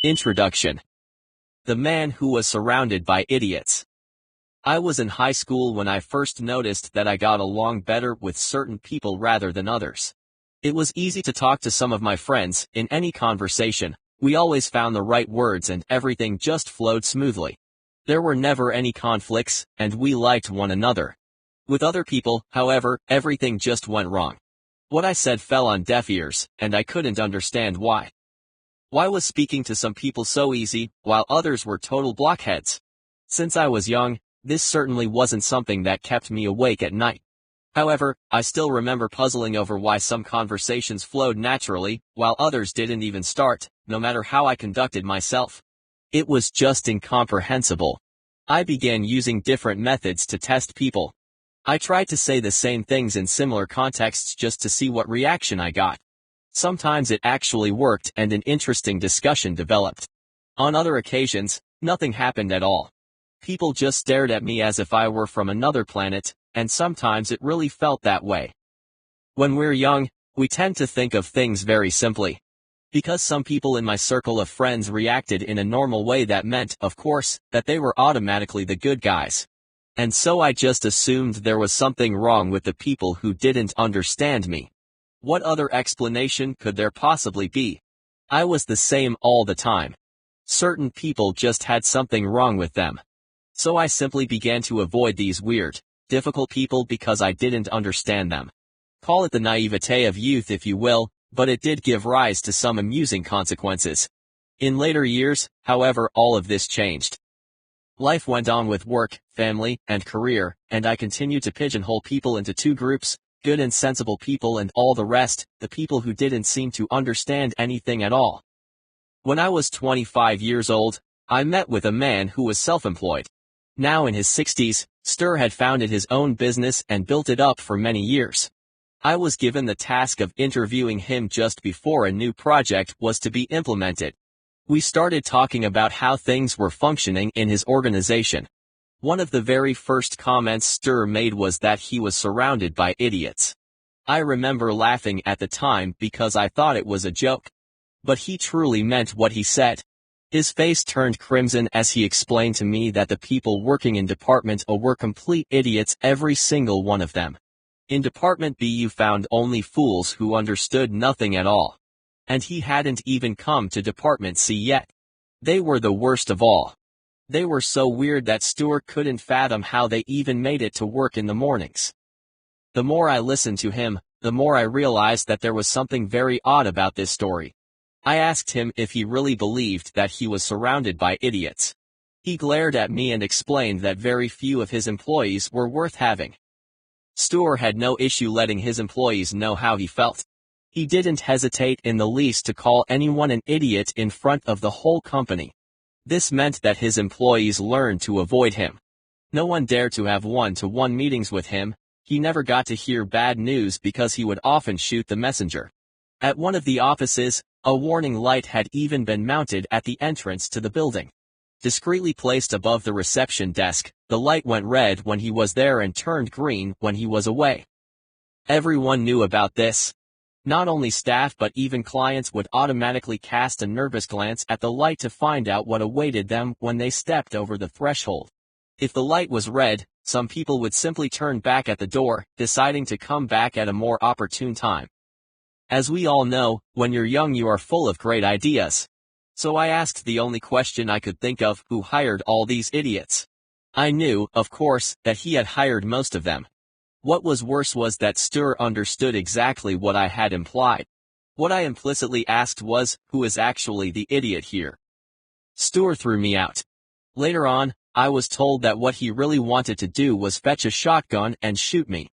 Introduction. The man who was surrounded by idiots. I was in high school when I first noticed that I got along better with certain people rather than others. It was easy to talk to some of my friends. In any conversation, we always found the right words and everything just flowed smoothly. There were never any conflicts, and we liked one another. With other people, however, everything just went wrong. What I said fell on deaf ears, and I couldn't understand why. Why was speaking to some people so easy, while others were total blockheads? Since I was young, this certainly wasn't something that kept me awake at night. However, I still remember puzzling over why some conversations flowed naturally, while others didn't even start, no matter how I conducted myself. It was just incomprehensible. I began using different methods to test people. I tried to say the same things in similar contexts just to see what reaction I got. Sometimes it actually worked and an interesting discussion developed. On other occasions, nothing happened at all. People just stared at me as if I were from another planet, and sometimes it really felt that way. When we're young, we tend to think of things very simply. Because some people in my circle of friends reacted in a normal way, that meant, of course, that they were automatically the good guys. And so I just assumed there was something wrong with the people who didn't understand me. What other explanation could there possibly be? I was the same all the time. Certain people just had something wrong with them. So I simply began to avoid these weird, difficult people because I didn't understand them. Call it the naivete of youth if you will, but it did give rise to some amusing consequences. In later years, however, all of this changed. Life went on with work, family, and career, and I continued to pigeonhole people into two groups: good and sensible people and all the rest, the people who didn't seem to understand anything at all. When I was 25 years old, I met with a man who was self-employed. Now in his 60s, Stirr had founded his own business and built it up for many years. I was given the task of interviewing him just before a new project was to be implemented. We started talking about how things were functioning in his organization. One of the very first comments Stirr made was that he was surrounded by idiots. I remember laughing at the time because I thought it was a joke. But he truly meant what he said. His face turned crimson as he explained to me that the people working in Department A were complete idiots, every single one of them. In Department B you found only fools who understood nothing at all. And he hadn't even come to Department C yet. They were the worst of all. They were so weird that Stirr couldn't fathom how they even made it to work in the mornings. The more I listened to him, the more I realized that there was something very odd about this story. I asked him if he really believed that he was surrounded by idiots. He glared at me and explained that very few of his employees were worth having. Stirr had no issue letting his employees know how he felt. He didn't hesitate in the least to call anyone an idiot in front of the whole company. This meant that his employees learned to avoid him. No one dared to have one-to-one meetings with him. He never got to hear bad news because he would often shoot the messenger. At one of the offices, a warning light had even been mounted at the entrance to the building. Discreetly placed above the reception desk, the light went red when he was there and turned green when he was away. Everyone knew about this. Not only staff but even clients would automatically cast a nervous glance at the light to find out what awaited them when they stepped over the threshold. If the light was red, some people would simply turn back at the door, deciding to come back at a more opportune time. As we all know, when you're young you are full of great ideas. So I asked the only question I could think of: who hired all these idiots? I knew, of course, that he had hired most of them. What was worse was that Stirr understood exactly what I had implied. What I implicitly asked was, who is actually the idiot here? Stirr threw me out. Later on, I was told that what he really wanted to do was fetch a shotgun and shoot me.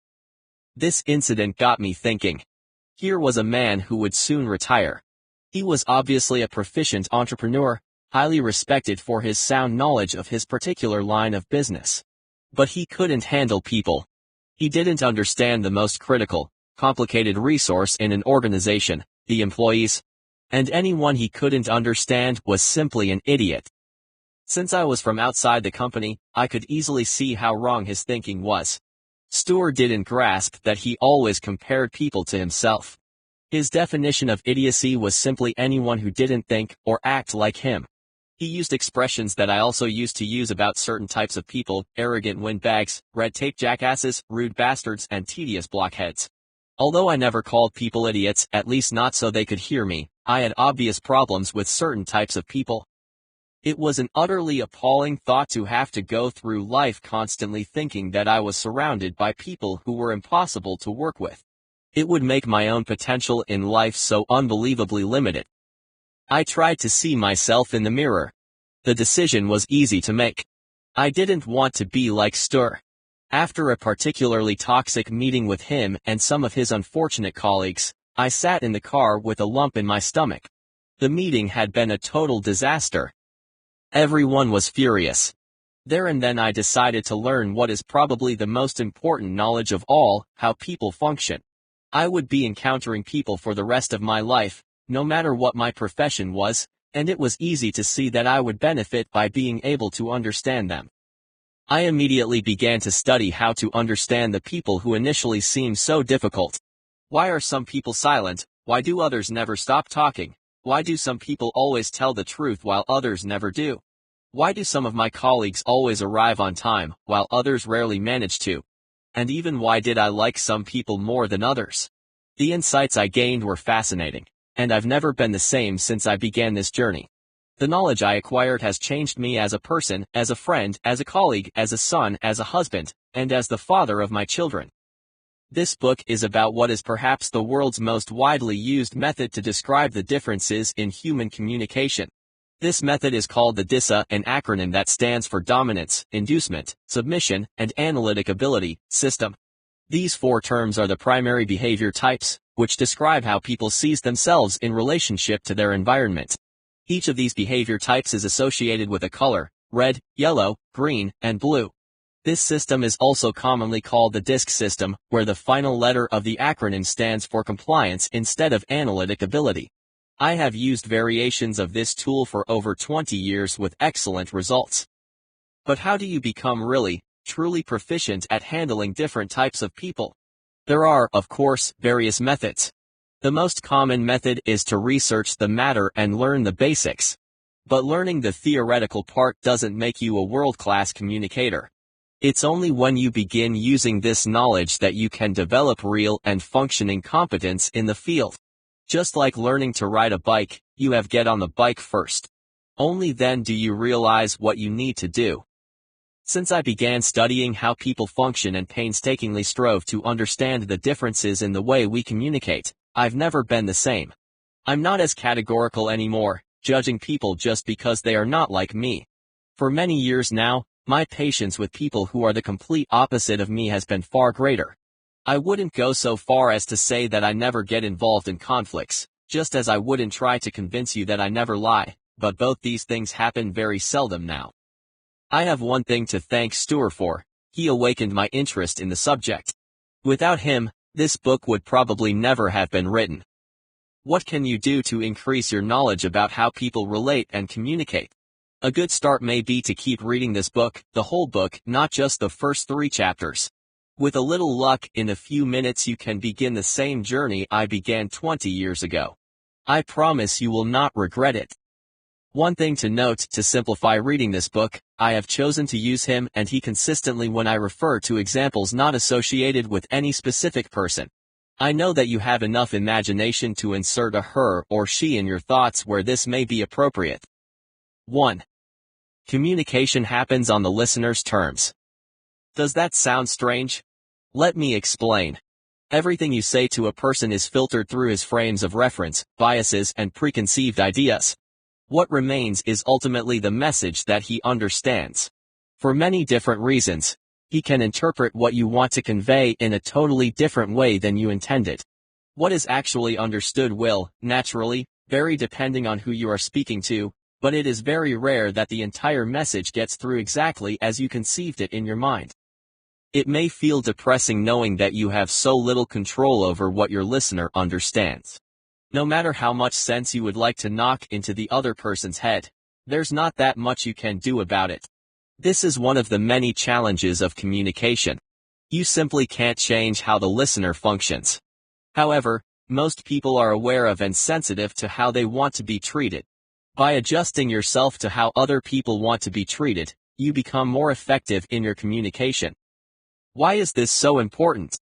This incident got me thinking. Here was a man who would soon retire. He was obviously a proficient entrepreneur, highly respected for his sound knowledge of his particular line of business. But he couldn't handle people. He didn't understand the most critical, complicated resource in an organization, the employees. And anyone he couldn't understand was simply an idiot. Since I was from outside the company, I could easily see how wrong his thinking was. Stirr didn't grasp that he always compared people to himself. His definition of idiocy was simply anyone who didn't think or act like him. He used expressions that I also used to use about certain types of people: arrogant windbags, red tape jackasses, rude bastards, and tedious blockheads. Although I never called people idiots, at least not so they could hear me, I had obvious problems with certain types of people. It was an utterly appalling thought to have to go through life constantly thinking that I was surrounded by people who were impossible to work with. It would make my own potential in life so unbelievably limited. I tried to see myself in the mirror. The decision was easy to make. I didn't want to be like Stirr. After a particularly toxic meeting with him and some of his unfortunate colleagues, I sat in the car with a lump in my stomach. The meeting had been a total disaster. Everyone was furious. There and then I decided to learn what is probably the most important knowledge of all: how people function. I would be encountering people for the rest of my life, no matter what my profession was, and it was easy to see that I would benefit by being able to understand them. I immediately began to study how to understand the people who initially seem so difficult. Why are some people silent? Why do others never stop talking? Why do some people always tell the truth while others never do? Why do some of my colleagues always arrive on time, while others rarely manage to? And even why did I like some people more than others? The insights I gained were fascinating, and I've never been the same since I began this journey. The knowledge I acquired has changed me as a person, as a friend, as a colleague, as a son, as a husband, and as the father of my children. This book is about what is perhaps the world's most widely used method to describe the differences in human communication. This method is called the DISA, an acronym that stands for dominance, inducement, submission, and analytic ability system. These four terms are the primary behavior types, which describe how people see themselves in relationship to their environment. Each of these behavior types is associated with a color: red, yellow, green, and blue. This system is also commonly called the DISC system, where the final letter of the acronym stands for compliance instead of analytic ability. I have used variations of this tool for over 20 years with excellent results. But how do you become really, truly proficient at handling different types of people? There are, of course, various methods. The most common method is to research the matter and learn the basics. But learning the theoretical part doesn't make you a world-class communicator. It's only when you begin using this knowledge that you can develop real and functioning competence in the field. Just like learning to ride a bike, you have to get on the bike first. Only then do you realize what you need to do. Since I began studying how people function and painstakingly strove to understand the differences in the way we communicate, I've never been the same. I'm not as categorical anymore, judging people just because they are not like me. For many years now, my patience with people who are the complete opposite of me has been far greater. I wouldn't go so far as to say that I never get involved in conflicts, just as I wouldn't try to convince you that I never lie, but both these things happen very seldom now. I have one thing to thank Stirr for: he awakened my interest in the subject. Without him, this book would probably never have been written. What can you do to increase your knowledge about how people relate and communicate? A good start may be to keep reading this book, the whole book, not just the first 3 chapters. With a little luck, in a few minutes you can begin the same journey I began 20 years ago. I promise you will not regret it. One thing to note: to simplify reading this book, I have chosen to use him and he consistently when I refer to examples not associated with any specific person. I know that you have enough imagination to insert a her or she in your thoughts where this may be appropriate. 1. Communication happens on the listener's terms. Does that sound strange? Let me explain. Everything you say to a person is filtered through his frames of reference, biases, and preconceived ideas. What remains is ultimately the message that he understands. For many different reasons, he can interpret what you want to convey in a totally different way than you intended. What is actually understood will, naturally, vary depending on who you are speaking to, but it is very rare that the entire message gets through exactly as you conceived it in your mind. It may feel depressing knowing that you have so little control over what your listener understands. No matter how much sense you would like to knock into the other person's head, there's not that much you can do about it. This is one of the many challenges of communication. You simply can't change how the listener functions. However, Most people are aware of and sensitive to how they want to be treated. By adjusting yourself to how other people want to be treated, you become more effective in your communication. Why is this so important?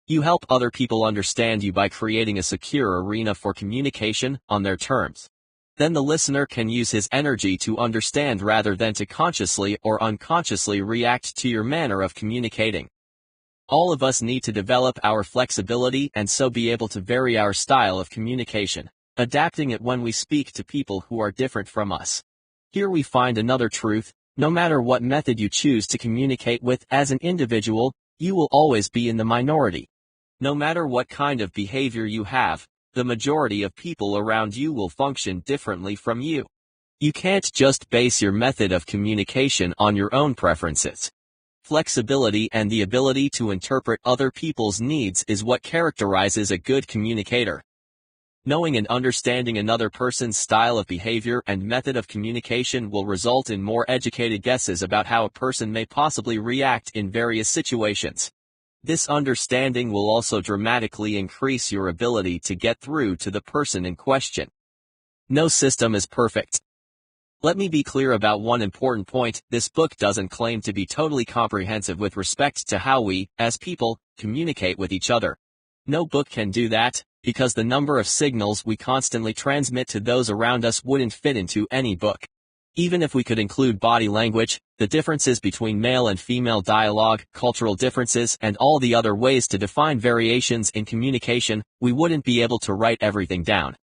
You help other people understand you by creating a secure arena for communication on their terms. Then the listener can use his energy to understand rather than to consciously or unconsciously react to your manner of communicating. All of us need to develop our flexibility and so be able to vary our style of communication, adapting it when we speak to people who are different from us. Here we find another truth: no matter what method you choose to communicate with as an individual, you will always be in the minority. No matter what kind of behavior you have, the majority of people around you will function differently from you. You can't just base your method of communication on your own preferences. Flexibility and the ability to interpret other people's needs is what characterizes a good communicator. Knowing and understanding another person's style of behavior and method of communication will result in more educated guesses about how a person may possibly react in various situations. This understanding will also dramatically increase your ability to get through to the person in question. No system is perfect. Let me be clear about one important point: this book doesn't claim to be totally comprehensive with respect to how we, as people, communicate with each other. No book can do that, because the number of signals we constantly transmit to those around us wouldn't fit into any book. Even if we could include body language, the differences between male and female dialogue, cultural differences, and all the other ways to define variations in communication, we wouldn't be able to write everything down.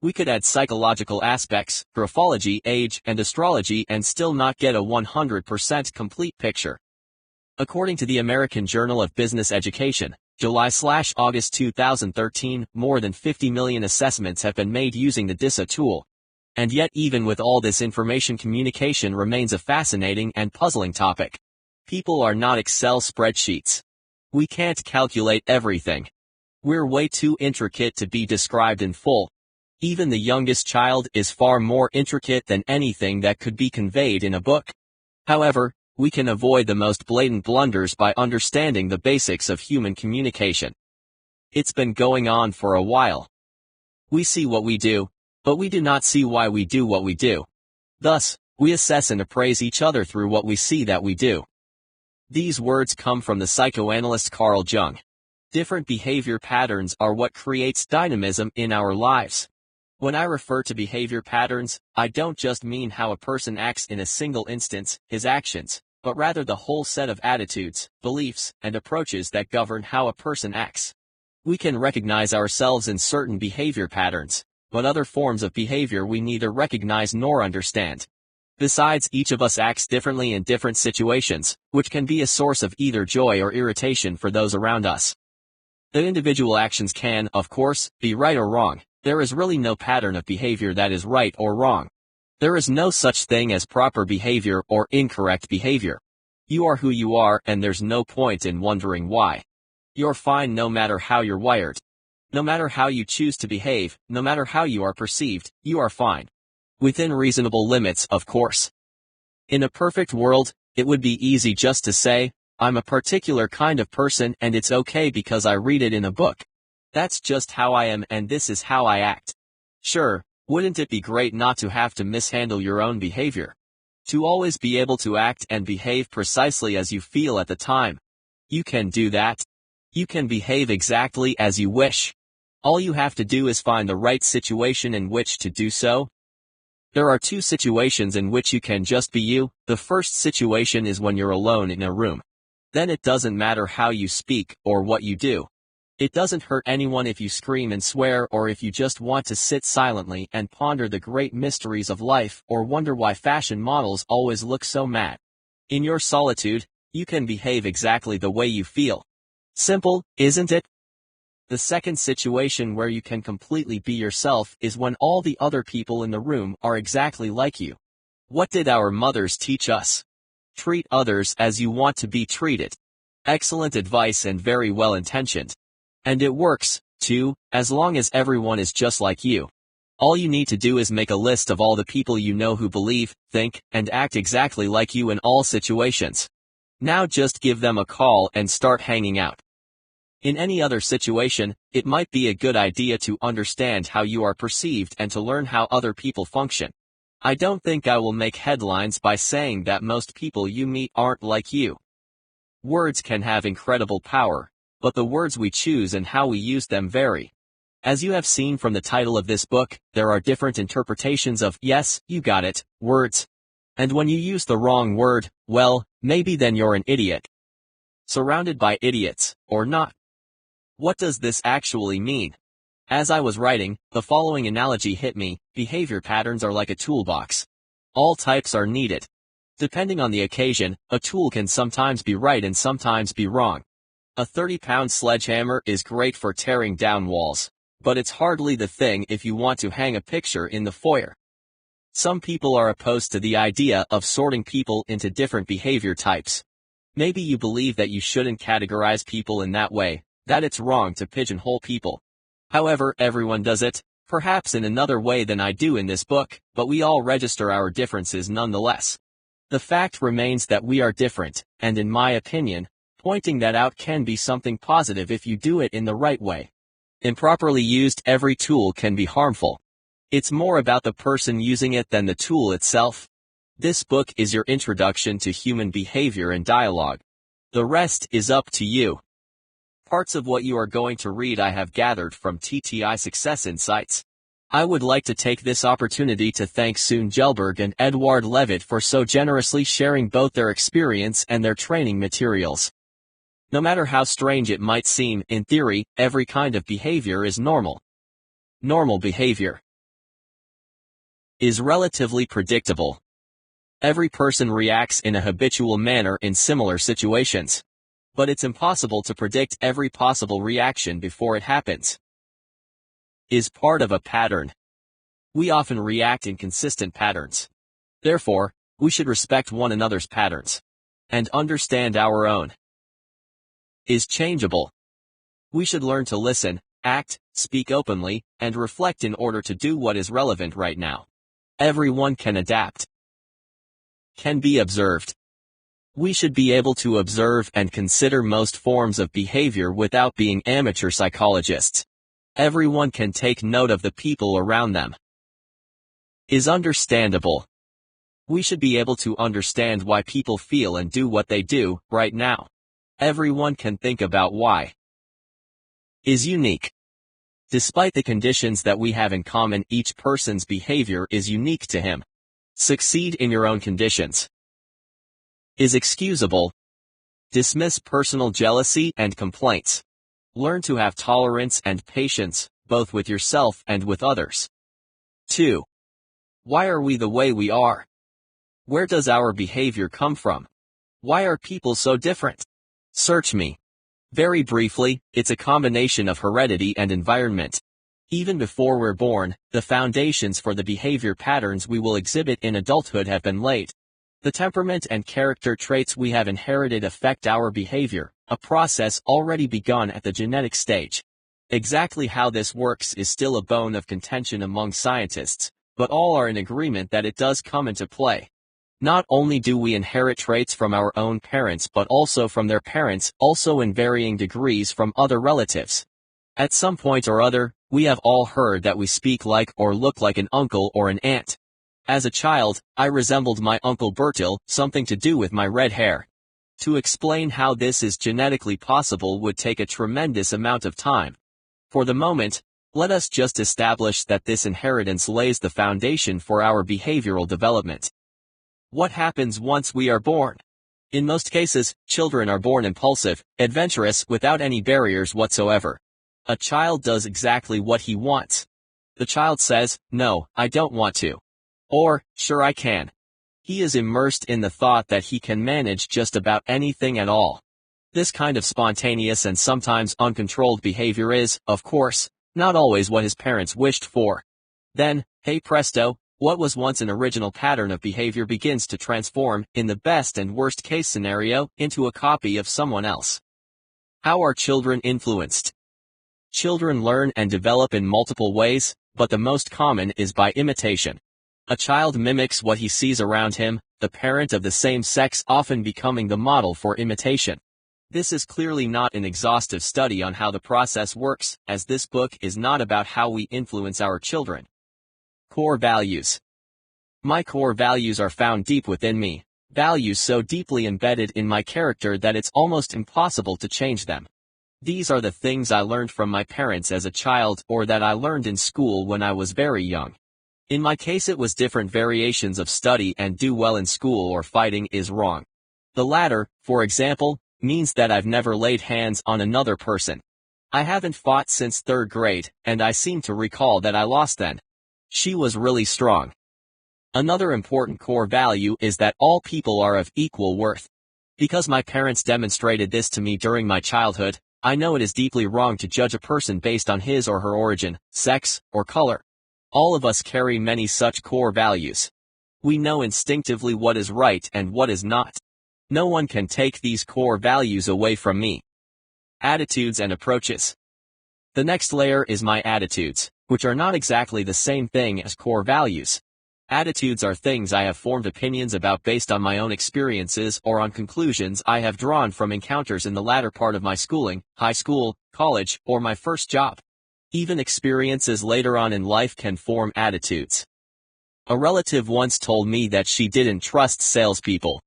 We could add psychological aspects, graphology, age, and astrology and still not get a 100% complete picture. According to the American Journal of Business Education, July/August 2013, more than 50 million assessments have been made using the DISA tool. And yet even with all this information, communication remains a fascinating and puzzling topic. People are not Excel spreadsheets. We can't calculate everything. We're way too intricate to be described in full. Even the youngest child is far more intricate than anything that could be conveyed in a book. However, we can avoid the most blatant blunders by understanding the basics of human communication. It's been going on for a while. We see what we do, but we do not see why we do what we do. Thus, we assess and appraise each other through what we see that we do. These words come from the psychoanalyst Carl Jung. Different behavior patterns are what creates dynamism in our lives. When I refer to behavior patterns, I don't just mean how a person acts in a single instance, his actions, but rather the whole set of attitudes, beliefs, and approaches that govern how a person acts. We can recognize ourselves in certain behavior patterns, but other forms of behavior we neither recognize nor understand. Besides, each of us acts differently in different situations, which can be a source of either joy or irritation for those around us. The individual actions can, of course, be right or wrong. There is really no pattern of behavior that is right or wrong. There is no such thing as proper behavior or incorrect behavior. You are who you are, and there's no point in wondering why. You're fine no matter how you're wired. No matter how you choose to behave, no matter how you are perceived, you are fine. Within reasonable limits, of course. In a perfect world, it would be easy just to say, I'm a particular kind of person and it's okay because I read it in a book. That's just how I am and this is how I act. Sure, wouldn't it be great not to have to mishandle your own behavior? To always be able to act and behave precisely as you feel at the time. You can do that. You can behave exactly as you wish. All you have to do is find the right situation in which to do so. There are two situations in which you can just be you. The first situation is when you're alone in a room. Then it doesn't matter how you speak or what you do. It doesn't hurt anyone if you scream and swear or if you just want to sit silently and ponder the great mysteries of life or wonder why fashion models always look so mad. In your solitude, you can behave exactly the way you feel. Simple, isn't it? The second situation where you can completely be yourself is when all the other people in the room are exactly like you. What did our mothers teach us? Treat others as you want to be treated. Excellent advice and very well intentioned. And it works, too, as long as everyone is just like you. All you need to do is make a list of all the people you know who believe, think, and act exactly like you in all situations. Now just give them a call and start hanging out. In any other situation, it might be a good idea to understand how you are perceived and to learn how other people function. I don't think I will make headlines by saying that most people you meet aren't like you. Words can have incredible power, but the words we choose and how we use them vary. As you have seen from the title of this book, there are different interpretations of "yes, you got it" words. And when you use the wrong word, well, maybe then you're an idiot. Surrounded by idiots, or not. What does this actually mean? As I was writing, the following analogy hit me: behavior patterns are like a toolbox. All types are needed. Depending on the occasion, a tool can sometimes be right and sometimes be wrong. A 30-pound sledgehammer is great for tearing down walls, but it's hardly the thing if you want to hang a picture in the foyer. Some people are opposed to the idea of sorting people into different behavior types. Maybe you believe that you shouldn't categorize people in that way, that it's wrong to pigeonhole people. However, everyone does it, perhaps in another way than I do in this book, but we all register our differences nonetheless. The fact remains that we are different, and in my opinion, pointing that out can be something positive if you do it in the right way. Improperly used, every tool can be harmful. It's more about the person using it than the tool itself. This book is your introduction to human behavior and dialogue. The rest is up to you. Parts of what you are going to read I have gathered from TTI Success Insights. I would like to take this opportunity to thank Soon Gelberg and Edward Levitt for so generously sharing both their experience and their training materials. No matter how strange it might seem, in theory, every kind of behavior is normal. Normal behavior is relatively predictable. Every person reacts in a habitual manner in similar situations. But it's impossible to predict every possible reaction before it happens. Is part of a pattern. We often react in consistent patterns. Therefore, we should respect one another's patterns and understand our own. Is changeable. We should learn to listen, act, speak openly, and reflect in order to do what is relevant right now. Everyone can adapt. Can be observed. We should be able to observe and consider most forms of behavior without being amateur psychologists. Everyone can take note of the people around them. Is understandable. We should be able to understand why people feel and do what they do, right now. Everyone can think about why. Is unique. Despite the conditions that we have in common, each person's behavior is unique to him. Succeed in your own conditions. Is excusable. Dismiss personal jealousy and complaints. Learn to have tolerance and patience, both with yourself and with others. 2. Why are we the way we are? Where does our behavior come from? Why are people so different? Search me. Very briefly, it's a combination of heredity and environment. Even before we're born, the foundations for the behavior patterns we will exhibit in adulthood have been laid. The temperament and character traits we have inherited affect our behavior, a process already begun at the genetic stage. Exactly how this works is still a bone of contention among scientists, but all are in agreement that it does come into play. Not only do we inherit traits from our own parents but also from their parents, also in varying degrees from other relatives. At some point or other, we have all heard that we speak like or look like an uncle or an aunt. As a child, I resembled my Uncle Bertil, something to do with my red hair. To explain how this is genetically possible would take a tremendous amount of time. For the moment, let us just establish that this inheritance lays the foundation for our behavioral development. What happens once we are born? In most cases, children are born impulsive, adventurous, without any barriers whatsoever. A child does exactly what he wants. The child says, "No, I don't want to." Or, "Sure I can." He is immersed in the thought that he can manage just about anything at all. This kind of spontaneous and sometimes uncontrolled behavior is, of course, not always what his parents wished for. Then, hey presto, what was once an original pattern of behavior begins to transform, in the best and worst case scenario, into a copy of someone else. How are children influenced? Children learn and develop in multiple ways, but the most common is by imitation. A child mimics what he sees around him, the parent of the same sex often becoming the model for imitation. This is clearly not an exhaustive study on how the process works, as this book is not about how we influence our children. Core values. My core values are found deep within me, values so deeply embedded in my character that it's almost impossible to change them. These are the things I learned from my parents as a child or that I learned in school when I was very young. In my case it was different variations of study and do well in school or fighting is wrong. The latter, for example, means that I've never laid hands on another person. I haven't fought since 3rd grade, and I seem to recall that I lost then. She was really strong. Another important core value is that all people are of equal worth. Because my parents demonstrated this to me during my childhood, I know it is deeply wrong to judge a person based on his or her origin, sex, or color. All of us carry many such core values. We know instinctively what is right and what is not. No one can take these core values away from me. Attitudes and approaches. The next layer is my attitudes, which are not exactly the same thing as core values. Attitudes are things I have formed opinions about based on my own experiences or on conclusions I have drawn from encounters in the latter part of my schooling, high school, college, or my first job. Even experiences later on in life can form attitudes. A relative once told me that she didn't trust salespeople.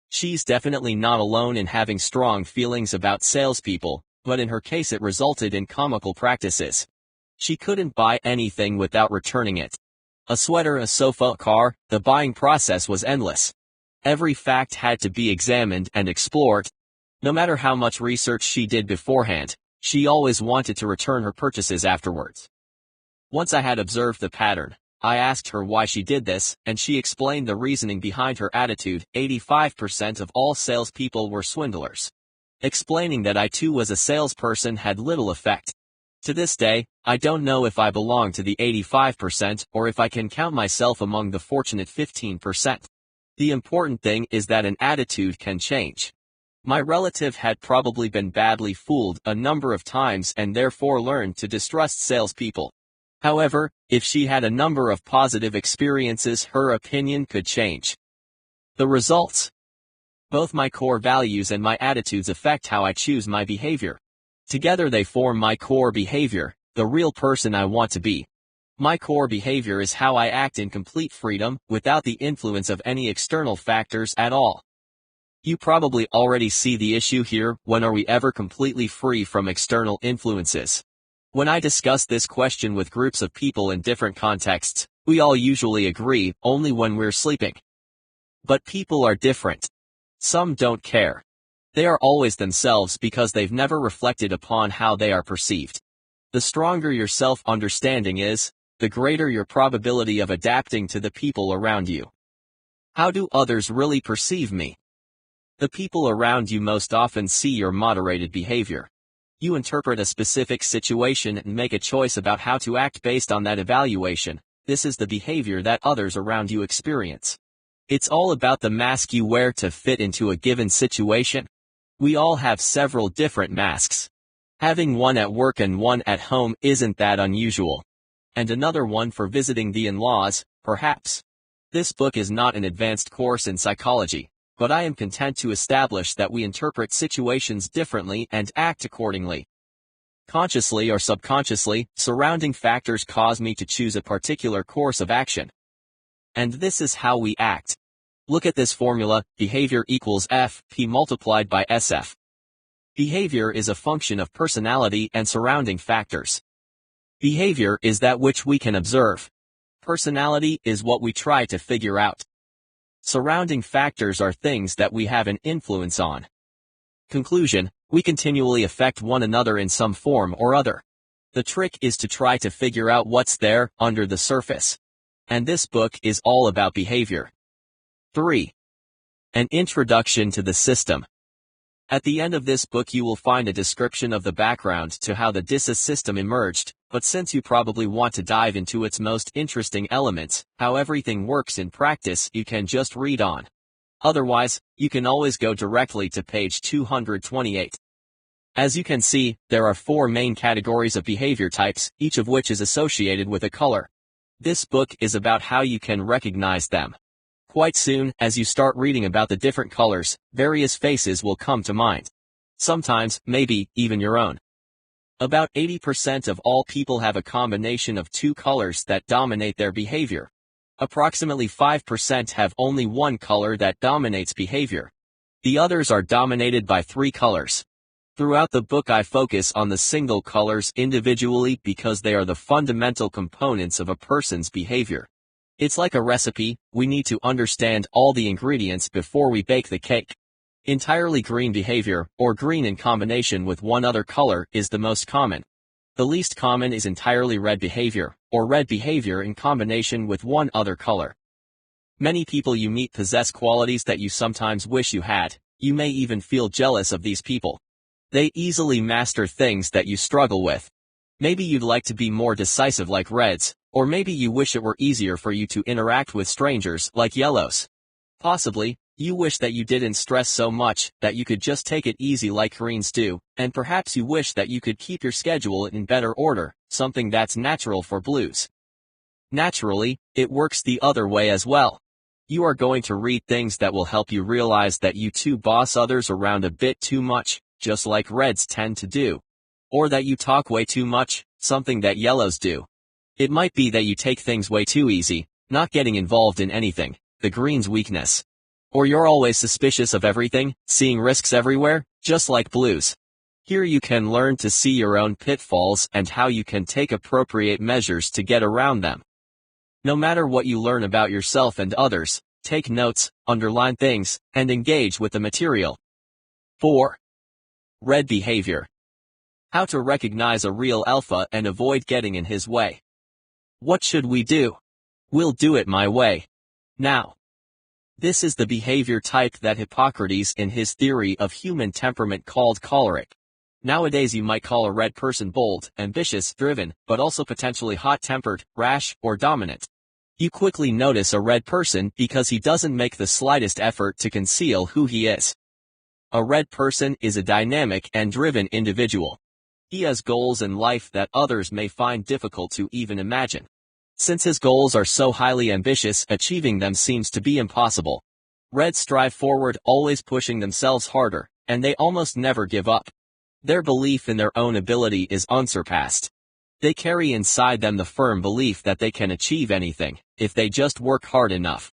She's definitely not alone in having strong feelings about salespeople, but in her case it resulted in comical practices. She couldn't buy anything without returning it. A sweater, a sofa, a car, the buying process was endless. Every fact had to be examined and explored. No matter how much research she did beforehand, she always wanted to return her purchases afterwards. Once I had observed the pattern, I asked her why she did this, and she explained the reasoning behind her attitude. 85% of all salespeople were swindlers. Explaining that I too was a salesperson had little effect. To this day, I don't know if I belong to the 85% or if I can count myself among the fortunate 15%. The important thing is that an attitude can change. My relative had probably been badly fooled a number of times and therefore learned to distrust salespeople. However, if she had a number of positive experiences, her opinion could change. The results. Both my core values and my attitudes affect how I choose my behavior. Together they form my core behavior, the real person I want to be. My core behavior is how I act in complete freedom, without the influence of any external factors at all. You probably already see the issue here. When are we ever completely free from external influences? When I discuss this question with groups of people in different contexts, we all usually agree, only when we're sleeping. But people are different. Some don't care. They are always themselves because they've never reflected upon how they are perceived. The stronger your self-understanding is, the greater your probability of adapting to the people around you. How do others really perceive me? The people around you most often see your moderated behavior. You interpret a specific situation and make a choice about how to act based on that evaluation. This is the behavior that others around you experience. It's all about the mask you wear to fit into a given situation. We all have several different masks. Having one at work and one at home isn't that unusual. And another one for visiting the in-laws, perhaps. This book is not an advanced course in psychology, but I am content to establish that we interpret situations differently and act accordingly. Consciously or subconsciously, surrounding factors cause me to choose a particular course of action. And this is how we act. Look at this formula: behavior equals FP multiplied by SF. Behavior is a function of personality and surrounding factors. Behavior is that which we can observe. Personality is what we try to figure out. Surrounding factors are things that we have an influence on. Conclusion: we continually affect one another in some form or other. The trick is to try to figure out what's there, under the surface. And this book is all about behavior. 3. An introduction to the system. At the end of this book you will find a description of the background to how the DISA system emerged, but since you probably want to dive into its most interesting elements, how everything works in practice, you can just read on. Otherwise, you can always go directly to page 228. As you can see, there are 4 main categories of behavior types, each of which is associated with a color. This book is about how you can recognize them. Quite soon, as you start reading about the different colors, various faces will come to mind. Sometimes, maybe, even your own. About 80% of all people have a combination of two colors that dominate their behavior. Approximately 5% have only one color that dominates behavior. The others are dominated by three colors. Throughout the book I focus on the single colors individually because they are the fundamental components of a person's behavior. It's like a recipe, we need to understand all the ingredients before we bake the cake. Entirely green behavior, or green in combination with one other color, is the most common. The least common is entirely red behavior, or red behavior in combination with one other color. Many people you meet possess qualities that you sometimes wish you had. You may even feel jealous of these people. They easily master things that you struggle with. Maybe you'd like to be more decisive like reds, or maybe you wish it were easier for you to interact with strangers like yellows. Possibly, you wish that you didn't stress so much, that you could just take it easy like greens do, and perhaps you wish that you could keep your schedule in better order, something that's natural for blues. Naturally, it works the other way as well. You are going to read things that will help you realize that you too boss others around a bit too much, just like reds tend to do. Or that you talk way too much, something that yellows do. It might be that you take things way too easy, not getting involved in anything, the green's weakness. Or you're always suspicious of everything, seeing risks everywhere, just like blues. Here you can learn to see your own pitfalls and how you can take appropriate measures to get around them. No matter what you learn about yourself and others, take notes, underline things, and engage with the material. 4. Red behavior. How to recognize a real alpha and avoid getting in his way. What should we do? We'll do it my way. Now. This is the behavior type that Hippocrates in his theory of human temperament called choleric. Nowadays you might call a red person bold, ambitious, driven, but also potentially hot-tempered, rash, or dominant. You quickly notice a red person because he doesn't make the slightest effort to conceal who he is. A red person is a dynamic and driven individual. He has goals in life that others may find difficult to even imagine. Since his goals are so highly ambitious, achieving them seems to be impossible. Reds strive forward, always pushing themselves harder, and they almost never give up. Their belief in their own ability is unsurpassed. They carry inside them the firm belief that they can achieve anything, if they just work hard enough.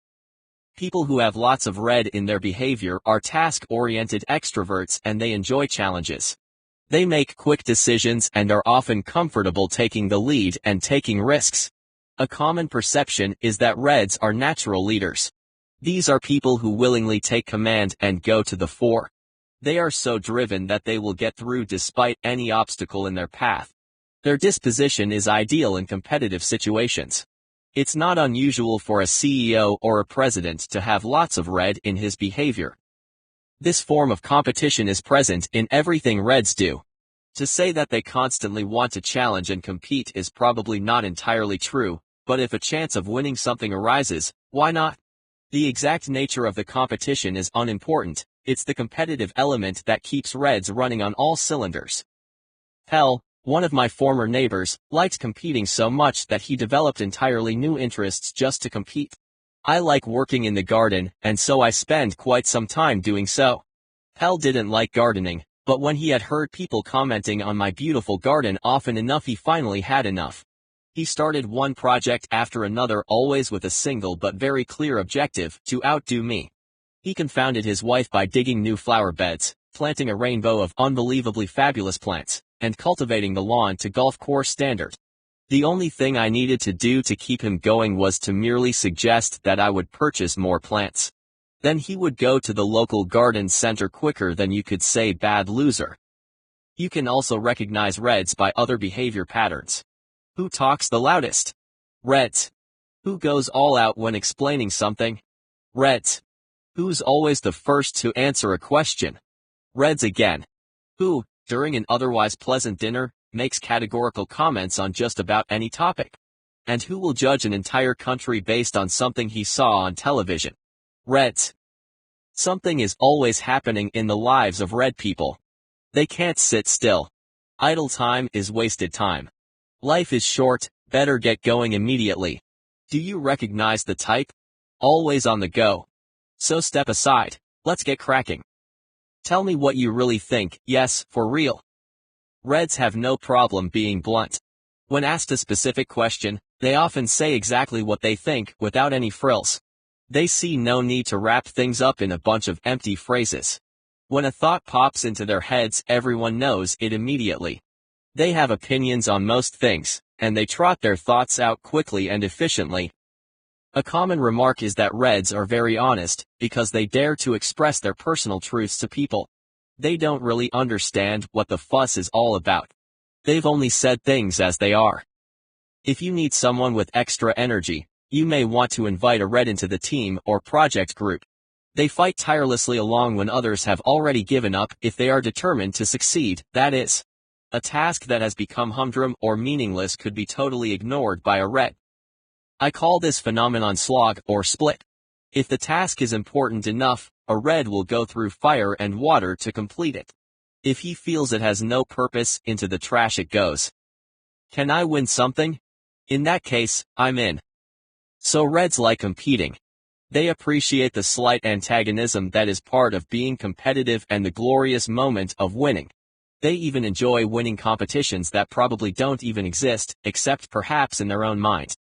People who have lots of red in their behavior are task-oriented extroverts and they enjoy challenges. They make quick decisions and are often comfortable taking the lead and taking risks. A common perception is that reds are natural leaders. These are people who willingly take command and go to the fore. They are so driven that they will get through despite any obstacle in their path. Their disposition is ideal in competitive situations. It's not unusual for a CEO or a president to have lots of red in his behavior. This form of competition is present in everything reds do. To say that they constantly want to challenge and compete is probably not entirely true, but if a chance of winning something arises, why not? The exact nature of the competition is unimportant, it's the competitive element that keeps reds running on all cylinders. Hell, one of my former neighbors, liked competing so much that he developed entirely new interests just to compete. I like working in the garden, and so I spend quite some time doing so. Hell didn't like gardening, but when he had heard people commenting on my beautiful garden often enough he finally had enough. He started one project after another, always with a single but very clear objective, to outdo me. He confounded his wife by digging new flower beds, planting a rainbow of unbelievably fabulous plants, and cultivating the lawn to golf course standard. The only thing I needed to do to keep him going was to merely suggest that I would purchase more plants. Then he would go to the local garden center quicker than you could say bad loser. You can also recognize reds by other behavior patterns. Who talks the loudest? Reds. Who goes all out when explaining something? Reds. Who's always the first to answer a question? Reds again. Who, during an otherwise pleasant dinner, makes categorical comments on just about any topic? And who will judge an entire country based on something he saw on television? Reds. Something is always happening in the lives of red people. They can't sit still. Idle time is wasted time. Life is short, better get going immediately. Do you recognize the type? Always on the go. So step aside, let's get cracking. Tell me what you really think, yes, for real. Reds have no problem being blunt. When asked a specific question, they often say exactly what they think without any frills. They see no need to wrap things up in a bunch of empty phrases. When a thought pops into their heads, everyone knows it immediately. They have opinions on most things, and they trot their thoughts out quickly and efficiently. A common remark is that Reds are very honest, because they dare to express their personal truths to people. They don't really understand what the fuss is all about. They've only said things as they are. If you need someone with extra energy, you may want to invite a Red into the team or project group. They fight tirelessly along when others have already given up if they are determined to succeed, that is. A task that has become humdrum or meaningless could be totally ignored by a Red. I call this phenomenon slog or split. If the task is important enough, a Red will go through fire and water to complete it. If he feels it has no purpose, into the trash it goes. Can I win something? In that case, I'm in. So Reds like competing. They appreciate the slight antagonism that is part of being competitive and the glorious moment of winning. They even enjoy winning competitions that probably don't even exist, except perhaps in their own mind.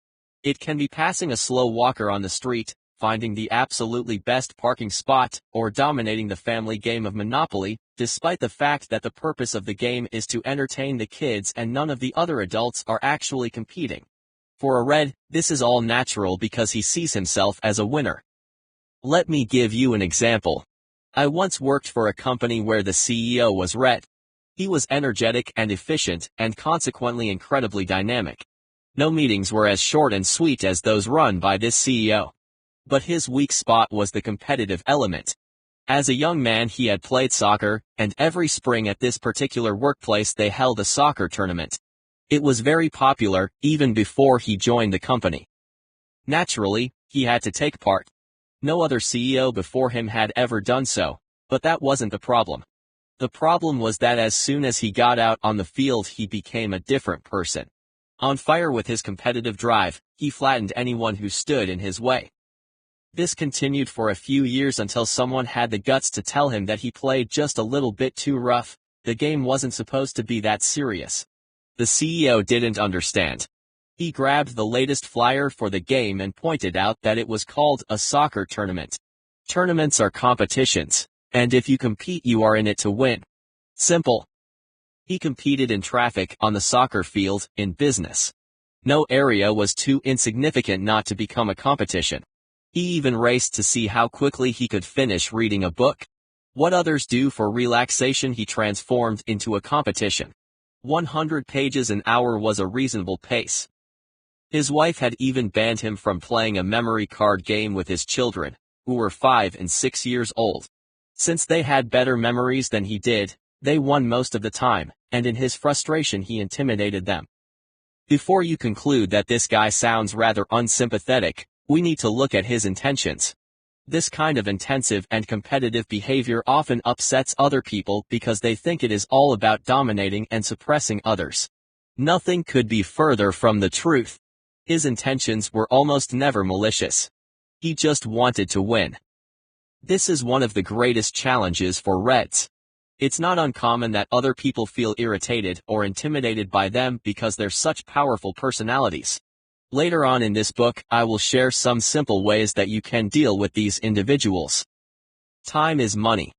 It can be passing a slow walker on the street, finding the absolutely best parking spot, or dominating the family game of Monopoly, despite the fact that the purpose of the game is to entertain the kids and none of the other adults are actually competing. For a Red, this is all natural because he sees himself as a winner. Let me give you an example. I once worked for a company where the CEO was Red. He was energetic and efficient, and consequently incredibly dynamic. No meetings were as short and sweet as those run by this CEO. But his weak spot was the competitive element. As a young man he had played soccer, and every spring at this particular workplace they held a soccer tournament. It was very popular, even before he joined the company. Naturally, he had to take part. No other CEO before him had ever done so, but that wasn't the problem. The problem was that as soon as he got out on the field he became a different person. On fire with his competitive drive, he flattened anyone who stood in his way. This continued for a few years until someone had the guts to tell him that he played just a little bit too rough. The game wasn't supposed to be that serious. The CEO didn't understand. He grabbed the latest flyer for the game and pointed out that it was called a soccer tournament. Tournaments are competitions, and if you compete you are in it to win. Simple. He competed in traffic, on the soccer field, in business. No area was too insignificant not to become a competition. He even raced to see how quickly he could finish reading a book. What others do for relaxation he transformed into a competition. 100 pages an hour was a reasonable pace. His wife had even banned him from playing a memory card game with his children, who were 5 and 6 years old. Since they had better memories than he did, they won most of the time, and in his frustration he intimidated them. Before you conclude that this guy sounds rather unsympathetic, we need to look at his intentions. This kind of intensive and competitive behavior often upsets other people because they think it is all about dominating and suppressing others. Nothing could be further from the truth. His intentions were almost never malicious. He just wanted to win. This is one of the greatest challenges for Reds. It's not uncommon that other people feel irritated or intimidated by them because they're such powerful personalities. Later on in this book, I will share some simple ways that you can deal with these individuals. Time is money.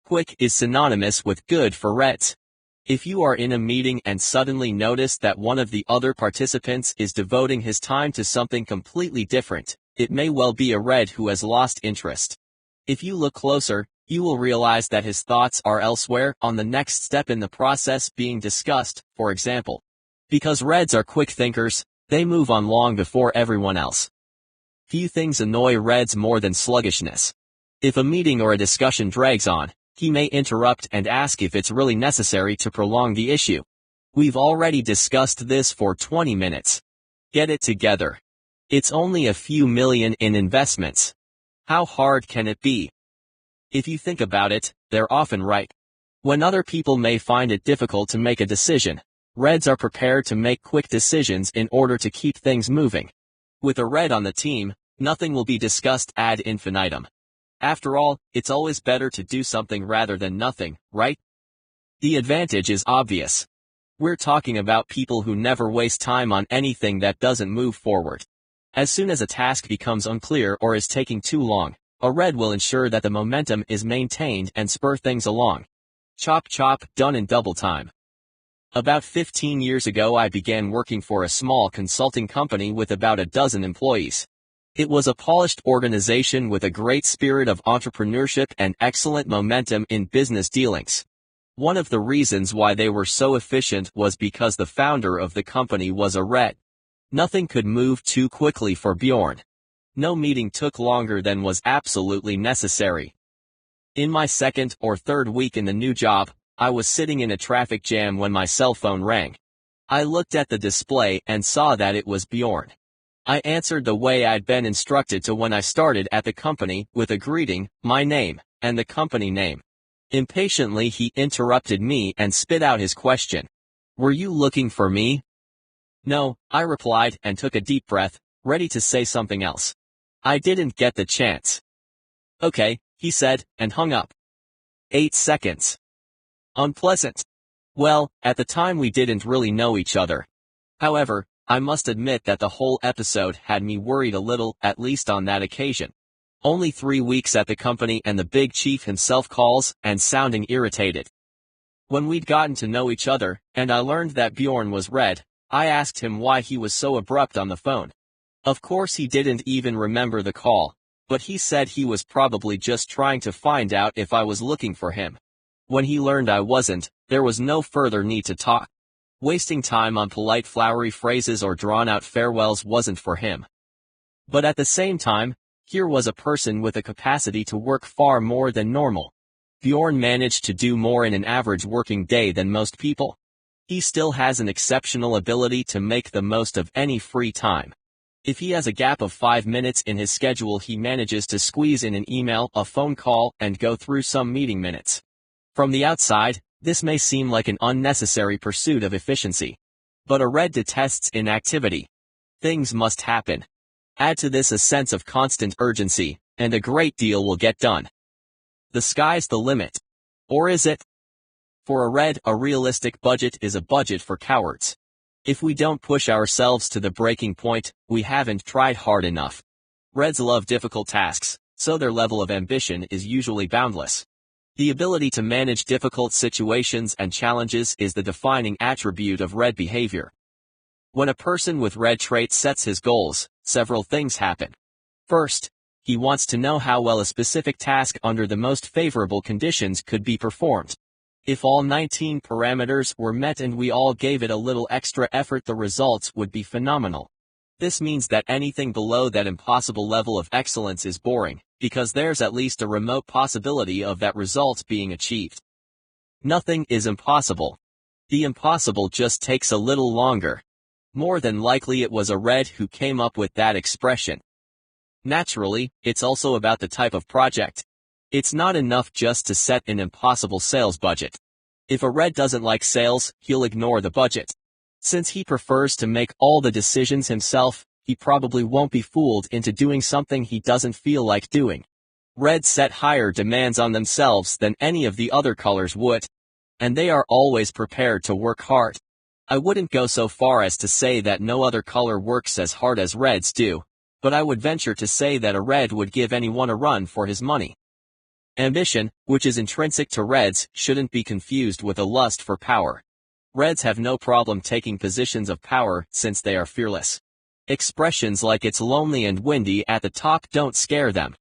Quick is synonymous with good for Reds. If you are in a meeting and suddenly notice that one of the other participants is devoting his time to something completely different, it may well be a Red who has lost interest. If you look closer, you will realize that his thoughts are elsewhere, on the next step in the process being discussed, for example. Because Reds are quick thinkers, they move on long before everyone else. Few things annoy Reds more than sluggishness. If a meeting or a discussion drags on, he may interrupt and ask if it's really necessary to prolong the issue. We've already discussed this for 20 minutes. Get it together. It's only a few million in investments. How hard can it be? If you think about it, they're often right. When other people may find it difficult to make a decision, Reds are prepared to make quick decisions in order to keep things moving. With a Red on the team, nothing will be discussed ad infinitum. After all, it's always better to do something rather than nothing, right? The advantage is obvious. We're talking about people who never waste time on anything that doesn't move forward. As soon as a task becomes unclear or is taking too long, a red will ensure that the momentum is maintained and spur things along. Chop chop, done in double time. About 15 years ago I began working for a small consulting company with about a dozen employees. It was a polished organization with a great spirit of entrepreneurship and excellent momentum in business dealings. One of the reasons why they were so efficient was because the founder of the company was a red. Nothing could move too quickly for Bjorn. No meeting took longer than was absolutely necessary. In my second or third week in the new job, I was sitting in a traffic jam when my cell phone rang. I looked at the display and saw that it was Bjorn. I answered the way I'd been instructed to when I started at the company, with a greeting, my name, and the company name. Impatiently he interrupted me and spit out his question. "Were you looking for me?" "No," I replied and took a deep breath, ready to say something else. I didn't get the chance. "Okay," he said, and hung up. 8 seconds. Unpleasant. Well, at the time we didn't really know each other. However, I must admit that the whole episode had me worried a little, at least on that occasion. Only 3 weeks at the company and the big chief himself calls, and sounding irritated. When we'd gotten to know each other, and I learned that Bjorn was red, I asked him why he was so abrupt on the phone. Of course he didn't even remember the call, but he said he was probably just trying to find out if I was looking for him. When he learned I wasn't, there was no further need to talk. Wasting time on polite flowery phrases or drawn-out farewells wasn't for him. But at the same time, here was a person with a capacity to work far more than normal. Bjorn managed to do more in an average working day than most people. He still has an exceptional ability to make the most of any free time. If he has a gap of 5 minutes in his schedule, he manages to squeeze in an email, a phone call, and go through some meeting minutes. From the outside, this may seem like an unnecessary pursuit of efficiency. But a red detests inactivity. Things must happen. Add to this a sense of constant urgency, and a great deal will get done. The sky's the limit. Or is it? For a red, a realistic budget is a budget for cowards. If we don't push ourselves to the breaking point, we haven't tried hard enough. Reds love difficult tasks, so their level of ambition is usually boundless. The ability to manage difficult situations and challenges is the defining attribute of red behavior. When a person with red traits sets his goals, several things happen. First, he wants to know how well a specific task under the most favorable conditions could be performed. If all 19 parameters were met and we all gave it a little extra effort, the results would be phenomenal. This means that anything below that impossible level of excellence is boring, because there's at least a remote possibility of that result being achieved. Nothing is impossible. The impossible just takes a little longer. More than likely it was a red who came up with that expression. Naturally, it's also about the type of project. It's not enough just to set an impossible sales budget. If a red doesn't like sales, he'll ignore the budget. Since he prefers to make all the decisions himself, he probably won't be fooled into doing something he doesn't feel like doing. Reds set higher demands on themselves than any of the other colors would. And they are always prepared to work hard. I wouldn't go so far as to say that no other color works as hard as reds do, but I would venture to say that a red would give anyone a run for his money. Ambition, which is intrinsic to reds, shouldn't be confused with a lust for power. Reds have no problem taking positions of power since they are fearless. Expressions like "it's lonely and windy at the top" don't scare them.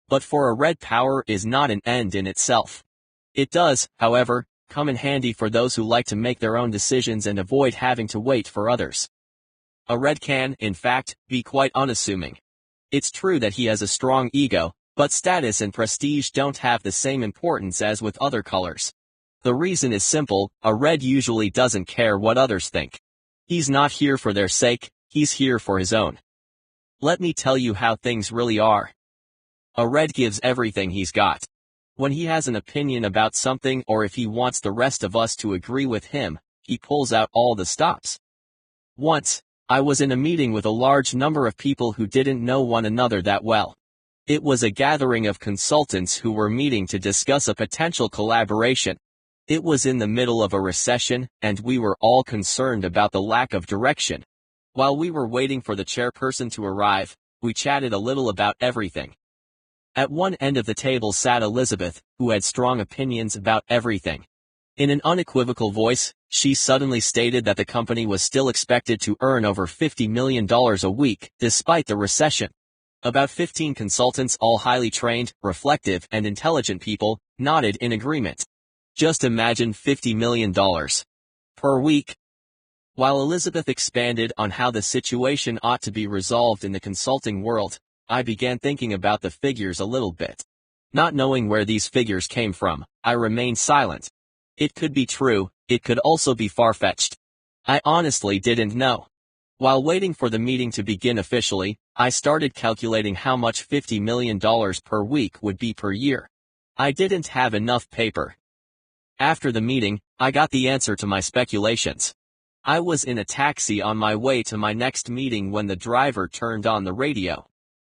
But for a red, power is not an end in itself. It does, however, come in handy for those who like to make their own decisions and avoid having to wait for others. A red can, in fact, be quite unassuming. It's true that he has a strong ego, but status and prestige don't have the same importance as with other colors. The reason is simple: a red usually doesn't care what others think. He's not here for their sake, he's here for his own. Let me tell you how things really are. A red gives everything he's got. When he has an opinion about something, or if he wants the rest of us to agree with him, he pulls out all the stops. Once, I was in a meeting with a large number of people who didn't know one another that well. It was a gathering of consultants who were meeting to discuss a potential collaboration. It was in the middle of a recession, and we were all concerned about the lack of direction. While we were waiting for the chairperson to arrive, we chatted a little about everything. At one end of the table sat Elizabeth, who had strong opinions about everything. In an unequivocal voice, she suddenly stated that the company was still expected to earn over $50 million a week, despite the recession. About 15 consultants, all highly trained, reflective, and intelligent people, nodded in agreement. Just imagine $50 million per week. While Elizabeth expanded on how the situation ought to be resolved in the consulting world, I began thinking about the figures a little bit. Not knowing where these figures came from, I remained silent. It could be true, it could also be far-fetched. I honestly didn't know. While waiting for the meeting to begin officially, I started calculating how much $50 million per week would be per year. I didn't have enough paper. After the meeting, I got the answer to my speculations. I was in a taxi on my way to my next meeting when the driver turned on the radio.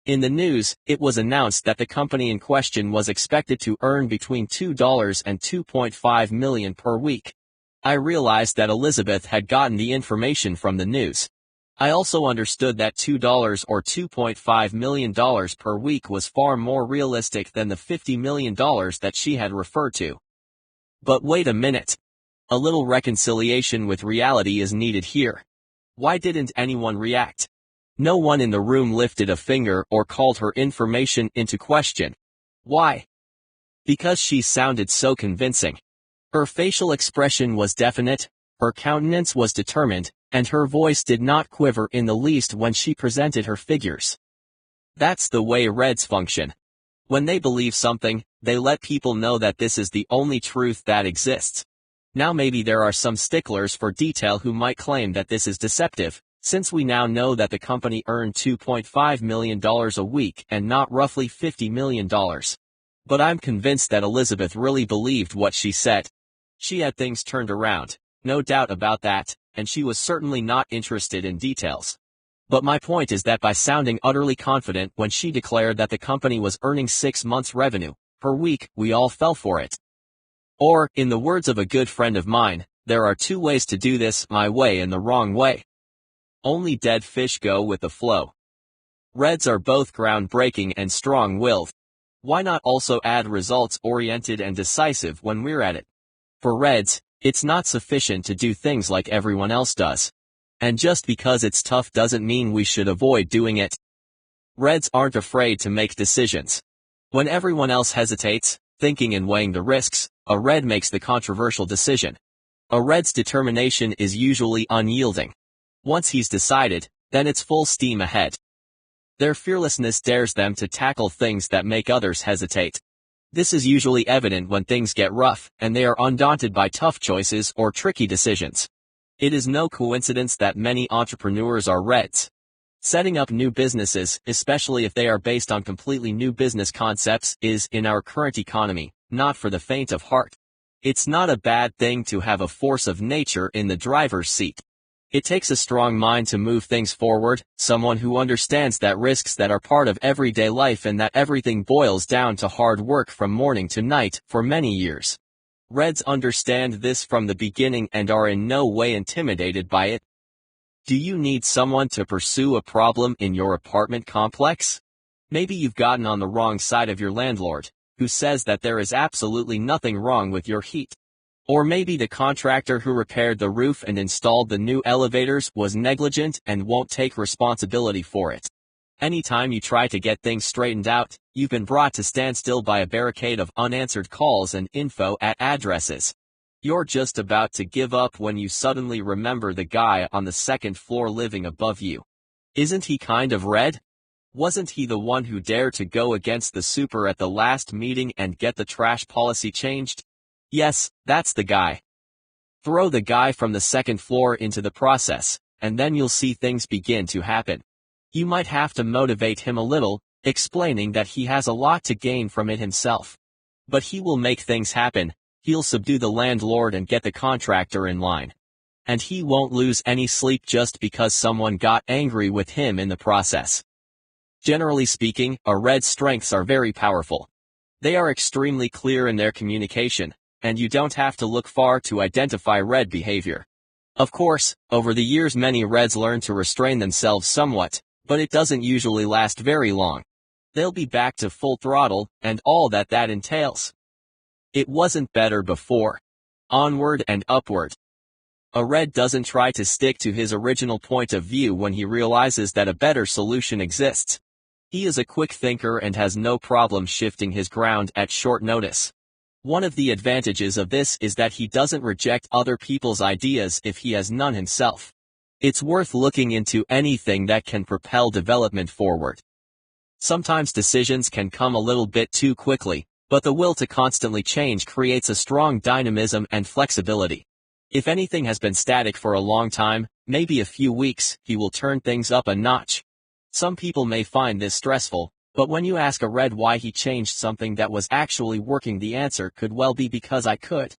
In the news, it was announced that the company in question was expected to earn between $2 and $2.5 million per week. I realized that Elizabeth had gotten the information from the news. I also understood that $2 or $2.5 million per week was far more realistic than the $50 million that she had referred to. But wait a minute. A little reconciliation with reality is needed here. Why didn't anyone react? No one in the room lifted a finger or called her information into question. Why? Because she sounded so convincing. Her facial expression was definite, her countenance was determined, and her voice did not quiver in the least when she presented her figures. That's the way Reds function. When they believe something, they let people know that this is the only truth that exists. Now maybe there are some sticklers for detail who might claim that this is deceptive, since we now know that the company earned $2.5 million a week and not roughly $50 million. But I'm convinced that Elizabeth really believed what she said. She had things turned around, no doubt about that, and she was certainly not interested in details. But my point is that by sounding utterly confident when she declared that the company was earning 6 months' revenue per week, we all fell for it. Or, in the words of a good friend of mine, there are 2 ways to do this, my way and the wrong way. Only dead fish go with the flow. Reds are both groundbreaking and strong-willed. Why not also add results-oriented and decisive when we're at it? For Reds, it's not sufficient to do things like everyone else does. And just because it's tough doesn't mean we should avoid doing it. Reds aren't afraid to make decisions. When everyone else hesitates, thinking and weighing the risks, a Red makes the controversial decision. A Red's determination is usually unyielding. Once he's decided, then it's full steam ahead. Their fearlessness dares them to tackle things that make others hesitate. This is usually evident when things get rough, and they are undaunted by tough choices or tricky decisions. It is no coincidence that many entrepreneurs are Reds. Setting up new businesses, especially if they are based on completely new business concepts, is, in our current economy, not for the faint of heart. It's not a bad thing to have a force of nature in the driver's seat. It takes a strong mind to move things forward, someone who understands that risks that are part of everyday life and that everything boils down to hard work from morning to night for many years. Reds understand this from the beginning and are in no way intimidated by it. Do you need someone to pursue a problem in your apartment complex? Maybe you've gotten on the wrong side of your landlord, who says that there is absolutely nothing wrong with your heat. Or maybe the contractor who repaired the roof and installed the new elevators was negligent and won't take responsibility for it. Anytime you try to get things straightened out, you've been brought to standstill by a barricade of unanswered calls and info at addresses. You're just about to give up when you suddenly remember the guy on the second floor living above you. Isn't he kind of Red? Wasn't he the one who dared to go against the super at the last meeting and get the trash policy changed? Yes, that's the guy. Throw the guy from the second floor into the process, and then you'll see things begin to happen. You might have to motivate him a little, explaining that he has a lot to gain from it himself. But he will make things happen. He'll subdue the landlord and get the contractor in line. And he won't lose any sleep just because someone got angry with him in the process. Generally speaking, a red's strengths are very powerful. They are extremely clear in their communication, and you don't have to look far to identify red behavior. Of course, over the years many reds learn to restrain themselves somewhat, but it doesn't usually last very long. They'll be back to full throttle, and all that entails. It wasn't better before. Onward and upward. A red doesn't try to stick to his original point of view when he realizes that a better solution exists. He is a quick thinker and has no problem shifting his ground at short notice. One of the advantages of this is that he doesn't reject other people's ideas if he has none himself. It's worth looking into anything that can propel development forward. Sometimes decisions can come a little bit too quickly, but the will to constantly change creates a strong dynamism and flexibility. If anything has been static for a long time, maybe a few weeks, he will turn things up a notch. Some people may find this stressful, but when you ask a red why he changed something that was actually working, the answer could well be because I could.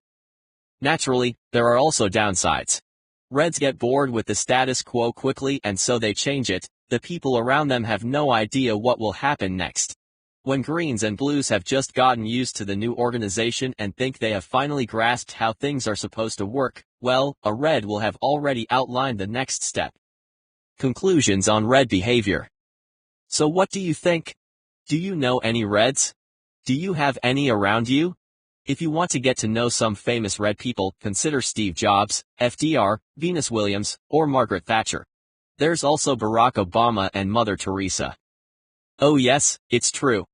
Naturally, there are also downsides. Reds get bored with the status quo quickly and so they change it. The people around them have no idea what will happen next. When greens and blues have just gotten used to the new organization and think they have finally grasped how things are supposed to work, well, a red will have already outlined the next step. Conclusions on red behavior. So what do you think? Do you know any reds? Do you have any around you? If you want to get to know some famous red people, consider Steve Jobs, FDR, Venus Williams, or Margaret Thatcher. There's also Barack Obama and Mother Teresa. Oh yes, it's true.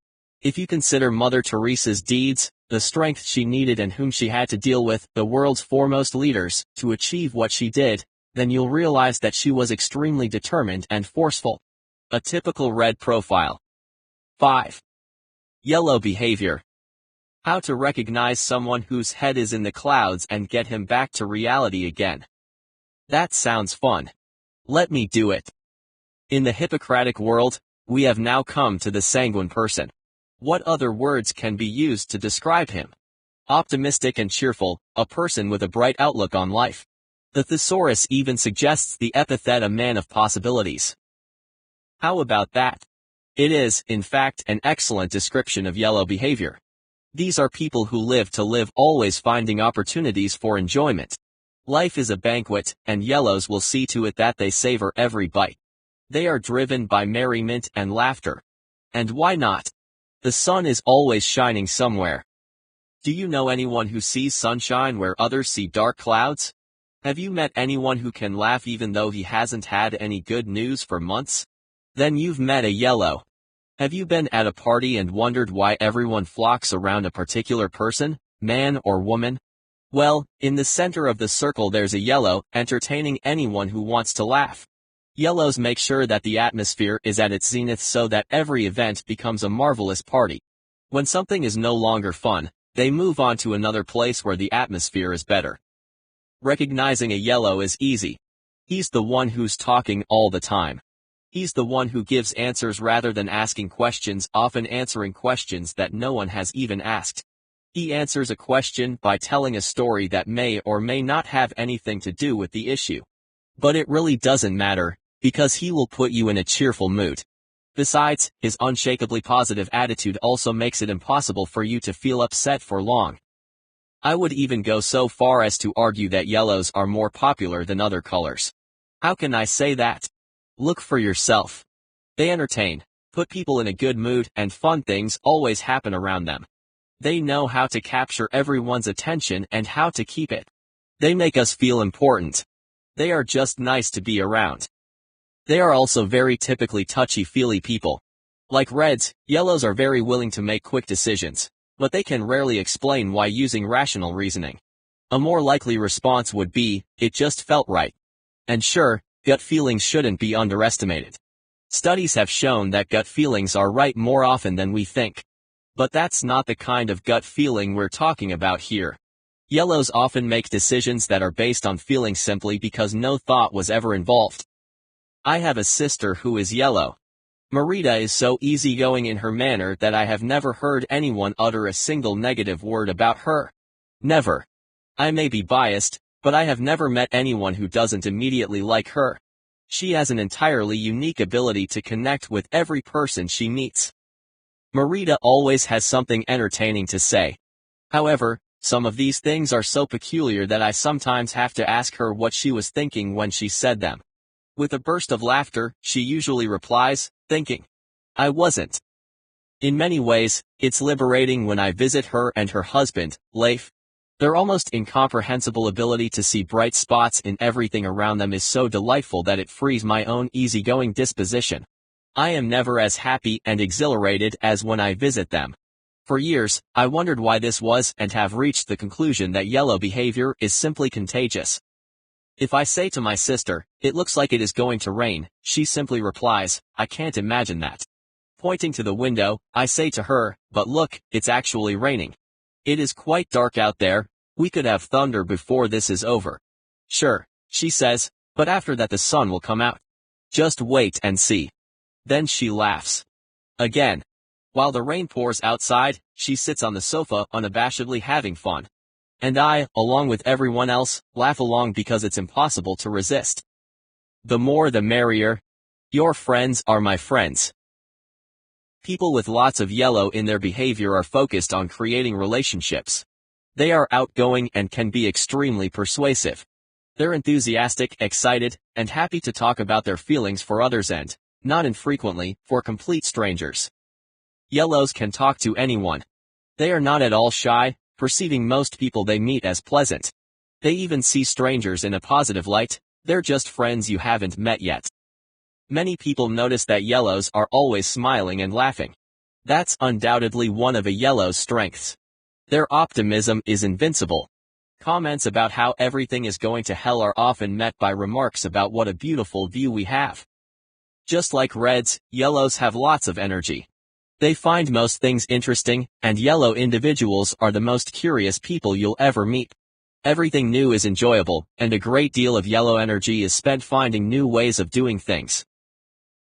If you consider Mother Teresa's deeds, the strength she needed and whom she had to deal with, the world's foremost leaders, to achieve what she did, then you'll realize that she was extremely determined and forceful. A typical red profile. 5. Yellow behavior. How to recognize someone whose head is in the clouds and get him back to reality again. That sounds fun. Let me do it. In the Hippocratic world, we have now come to the sanguine person. What other words can be used to describe him? Optimistic and cheerful, a person with a bright outlook on life. The thesaurus even suggests the epithet a man of possibilities. How about that? It is, in fact, an excellent description of yellow behavior. These are people who live to live, always finding opportunities for enjoyment. Life is a banquet, and yellows will see to it that they savor every bite. They are driven by merriment and laughter. And why not? The sun is always shining somewhere. Do you know anyone who sees sunshine where others see dark clouds? Have you met anyone who can laugh even though he hasn't had any good news for months? Then you've met a yellow. Have you been at a party and wondered why everyone flocks around a particular person, man or woman? Well, in the center of the circle there's a yellow, entertaining anyone who wants to laugh. Yellows make sure that the atmosphere is at its zenith so that every event becomes a marvelous party. When something is no longer fun, they move on to another place where the atmosphere is better. Recognizing a yellow is easy. He's the one who's talking all the time. He's the one who gives answers rather than asking questions, often answering questions that no one has even asked. He answers a question by telling a story that may or may not have anything to do with the issue. But it really doesn't matter, because he will put you in a cheerful mood. Besides, his unshakably positive attitude also makes it impossible for you to feel upset for long. I would even go so far as to argue that yellows are more popular than other colors. How can I say that? Look for yourself. They entertain, put people in a good mood, and fun things always happen around them. They know how to capture everyone's attention and how to keep it. They make us feel important. They are just nice to be around. They are also very typically touchy-feely people. Like reds, yellows are very willing to make quick decisions, but they can rarely explain why using rational reasoning. A more likely response would be, it just felt right. And sure, gut feelings shouldn't be underestimated. Studies have shown that gut feelings are right more often than we think. But that's not the kind of gut feeling we're talking about here. Yellows often make decisions that are based on feeling simply because no thought was ever involved. I have a sister who is yellow. Marita is so easygoing in her manner that I have never heard anyone utter a single negative word about her. Never. I may be biased, but I have never met anyone who doesn't immediately like her. She has an entirely unique ability to connect with every person she meets. Marita always has something entertaining to say. However, some of these things are so peculiar that I sometimes have to ask her what she was thinking when she said them. With a burst of laughter, she usually replies, "Thinking. I wasn't." In many ways, it's liberating when I visit her and her husband, Leif. Their almost incomprehensible ability to see bright spots in everything around them is so delightful that it frees my own easygoing disposition. I am never as happy and exhilarated as when I visit them. For years, I wondered why this was and have reached the conclusion that yellow behavior is simply contagious. If I say to my sister, "It looks like it is going to rain," she simply replies, "I can't imagine that." Pointing to the window, I say to her, "But look, it's actually raining. It is quite dark out there. We could have thunder before this is over." "Sure," she says, "but after that the sun will come out. Just wait and see." Then she laughs. Again. While the rain pours outside, she sits on the sofa unabashedly having fun. And I, along with everyone else, laugh along because it's impossible to resist. The more the merrier. Your friends are my friends. People with lots of yellow in their behavior are focused on creating relationships. They are outgoing and can be extremely persuasive. They're enthusiastic, excited, and happy to talk about their feelings for others and, not infrequently, for complete strangers. Yellows can talk to anyone. They are not at all shy, perceiving most people they meet as pleasant. They even see strangers in a positive light. They're just friends you haven't met yet. Many people notice that yellows are always smiling and laughing. That's undoubtedly one of a yellow's strengths. Their optimism is invincible. Comments about how everything is going to hell are often met by remarks about what a beautiful view we have. Just like reds, yellows have lots of energy. They find most things interesting, and yellow individuals are the most curious people you'll ever meet. Everything new is enjoyable, and a great deal of yellow energy is spent finding new ways of doing things.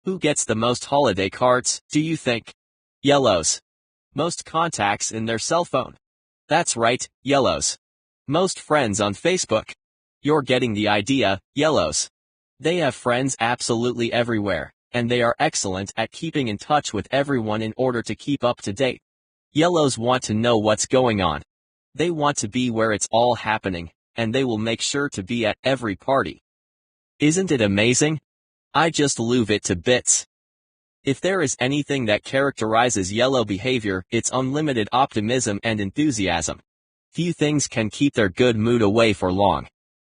Who gets the most holiday cards, do you think? Yellows. Most contacts in their cell phone. That's right, yellows. Most friends on Facebook. You're getting the idea, yellows. They have friends absolutely everywhere, and they are excellent at keeping in touch with everyone in order to keep up to date. Yellows want to know what's going on. They want to be where it's all happening, and they will make sure to be at every party. Isn't it amazing? I just love it to bits. If there is anything that characterizes yellow behavior, it's unlimited optimism and enthusiasm. Few things can keep their good mood away for long.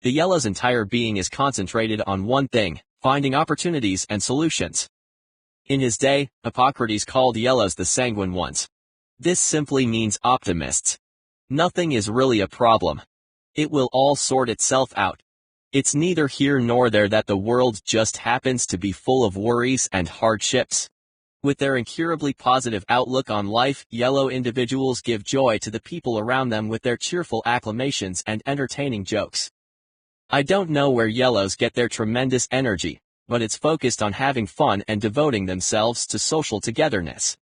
The yellow's entire being is concentrated on one thing, finding opportunities and solutions. In his day, Hippocrates called yellows the sanguine ones. This simply means optimists. Nothing is really a problem. It will all sort itself out. It's neither here nor there that the world just happens to be full of worries and hardships. With their incurably positive outlook on life, yellow individuals give joy to the people around them with their cheerful acclamations and entertaining jokes. I don't know where yellows get their tremendous energy, but it's focused on having fun and devoting themselves to social togetherness.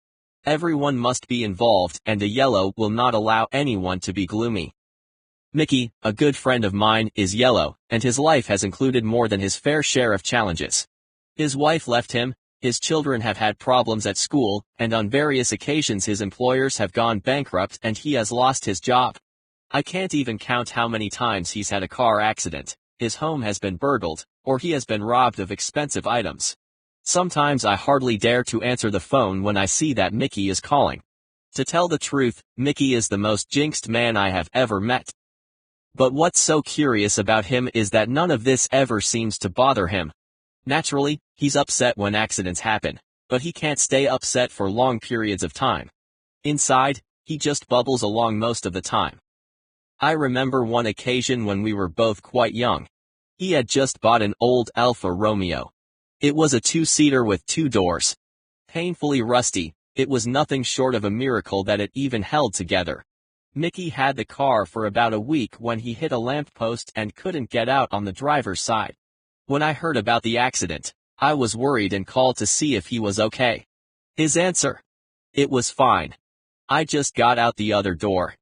Everyone must be involved, and a yellow will not allow anyone to be gloomy. Mickey, a good friend of mine, is yellow, and his life has included more than his fair share of challenges. His wife left him, his children have had problems at school, and on various occasions his employers have gone bankrupt and he has lost his job. I can't even count how many times he's had a car accident, his home has been burgled, or he has been robbed of expensive items. Sometimes I hardly dare to answer the phone when I see that Mickey is calling. To tell the truth, Mickey is the most jinxed man I have ever met. But what's so curious about him is that none of this ever seems to bother him. Naturally, he's upset when accidents happen, but he can't stay upset for long periods of time. Inside, he just bubbles along most of the time. I remember one occasion when we were both quite young. He had just bought an old Alfa Romeo. It was a two-seater with 2 doors. Painfully rusty, it was nothing short of a miracle that it even held together. Mickey had the car for about a week when he hit a lamppost and couldn't get out on the driver's side. When I heard about the accident, I was worried and called to see if he was okay. His answer? It was fine. I just got out the other door.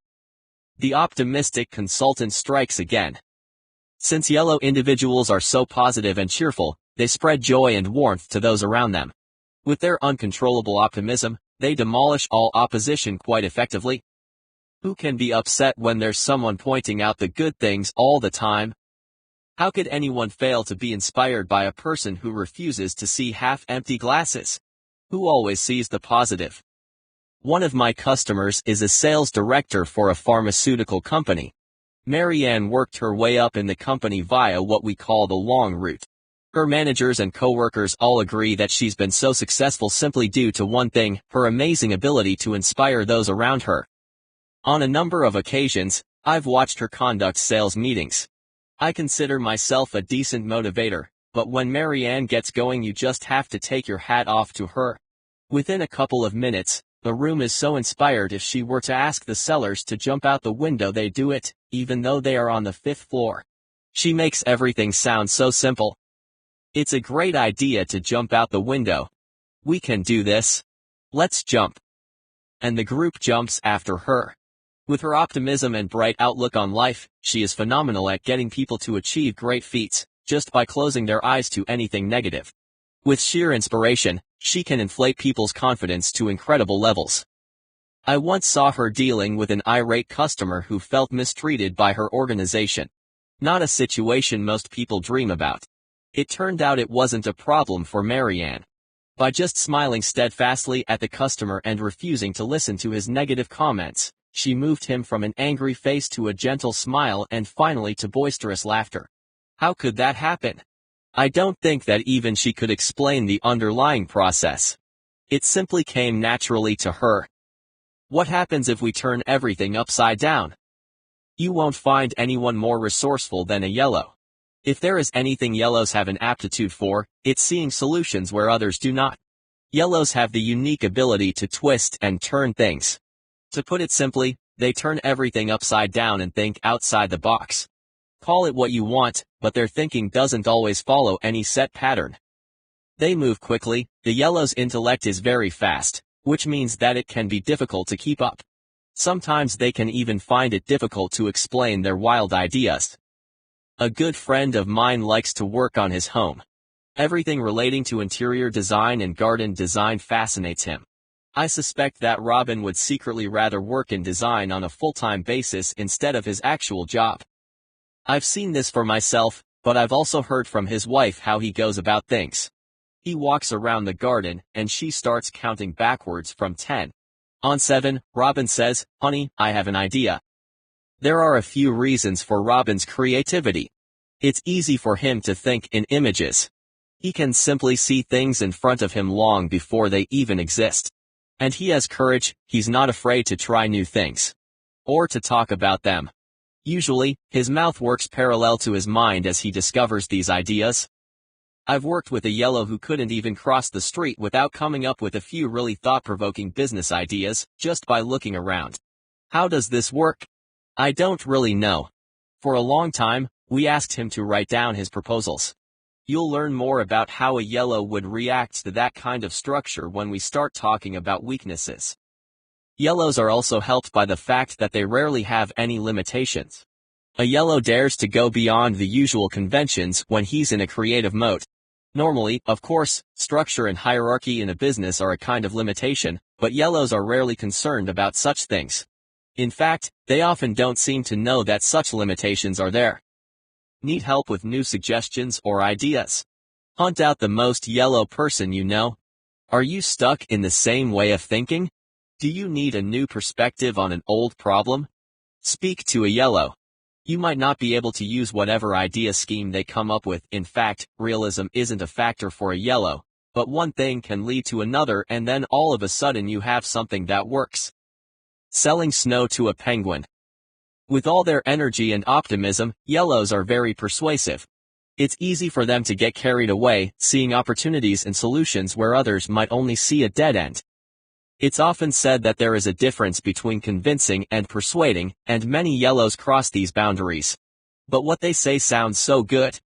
The optimistic consultant strikes again. Since yellow individuals are so positive and cheerful, they spread joy and warmth to those around them. With their uncontrollable optimism, they demolish all opposition quite effectively. Who can be upset when there's someone pointing out the good things all the time? How could anyone fail to be inspired by a person who refuses to see half-empty glasses? Who always sees the positive? One of my customers is a sales director for a pharmaceutical company. Marianne worked her way up in the company via what we call the long route. Her managers and coworkers all agree that she's been so successful simply due to one thing, her amazing ability to inspire those around her. On a number of occasions, I've watched her conduct sales meetings. I consider myself a decent motivator, but when Marianne gets going, you just have to take your hat off to her. Within a couple of minutes, the room is so inspired if she were to ask the sellers to jump out the window they do it, even though they are on the 5th floor. She makes everything sound so simple. It's a great idea to jump out the window. We can do this. Let's jump. And the group jumps after her. With her optimism and bright outlook on life, she is phenomenal at getting people to achieve great feats, just by closing their eyes to anything negative. With sheer inspiration, she can inflate people's confidence to incredible levels. I once saw her dealing with an irate customer who felt mistreated by her organization. Not a situation most people dream about. It turned out it wasn't a problem for Marianne. By just smiling steadfastly at the customer and refusing to listen to his negative comments, she moved him from an angry face to a gentle smile and finally to boisterous laughter. How could that happen? I don't think that even she could explain the underlying process. It simply came naturally to her. What happens if we turn everything upside down? You won't find anyone more resourceful than a yellow. If there is anything yellows have an aptitude for, it's seeing solutions where others do not. Yellows have the unique ability to twist and turn things. To put it simply, they turn everything upside down and think outside the box. Call it what you want, but their thinking doesn't always follow any set pattern. They move quickly. The yellow's intellect is very fast, which means that it can be difficult to keep up. Sometimes they can even find it difficult to explain their wild ideas. A good friend of mine likes to work on his home. Everything relating to interior design and garden design fascinates him. I suspect that Robin would secretly rather work in design on a full-time basis instead of his actual job. I've seen this for myself, but I've also heard from his wife how he goes about things. He walks around the garden, and she starts counting backwards from 10. On 7, Robin says, "Honey, I have an idea." There are a few reasons for Robin's creativity. It's easy for him to think in images. He can simply see things in front of him long before they even exist. And he has courage. He's not afraid to try new things. Or to talk about them. Usually, his mouth works parallel to his mind as he discovers these ideas. I've worked with a yellow who couldn't even cross the street without coming up with a few really thought-provoking business ideas, just by looking around. How does this work? I don't really know. For a long time, we asked him to write down his proposals. You'll learn more about how a yellow would react to that kind of structure when we start talking about weaknesses. Yellows are also helped by the fact that they rarely have any limitations. A yellow dares to go beyond the usual conventions when he's in a creative mode. Normally, of course, structure and hierarchy in a business are a kind of limitation, but yellows are rarely concerned about such things. In fact, they often don't seem to know that such limitations are there. Need help with new suggestions or ideas? Hunt out the most yellow person you know. Are you stuck in the same way of thinking? Do you need a new perspective on an old problem? Speak to a yellow. You might not be able to use whatever idea scheme they come up with. In fact, realism isn't a factor for a yellow, but one thing can lead to another and then all of a sudden you have something that works. Selling snow to a penguin. With all their energy and optimism, yellows are very persuasive. It's easy for them to get carried away, seeing opportunities and solutions where others might only see a dead end. It's often said that there is a difference between convincing and persuading, and many yellows cross these boundaries. But what they say sounds so good.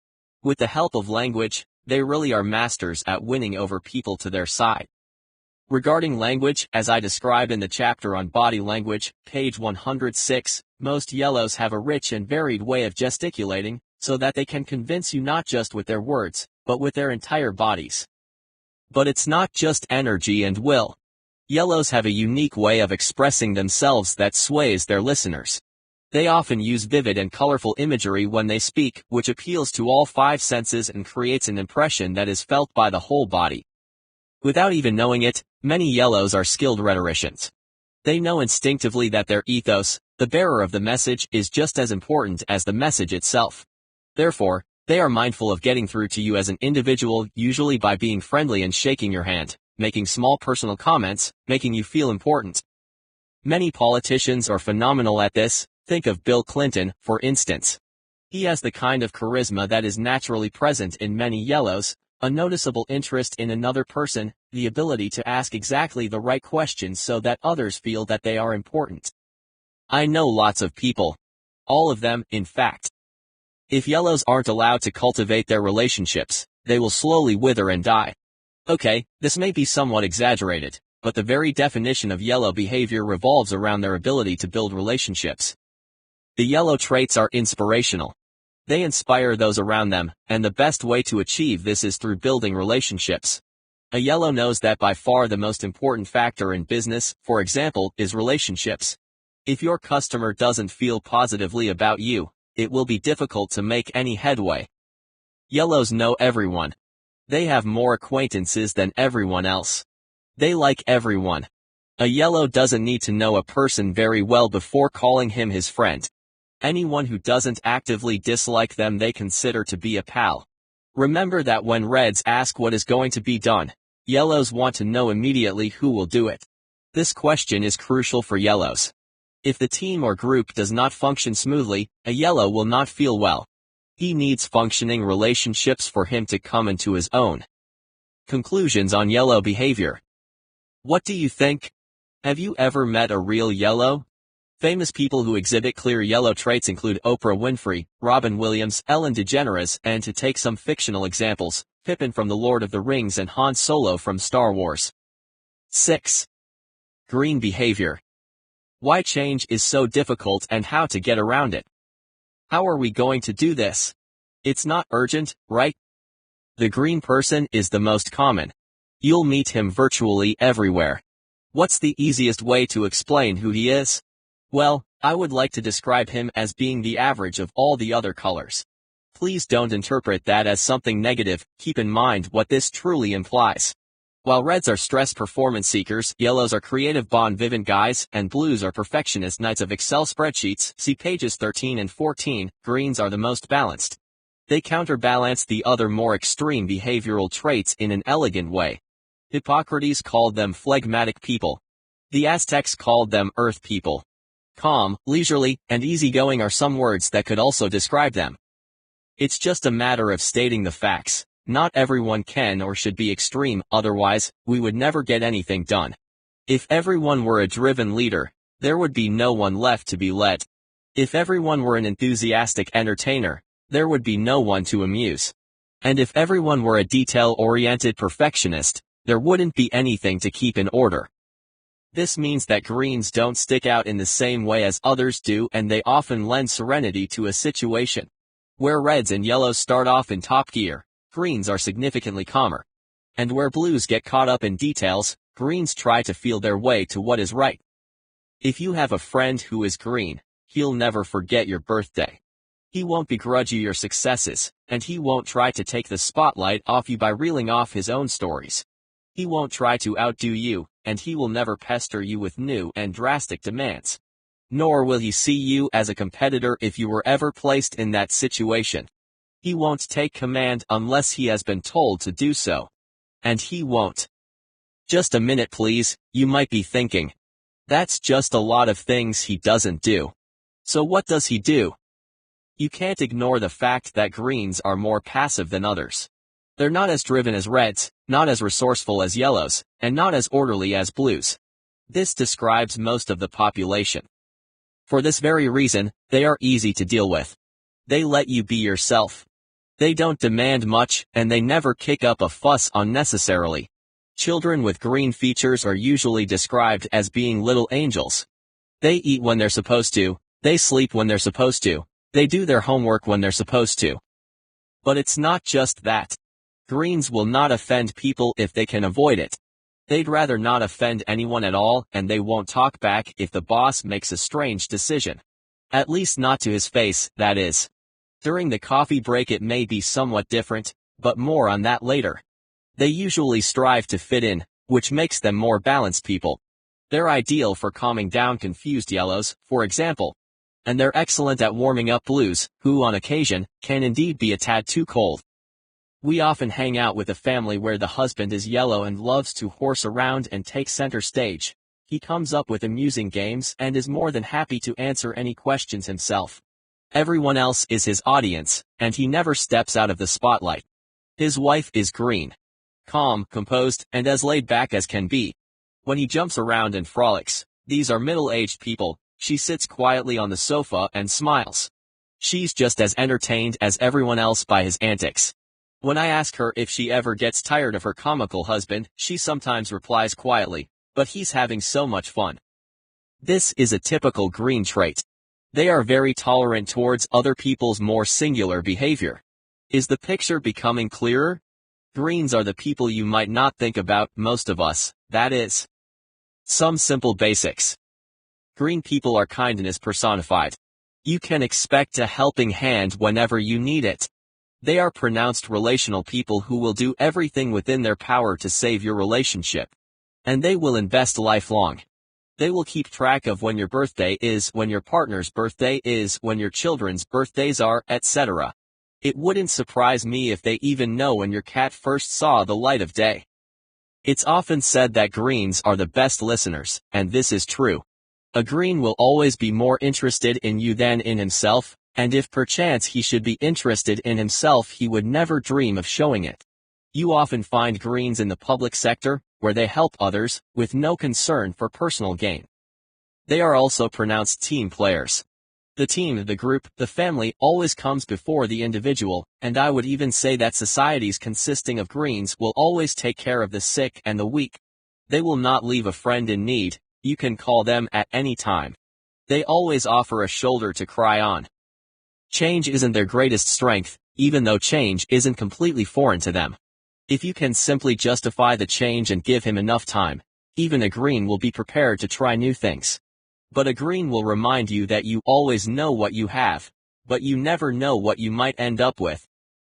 With the help of language, they really are masters at winning over people to their side. Regarding language, as I describe in the chapter on body language, page 106, most yellows have a rich and varied way of gesticulating, so that they can convince you not just with their words, but with their entire bodies. But it's not just energy and will. Yellows have a unique way of expressing themselves that sways their listeners. They often use vivid and colorful imagery when they speak, which appeals to all five senses and creates an impression that is felt by the whole body. Without even knowing it, many yellows are skilled rhetoricians. They know instinctively that their ethos, the bearer of the message, is just as important as the message itself. Therefore, they are mindful of getting through to you as an individual, usually by being friendly and shaking your hand, making small personal comments, making you feel important. Many politicians are phenomenal at this. Think of Bill Clinton, for instance. He has the kind of charisma that is naturally present in many yellows, a noticeable interest in another person, the ability to ask exactly the right questions so that others feel that they are important. I know lots of people. All of them, in fact. If yellows aren't allowed to cultivate their relationships, they will slowly wither and die. Okay, this may be somewhat exaggerated, but the very definition of yellow behavior revolves around their ability to build relationships. The yellow traits are inspirational. They inspire those around them, and the best way to achieve this is through building relationships. A yellow knows that by far the most important factor in business, for example, is relationships. If your customer doesn't feel positively about you, it will be difficult to make any headway. Yellows know everyone. They have more acquaintances than everyone else. They like everyone. A yellow doesn't need to know a person very well before calling him his friend. Anyone who doesn't actively dislike them they consider to be a pal. Remember that when reds ask what is going to be done, yellows want to know immediately who will do it. This question is crucial for yellows. If the team or group does not function smoothly, a yellow will not feel well. He needs functioning relationships for him to come into his own. Conclusions on yellow behavior. What do you think? Have you ever met a real yellow? Famous people who exhibit clear yellow traits include Oprah Winfrey, Robin Williams, Ellen DeGeneres, and to take some fictional examples, Pippin from The Lord of the Rings and Han Solo from Star Wars. 6. Green behavior. Why change is so difficult and how to get around it. How are we going to do this? It's not urgent, right? The green person is the most common. You'll meet him virtually everywhere. What's the easiest way to explain who he is? Well, I would like to describe him as being the average of all the other colors. Please don't interpret that as something negative, keep in mind what this truly implies. While reds are stress performance seekers, yellows are creative bon vivant guys, and blues are perfectionist knights of Excel spreadsheets, see pages 13 and 14, greens are the most balanced. They counterbalance the other more extreme behavioral traits in an elegant way. Hippocrates called them phlegmatic people. The Aztecs called them earth people. Calm, leisurely, and easygoing are some words that could also describe them. It's just a matter of stating the facts. Not everyone can or should be extreme, otherwise, we would never get anything done. If everyone were a driven leader, there would be no one left to be led. If everyone were an enthusiastic entertainer, there would be no one to amuse. And if everyone were a detail-oriented perfectionist, there wouldn't be anything to keep in order. This means that greens don't stick out in the same way as others do, and they often lend serenity to a situation. Where reds and yellows start off in top gear, greens are significantly calmer. And where blues get caught up in details, greens try to feel their way to what is right. If you have a friend who is green, he'll never forget your birthday. He won't begrudge you your successes, and he won't try to take the spotlight off you by reeling off his own stories. He won't try to outdo you, and he will never pester you with new and drastic demands. Nor will he see you as a competitor if you were ever placed in that situation. He won't take command unless he has been told to do so. And he won't. Just a minute please, you might be thinking. That's just a lot of things he doesn't do. So what does he do? You can't ignore the fact that greens are more passive than others. They're not as driven as reds, not as resourceful as yellows, and not as orderly as blues. This describes most of the population. For this very reason, they are easy to deal with. They let you be yourself. They don't demand much, and they never kick up a fuss unnecessarily. Children with green features are usually described as being little angels. They eat when they're supposed to, they sleep when they're supposed to, they do their homework when they're supposed to. But it's not just that. Greens will not offend people if they can avoid it. They'd rather not offend anyone at all, and they won't talk back if the boss makes a strange decision. At least not to his face, that is. During the coffee break it may be somewhat different, but more on that later. They usually strive to fit in, which makes them more balanced people. They're ideal for calming down confused yellows, for example. And they're excellent at warming up blues, who on occasion, can indeed be a tad too cold. We often hang out with a family where the husband is yellow and loves to horse around and take center stage. He comes up with amusing games and is more than happy to answer any questions himself. Everyone else is his audience, and he never steps out of the spotlight. His wife is green. Calm, composed, and as laid back as can be. When he jumps around and frolics, these are middle-aged people. She sits quietly on the sofa and smiles. She's just as entertained as everyone else by his antics. When I ask her if she ever gets tired of her comical husband, she sometimes replies quietly, "But he's having so much fun." This is a typical green trait. They are very tolerant towards other people's more singular behavior. Is the picture becoming clearer? Greens are the people you might not think about, most of us, that is. Some simple basics. Green people are kindness personified. You can expect a helping hand whenever you need it. They are pronounced relational people who will do everything within their power to save your relationship. And they will invest lifelong. They will keep track of when your birthday is, when your partner's birthday is, when your children's birthdays are, etc. It wouldn't surprise me if they even know when your cat first saw the light of day. It's often said that greens are the best listeners, and this is true. A green will always be more interested in you than in himself, and if perchance he should be interested in himself he would never dream of showing it. You often find greens in the public sector, where they help others, with no concern for personal gain. They are also pronounced team players. The team, the group, the family always comes before the individual, and I would even say that societies consisting of greens will always take care of the sick and the weak. They will not leave a friend in need. You can call them at any time. They always offer a shoulder to cry on. Change isn't their greatest strength, even though change isn't completely foreign to them. If you can simply justify the change and give him enough time, even a green will be prepared to try new things. But a green will remind you that you always know what you have, but you never know what you might end up with.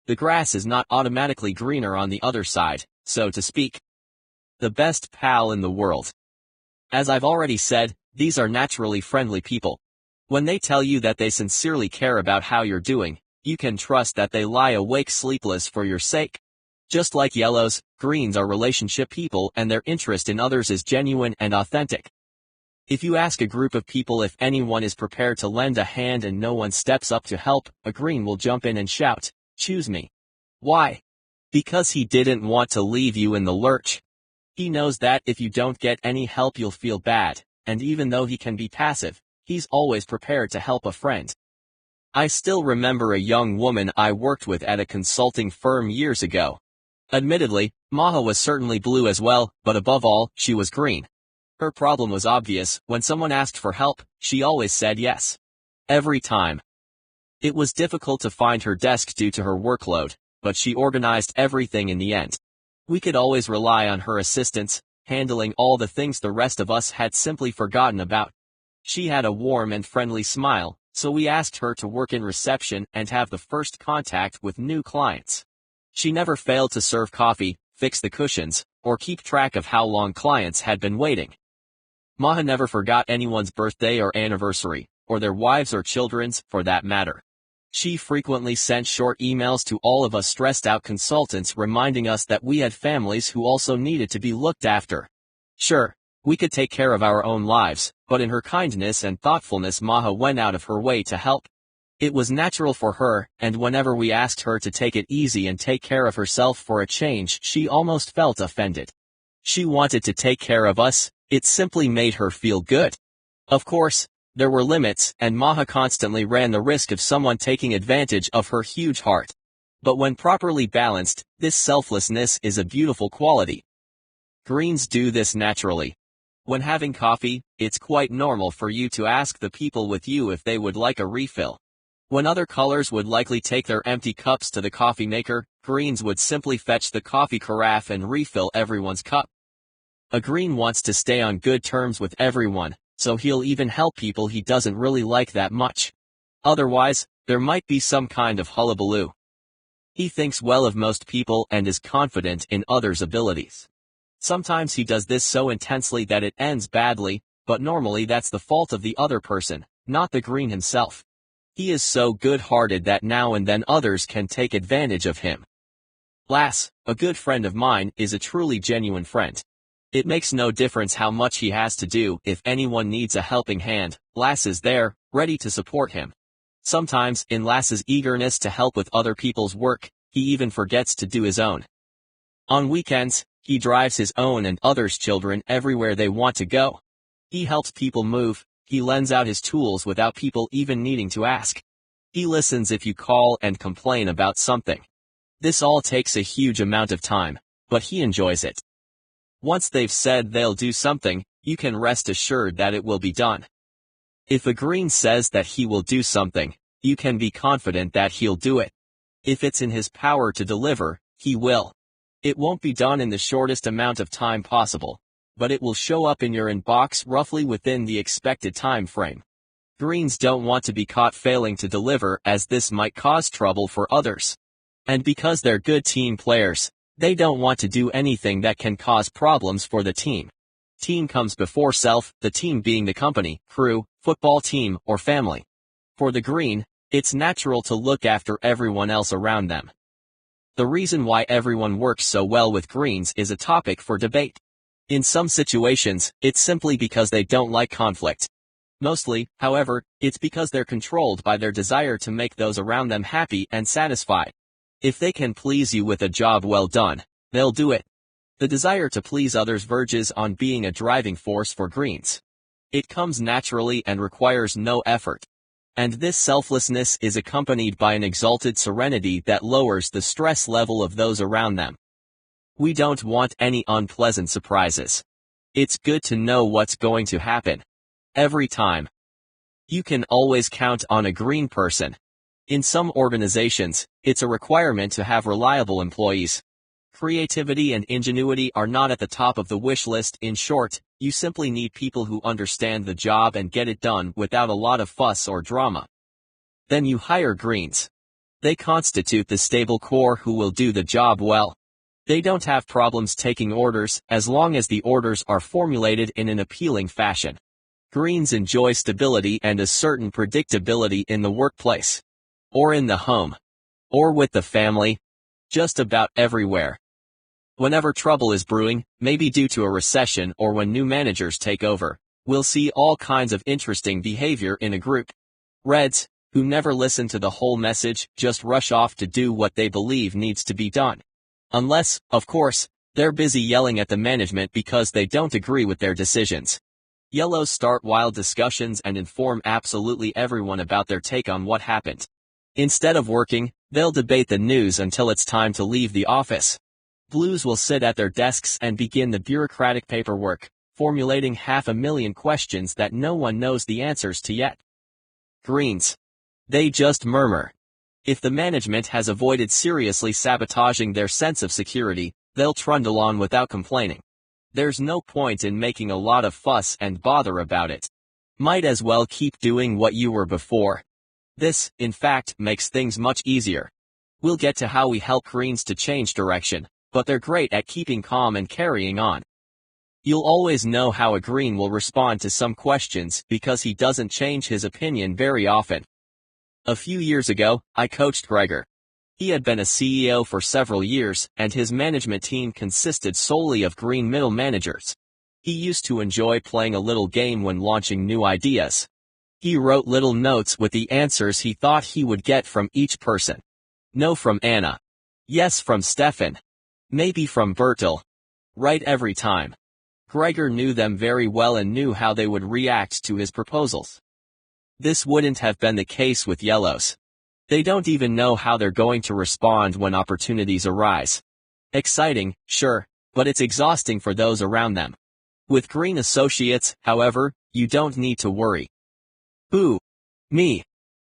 The grass is not automatically greener on the other side, so to speak. The best pal in the world. As I've already said, these are naturally friendly people. When they tell you that they sincerely care about how you're doing, you can trust that they lie awake sleepless for your sake. Just like yellows, greens are relationship people and their interest in others is genuine and authentic. If you ask a group of people if anyone is prepared to lend a hand and no one steps up to help, a green will jump in and shout, "Choose me." Why? Because he didn't want to leave you in the lurch. He knows that if you don't get any help you'll feel bad, and even though he can be passive, he's always prepared to help a friend. I still remember a young woman I worked with at a consulting firm years ago. Admittedly, Maha was certainly blue as well, but above all, she was green. Her problem was obvious. When someone asked for help, she always said yes. Every time. It was difficult to find her desk due to her workload, but she organized everything in the end. We could always rely on her assistance, handling all the things the rest of us had simply forgotten about. She had a warm and friendly smile, so we asked her to work in reception and have the first contact with new clients. She never failed to serve coffee, fix the cushions, or keep track of how long clients had been waiting. Maha never forgot anyone's birthday or anniversary, or their wives or children's, for that matter. She frequently sent short emails to all of us stressed-out consultants reminding us that we had families who also needed to be looked after. Sure, we could take care of our own lives, but in her kindness and thoughtfulness Maha went out of her way to help. It was natural for her, and whenever we asked her to take it easy and take care of herself for a change, she almost felt offended. She wanted to take care of us, it simply made her feel good. Of course, there were limits, and Maha constantly ran the risk of someone taking advantage of her huge heart. But when properly balanced, this selflessness is a beautiful quality. Greens do this naturally. When having coffee, it's quite normal for you to ask the people with you if they would like a refill. When other colors would likely take their empty cups to the coffee maker, greens would simply fetch the coffee carafe and refill everyone's cup. A green wants to stay on good terms with everyone, so he'll even help people he doesn't really like that much. Otherwise, there might be some kind of hullabaloo. He thinks well of most people and is confident in others' abilities. Sometimes he does this so intensely that it ends badly, but normally that's the fault of the other person, not the green himself. He is so good-hearted that now and then others can take advantage of him. Lass, a good friend of mine, is a truly genuine friend. It makes no difference how much he has to do. If anyone needs a helping hand, Lass is there, ready to support him. Sometimes, in Lass's eagerness to help with other people's work, he even forgets to do his own. On weekends, he drives his own and others' children everywhere they want to go. He helps people move. He lends out his tools without people even needing to ask. He listens if you call and complain about something. This all takes a huge amount of time, but he enjoys it. Once they've said they'll do something, you can rest assured that it will be done. If a green says that he will do something, you can be confident that he'll do it. If it's in his power to deliver, he will. It won't be done in the shortest amount of time possible, but it will show up in your inbox roughly within the expected time frame. Greens don't want to be caught failing to deliver, as this might cause trouble for others. And because they're good team players, they don't want to do anything that can cause problems for the team. Team comes before self, the team being the company, crew, football team, or family. For the green, it's natural to look after everyone else around them. The reason why everyone works so well with greens is a topic for debate. In some situations, it's simply because they don't like conflict. Mostly, however, it's because they're controlled by their desire to make those around them happy and satisfied. If they can please you with a job well done, they'll do it. The desire to please others verges on being a driving force for greens. It comes naturally and requires no effort. And this selflessness is accompanied by an exalted serenity that lowers the stress level of those around them. We don't want any unpleasant surprises. It's good to know what's going to happen. Every time. You can always count on a green person. In some organizations, it's a requirement to have reliable employees. Creativity and ingenuity are not at the top of the wish list. In short, you simply need people who understand the job and get it done without a lot of fuss or drama. Then you hire greens. They constitute the stable core who will do the job well. They don't have problems taking orders, as long as the orders are formulated in an appealing fashion. Greens enjoy stability and a certain predictability in the workplace. Or in the home. Or with the family. Just about everywhere. Whenever trouble is brewing, maybe due to a recession or when new managers take over, we'll see all kinds of interesting behavior in a group. Reds, who never listen to the whole message, just rush off to do what they believe needs to be done. Unless, of course, they're busy yelling at the management because they don't agree with their decisions. Yellows start wild discussions and inform absolutely everyone about their take on what happened. Instead of working, they'll debate the news until it's time to leave the office. Blues will sit at their desks and begin the bureaucratic paperwork, formulating 500,000 questions that no one knows the answers to yet. Greens. They just murmur. If the management has avoided seriously sabotaging their sense of security, they'll trundle on without complaining. There's no point in making a lot of fuss and bother about it. Might as well keep doing what you were before. This, in fact, makes things much easier. We'll get to how we help greens to change direction, but they're great at keeping calm and carrying on. You'll always know how a green will respond to some questions because he doesn't change his opinion very often. A few years ago, I coached Gregor. He had been a CEO for several years, and his management team consisted solely of green middle managers. He used to enjoy playing a little game when launching new ideas. He wrote little notes with the answers he thought he would get from each person. No from Anna. Yes from Stefan. Maybe from Bertil. Right every time. Gregor knew them very well and knew how they would react to his proposals. This wouldn't have been the case with yellows. They don't even know how they're going to respond when opportunities arise. Exciting, sure, but it's exhausting for those around them. With green associates, however, you don't need to worry. Who? Me.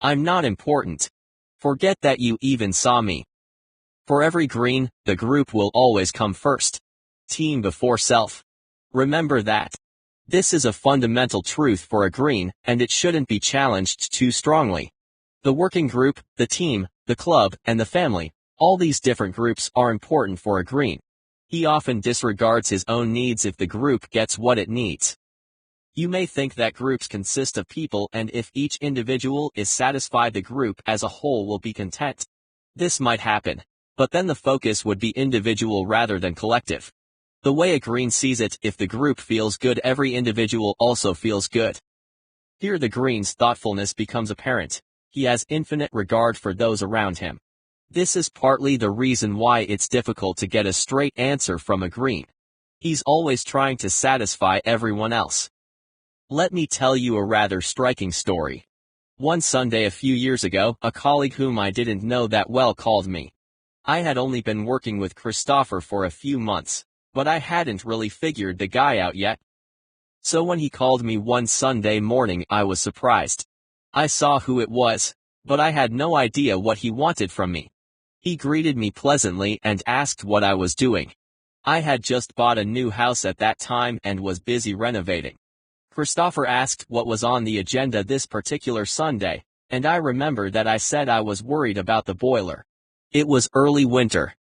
I'm not important. Forget that you even saw me. For every green, the group will always come first. Team before self. Remember that. This is a fundamental truth for a green, and it shouldn't be challenged too strongly. The working group, the team, the club, and the family, all these different groups are important for a green. He often disregards his own needs if the group gets what it needs. You may think that groups consist of people, and if each individual is satisfied, the group as a whole will be content. This might happen, but then the focus would be individual rather than collective. The way a green sees it, if the group feels good, every individual also feels good. Here the green's thoughtfulness becomes apparent. He has infinite regard for those around him. This is partly the reason why it's difficult to get a straight answer from a green. He's always trying to satisfy everyone else. Let me tell you a rather striking story. One Sunday a few years ago, a colleague whom I didn't know that well called me. I had only been working with Christopher for a few months, but I hadn't really figured the guy out yet. So when he called me one Sunday morning, I was surprised. I saw who it was, but I had no idea what he wanted from me. He greeted me pleasantly and asked what I was doing. I had just bought a new house at that time and was busy renovating. Christopher asked what was on the agenda this particular Sunday, and I remember that I said I was worried about the boiler. It was early winter.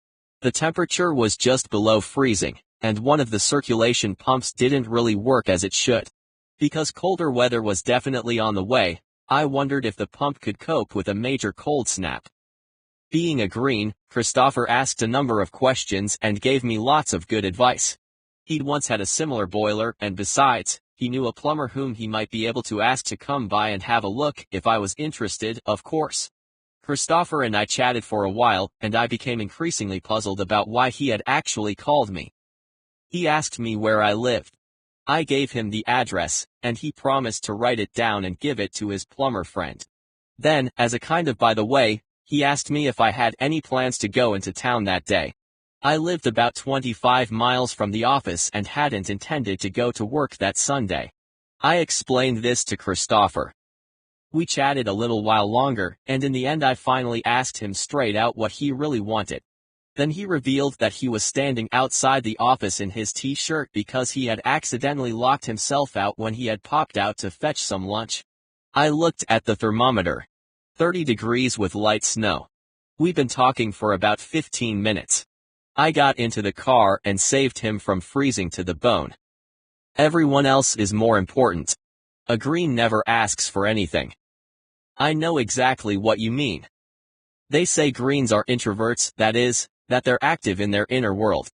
The temperature was just below freezing, and one of the circulation pumps didn't really work as it should. Because colder weather was definitely on the way, I wondered if the pump could cope with a major cold snap. Being a green, Christopher asked a number of questions and gave me lots of good advice. He'd once had a similar boiler, and besides, he knew a plumber whom he might be able to ask to come by and have a look if I was interested, of course. Christopher and I chatted for a while, and I became increasingly puzzled about why he had actually called me. He asked me where I lived. I gave him the address, and he promised to write it down and give it to his plumber friend. Then, as a kind of by the way, he asked me if I had any plans to go into town that day. I lived about 25 miles from the office and hadn't intended to go to work that Sunday. I explained this to Christopher. We chatted a little while longer, and in the end I finally asked him straight out what he really wanted. Then he revealed that he was standing outside the office in his t-shirt because he had accidentally locked himself out when he had popped out to fetch some lunch. I looked at the thermometer. 30 degrees with light snow. We'd been talking for about 15 minutes. I got into the car and saved him from freezing to the bone. Everyone else is more important. A green never asks for anything. I know exactly what you mean. They say greens are introverts, that is, that they're active in their inner world.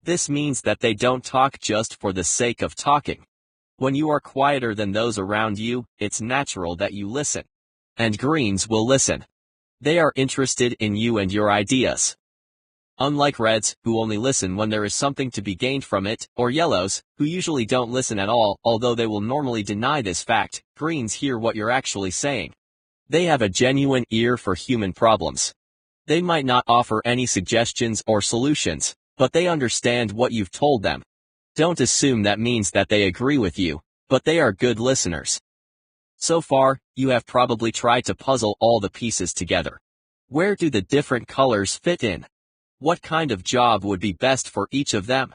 This means that they don't talk just for the sake of talking. When you are quieter than those around you, it's natural that you listen. And greens will listen. They are interested in you and your ideas. Unlike reds, who only listen when there is something to be gained from it, or yellows, who usually don't listen at all, although they will normally deny this fact, greens hear what you're actually saying. They have a genuine ear for human problems. They might not offer any suggestions or solutions, but they understand what you've told them. Don't assume that means that they agree with you, but they are good listeners. So far, you have probably tried to puzzle all the pieces together. Where do the different colors fit in? What kind of job would be best for each of them?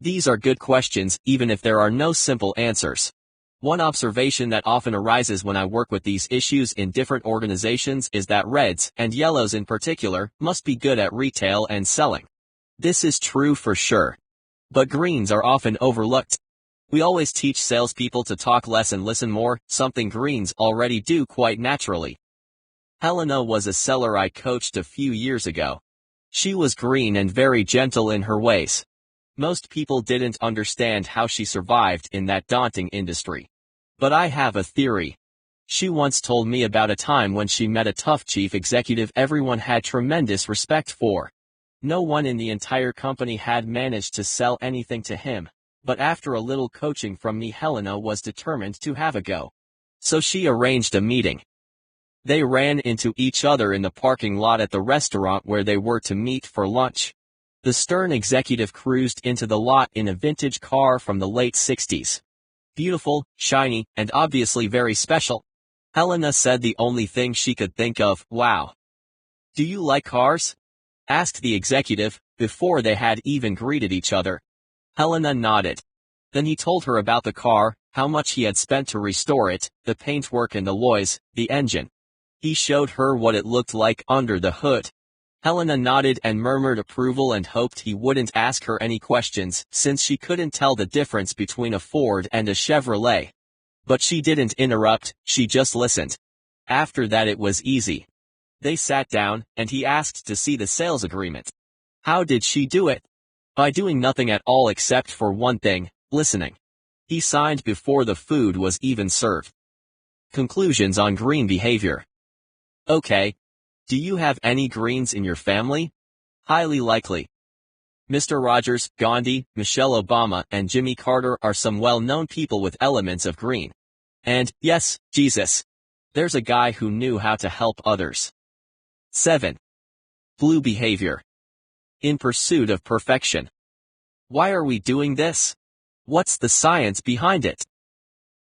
These are good questions, even if there are no simple answers. One observation that often arises when I work with these issues in different organizations is that reds, and yellows in particular, must be good at retail and selling. This is true for sure. But greens are often overlooked. We always teach salespeople to talk less and listen more, something greens already do quite naturally. Helena was a seller I coached a few years ago. She was green and very gentle in her ways. Most people didn't understand how she survived in that daunting industry. But I have a theory. She once told me about a time when she met a tough chief executive everyone had tremendous respect for. No one in the entire company had managed to sell anything to him, but after a little coaching from me, Helena was determined to have a go. So she arranged a meeting. They ran into each other in the parking lot at the restaurant where they were to meet for lunch. The stern executive cruised into the lot in a vintage car from the late 60s. Beautiful, shiny, and obviously very special. Helena said the only thing she could think of. Wow. Do you like cars? Asked the executive, before they had even greeted each other. Helena nodded. Then he told her about the car, how much he had spent to restore it, the paintwork and alloys, the engine. He showed her what it looked like under the hood. Helena nodded and murmured approval and hoped he wouldn't ask her any questions, since she couldn't tell the difference between a Ford and a Chevrolet. But she didn't interrupt, she just listened. After that it was easy. They sat down, and he asked to see the sales agreement. How did she do it? By doing nothing at all except for one thing, listening. He signed before the food was even served. Conclusions on green behavior. Okay. Do you have any greens in your family? Highly likely. Mr. Rogers, Gandhi, Michelle Obama, and Jimmy Carter are some well-known people with elements of green. And, yes, Jesus. There's a guy who knew how to help others. 7. Blue behavior. In pursuit of perfection. Why are we doing this? What's the science behind it?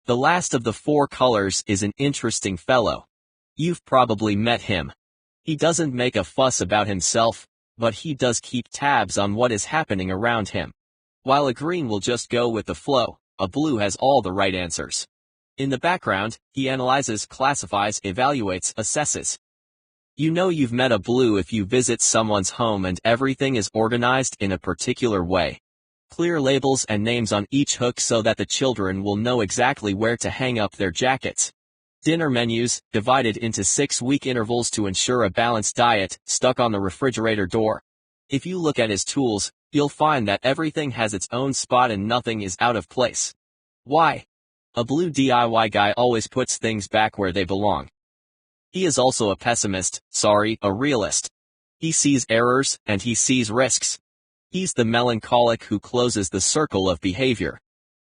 The last of the 4 colors is an interesting fellow. You've probably met him. He doesn't make a fuss about himself, but he does keep tabs on what is happening around him. While a green will just go with the flow, a blue has all the right answers. In the background, he analyzes, classifies, evaluates, assesses. You know you've met a blue if you visit someone's home and everything is organized in a particular way. Clear labels and names on each hook so that the children will know exactly where to hang up their jackets. Dinner menus, divided into 6-week intervals to ensure a balanced diet, stuck on the refrigerator door. If you look at his tools, you'll find that everything has its own spot and nothing is out of place. Why? A blue DIY guy always puts things back where they belong. He is also a pessimist, a realist. He sees errors, and he sees risks. He's the melancholic who closes the circle of behavior.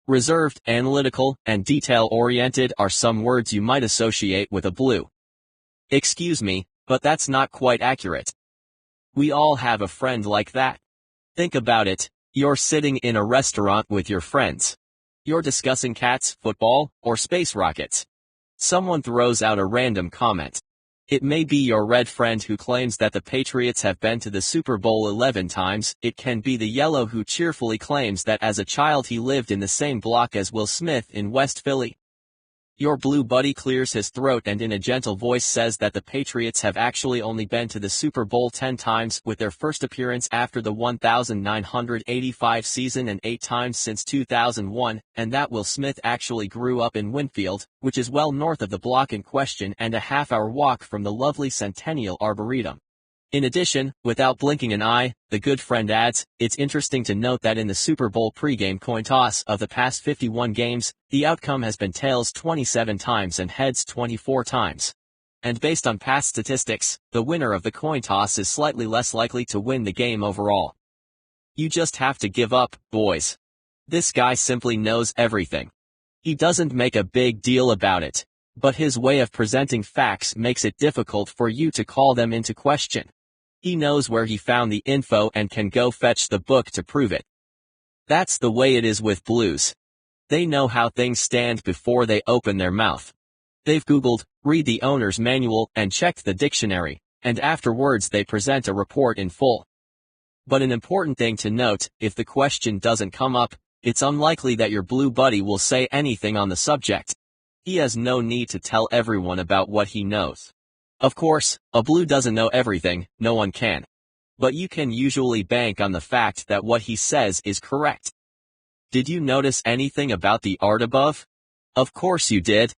Reserved, analytical, and detail-oriented are some words you might associate with a blue. Excuse me, but that's not quite accurate. We all have a friend like that. Think about it, you're sitting in a restaurant with your friends. You're discussing cats, football, or space rockets. Someone throws out a random comment. It may be your red friend who claims that the Patriots have been to the Super Bowl 11 times, it can be the yellow who cheerfully claims that as a child he lived in the same block as Will Smith in West Philly. Your blue buddy clears his throat and in a gentle voice says that the Patriots have actually only been to the Super Bowl 10 times with their first appearance after the 1985 season and 8 times since 2001, and that Will Smith actually grew up in Winfield, which is well north of the block in question and a half-hour walk from the lovely Centennial Arboretum. In addition, without blinking an eye, the good friend adds, it's interesting to note that in the Super Bowl pregame coin toss of the past 51 games, the outcome has been tails 27 times and heads 24 times. And based on past statistics, the winner of the coin toss is slightly less likely to win the game overall. You just have to give up, boys. This guy simply knows everything. He doesn't make a big deal about it, but his way of presenting facts makes it difficult for you to call them into question. He knows where he found the info and can go fetch the book to prove it. That's the way it is with blues. They know how things stand before they open their mouth. They've Googled, read the owner's manual, and checked the dictionary, and afterwards they present a report in full. But an important thing to note, if the question doesn't come up, it's unlikely that your blue buddy will say anything on the subject. He has no need to tell everyone about what he knows. Of course, a blue doesn't know everything, no one can. But you can usually bank on the fact that what he says is correct. Did you notice anything about the art above? Of course you did.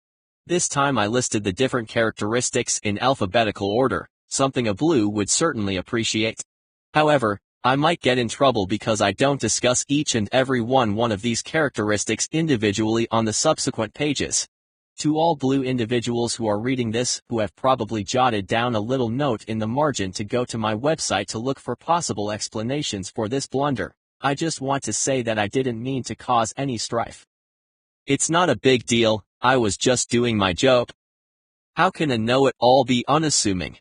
This time I listed the different characteristics in alphabetical order, something a blue would certainly appreciate. However, I might get in trouble because I don't discuss each and every one of these characteristics individually on the subsequent pages. To all blue individuals who are reading this, who have probably jotted down a little note in the margin to go to my website to look for possible explanations for this blunder, I just want to say that I didn't mean to cause any strife. It's not a big deal, I was just doing my job. How can a know-it-all be unassuming?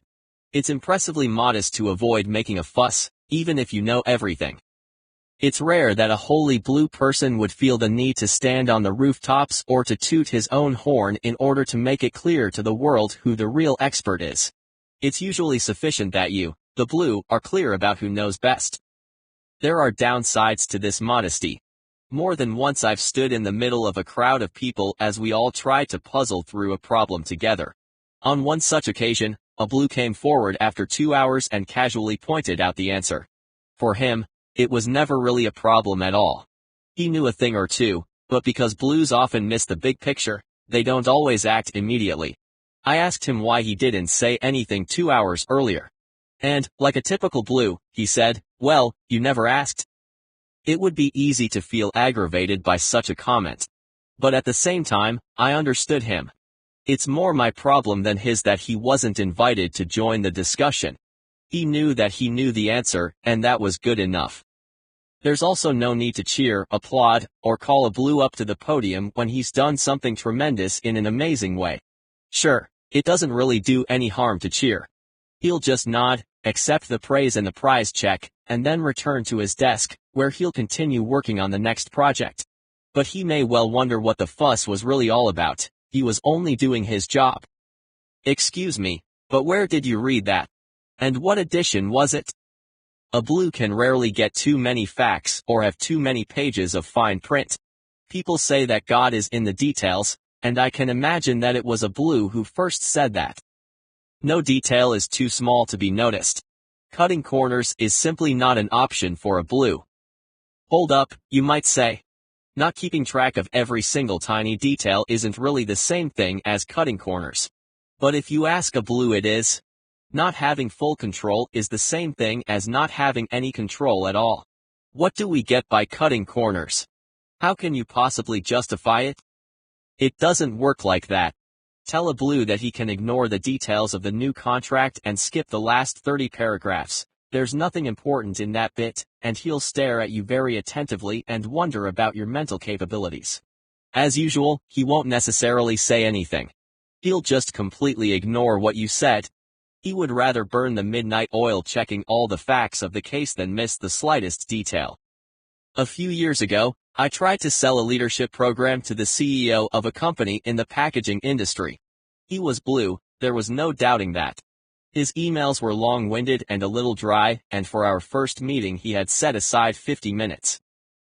It's impressively modest to avoid making a fuss, even if you know everything. It's rare that a wholly blue person would feel the need to stand on the rooftops or to toot his own horn in order to make it clear to the world who the real expert is. It's usually sufficient that you, the blue, are clear about who knows best. There are downsides to this modesty. More than once I've stood in the middle of a crowd of people as we all tried to puzzle through a problem together. On one such occasion, a blue came forward after 2 hours and casually pointed out the answer. For him, it was never really a problem at all. He knew a thing or two, but because blues often miss the big picture, they don't always act immediately. I asked him why he didn't say anything 2 hours earlier. And, like a typical blue, he said, "Well, you never asked." It would be easy to feel aggravated by such a comment. But at the same time, I understood him. It's more my problem than his that he wasn't invited to join the discussion. He knew that he knew the answer, and that was good enough. There's also no need to cheer, applaud, or call a blue up to the podium when he's done something tremendous in an amazing way. Sure, it doesn't really do any harm to cheer. He'll just nod, accept the praise and the prize check, and then return to his desk, where he'll continue working on the next project. But he may well wonder what the fuss was really all about. He was only doing his job. Excuse me, but where did you read that? And what edition was it? A blue can rarely get too many facts or have too many pages of fine print. People say that God is in the details, and I can imagine that it was a blue who first said that. No detail is too small to be noticed. Cutting corners is simply not an option for a blue. Hold up, you might say. Not keeping track of every single tiny detail isn't really the same thing as cutting corners. But if you ask a blue, it is. Not having full control is the same thing as not having any control at all. What do we get by cutting corners? How can you possibly justify it? It doesn't work like that. Tell a blue that he can ignore the details of the new contract and skip the last 30 paragraphs. There's nothing important in that bit, and he'll stare at you very attentively and wonder about your mental capabilities. As usual, he won't necessarily say anything. He'll just completely ignore what you said. He would rather burn the midnight oil checking all the facts of the case than miss the slightest detail. A few years ago, I tried to sell a leadership program to the CEO of a company in the packaging industry. He was blue, there was no doubting that. His emails were long-winded and a little dry, and for our first meeting he had set aside 50 minutes.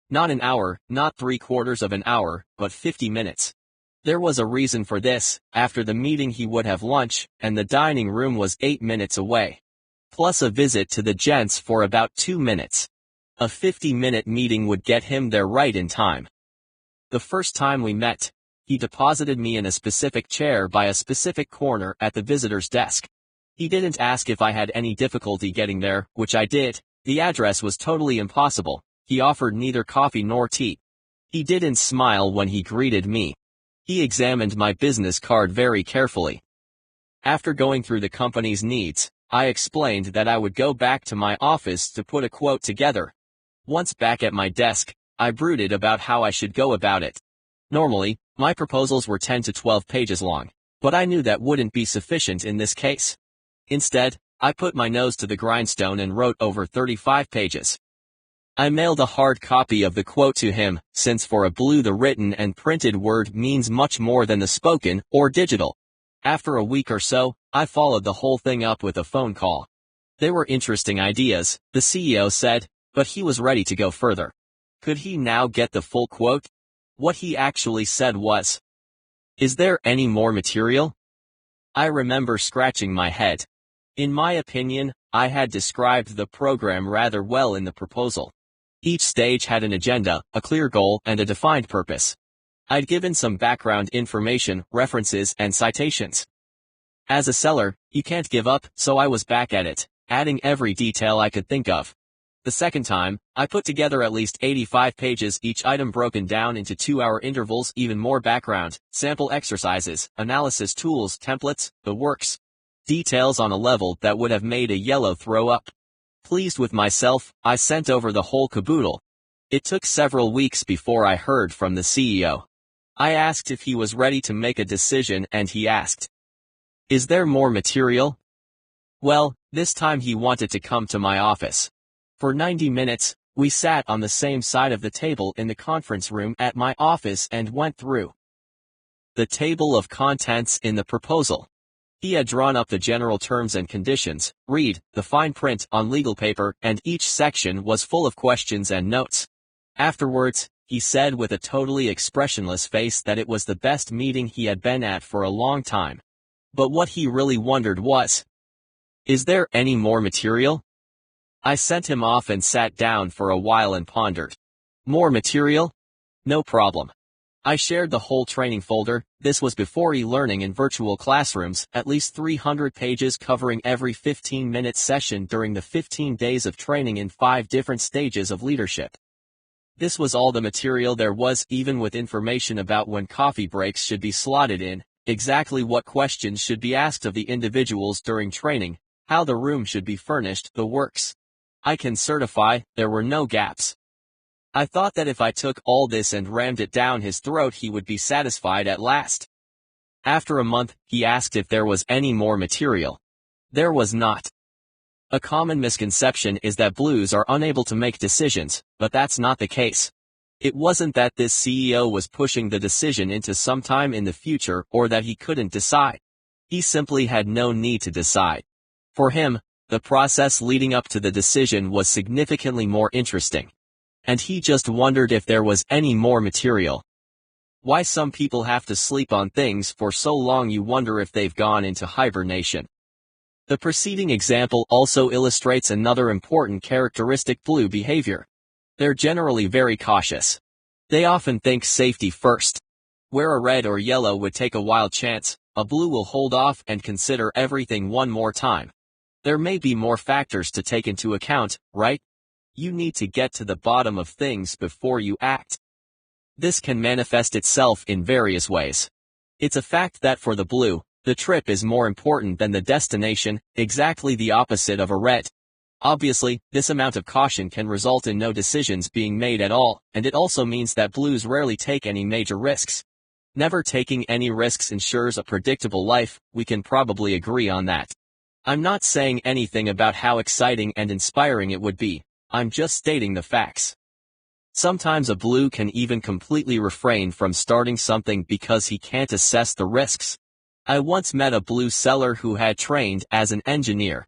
Not an hour, not 3/4 of an hour, but 50 minutes. There was a reason for this. After the meeting he would have lunch, and the dining room was 8 minutes away. Plus a visit to the gents for about 2 minutes. A 50-minute meeting would get him there right in time. The first time we met, he deposited me in a specific chair by a specific corner at the visitor's desk. He didn't ask if I had any difficulty getting there, which I did. The address was totally impossible. He offered neither coffee nor tea. He didn't smile when he greeted me. He examined my business card very carefully. After going through the company's needs, I explained that I would go back to my office to put a quote together. Once back at my desk, I brooded about how I should go about it. Normally, my proposals were 10 to 12 pages long, but I knew that wouldn't be sufficient in this case. Instead, I put my nose to the grindstone and wrote over 35 pages. I mailed a hard copy of the quote to him, since for a blue the written and printed word means much more than the spoken or digital. After a week or so, I followed the whole thing up with a phone call. They were interesting ideas, the CEO said, but he was ready to go further. Could he now get the full quote? What he actually said was, "Is there any more material?" I remember scratching my head. In my opinion, I had described the program rather well in the proposal. Each stage had an agenda, a clear goal, and a defined purpose. I'd given some background information, references, and citations. As a seller, you can't give up, so I was back at it, adding every detail I could think of. The second time, I put together at least 85 pages, each item broken down into 2-hour intervals, even more background, sample exercises, analysis tools, templates, the works. Details on a level that would have made a yellow throw up. Pleased with myself, I sent over the whole caboodle. It took several weeks before I heard from the CEO. I asked if he was ready to make a decision, and he asked, "Is there more material?" Well, this time he wanted to come to my office. For 90 minutes, We sat on the same side of the table in the conference room at my office and went through the table of contents in the proposal. He had drawn up the general terms and conditions, read the fine print on legal paper, and each section was full of questions and notes. Afterwards, he said with a totally expressionless face that it was the best meeting he had been at for a long time. But what he really wondered was, is there any more material? I sent him off and sat down for a while and pondered. More material? No problem. I shared the whole training folder. This was before e-learning in virtual classrooms, at least 300 pages covering every 15-minute session during the 15 days of training in 5 different stages of leadership. This was all the material there was, even with information about when coffee breaks should be slotted in, exactly what questions should be asked of the individuals during training, how the room should be furnished, the works. I can certify there were no gaps. I thought that if I took all this and rammed it down his throat he would be satisfied at last. After a month, he asked if there was any more material. There was not. A common misconception is that blues are unable to make decisions, but that's not the case. It wasn't that this CEO was pushing the decision into some time in the future or that he couldn't decide. He simply had no need to decide. For him, the process leading up to the decision was significantly more interesting. And he just wondered if there was any more material. Why some people have to sleep on things for so long you wonder if they've gone into hibernation. The preceding example also illustrates another important characteristic blue behavior. They're generally very cautious. They often think safety first. Where a red or yellow would take a wild chance, a blue will hold off and consider everything one more time. There may be more factors to take into account, right? You need to get to the bottom of things before you act. This can manifest itself in various ways. It's a fact that for the blue, the trip is more important than the destination, exactly the opposite of a red. Obviously, this amount of caution can result in no decisions being made at all, and it also means that blues rarely take any major risks. Never taking any risks ensures a predictable life, we can probably agree on that. I'm not saying anything about how exciting and inspiring it would be, I'm just stating the facts. Sometimes a blue can even completely refrain from starting something because he can't assess the risks. I once met a blue seller who had trained as an engineer.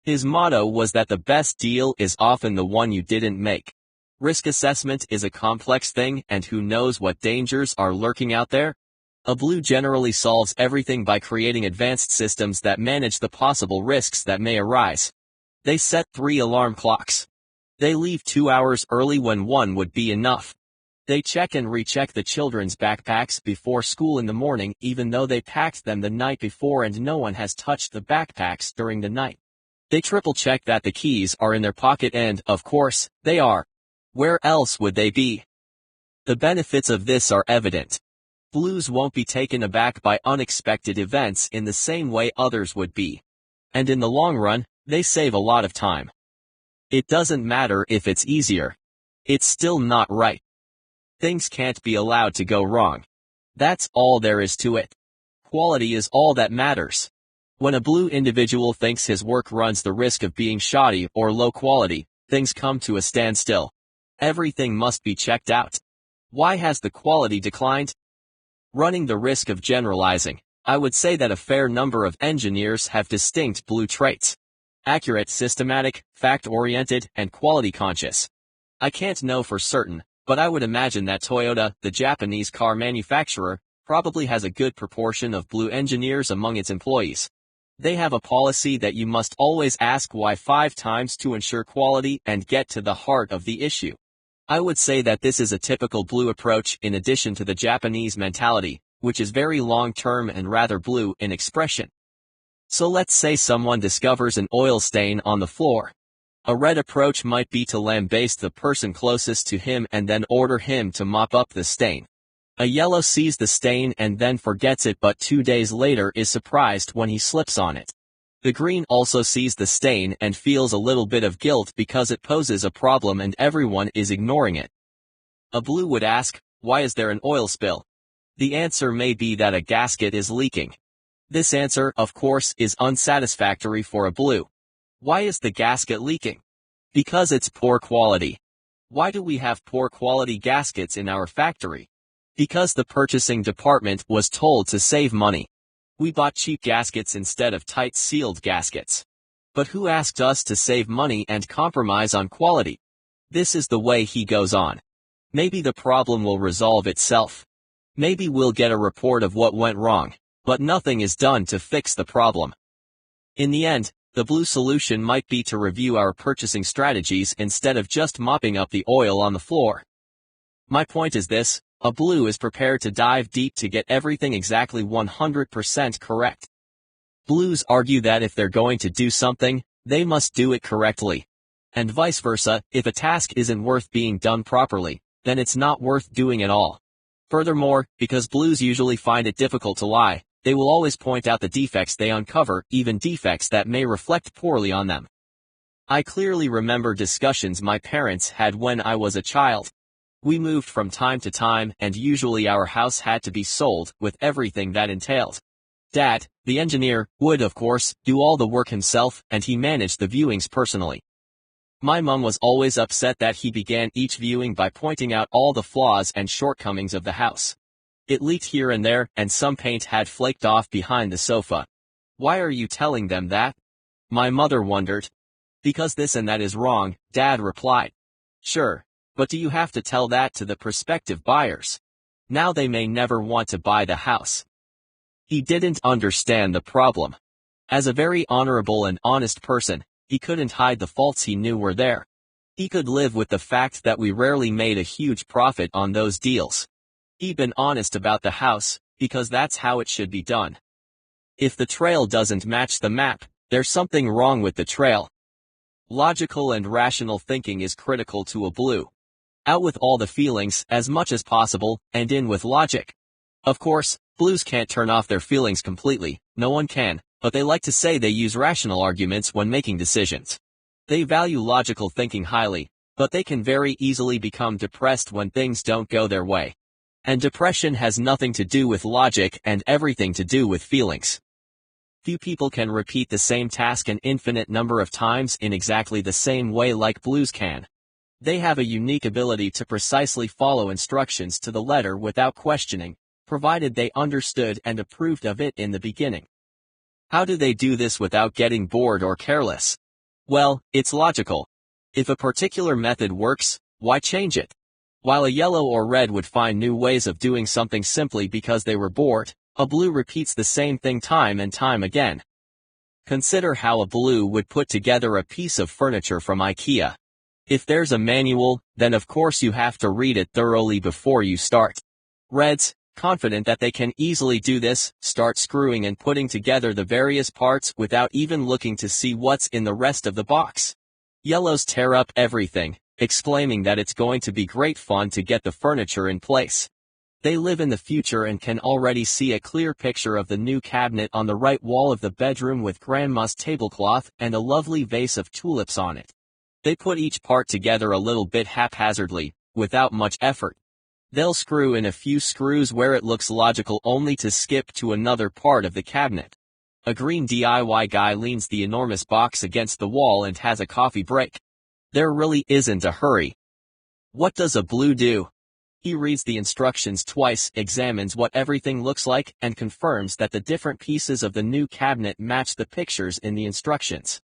His motto was that the best deal is often the one you didn't make. Risk assessment is a complex thing, and who knows what dangers are lurking out there? A blue generally solves everything by creating advanced systems that manage the possible risks that may arise. They set 3 alarm clocks. They leave 2 hours early when 1 would be enough. They check and recheck the children's backpacks before school in the morning, even though they packed them the night before and no one has touched the backpacks during the night. They triple check that the keys are in their pocket and, of course, they are. Where else would they be? The benefits of this are evident. Blues won't be taken aback by unexpected events in the same way others would be. And in the long run, they save a lot of time. It doesn't matter if it's easier. It's still not right. Things can't be allowed to go wrong. That's all there is to it. Quality is all that matters. When a blue individual thinks his work runs the risk of being shoddy or low quality, things come to a standstill. Everything must be checked out. Why has the quality declined? Running the risk of generalizing, I would say that a fair number of engineers have distinct blue traits. Accurate, systematic, fact-oriented, and quality-conscious. I can't know for certain, but I would imagine that Toyota, the Japanese car manufacturer, probably has a good proportion of blue engineers among its employees. They have a policy that you must always ask why 5 times to ensure quality and get to the heart of the issue. I would say that this is a typical blue approach in addition to the Japanese mentality, which is very long-term and rather blue in expression. So let's say someone discovers an oil stain on the floor. A red approach might be to lambaste the person closest to him and then order him to mop up the stain. A yellow sees the stain and then forgets it, but 2 days later is surprised when he slips on it. The green also sees the stain and feels a little bit of guilt because it poses a problem and everyone is ignoring it. A blue would ask, why is there an oil spill? The answer may be that a gasket is leaking. This answer, of course, is unsatisfactory for a blue. Why is the gasket leaking? Because it's poor quality. Why do we have poor quality gaskets in our factory? Because the purchasing department was told to save money. We bought cheap gaskets instead of tight-sealed gaskets. But who asked us to save money and compromise on quality? This is the way he goes on. Maybe the problem will resolve itself. Maybe we'll get a report of what went wrong, but nothing is done to fix the problem. In the end, the blue solution might be to review our purchasing strategies instead of just mopping up the oil on the floor. My point is this: a blue is prepared to dive deep to get everything exactly 100% correct. Blues argue that if they're going to do something, they must do it correctly. And vice versa, if a task isn't worth being done properly, then it's not worth doing at all. Furthermore, because blues usually find it difficult to lie, they will always point out the defects they uncover, even defects that may reflect poorly on them. I clearly remember discussions my parents had when I was a child. We moved from time to time, and usually our house had to be sold, with everything that entailed. Dad, the engineer, would of course do all the work himself, and he managed the viewings personally. My mum was always upset that he began each viewing by pointing out all the flaws and shortcomings of the house. It leaked here and there, and some paint had flaked off behind the sofa. Why are you telling them that? My mother wondered. Because this and that is wrong, Dad replied. Sure, but do you have to tell that to the prospective buyers? Now they may never want to buy the house. He didn't understand the problem. As a very honorable and honest person, he couldn't hide the faults he knew were there. He could live with the fact that we rarely made a huge profit on those deals. He'd been honest about the house, because that's how it should be done. If the trail doesn't match the map, there's something wrong with the trail. Logical and rational thinking is critical to a blue. Out with all the feelings, as much as possible, and in with logic. Of course, blues can't turn off their feelings completely, no one can, but they like to say they use rational arguments when making decisions. They value logical thinking highly, but they can very easily become depressed when things don't go their way. And depression has nothing to do with logic and everything to do with feelings. Few people can repeat the same task an infinite number of times in exactly the same way like blues can. They have a unique ability to precisely follow instructions to the letter without questioning, provided they understood and approved of it in the beginning. How do they do this without getting bored or careless? Well, it's logical. If a particular method works, why change it? While a yellow or red would find new ways of doing something simply because they were bored, a blue repeats the same thing time and time again. Consider how a blue would put together a piece of furniture from IKEA. If there's a manual, then of course you have to read it thoroughly before you start. Reds, confident that they can easily do this, start screwing and putting together the various parts without even looking to see what's in the rest of the box. Yellows tear up everything, exclaiming that it's going to be great fun to get the furniture in place. They live in the future and can already see a clear picture of the new cabinet on the right wall of the bedroom with grandma's tablecloth and a lovely vase of tulips on it. They put each part together a little bit haphazardly, without much effort. They'll screw in a few screws where it looks logical only to skip to another part of the cabinet. A green DIY guy leans the enormous box against the wall and has a coffee break. There really isn't a hurry. What does a blue do? He reads the instructions twice, examines what everything looks like, and confirms that the different pieces of the new cabinet match the pictures in the instructions.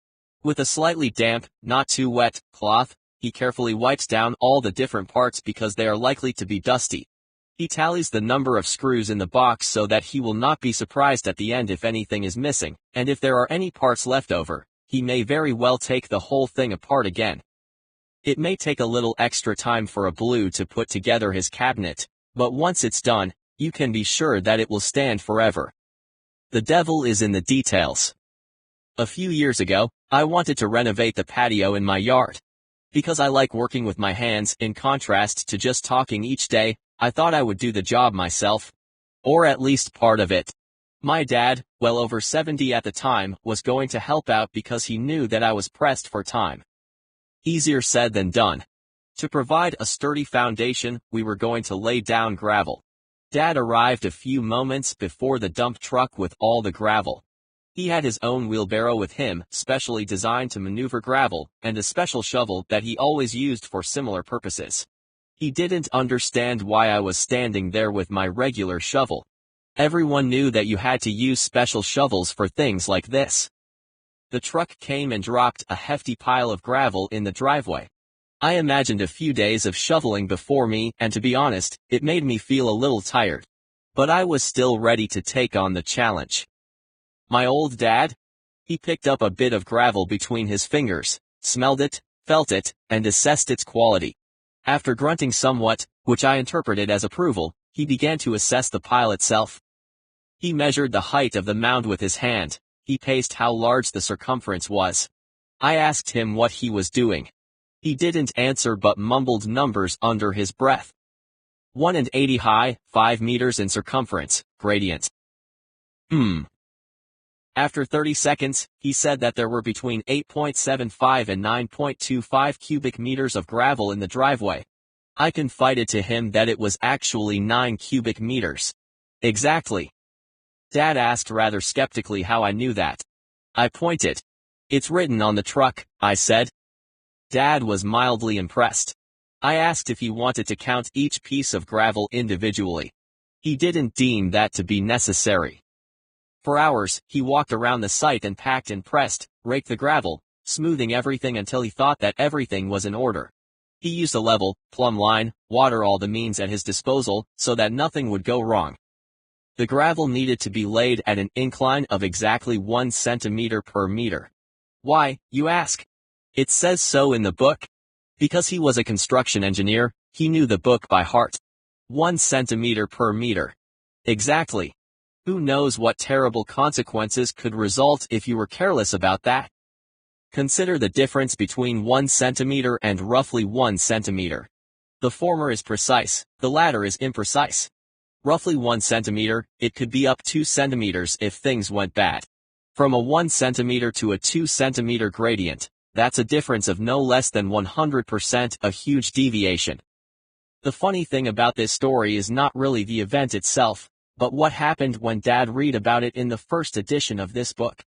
With a slightly damp, not too wet, cloth, he carefully wipes down all the different parts because they are likely to be dusty. He tallies the number of screws in the box so that he will not be surprised at the end if anything is missing, and if there are any parts left over, he may very well take the whole thing apart again. It may take a little extra time for a blue to put together his cabinet, but once it's done, you can be sure that it will stand forever. The devil is in the details. A few years ago, I wanted to renovate the patio in my yard. Because I like working with my hands, in contrast to just talking each day, I thought I would do the job myself. Or at least part of it. My dad, well over 70 at the time, was going to help out because he knew that I was pressed for time. Easier said than done. To provide a sturdy foundation, we were going to lay down gravel. Dad arrived a few moments before the dump truck with all the gravel. He had his own wheelbarrow with him, specially designed to maneuver gravel, and a special shovel that he always used for similar purposes. He didn't understand why I was standing there with my regular shovel. Everyone knew that you had to use special shovels for things like this. The truck came and dropped a hefty pile of gravel in the driveway. I imagined a few days of shoveling before me, and to be honest, it made me feel a little tired. But I was still ready to take on the challenge. My old dad? He picked up a bit of gravel between his fingers, smelled it, felt it, and assessed its quality. After grunting somewhat, which I interpreted as approval, he began to assess the pile itself. He measured the height of the mound with his hand. He paced how large the circumference was. I asked him what he was doing. He didn't answer but mumbled numbers under his breath. 180 high, 5 meters in circumference, gradient. After 30 seconds, he said that there were between 8.75 and 9.25 cubic meters of gravel in the driveway. I confided to him that it was actually 9 cubic meters. Exactly. Dad asked rather skeptically how I knew that. I pointed. It's written on the truck, I said. Dad was mildly impressed. I asked if he wanted to count each piece of gravel individually. He didn't deem that to be necessary. For hours, he walked around the site and packed and pressed, raked the gravel, smoothing everything until he thought that everything was in order. He used a level, plumb line, water, all the means at his disposal, so that nothing would go wrong. The gravel needed to be laid at an incline of exactly 1 centimeter per meter. Why, you ask? It says so in the book. Because he was a construction engineer, he knew the book by heart. 1 centimeter per meter. Exactly. Who knows what terrible consequences could result if you were careless about that? Consider the difference between 1 centimeter and roughly 1 centimeter. The former is precise, the latter is imprecise. Roughly 1 centimeter, it could be up 2 centimeters if things went bad. From a 1 centimeter to a 2 centimeter gradient, that's a difference of no less than 100%, a huge deviation. The funny thing about this story is not really the event itself, but what happened when Dad read about it in the first edition of this book.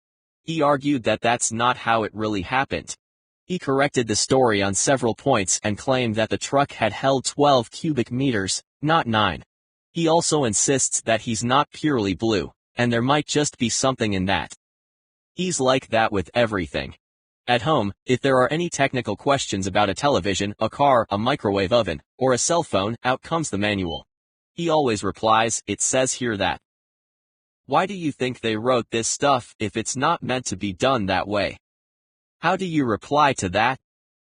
He argued that that's not how it really happened. He corrected the story on several points and claimed that the truck had held 12 cubic meters, not 9. He also insists that he's not purely blue, and there might just be something in that. He's like that with everything. At home, if there are any technical questions about a television, a car, a microwave oven, or a cell phone, out comes the manual. He always replies, "It says here that." Why do you think they wrote this stuff if it's not meant to be done that way? How do you reply to that?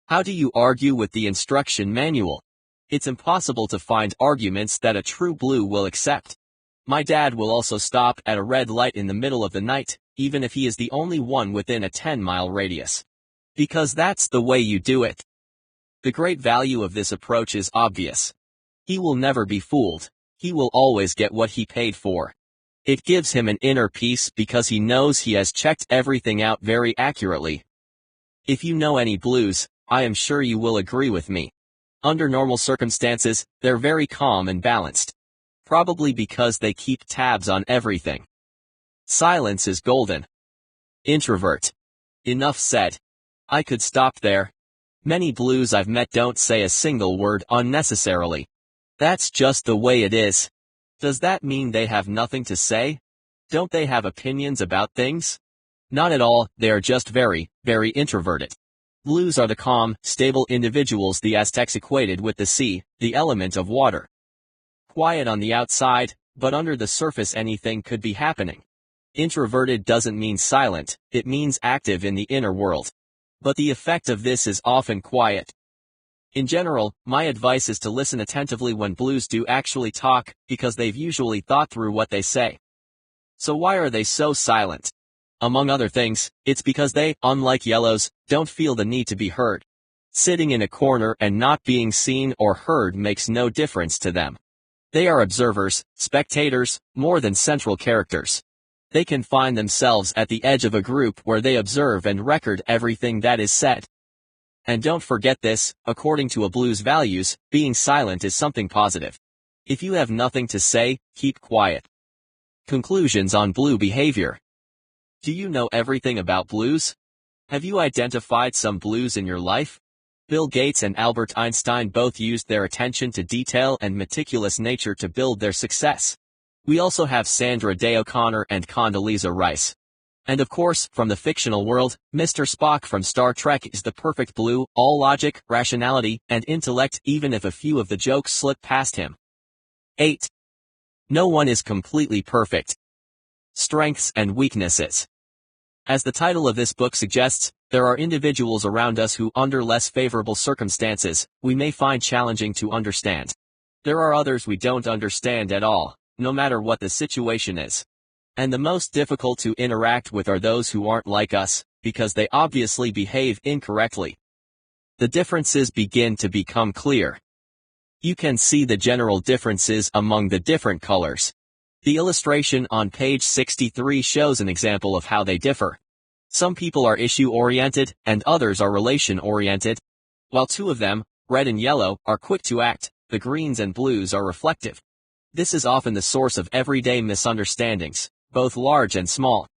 How do you argue with the instruction manual? It's impossible to find arguments that a true blue will accept. My dad will also stop at a red light in the middle of the night, even if he is the only one within a 10-mile radius. Because that's the way you do it. The great value of this approach is obvious. He will never be fooled. He will always get what he paid for. It gives him an inner peace because he knows he has checked everything out very accurately. If you know any blues, I am sure you will agree with me. Under normal circumstances, they're very calm and balanced. Probably because they keep tabs on everything. Silence is golden. Introvert. Enough said. I could stop there. Many blues I've met don't say a single word unnecessarily. That's just the way it is. Does that mean they have nothing to say? Don't they have opinions about things? Not at all, they are just very, very introverted. Blues are the calm, stable individuals the Aztecs equated with the sea, the element of water. Quiet on the outside, but under the surface anything could be happening. Introverted doesn't mean silent, it means active in the inner world. But the effect of this is often quiet. In general, my advice is to listen attentively when blues do actually talk, because they've usually thought through what they say. So why are they so silent? Among other things, it's because they, unlike yellows, don't feel the need to be heard. Sitting in a corner and not being seen or heard makes no difference to them. They are observers, spectators, more than central characters. They can find themselves at the edge of a group where they observe and record everything that is said. And don't forget this, according to a blues values, being silent is something positive. If you have nothing to say, keep quiet. Conclusions on blue behavior. Do you know everything about blues? Have you identified some blues in your life? Bill Gates and Albert Einstein both used their attention to detail and meticulous nature to build their success. We also have Sandra Day O'Connor and Condoleezza Rice. And of course, from the fictional world, Mr. Spock from Star Trek is the perfect blue, all logic, rationality, and intellect, even if a few of the jokes slip past him. 8. No one is completely perfect. Strengths and weaknesses. As the title of this book suggests, there are individuals around us who, under less favorable circumstances, we may find challenging to understand. There are others we don't understand at all, no matter what the situation is. And the most difficult to interact with are those who aren't like us, because they obviously behave incorrectly. The differences begin to become clear. You can see the general differences among the different colors. The illustration on page 63 shows an example of how they differ. Some people are issue-oriented, and others are relation-oriented. While two of them, red and yellow, are quick to act, the greens and blues are reflective. This is often the source of everyday misunderstandings, both large and small.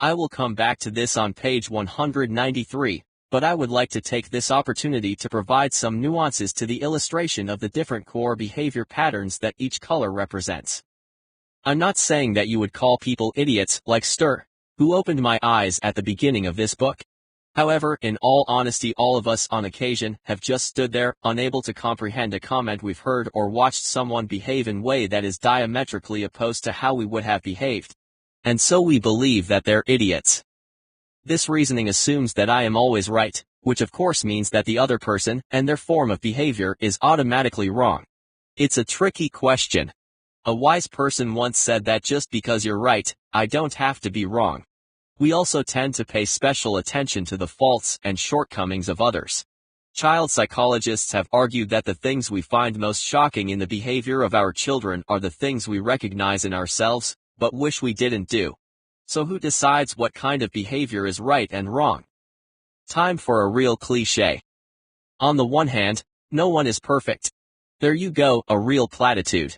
I will come back to this on page 193, but I would like to take this opportunity to provide some nuances to the illustration of the different core behavior patterns that each color represents. I'm not saying that you would call people idiots like Stirr, who opened my eyes at the beginning of this book. However, in all honesty, all of us on occasion have just stood there, unable to comprehend a comment we've heard or watched someone behave in a way that is diametrically opposed to how we would have behaved. And so we believe that they're idiots. This reasoning assumes that I am always right, which of course means that the other person and their form of behavior is automatically wrong. It's a tricky question. A wise person once said that just because you're right, I don't have to be wrong. We also tend to pay special attention to the faults and shortcomings of others. Child psychologists have argued that the things we find most shocking in the behavior of our children are the things we recognize in ourselves, but wish we didn't do. So who decides what kind of behavior is right and wrong? Time for a real cliché. On the one hand, no one is perfect. There you go, a real platitude.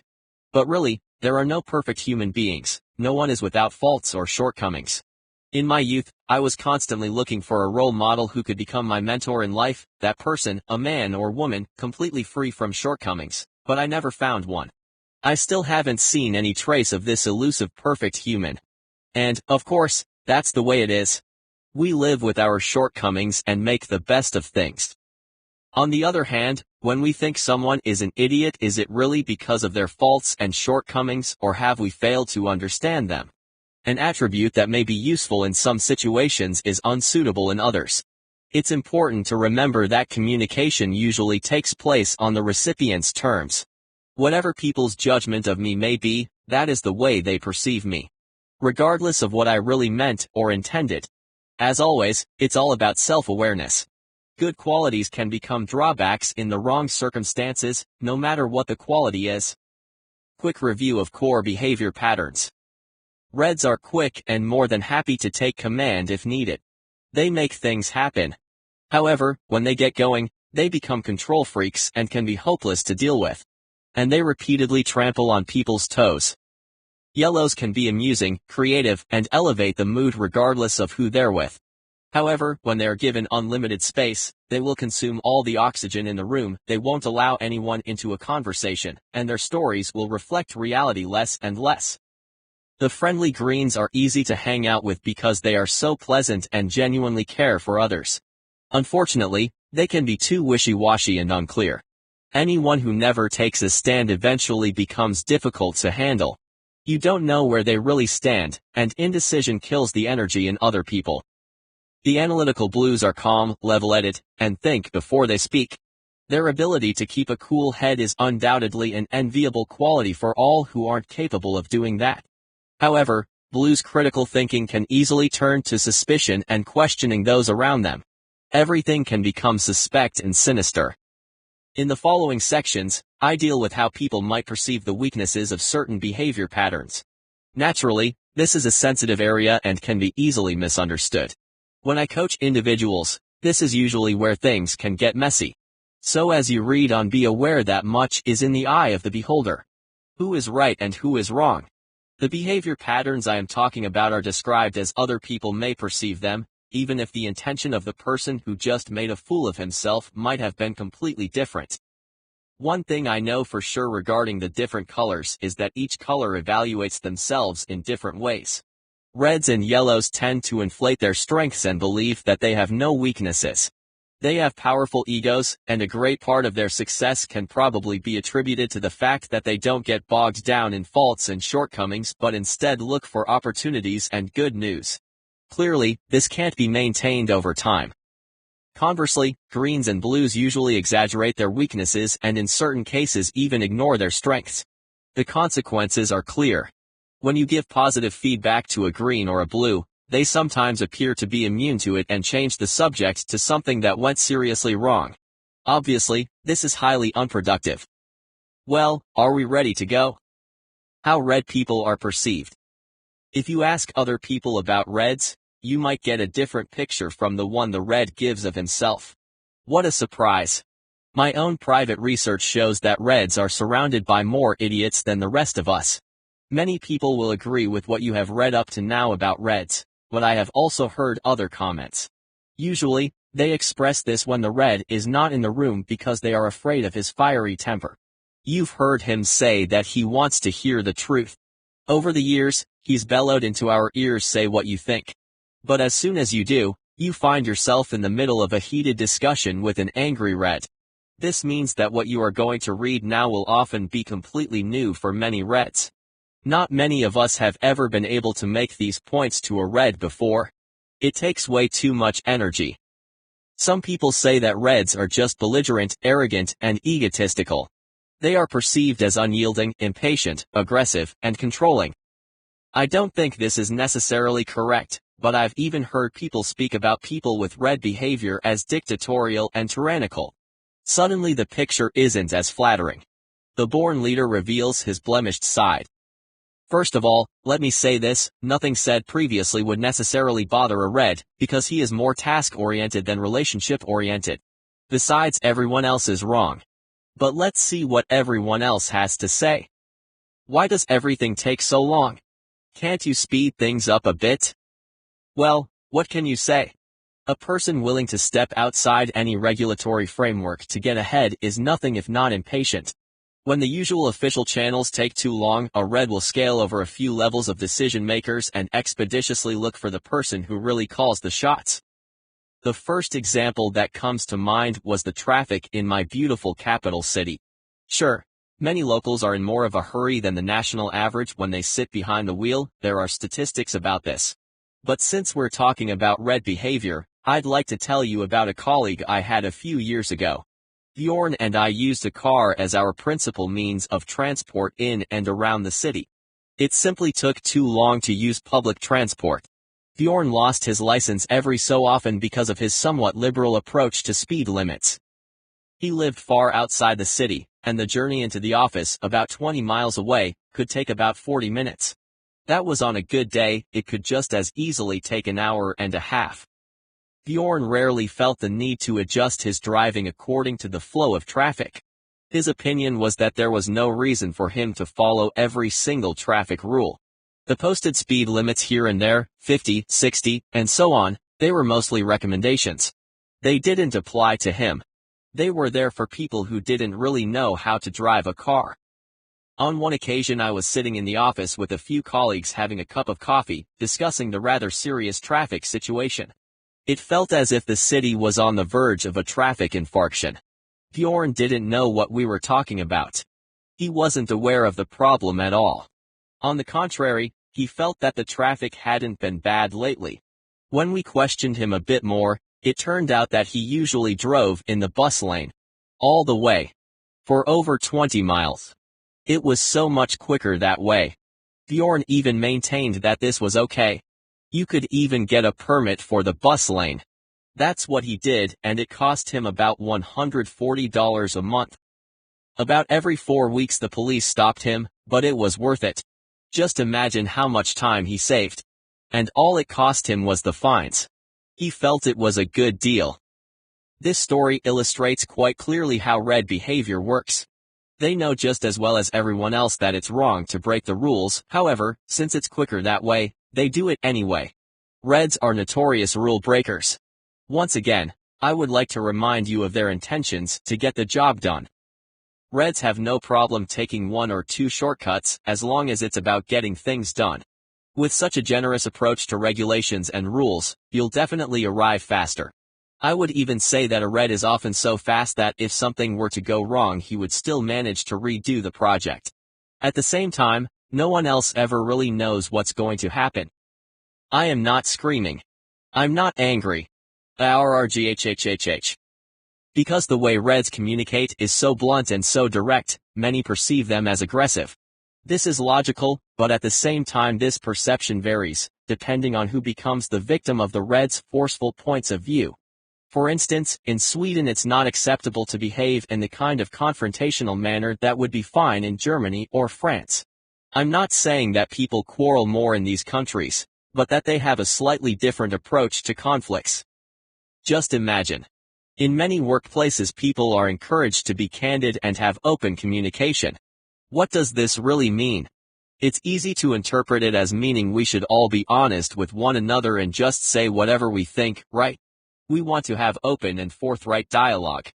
But really, there are no perfect human beings, no one is without faults or shortcomings. In my youth, I was constantly looking for a role model who could become my mentor in life, that person, a man or woman, completely free from shortcomings, but I never found one. I still haven't seen any trace of this elusive perfect human. And, of course, that's the way it is. We live with our shortcomings and make the best of things. On the other hand, when we think someone is an idiot, is it really because of their faults and shortcomings, or have we failed to understand them? An attribute that may be useful in some situations is unsuitable in others. It's important to remember that communication usually takes place on the recipient's terms. Whatever people's judgment of me may be, that is the way they perceive me, regardless of what I really meant or intended. As always, it's all about self-awareness. Good qualities can become drawbacks in the wrong circumstances, no matter what the quality is. Quick review of core behavior patterns. Reds are quick and more than happy to take command if needed. They make things happen. However, when they get going, they become control freaks and can be hopeless to deal with. And they repeatedly trample on people's toes. Yellows can be amusing, creative, and elevate the mood regardless of who they're with. However, when they are given unlimited space, they will consume all the oxygen in the room, they won't allow anyone into a conversation, and their stories will reflect reality less and less. The friendly greens are easy to hang out with because they are so pleasant and genuinely care for others. Unfortunately, they can be too wishy-washy and unclear. Anyone who never takes a stand eventually becomes difficult to handle. You don't know where they really stand, and indecision kills the energy in other people. The analytical blues are calm, level-headed, and think before they speak. Their ability to keep a cool head is undoubtedly an enviable quality for all who aren't capable of doing that. However, blues' critical thinking can easily turn to suspicion and questioning those around them. Everything can become suspect and sinister. In the following sections, I deal with how people might perceive the weaknesses of certain behavior patterns. Naturally, this is a sensitive area and can be easily misunderstood. When I coach individuals, this is usually where things can get messy. So as you read on, be aware that much is in the eye of the beholder. Who is right and who is wrong? The behavior patterns I am talking about are described as other people may perceive them, even if the intention of the person who just made a fool of himself might have been completely different. One thing I know for sure regarding the different colors is that each color evaluates themselves in different ways. Reds and yellows tend to inflate their strengths and believe that they have no weaknesses. They have powerful egos, and a great part of their success can probably be attributed to the fact that they don't get bogged down in faults and shortcomings but instead look for opportunities and good news. Clearly, this can't be maintained over time. Conversely, greens and blues usually exaggerate their weaknesses and in certain cases even ignore their strengths. The consequences are clear. When you give positive feedback to a green or a blue, they sometimes appear to be immune to it and change the subject to something that went seriously wrong. Obviously, this is highly unproductive. Well, are we ready to go? How red people are perceived. If you ask other people about reds, you might get a different picture from the one the red gives of himself. What a surprise. My own private research shows that reds are surrounded by more idiots than the rest of us. Many people will agree with what you have read up to now about reds, but I have also heard other comments. Usually, they express this when the red is not in the room because they are afraid of his fiery temper. You've heard him say that he wants to hear the truth. Over the years, he's bellowed into our ears, "Say what you think." But as soon as you do, you find yourself in the middle of a heated discussion with an angry red. This means that what you are going to read now will often be completely new for many reds. Not many of us have ever been able to make these points to a red before. It takes way too much energy. Some people say that reds are just belligerent, arrogant, and egotistical. They are perceived as unyielding, impatient, aggressive, and controlling. I don't think this is necessarily correct, but I've even heard people speak about people with red behavior as dictatorial and tyrannical. Suddenly the picture isn't as flattering. The born leader reveals his blemished side. First of all, let me say this, nothing said previously would necessarily bother a red, because he is more task-oriented than relationship-oriented. Besides, everyone else is wrong. But let's see what everyone else has to say. Why does everything take so long? Can't you speed things up a bit? Well, what can you say? A person willing to step outside any regulatory framework to get ahead is nothing if not impatient. When the usual official channels take too long, a red will scale over a few levels of decision makers and expeditiously look for the person who really calls the shots. The first example that comes to mind was the traffic in my beautiful capital city. Sure, many locals are in more of a hurry than the national average when they sit behind the wheel, there are statistics about this. But since we're talking about red behavior, I'd like to tell you about a colleague I had a few years ago. Bjorn and I used a car as our principal means of transport in and around the city. It simply took too long to use public transport. Bjorn lost his license every so often because of his somewhat liberal approach to speed limits. He lived far outside the city, and the journey into the office, about 20 miles away, could take about 40 minutes. That was on a good day, it could just as easily take an hour and a half. Bjorn rarely felt the need to adjust his driving according to the flow of traffic. His opinion was that there was no reason for him to follow every single traffic rule. The posted speed limits here and there, 50, 60, and so on, they were mostly recommendations. They didn't apply to him. They were there for people who didn't really know how to drive a car. On one occasion I was sitting in the office with a few colleagues having a cup of coffee, discussing the rather serious traffic situation. It felt as if the city was on the verge of a traffic infarction. Bjorn didn't know what we were talking about. He wasn't aware of the problem at all. On the contrary, he felt that the traffic hadn't been bad lately. When we questioned him a bit more, it turned out that he usually drove in the bus lane. All the way. For over 20 miles. It was so much quicker that way. Bjorn even maintained that this was okay. You could even get a permit for the bus lane. That's what he did, and it cost him about $140 a month. About every 4 weeks the police stopped him, but it was worth it. Just imagine how much time he saved. And all it cost him was the fines. He felt it was a good deal. This story illustrates quite clearly how red behavior works. They know just as well as everyone else that it's wrong to break the rules. However, since it's quicker that way, they do it anyway. Reds are notorious rule breakers. Once again, I would like to remind you of their intentions to get the job done. Reds have no problem taking one or two shortcuts as long as it's about getting things done. With such a generous approach to regulations and rules, you'll definitely arrive faster. I would even say that a red is often so fast that if something were to go wrong he would still manage to redo the project. At the same time, no one else ever really knows what's going to happen. I am not screaming. I'm not angry. RRGHHHH. Because the way Reds communicate is so blunt and so direct, many perceive them as aggressive. This is logical, but at the same time this perception varies, depending on who becomes the victim of the Reds' forceful points of view. For instance, in Sweden it's not acceptable to behave in the kind of confrontational manner that would be fine in Germany or France. I'm not saying that people quarrel more in these countries, but that they have a slightly different approach to conflicts. Just imagine. In many workplaces people are encouraged to be candid and have open communication. What does this really mean? It's easy to interpret it as meaning we should all be honest with one another and just say whatever we think, right? We want to have open and forthright dialogue.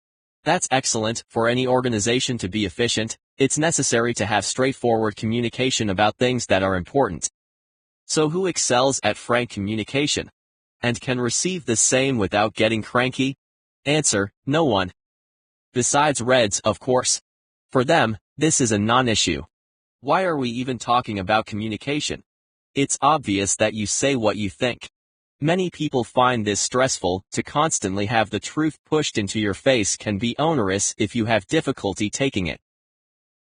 That's excellent. For any organization to be efficient, it's necessary to have straightforward communication about things that are important. So who excels at frank communication? And can receive the same without getting cranky? Answer, no one. Besides Reds, of course. For them, this is a non-issue. Why are we even talking about communication? It's obvious that you say what you think. Many people find this stressful. To constantly have the truth pushed into your face can be onerous if you have difficulty taking it.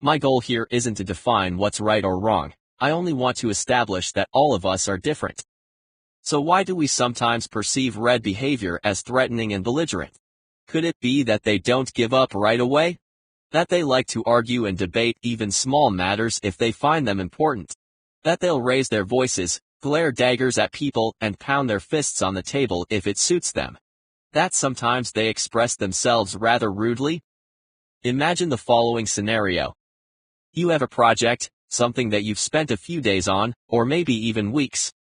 My goal here isn't to define what's right or wrong. I only want to establish that all of us are different. So why do we sometimes perceive Red behavior as threatening and belligerent? Could it be that they don't give up right away? That they like to argue and debate even small matters if they find them important? That they'll raise their voices, glare daggers at people, and pound their fists on the table if it suits them? That sometimes they express themselves rather rudely? Imagine the following scenario. You have a project, something that you've spent a few days on, or maybe even weeks.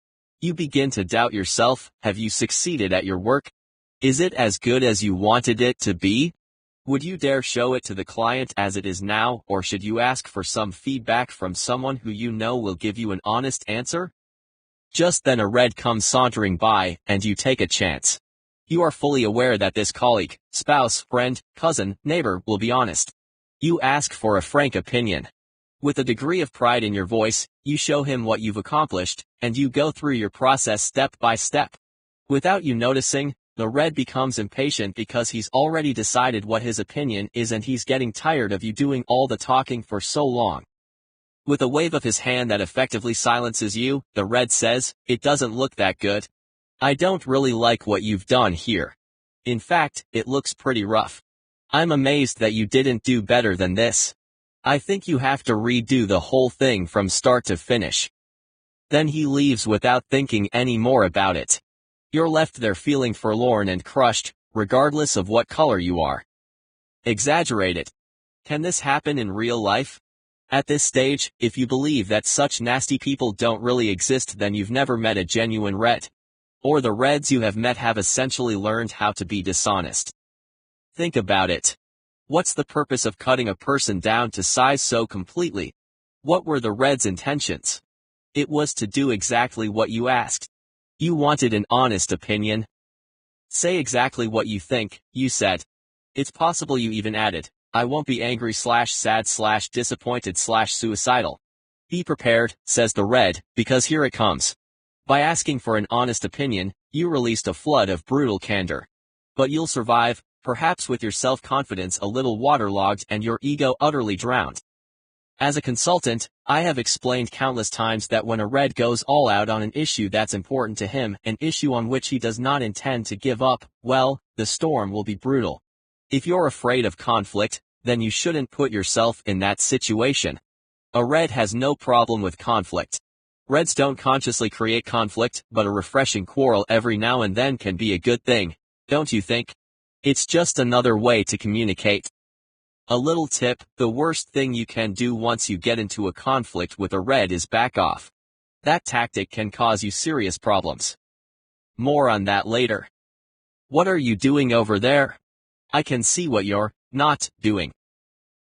You begin to doubt yourself. Have you succeeded at your work? Is it as good as you wanted it to be? Would you dare show it to the client as it is now, or should you ask for some feedback from someone who you know will give you an honest answer? Just then a Red comes sauntering by, and you take a chance. You are fully aware that this colleague, spouse, friend, cousin, neighbor will be honest. You ask for a frank opinion. With a degree of pride in your voice, you show him what you've accomplished, and you go through your process step by step. Without you noticing, the Red becomes impatient because he's already decided what his opinion is and he's getting tired of you doing all the talking for so long. With a wave of his hand that effectively silences you, the Red says, "It doesn't look that good. I don't really like what you've done here. In fact, it looks pretty rough. I'm amazed that you didn't do better than this. I think you have to redo the whole thing from start to finish." Then he leaves without thinking any more about it. You're left there feeling forlorn and crushed, regardless of what color you are. Exaggerate it. Can this happen in real life? At this stage, if you believe that such nasty people don't really exist, then you've never met a genuine Red. Or the Reds you have met have essentially learned how to be dishonest. Think about it. What's the purpose of cutting a person down to size so completely? What were the Reds' intentions? It was to do exactly what you asked. You wanted an honest opinion. Say exactly what you think, you said. It's possible you even added, "I won't be angry / sad / disappointed / suicidal." Be prepared, says the Red, because here it comes. By asking for an honest opinion, you released a flood of brutal candor. But you'll survive, perhaps with your self-confidence a little waterlogged and your ego utterly drowned. As a consultant, I have explained countless times that when a Red goes all out on an issue that's important to him, an issue on which he does not intend to give up, well, the storm will be brutal. If you're afraid of conflict, then you shouldn't put yourself in that situation. A Red has no problem with conflict. Reds don't consciously create conflict, but a refreshing quarrel every now and then can be a good thing, don't you think? It's just another way to communicate. A little tip: the worst thing you can do once you get into a conflict with a red is back off. That tactic can cause you serious problems. More on that later. What are you doing over there? I can see what you're not doing.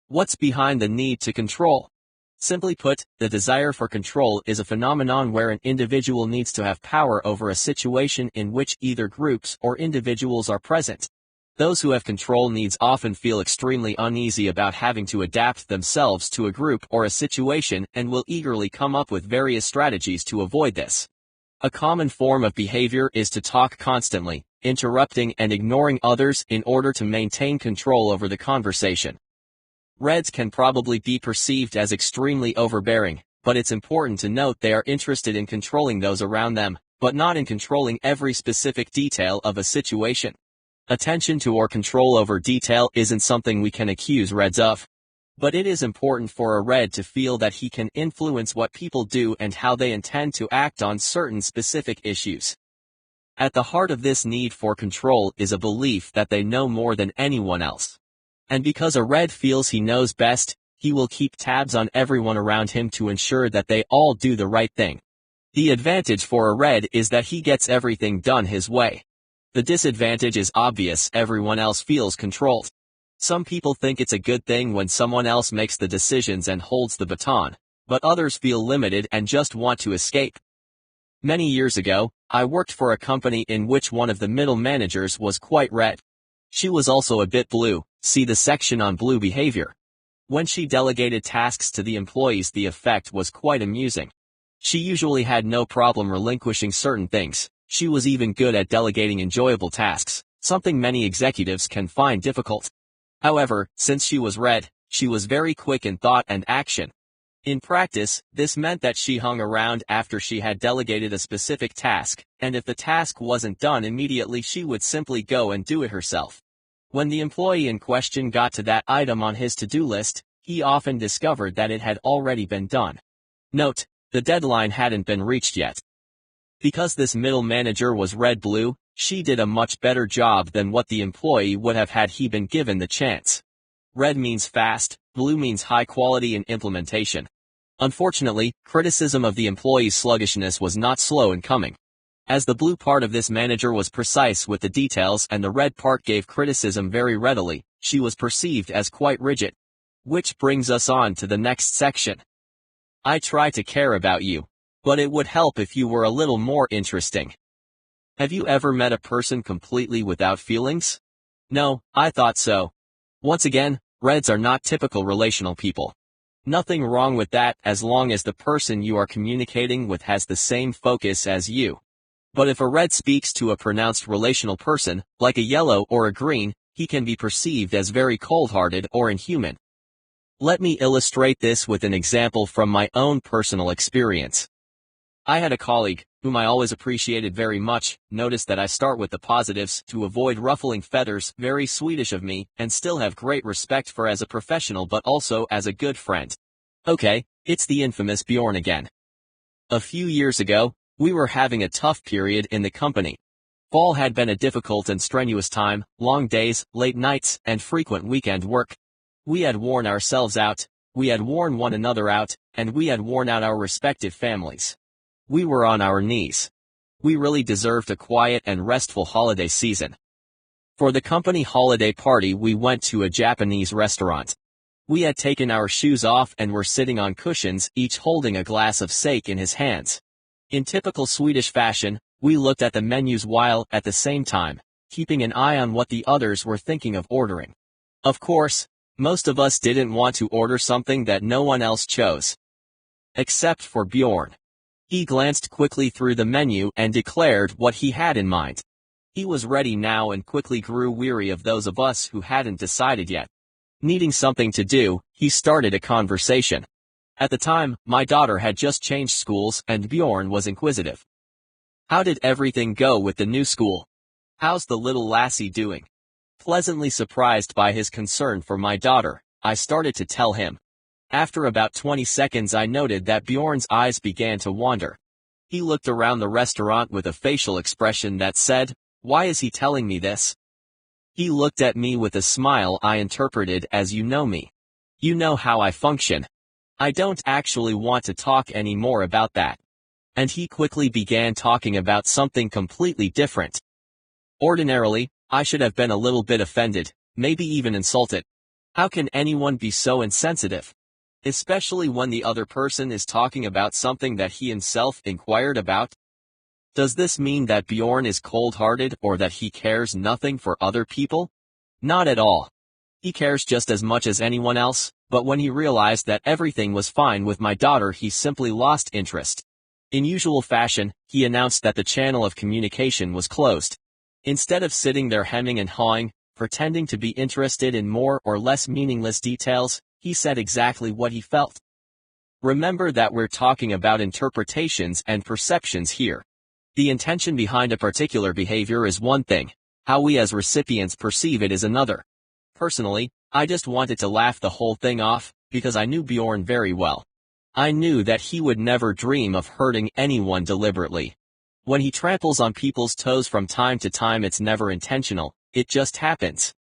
What's behind the need to control? Simply put, the desire for control is a phenomenon where an individual needs to have power over a situation in which either groups or individuals are present. Those who have control needs often feel extremely uneasy about having to adapt themselves to a group or a situation and will eagerly come up with various strategies to avoid this. A common form of behavior is to talk constantly, interrupting and ignoring others in order to maintain control over the conversation. Reds can probably be perceived as extremely overbearing, but it's important to note they are interested in controlling those around them, but not in controlling every specific detail of a situation. Attention to or control over detail isn't something we can accuse Reds of. But it is important for a Red to feel that he can influence what people do and how they intend to act on certain specific issues. At the heart of this need for control is a belief that they know more than anyone else. And because a Red feels he knows best, he will keep tabs on everyone around him to ensure that they all do the right thing. The advantage for a Red is that he gets everything done his way. The disadvantage is obvious: everyone else feels controlled. Some people think it's a good thing when someone else makes the decisions and holds the baton, but others feel limited and just want to escape. Many years ago, I worked for a company in which one of the middle managers was quite Red. She was also a bit blue. See the section on blue behavior. When she delegated tasks to the employees, the effect was quite amusing. She usually had no problem relinquishing certain things. She was even good at delegating enjoyable tasks, something many executives can find difficult. However, since she was Red, she was very quick in thought and action. In practice, this meant that she hung around after she had delegated a specific task, and if the task wasn't done immediately, she would simply go and do it herself. When the employee in question got to that item on his to-do list, he often discovered that it had already been done. Note: the deadline hadn't been reached yet. Because this middle manager was Red-blue, she did a much better job than what the employee would have had he been given the chance. Red means fast, blue means high quality in implementation. Unfortunately, criticism of the employee's sluggishness was not slow in coming. As the blue part of this manager was precise with the details and the red part gave criticism very readily, she was perceived as quite rigid. Which brings us on to the next section. I try to care about you, but it would help if you were a little more interesting. Have you ever met a person completely without feelings? No, I thought so. Once again, Reds are not typical relational people. Nothing wrong with that as long as the person you are communicating with has the same focus as you. But if a Red speaks to a pronounced relational person, like a yellow or a green, he can be perceived as very cold-hearted or inhuman. Let me illustrate this with an example from my own personal experience. I had a colleague, whom I always appreciated very much. Notice that I start with the positives to avoid ruffling feathers. Very Swedish of me, and still have great respect for as a professional but also as a good friend. Okay, it's the infamous Bjorn again. A few years ago, we were having a tough period in the company. Fall had been a difficult and strenuous time: long days, late nights, and frequent weekend work. We had worn ourselves out, we had worn one another out, and we had worn out our respective families. We were on our knees. We really deserved a quiet and restful holiday season. For the company holiday party, we went to a Japanese restaurant. We had taken our shoes off and were sitting on cushions, each holding a glass of sake in his hands. In typical Swedish fashion, we looked at the menus while, at the same time, keeping an eye on what the others were thinking of ordering. Of course, most of us didn't want to order something that no one else chose. Except for Bjorn. He glanced quickly through the menu and declared what he had in mind. He was ready now and quickly grew weary of those of us who hadn't decided yet. Needing something to do, he started a conversation. At the time, my daughter had just changed schools and Bjorn was inquisitive. How did everything go with the new school? How's the little lassie doing? Pleasantly surprised by his concern for my daughter, I started to tell him. After about 20 seconds I noted that Bjorn's eyes began to wander. He looked around the restaurant with a facial expression that said, "Why is he telling me this?" He looked at me with a smile I interpreted as, "You know me. You know how I function. I don't actually want to talk any more about that." And he quickly began talking about something completely different. Ordinarily, I should have been a little bit offended, maybe even insulted. How can anyone be so insensitive? Especially when the other person is talking about something that he himself inquired about? Does this mean that Bjorn is cold-hearted or that he cares nothing for other people? Not at all. He cares just as much as anyone else, but when he realized that everything was fine with my daughter, he simply lost interest. In usual fashion, he announced that the channel of communication was closed. Instead of sitting there hemming and hawing, pretending to be interested in more or less meaningless details, he said exactly what he felt. Remember that we're talking about interpretations and perceptions here. The intention behind a particular behavior is one thing, how we as recipients perceive it is another. Personally, I just wanted to laugh the whole thing off, because I knew Bjorn very well. I knew that he would never dream of hurting anyone deliberately. When he tramples on people's toes from time to time, it's never intentional, it just happens.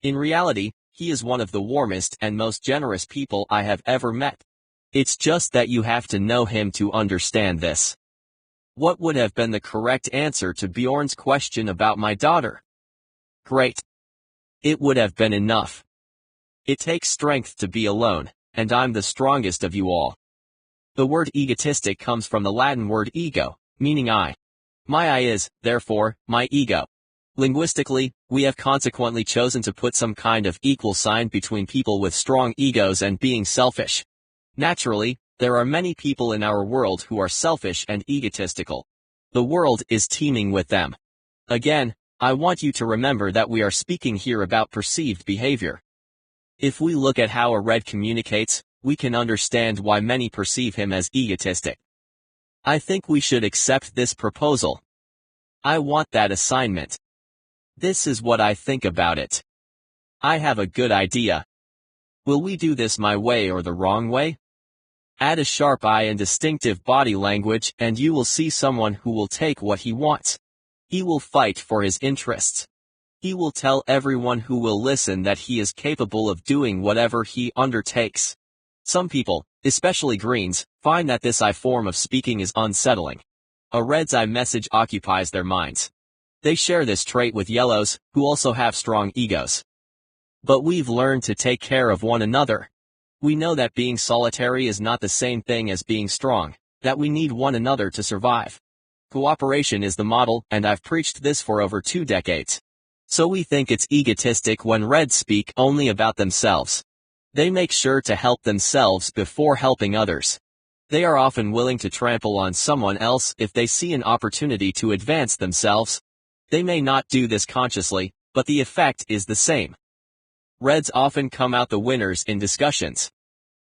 In reality, he is one of the warmest and most generous people I have ever met. It's just that you have to know him to understand this. What would have been the correct answer to Bjorn's question about my daughter? Great. It would have been enough. It takes strength to be alone, and I'm the strongest of you all. The word egotistic comes from the Latin word ego, meaning I. My I is, therefore, my ego. Linguistically, we have consequently chosen to put some kind of equal sign between people with strong egos and being selfish. Naturally, there are many people in our world who are selfish and egotistical. The world is teeming with them. Again, I want you to remember that we are speaking here about perceived behavior. If we look at how a red communicates, we can understand why many perceive him as egotistic. I think we should accept this proposal. I want that assignment. This is what I think about it. I have a good idea. Will we do this my way or the wrong way? Add a sharp eye and distinctive body language, and you will see someone who will take what he wants. He will fight for his interests. He will tell everyone who will listen that he is capable of doing whatever he undertakes. Some people, especially Greens, find that this I form of speaking is unsettling. A red's eye message occupies their minds. They share this trait with yellows, who also have strong egos. But we've learned to take care of one another. We know that being solitary is not the same thing as being strong, that we need one another to survive. Cooperation is the model, and I've preached this for over 2 decades. So we think it's egotistic when reds speak only about themselves. They make sure to help themselves before helping others. They are often willing to trample on someone else if they see an opportunity to advance themselves. They may not do this consciously, but the effect is the same. Reds often come out the winners in discussions.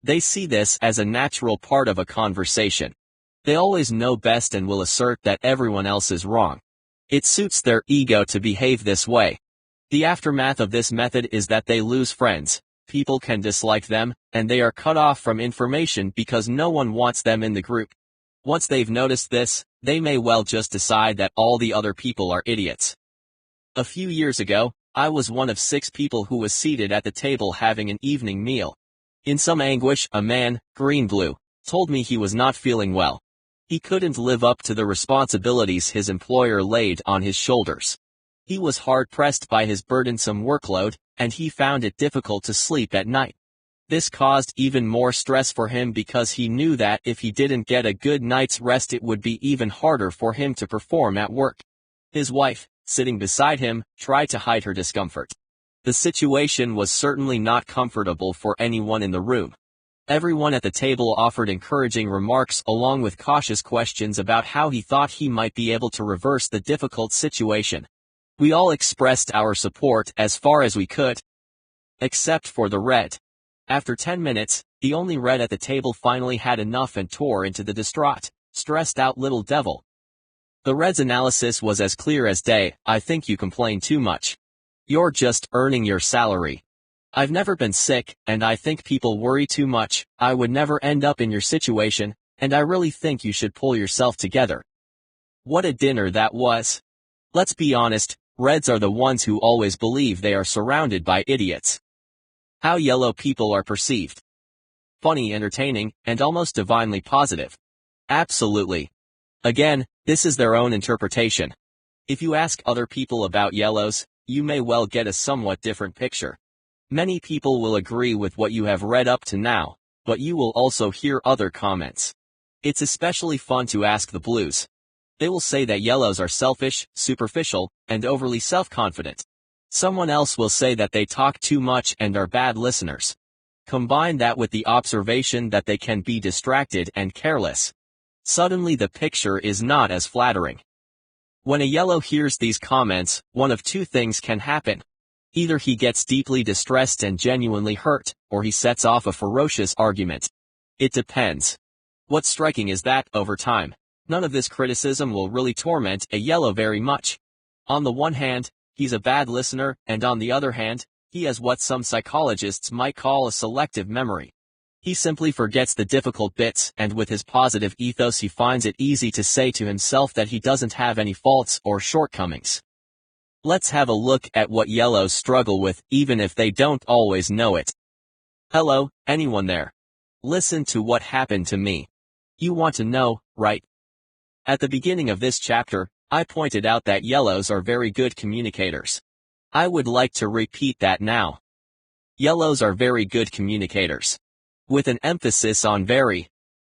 They see this as a natural part of a conversation. They always know best and will assert that everyone else is wrong. It suits their ego to behave this way. The aftermath of this method is that they lose friends, people can dislike them, and they are cut off from information because no one wants them in the group. Once they've noticed this, they may well just decide that all the other people are idiots. A few years ago, I was one of 6 people who was seated at the table having an evening meal. In some anguish, a man, green-blue, told me he was not feeling well. He couldn't live up to the responsibilities his employer laid on his shoulders. He was hard-pressed by his burdensome workload, and he found it difficult to sleep at night. This caused even more stress for him because he knew that if he didn't get a good night's rest, it would be even harder for him to perform at work. His wife, sitting beside him, tried to hide her discomfort. The situation was certainly not comfortable for anyone in the room. Everyone at the table offered encouraging remarks along with cautious questions about how he thought he might be able to reverse the difficult situation. We all expressed our support as far as we could. Except for the red. After 10 minutes, the only red at the table finally had enough and tore into the distraught, stressed-out little devil. The red's analysis was as clear as day. I think you complain too much. You're just earning your salary. I've never been sick, and I think people worry too much. I would never end up in your situation, and I really think you should pull yourself together. What a dinner that was. Let's be honest, Reds are the ones who always believe they are surrounded by idiots. How yellow people are perceived. Funny, entertaining, and almost divinely positive. Absolutely. Again, this is their own interpretation. If you ask other people about yellows, you may well get a somewhat different picture. Many people will agree with what you have read up to now, but you will also hear other comments. It's especially fun to ask the blues. They will say that yellows are selfish, superficial, and overly self-confident. Someone else will say that they talk too much and are bad listeners. Combine that with the observation that they can be distracted and careless. Suddenly the picture is not as flattering. When a yellow hears these comments, one of two things can happen. Either he gets deeply distressed and genuinely hurt, or he sets off a ferocious argument. It depends. What's striking is that, over time, none of this criticism will really torment a yellow very much. On the one hand, he's a bad listener, and on the other hand, he has what some psychologists might call a selective memory. He simply forgets the difficult bits, and with his positive ethos he finds it easy to say to himself that he doesn't have any faults or shortcomings. Let's have a look at what yellows struggle with, even if they don't always know it. Hello, anyone there? Listen to what happened to me. You want to know, right? At the beginning of this chapter, I pointed out that yellows are very good communicators. I would like to repeat that now. Yellows are very good communicators. With an emphasis on very.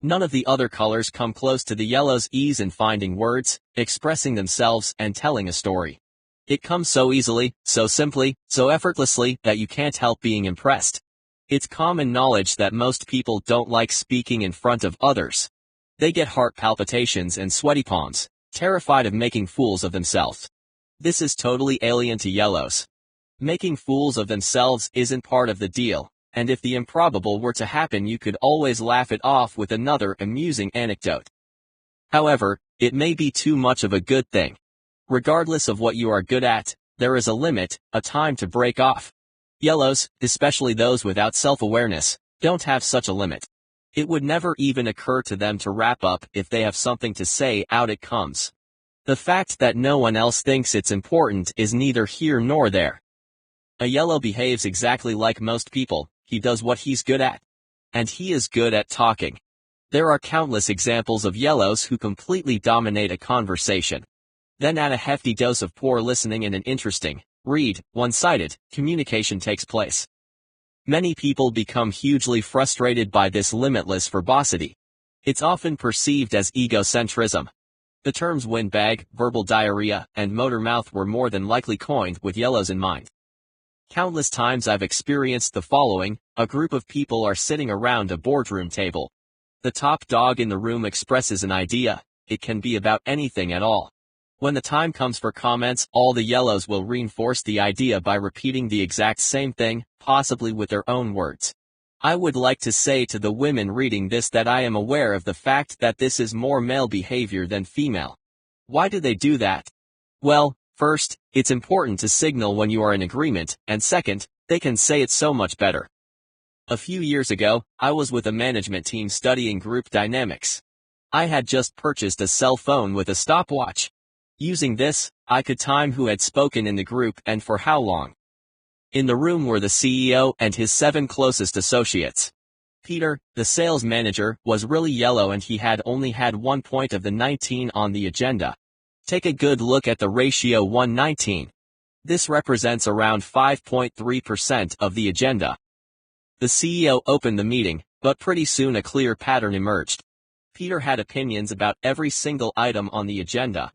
None of the other colors come close to the yellow's ease in finding words, expressing themselves, and telling a story. It comes so easily, so simply, so effortlessly, that you can't help being impressed. It's common knowledge that most people don't like speaking in front of others. They get heart palpitations and sweaty palms, terrified of making fools of themselves. This is totally alien to yellows. Making fools of themselves isn't part of the deal, and if the improbable were to happen you could always laugh it off with another amusing anecdote. However, it may be too much of a good thing. Regardless of what you are good at, there is a limit, a time to break off. Yellows, especially those without self-awareness, don't have such a limit. It would never even occur to them to wrap up. If they have something to say, out it comes. The fact that no one else thinks it's important is neither here nor there. A yellow behaves exactly like most people. He does what he's good at. And he is good at talking. There are countless examples of yellows who completely dominate a conversation. Then add a hefty dose of poor listening and an interesting, one-sided, communication takes place. Many people become hugely frustrated by this limitless verbosity. It's often perceived as egocentrism. The terms windbag, verbal diarrhea, and motor mouth were more than likely coined with yellows in mind. Countless times I've experienced the following: a group of people are sitting around a boardroom table. The top dog in the room expresses an idea. It can be about anything at all. When the time comes for comments, all the yellows will reinforce the idea by repeating the exact same thing, possibly with their own words. I would like to say to the women reading this that I am aware of the fact that this is more male behavior than female. Why do they do that? Well, first, it's important to signal when you are in agreement, and second, they can say it so much better. A few years ago, I was with a management team studying group dynamics. I had just purchased a cell phone with a stopwatch. Using this, I could time who had spoken in the group and for how long. In the room were the CEO and his 7 closest associates. Peter, the sales manager, was really yellow and he had only had 1 point of the 19 on the agenda. Take a good look at the ratio 1:19. This represents around 5.3% of the agenda. The CEO opened the meeting, but pretty soon a clear pattern emerged. Peter had opinions about every single item on the agenda.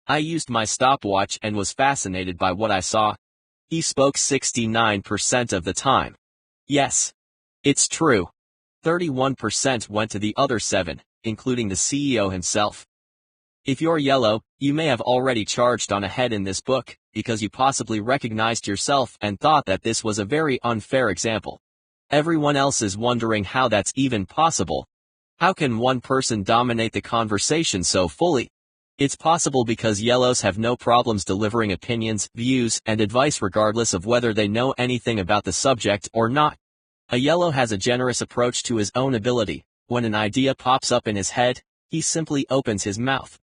I used my stopwatch and was fascinated by what I saw. He spoke 69% of the time. Yes. It's true. 31% went to the other 7, including the CEO himself. If you're yellow, you may have already charged on ahead in this book, because you possibly recognized yourself and thought that this was a very unfair example. Everyone else is wondering how that's even possible. How can one person dominate the conversation so fully? It's possible because yellows have no problems delivering opinions, views, and advice regardless of whether they know anything about the subject or not. A yellow has a generous approach to his own ability. When an idea pops up in his head, he simply opens his mouth.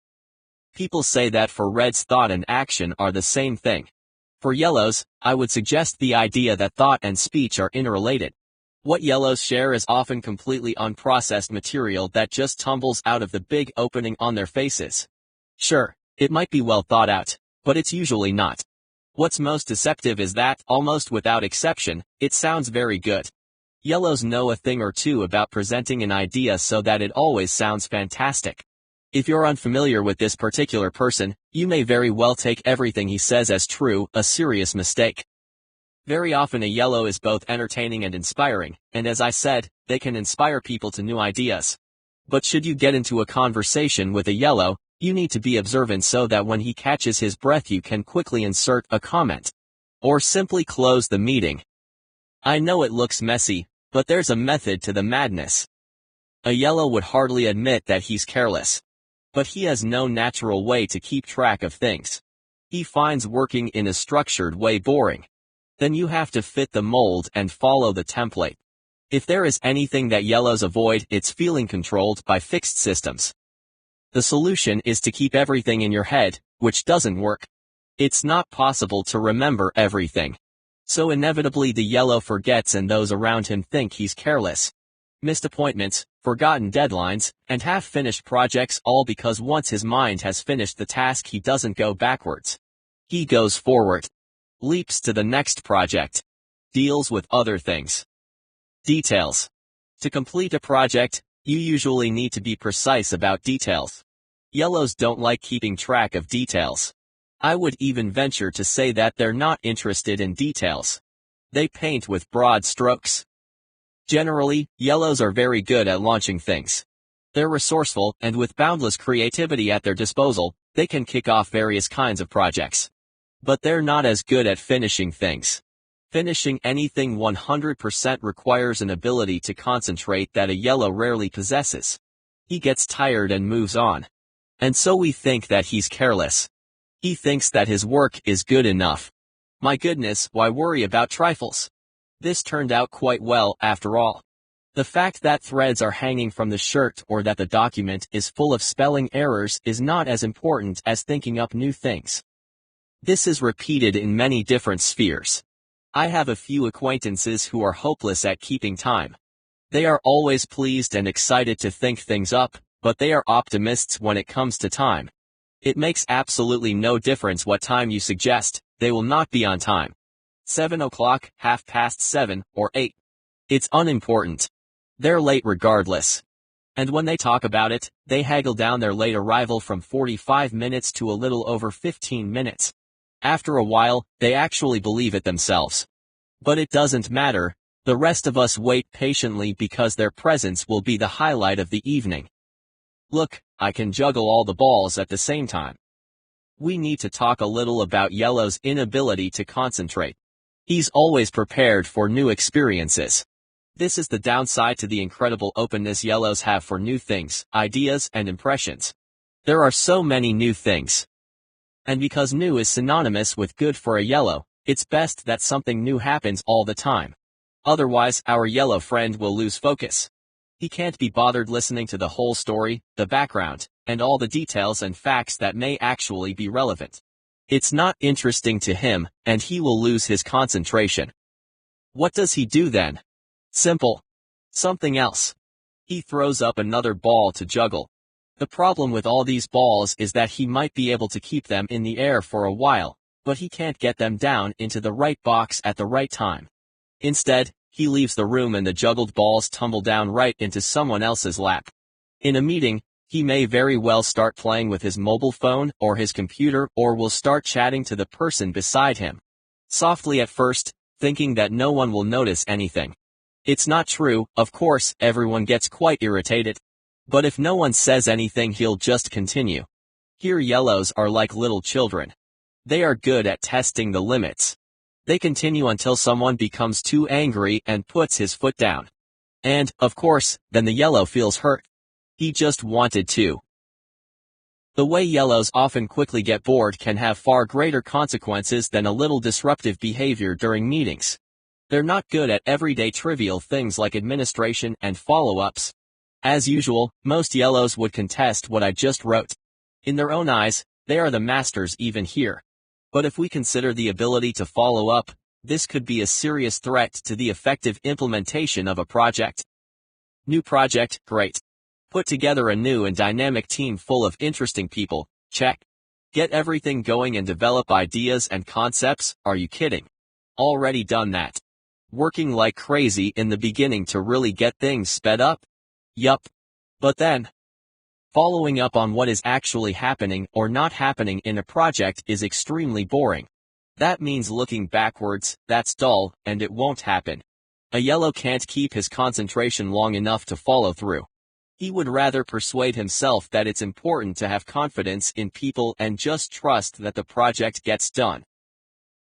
People say that for reds thought and action are the same thing. For yellows, I would suggest the idea that thought and speech are interrelated. What yellows share is often completely unprocessed material that just tumbles out of the big opening on their faces. Sure, it might be well thought out, but it's usually not. What's most deceptive is that, almost without exception, it sounds very good. Yellows know a thing or two about presenting an idea so that it always sounds fantastic. If you're unfamiliar with this particular person, you may very well take everything he says as true, a serious mistake. Very often a yellow is both entertaining and inspiring, and as I said, they can inspire people to new ideas. But should you get into a conversation with a yellow, you need to be observant so that when he catches his breath you can quickly insert a comment. Or simply close the meeting. I know it looks messy, but there's a method to the madness. A yellow would hardly admit that he's careless. But he has no natural way to keep track of things. He finds working in a structured way boring. Then you have to fit the mold and follow the template. If there is anything that yellows avoid, it's feeling controlled by fixed systems. The solution is to keep everything in your head, which doesn't work. It's not possible to remember everything. So inevitably the yellow forgets and those around him think he's careless. Missed appointments, forgotten deadlines, and half-finished projects, all because once his mind has finished the task he doesn't go backwards. He goes forward. Leaps to the next project. Deals with other things. Details. To complete a project, you usually need to be precise about details. Yellows don't like keeping track of details. I would even venture to say that they're not interested in details. They paint with broad strokes. Generally, yellows are very good at launching things. They're resourceful, and with boundless creativity at their disposal, they can kick off various kinds of projects. But they're not as good at finishing things. Finishing anything 100% requires an ability to concentrate that a yellow rarely possesses. He gets tired and moves on. And so we think that he's careless. He thinks that his work is good enough. My goodness, why worry about trifles? This turned out quite well, after all. The fact that threads are hanging from the shirt or that the document is full of spelling errors is not as important as thinking up new things. This is repeated in many different spheres. I have a few acquaintances who are hopeless at keeping time. They are always pleased and excited to think things up, but they are optimists when it comes to time. It makes absolutely no difference what time you suggest, they will not be on time. 7 o'clock, 7:30, or 8. It's unimportant. They're late regardless. And when they talk about it, they haggle down their late arrival from 45 minutes to a little over 15 minutes. After a while, they actually believe it themselves. But it doesn't matter, the rest of us wait patiently because their presence will be the highlight of the evening. Look, I can juggle all the balls at the same time. We need to talk a little about yellow's inability to concentrate. He's always prepared for new experiences. This is the downside to the incredible openness yellows have for new things, ideas, and impressions. There are so many new things. And because new is synonymous with good for a yellow, it's best that something new happens all the time. Otherwise, our yellow friend will lose focus. He can't be bothered listening to the whole story, the background, and all the details and facts that may actually be relevant. It's not interesting to him, and he will lose his concentration. What does he do then? Simple. Something else. He throws up another ball to juggle. The problem with all these balls is that he might be able to keep them in the air for a while, but he can't get them down into the right box at the right time. Instead, he leaves the room and the juggled balls tumble down right into someone else's lap. In a meeting, he may very well start playing with his mobile phone or his computer or will start chatting to the person beside him. Softly at first, thinking that no one will notice anything. It's not true, of course, everyone gets quite irritated. But if no one says anything, he'll just continue. Here yellows are like little children. They are good at testing the limits. They continue until someone becomes too angry and puts his foot down. And, of course, then the yellow feels hurt. He just wanted to. The way yellows often quickly get bored can have far greater consequences than a little disruptive behavior during meetings. They're not good at everyday trivial things like administration and follow-ups. As usual, most yellows would contest what I just wrote. In their own eyes, they are the masters even here. But if we consider the ability to follow up, this could be a serious threat to the effective implementation of a project. New project, great. Put together a new and dynamic team full of interesting people, check. Get everything going and develop ideas and concepts, are you kidding? Already done that. Working like crazy in the beginning to really get things sped up? Yup. But then, following up on what is actually happening or not happening in a project is extremely boring. That means looking backwards, that's dull, and it won't happen. A yellow can't keep his concentration long enough to follow through. He would rather persuade himself that it's important to have confidence in people and just trust that the project gets done.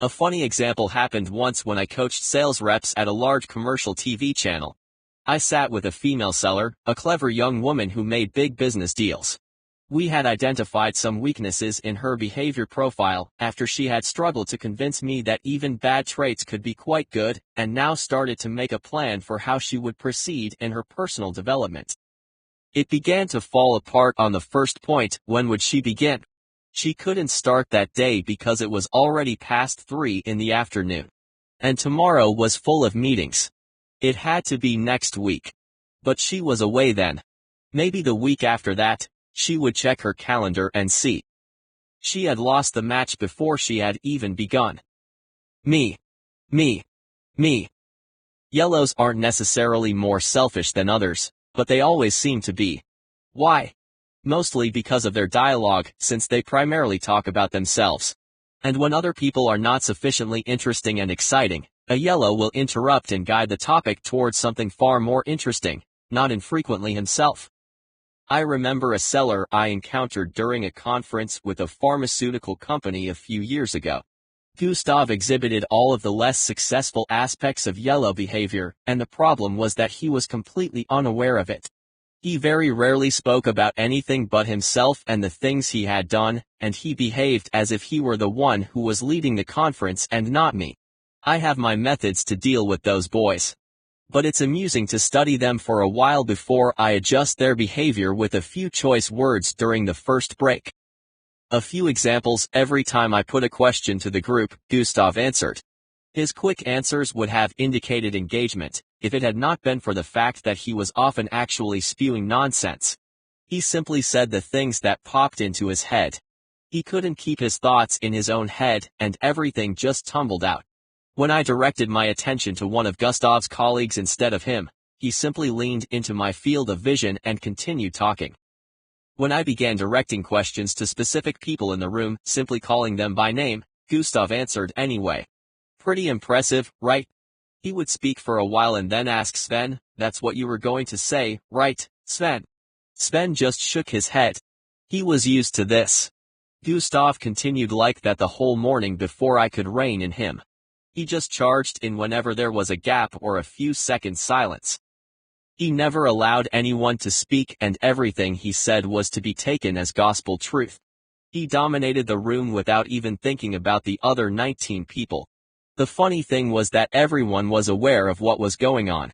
A funny example happened once when I coached sales reps at a large commercial TV channel. I sat with a female seller, a clever young woman who made big business deals. We had identified some weaknesses in her behavior profile after she had struggled to convince me that even bad traits could be quite good, and now started to make a plan for how she would proceed in her personal development. It began to fall apart on the first point. When would she begin? She couldn't start that day because it was already past 3 in the afternoon. And tomorrow was full of meetings. It had to be next week. But she was away then. Maybe the week after that, she would check her calendar and see. She had lost the match before she had even begun. Me. Yellows aren't necessarily more selfish than others, but they always seem to be. Why? Mostly because of their dialogue, since they primarily talk about themselves. And when other people are not sufficiently interesting and exciting, a yellow will interrupt and guide the topic towards something far more interesting, not infrequently himself. I remember a seller I encountered during a conference with a pharmaceutical company a few years ago. Gustav exhibited all of the less successful aspects of yellow behavior, and the problem was that he was completely unaware of it. He very rarely spoke about anything but himself and the things he had done, and he behaved as if he were the one who was leading the conference and not me. I have my methods to deal with those boys. But it's amusing to study them for a while before I adjust their behavior with a few choice words during the first break. A few examples. Every time I put a question to the group, Gustav answered. His quick answers would have indicated engagement, if it had not been for the fact that he was often actually spewing nonsense. He simply said the things that popped into his head. He couldn't keep his thoughts in his own head, and everything just tumbled out. When I directed my attention to one of Gustav's colleagues instead of him, he simply leaned into my field of vision and continued talking. When I began directing questions to specific people in the room, simply calling them by name, Gustav answered anyway. Pretty impressive, right? He would speak for a while and then ask Sven, "That's what you were going to say, right, Sven?" Sven just shook his head. He was used to this. Gustav continued like that the whole morning before I could rein in him. He just charged in whenever there was a gap or a few seconds silence. He never allowed anyone to speak, and everything he said was to be taken as gospel truth. He dominated the room without even thinking about the other 19 people. The funny thing was that everyone was aware of what was going on.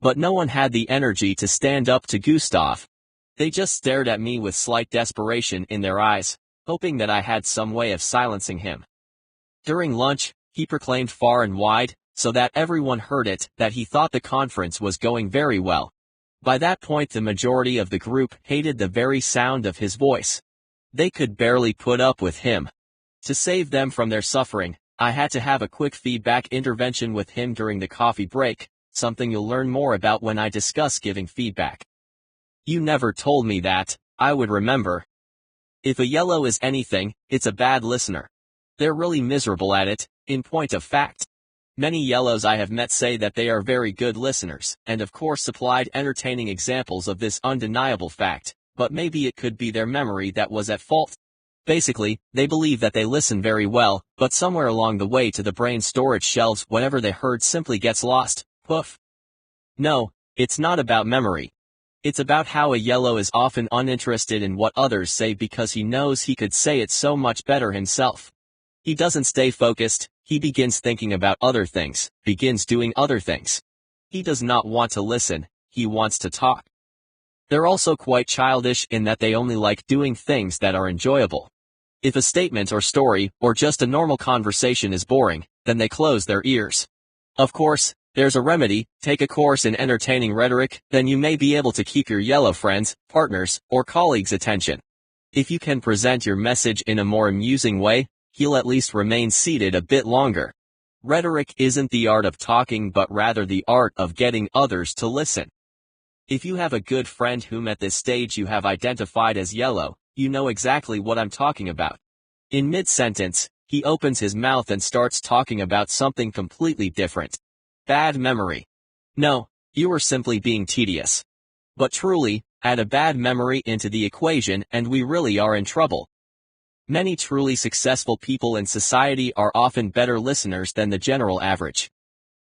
But no one had the energy to stand up to Gustav. They just stared at me with slight desperation in their eyes, hoping that I had some way of silencing him. During lunch, he proclaimed far and wide, so that everyone heard it, that he thought the conference was going very well. By that point the majority of the group hated the very sound of his voice. They could barely put up with him. To save them from their suffering, I had to have a quick feedback intervention with him during the coffee break, something you'll learn more about when I discuss giving feedback. "You never told me that," I would remember. If a yellow is anything, it's a bad listener. They're really miserable at it, in point of fact. Many yellows I have met say that they are very good listeners, and of course supplied entertaining examples of this undeniable fact, but maybe it could be their memory that was at fault. Basically, they believe that they listen very well, but somewhere along the way to the brain storage shelves whatever they heard simply gets lost. Poof. No, it's not about memory. It's about how a yellow is often uninterested in what others say because he knows he could say it so much better himself. He doesn't stay focused, he begins thinking about other things, begins doing other things. He does not want to listen, he wants to talk. They're also quite childish in that they only like doing things that are enjoyable. If a statement or story, or just a normal conversation is boring, then they close their ears. Of course, there's a remedy: take a course in entertaining rhetoric, then you may be able to keep your yellow friends, partners, or colleagues' attention. If you can present your message in a more amusing way, he'll at least remain seated a bit longer. Rhetoric isn't the art of talking but rather the art of getting others to listen. If you have a good friend whom at this stage you have identified as yellow, you know exactly what I'm talking about. In mid-sentence, he opens his mouth and starts talking about something completely different. Bad memory. No, you are simply being tedious. But truly, add a bad memory into the equation and we really are in trouble. Many truly successful people in society are often better listeners than the general average.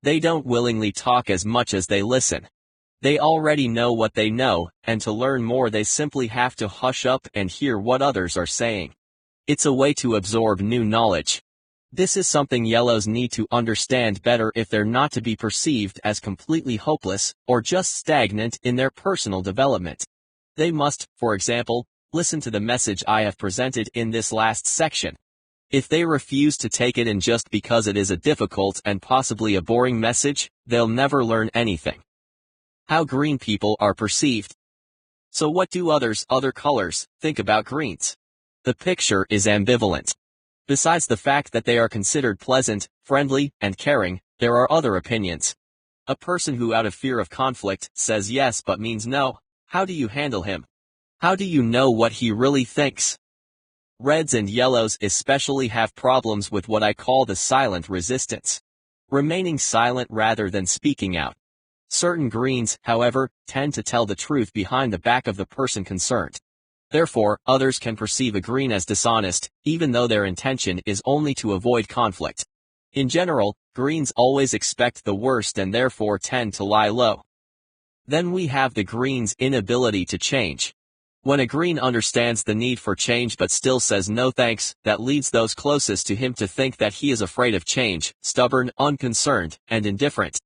They don't willingly talk as much as they listen. They already know what they know, and to learn more they simply have to hush up and hear what others are saying. It's a way to absorb new knowledge. This is something yellows need to understand better if they're not to be perceived as completely hopeless, or just stagnant in their personal development. They must, for example, listen to the message I have presented in this last section. If they refuse to take it in just because it is a difficult and possibly a boring message, they'll never learn anything. How green people are perceived. So what do other colors, think about greens? The picture is ambivalent. Besides the fact that they are considered pleasant, friendly, and caring, there are other opinions. A person who out of fear of conflict says yes but means no, how do you handle him? How do you know what he really thinks? Reds and yellows especially have problems with what I call the silent resistance. Remaining silent rather than speaking out. Certain greens, however, tend to tell the truth behind the back of the person concerned. Therefore, others can perceive a green as dishonest, even though their intention is only to avoid conflict. In general, greens always expect the worst and therefore tend to lie low. Then we have the green's inability to change. When a green understands the need for change but still says no thanks, that leads those closest to him to think that he is afraid of change, stubborn, unconcerned, and indifferent.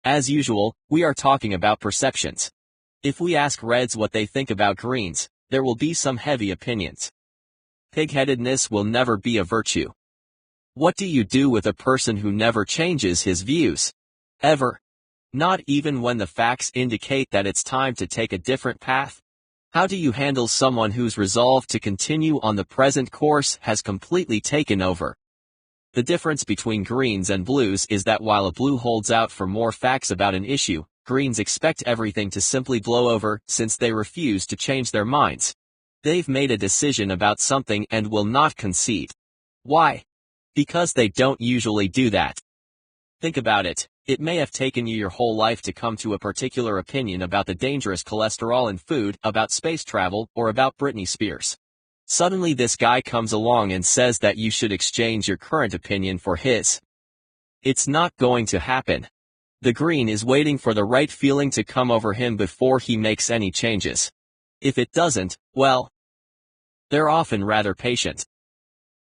As usual, we are talking about perceptions. If we ask reds what they think about greens, there will be some heavy opinions. Pig-headedness will never be a virtue. What do you do with a person who never changes his views? Ever? Not even when the facts indicate that it's time to take a different path? How do you handle someone whose resolve to continue on the present course has completely taken over? The difference between greens and blues is that while a blue holds out for more facts about an issue, greens expect everything to simply blow over since they refuse to change their minds. They've made a decision about something and will not concede. Why? Because they don't usually do that. Think about it. It may have taken you your whole life to come to a particular opinion about the dangerous cholesterol in food, about space travel, or about Britney Spears. Suddenly this guy comes along and says that you should exchange your current opinion for his. It's not going to happen. The green is waiting for the right feeling to come over him before he makes any changes. If it doesn't, well, they're often rather patient.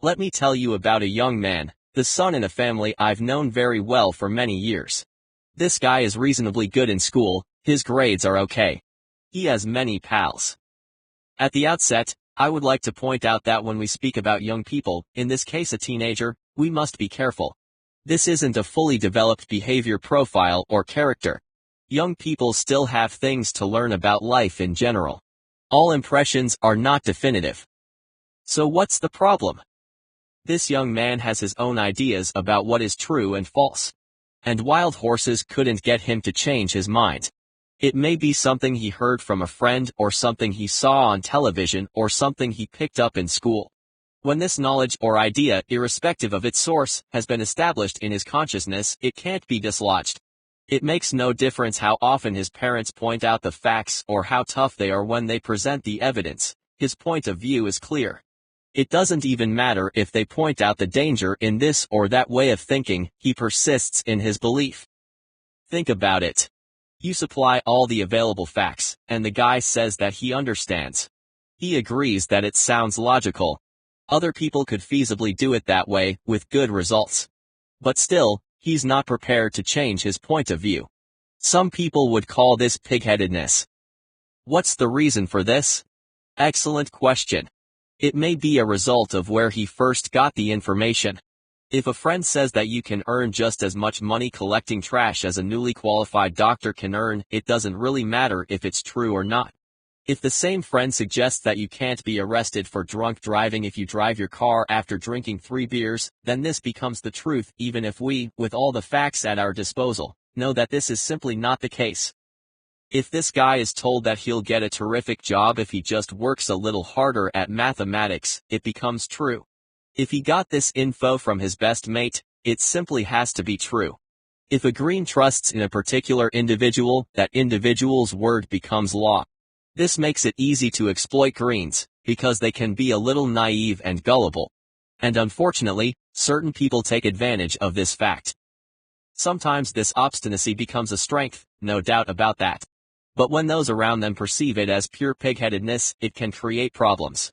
Let me tell you about a young man, the son in a family I've known very well for many years. This guy is reasonably good in school, his grades are okay. He has many pals. At the outset, I would like to point out that when we speak about young people, in this case a teenager, we must be careful. This isn't a fully developed behavior profile or character. Young people still have things to learn about life in general. All impressions are not definitive. So what's the problem? This young man has his own ideas about what is true and false. And wild horses couldn't get him to change his mind. It may be something he heard from a friend or something he saw on television or something he picked up in school. When this knowledge or idea, irrespective of its source, has been established in his consciousness, it can't be dislodged. It makes no difference how often his parents point out the facts or how tough they are when they present the evidence. His point of view is clear. It doesn't even matter if they point out the danger in this or that way of thinking, he persists in his belief. Think about it. You supply all the available facts, and the guy says that he understands. He agrees that it sounds logical. Other people could feasibly do it that way, with good results. But still, he's not prepared to change his point of view. Some people would call this pig-headedness. What's the reason for this? Excellent question. It may be a result of where he first got the information. If a friend says that you can earn just as much money collecting trash as a newly qualified doctor can earn, it doesn't really matter if it's true or not. If the same friend suggests that you can't be arrested for drunk driving if you drive your car after drinking 3 beers, then this becomes the truth even if we, with all the facts at our disposal, know that this is simply not the case. If this guy is told that he'll get a terrific job if he just works a little harder at mathematics, it becomes true. If he got this info from his best mate, it simply has to be true. If a green trusts in a particular individual, that individual's word becomes law. This makes it easy to exploit greens, because they can be a little naive and gullible. And unfortunately, certain people take advantage of this fact. Sometimes this obstinacy becomes a strength, no doubt about that. But when those around them perceive it as pure pigheadedness, it can create problems.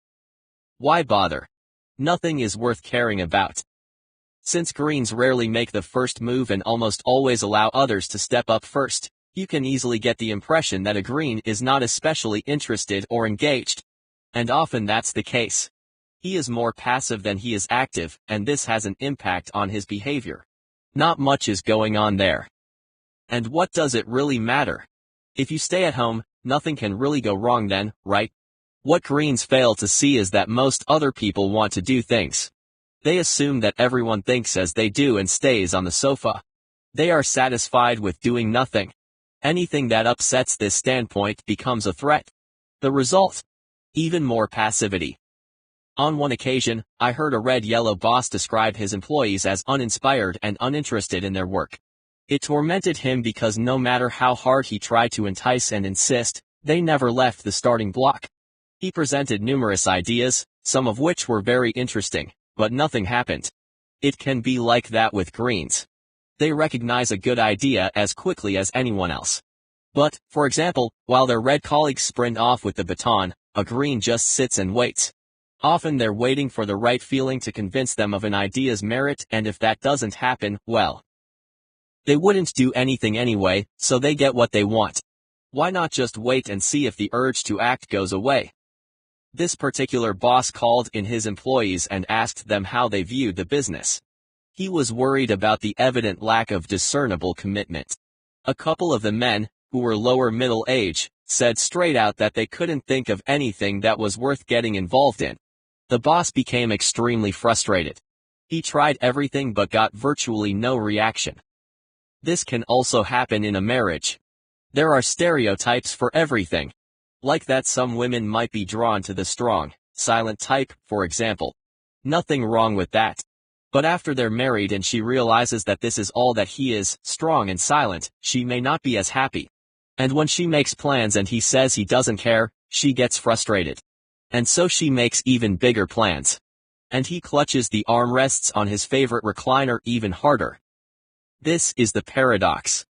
Why bother? Nothing is worth caring about. Since greens rarely make the first move and almost always allow others to step up first, you can easily get the impression that a green is not especially interested or engaged. And often that's the case. He is more passive than he is active, and this has an impact on his behavior. Not much is going on there. And what does it really matter? If you stay at home, nothing can really go wrong then, right? What greens fail to see is that most other people want to do things. They assume that everyone thinks as they do and stays on the sofa. They are satisfied with doing nothing. Anything that upsets this standpoint becomes a threat. The result? Even more passivity. On one occasion, I heard a red-yellow boss describe his employees as uninspired and uninterested in their work. It tormented him because no matter how hard he tried to entice and insist, they never left the starting block. He presented numerous ideas, some of which were very interesting, but nothing happened. It can be like that with greens. They recognize a good idea as quickly as anyone else. But, for example, while their red colleagues sprint off with the baton, a green just sits and waits. Often they're waiting for the right feeling to convince them of an idea's merit, and if that doesn't happen, well, they wouldn't do anything anyway, so they get what they want. Why not just wait and see if the urge to act goes away? This particular boss called in his employees and asked them how they viewed the business. He was worried about the evident lack of discernible commitment. A couple of the men, who were lower middle age, said straight out that they couldn't think of anything that was worth getting involved in. The boss became extremely frustrated. He tried everything but got virtually no reaction. This can also happen in a marriage. There are stereotypes for everything. Like that some women might be drawn to the strong, silent type, for example. Nothing wrong with that. But after they're married and she realizes that this is all that he is, strong and silent, she may not be as happy. And when she makes plans and he says he doesn't care, she gets frustrated. And so she makes even bigger plans. And he clutches the armrests on his favorite recliner even harder. This is the paradox.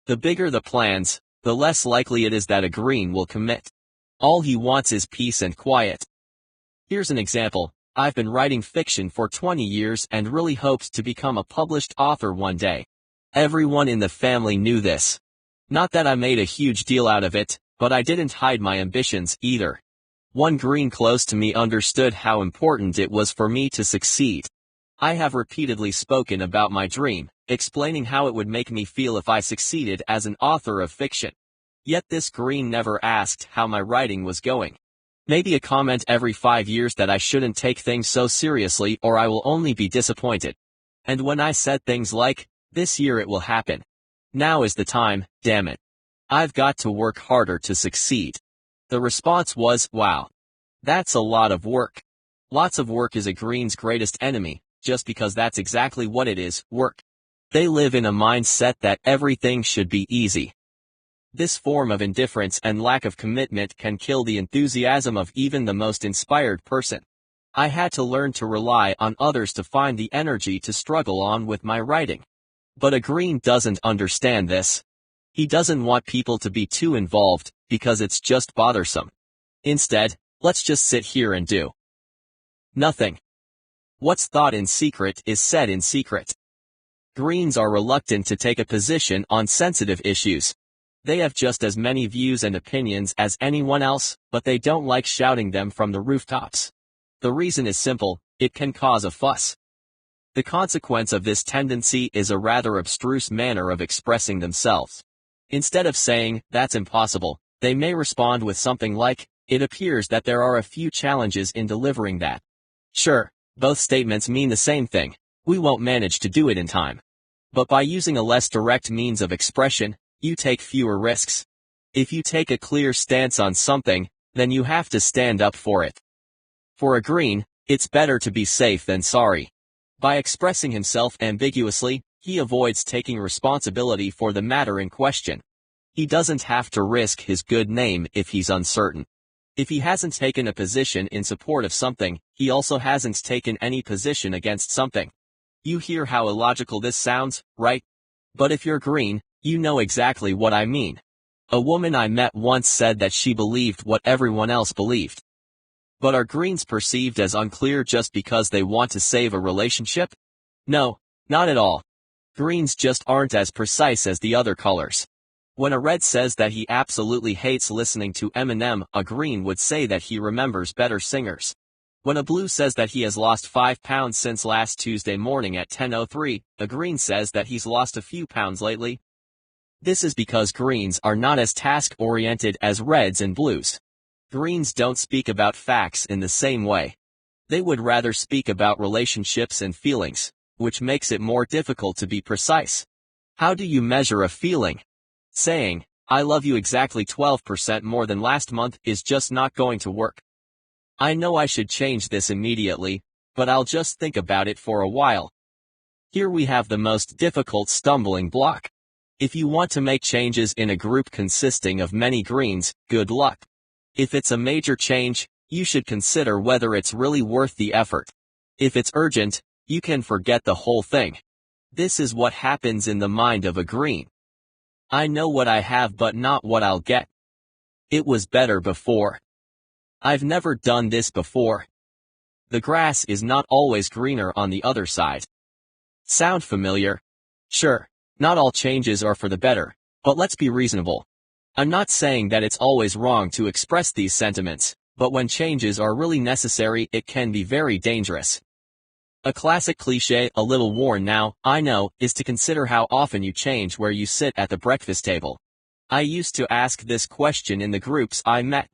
The bigger the plans, the less likely it is that a green will commit. All he wants is peace and quiet. Here's an example. I've been writing fiction for 20 years and really hoped to become a published author one day. Everyone in the family knew this. Not that I made a huge deal out of it, but I didn't hide my ambitions either. One green close to me understood how important it was for me to succeed. I have repeatedly spoken about my dream, explaining how it would make me feel if I succeeded as an author of fiction. Yet this green never asked how my writing was going. Maybe a comment every 5 years that I shouldn't take things so seriously or I will only be disappointed. And when I said things like, "This year it will happen. Now is the time, damn it. I've got to work harder to succeed," the response was, "Wow. That's a lot of work." Lots of work is a green's greatest enemy, just because that's exactly what it is, work. They live in a mindset that everything should be easy. This form of indifference and lack of commitment can kill the enthusiasm of even the most inspired person. I had to learn to rely on others to find the energy to struggle on with my writing. But a green doesn't understand this. He doesn't want people to be too involved, because it's just bothersome. Instead, let's just sit here and do nothing. What's thought in secret is said in secret. Greens are reluctant to take a position on sensitive issues. They have just as many views and opinions as anyone else, but they don't like shouting them from the rooftops. The reason is simple: it can cause a fuss. The consequence of this tendency is a rather abstruse manner of expressing themselves. Instead of saying, "That's impossible," they may respond with something like, "It appears that there are a few challenges in delivering that." Sure, both statements mean the same thing: we won't manage to do it in time. But by using a less direct means of expression, you take fewer risks. If you take a clear stance on something, then you have to stand up for it. For a green, it's better to be safe than sorry. By expressing himself ambiguously, he avoids taking responsibility for the matter in question. He doesn't have to risk his good name if he's uncertain. If he hasn't taken a position in support of something, he also hasn't taken any position against something. You hear how illogical this sounds, right? But if you're green, you know exactly what I mean. A woman I met once said that she believed what everyone else believed. But are greens perceived as unclear just because they want to save a relationship? No, not at all. Greens just aren't as precise as the other colors. When a red says that he absolutely hates listening to Eminem, a green would say that he remembers better singers. When a blue says that he has lost 5 pounds since last Tuesday morning at 10:03, a green says that he's lost a few pounds lately. This is because greens are not as task-oriented as reds and blues. Greens don't speak about facts in the same way. They would rather speak about relationships and feelings, which makes it more difficult to be precise. How do you measure a feeling? Saying, "I love you exactly 12% more than last month" is just not going to work. I know I should change this immediately, but I'll just think about it for a while. Here we have the most difficult stumbling block. If you want to make changes in a group consisting of many greens, good luck. If it's a major change, you should consider whether it's really worth the effort. If it's urgent, you can forget the whole thing. This is what happens in the mind of a green. I know what I have but not what I'll get. It was better before. I've never done this before. The grass is not always greener on the other side. Sound familiar? Sure, not all changes are for the better, but let's be reasonable. I'm not saying that it's always wrong to express these sentiments, but when changes are really necessary, it can be very dangerous. A classic cliché, a little worn now, I know, is to consider how often you change where you sit at the breakfast table. I used to ask this question in the groups I met.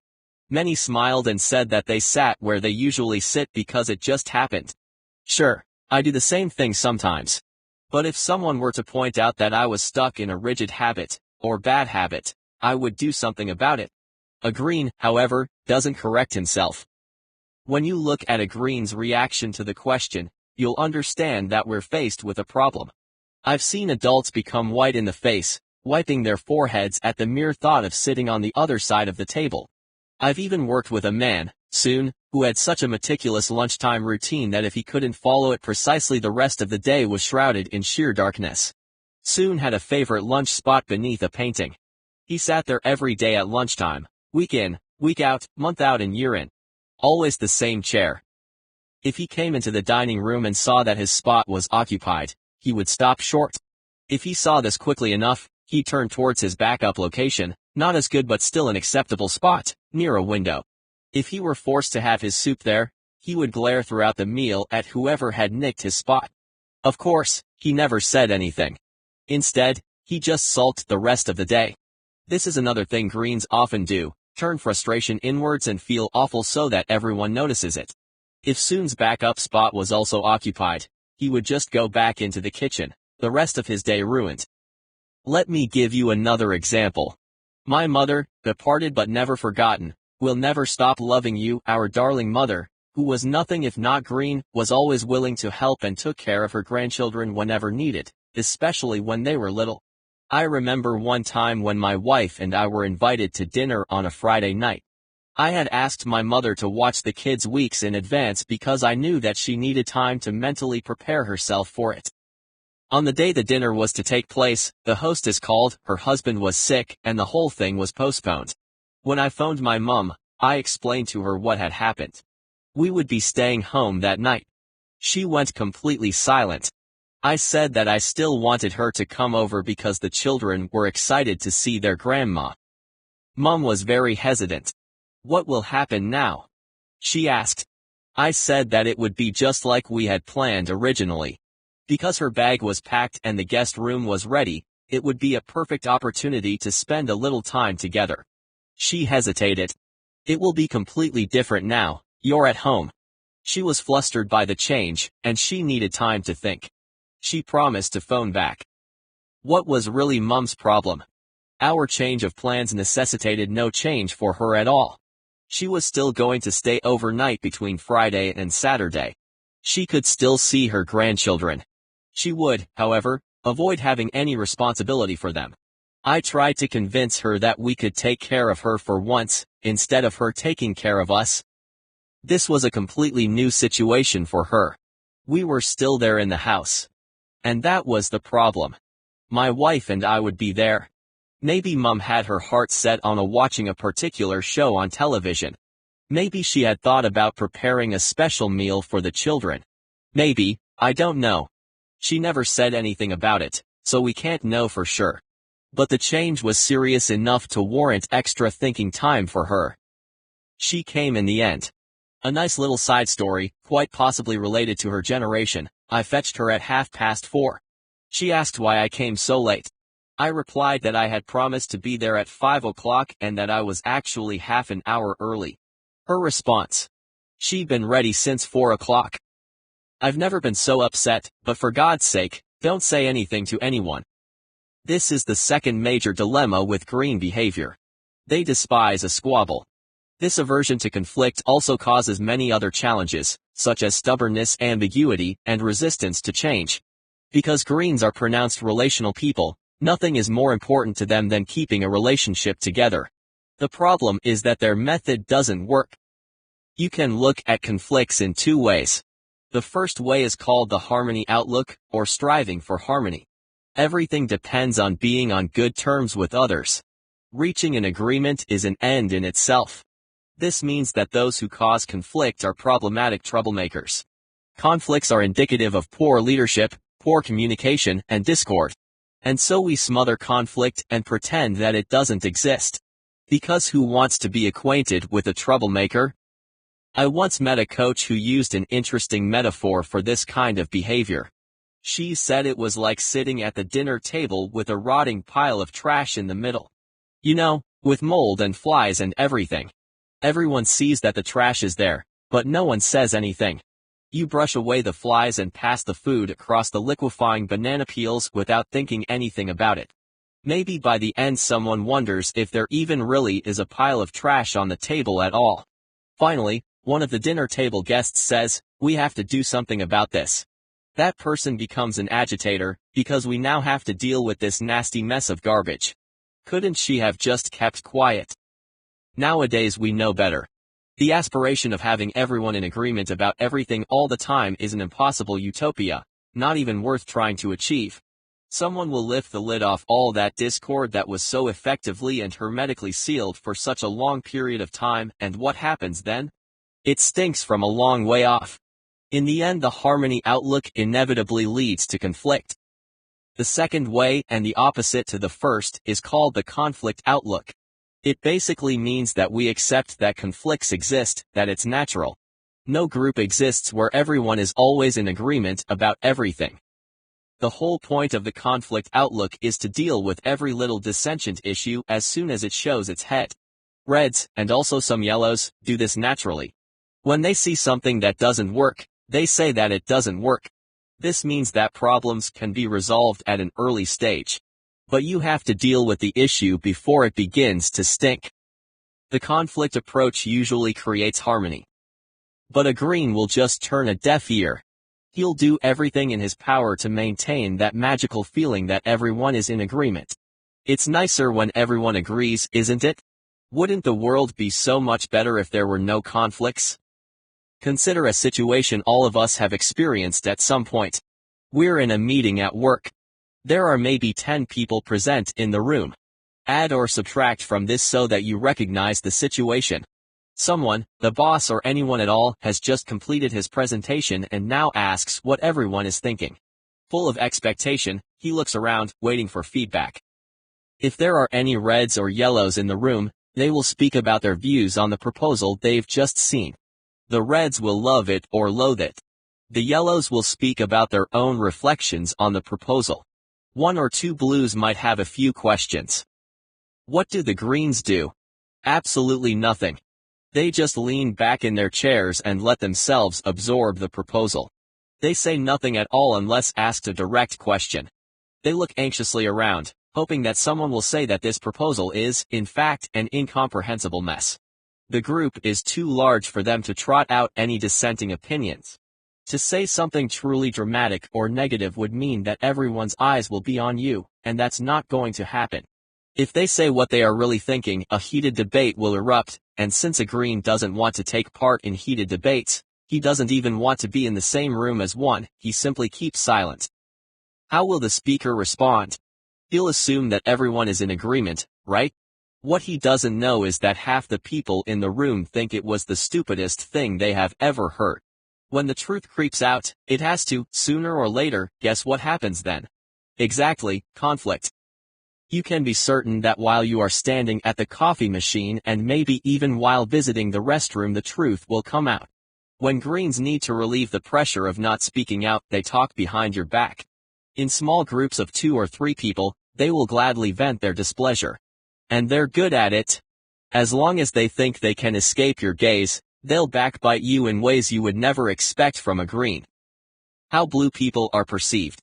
Many smiled and said that they sat where they usually sit because it just happened. Sure, I do the same thing sometimes. But if someone were to point out that I was stuck in a rigid habit, or bad habit, I would do something about it. A green, however, doesn't correct himself. When you look at a green's reaction to the question, you'll understand that we're faced with a problem. I've seen adults become white in the face, wiping their foreheads at the mere thought of sitting on the other side of the table. I've even worked with a man, Soon, who had such a meticulous lunchtime routine that if he couldn't follow it precisely, the rest of the day was shrouded in sheer darkness. Soon had a favorite lunch spot beneath a painting. He sat there every day at lunchtime, week in, week out, month out and year in. Always the same chair. If he came into the dining room and saw that his spot was occupied, he would stop short. If he saw this quickly enough, he turned towards his backup location, not as good but still an acceptable spot, near a window. If he were forced to have his soup there, he would glare throughout the meal at whoever had nicked his spot. Of course, he never said anything. Instead, he just sulked the rest of the day. This is another thing greens often do, turn frustration inwards and feel awful so that everyone notices it. If Soon's backup spot was also occupied, he would just go back into the kitchen, the rest of his day ruined. Let me give you another example. My mother, departed but never forgotten, will never stop loving you, our darling mother, who was nothing if not green, was always willing to help and took care of her grandchildren whenever needed, especially when they were little. I remember one time when my wife and I were invited to dinner on a Friday night. I had asked my mother to watch the kids weeks in advance because I knew that she needed time to mentally prepare herself for it. On the day the dinner was to take place, the hostess called, her husband was sick, and the whole thing was postponed. When I phoned my mum, I explained to her what had happened. We would be staying home that night. She went completely silent. I said that I still wanted her to come over because the children were excited to see their grandma. Mom was very hesitant. "What will happen now?" she asked. I said that it would be just like we had planned originally. Because her bag was packed and the guest room was ready, it would be a perfect opportunity to spend a little time together. She hesitated. "It will be completely different now, you're at home." She was flustered by the change, and she needed time to think. She promised to phone back. What was really Mom's problem? Our change of plans necessitated no change for her at all. She was still going to stay overnight between Friday and Saturday. She could still see her grandchildren. She would, however, avoid having any responsibility for them. I tried to convince her that we could take care of her for once, instead of her taking care of us. This was a completely new situation for her. We were still there in the house. And that was the problem. My wife and I would be there. Maybe Mom had her heart set on watching a particular show on television. Maybe she had thought about preparing a special meal for the children. Maybe, I don't know. She never said anything about it, so we can't know for sure. But the change was serious enough to warrant extra thinking time for her. She came in the end. A nice little side story, quite possibly related to her generation. I fetched her at 4:30. She asked why I came so late. I replied that I had promised to be there at 5 o'clock and that I was actually half an hour early. Her response: "She'd been ready since 4 o'clock. I've never been so upset, but for God's sake, don't say anything to anyone." This is the second major dilemma with green behavior. They despise a squabble. This aversion to conflict also causes many other challenges, such as stubbornness, ambiguity, and resistance to change. Because greens are pronounced relational people, nothing is more important to them than keeping a relationship together. The problem is that their method doesn't work. You can look at conflicts in two ways. The first way is called the harmony outlook, or striving for harmony. Everything depends on being on good terms with others. Reaching an agreement is an end in itself. This means that those who cause conflict are problematic troublemakers. Conflicts are indicative of poor leadership, poor communication, and discord. And so we smother conflict and pretend that it doesn't exist. Because who wants to be acquainted with a troublemaker? I once met a coach who used an interesting metaphor for this kind of behavior. She said it was like sitting at the dinner table with a rotting pile of trash in the middle. You know, with mold and flies and everything. Everyone sees that the trash is there, but no one says anything. You brush away the flies and pass the food across the liquefying banana peels without thinking anything about it. Maybe by the end someone wonders if there even really is a pile of trash on the table at all. Finally, one of the dinner table guests says, "We have to do something about this." That person becomes an agitator, because we now have to deal with this nasty mess of garbage. Couldn't she have just kept quiet? Nowadays we know better. The aspiration of having everyone in agreement about everything all the time is an impossible utopia, not even worth trying to achieve. Someone will lift the lid off all that discord that was so effectively and hermetically sealed for such a long period of time, and what happens then? It stinks from a long way off. In the end, the harmony outlook inevitably leads to conflict. The second way, and the opposite to the first, is called the conflict outlook. It basically means that we accept that conflicts exist, that it's natural. No group exists where everyone is always in agreement about everything. The whole point of the conflict outlook is to deal with every little dissentient issue as soon as it shows its head. Reds, and also some yellows, do this naturally. When they see something that doesn't work, they say that it doesn't work. This means that problems can be resolved at an early stage. But you have to deal with the issue before it begins to stink. The conflict approach usually creates harmony. But a green will just turn a deaf ear. He'll do everything in his power to maintain that magical feeling that everyone is in agreement. It's nicer when everyone agrees, isn't it? Wouldn't the world be so much better if there were no conflicts? Consider a situation all of us have experienced at some point. We're in a meeting at work. There are maybe 10 people present in the room. Add or subtract from this so that you recognize the situation. Someone, the boss or anyone at all, has just completed his presentation and now asks what everyone is thinking. Full of expectation, he looks around, waiting for feedback. If there are any reds or yellows in the room, they will speak about their views on the proposal they've just seen. The reds will love it or loathe it. The yellows will speak about their own reflections on the proposal. One or two blues might have a few questions. What do the greens do? Absolutely nothing. They just lean back in their chairs and let themselves absorb the proposal. They say nothing at all unless asked a direct question. They look anxiously around, hoping that someone will say that this proposal is, in fact, an incomprehensible mess. The group is too large for them to trot out any dissenting opinions. To say something truly dramatic or negative would mean that everyone's eyes will be on you, and that's not going to happen. If they say what they are really thinking, a heated debate will erupt, and since a green doesn't want to take part in heated debates, he doesn't even want to be in the same room as one, he simply keeps silent. How will the speaker respond? He'll assume that everyone is in agreement, right? What he doesn't know is that half the people in the room think it was the stupidest thing they have ever heard. When the truth creeps out, it has to, sooner or later, guess what happens then? Exactly, conflict. You can be certain that while you are standing at the coffee machine and maybe even while visiting the restroom, the truth will come out. When greens need to relieve the pressure of not speaking out, they talk behind your back. In small groups of 2 or 3 people, they will gladly vent their displeasure. And they're good at it. As long as they think they can escape your gaze, they'll backbite you in ways you would never expect from a green. How blue people are perceived.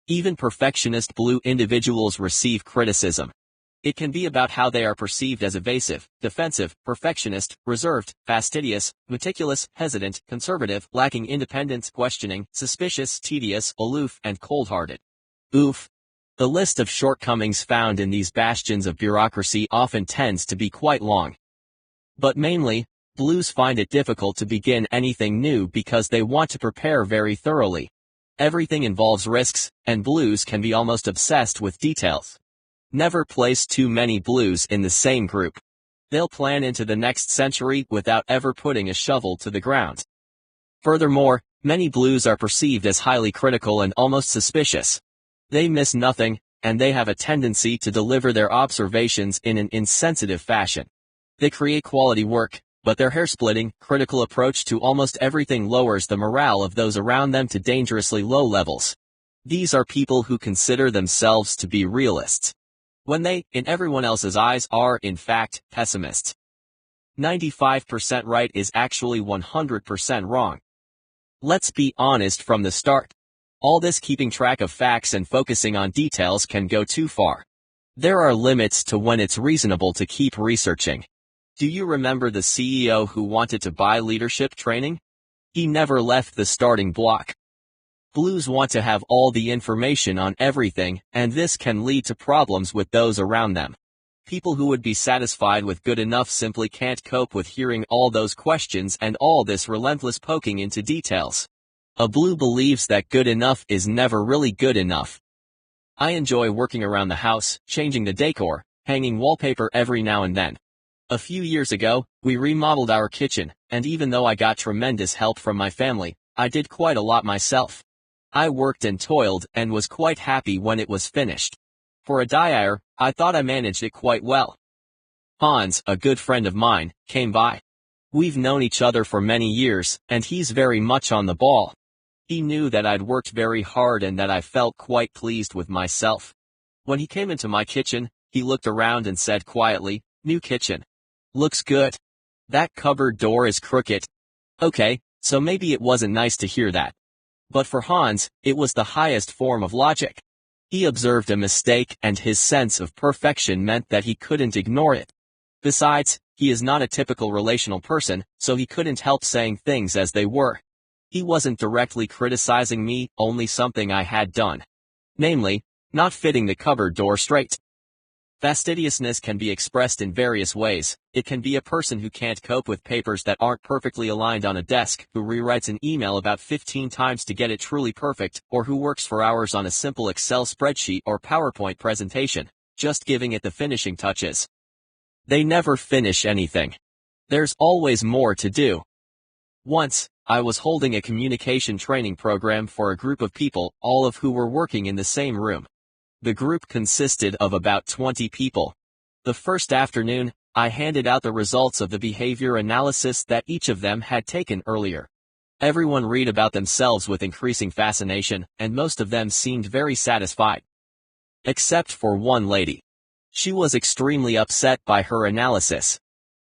Even perfectionist blue individuals receive criticism. It can be about how they are perceived as evasive, defensive, perfectionist, reserved, fastidious, meticulous, hesitant, conservative, lacking independence, questioning, suspicious, tedious, aloof, and cold-hearted. Oof. The list of shortcomings found in these bastions of bureaucracy often tends to be quite long. But mainly, blues find it difficult to begin anything new because they want to prepare very thoroughly. Everything involves risks, and blues can be almost obsessed with details. Never place too many blues in the same group. They'll plan into the next century without ever putting a shovel to the ground. Furthermore, many blues are perceived as highly critical and almost suspicious. They miss nothing, and they have a tendency to deliver their observations in an insensitive fashion. They create quality work, but their hair-splitting, critical approach to almost everything lowers the morale of those around them to dangerously low levels. These are people who consider themselves to be realists, when they, in everyone else's eyes, are, in fact, pessimists. 95% right is actually 100% wrong. Let's be honest from the start. All this keeping track of facts and focusing on details can go too far. There are limits to when it's reasonable to keep researching. Do you remember the CEO who wanted to buy leadership training? He never left the starting block. Blues want to have all the information on everything, and this can lead to problems with those around them. People who would be satisfied with good enough simply can't cope with hearing all those questions and all this relentless poking into details. A blue believes that good enough is never really good enough. I enjoy working around the house, changing the decor, hanging wallpaper every now and then. A few years ago, we remodeled our kitchen, and even though I got tremendous help from my family, I did quite a lot myself. I worked and toiled and was quite happy when it was finished. For a dyer, I thought I managed it quite well. Hans, a good friend of mine, came by. We've known each other for many years, and he's very much on the ball. He knew that I'd worked very hard and that I felt quite pleased with myself. When he came into my kitchen, he looked around and said quietly, "New kitchen. Looks good. That cupboard door is crooked." Okay, so maybe it wasn't nice to hear that. But for Hans, it was the highest form of logic. He observed a mistake, and his sense of perfection meant that he couldn't ignore it. Besides, he is not a typical relational person, so he couldn't help saying things as they were. He wasn't directly criticizing me, only something I had done. Namely, not fitting the cupboard door straight. Fastidiousness can be expressed in various ways. It can be a person who can't cope with papers that aren't perfectly aligned on a desk, who rewrites an email about 15 times to get it truly perfect, or who works for hours on a simple Excel spreadsheet or PowerPoint presentation, just giving it the finishing touches. They never finish anything. There's always more to do. Once, I was holding a communication training program for a group of people, all of who were working in the same room. The group consisted of about 20 people. The first afternoon, I handed out the results of the behavior analysis that each of them had taken earlier. Everyone read about themselves with increasing fascination, and most of them seemed very satisfied. Except for one lady. She was extremely upset by her analysis.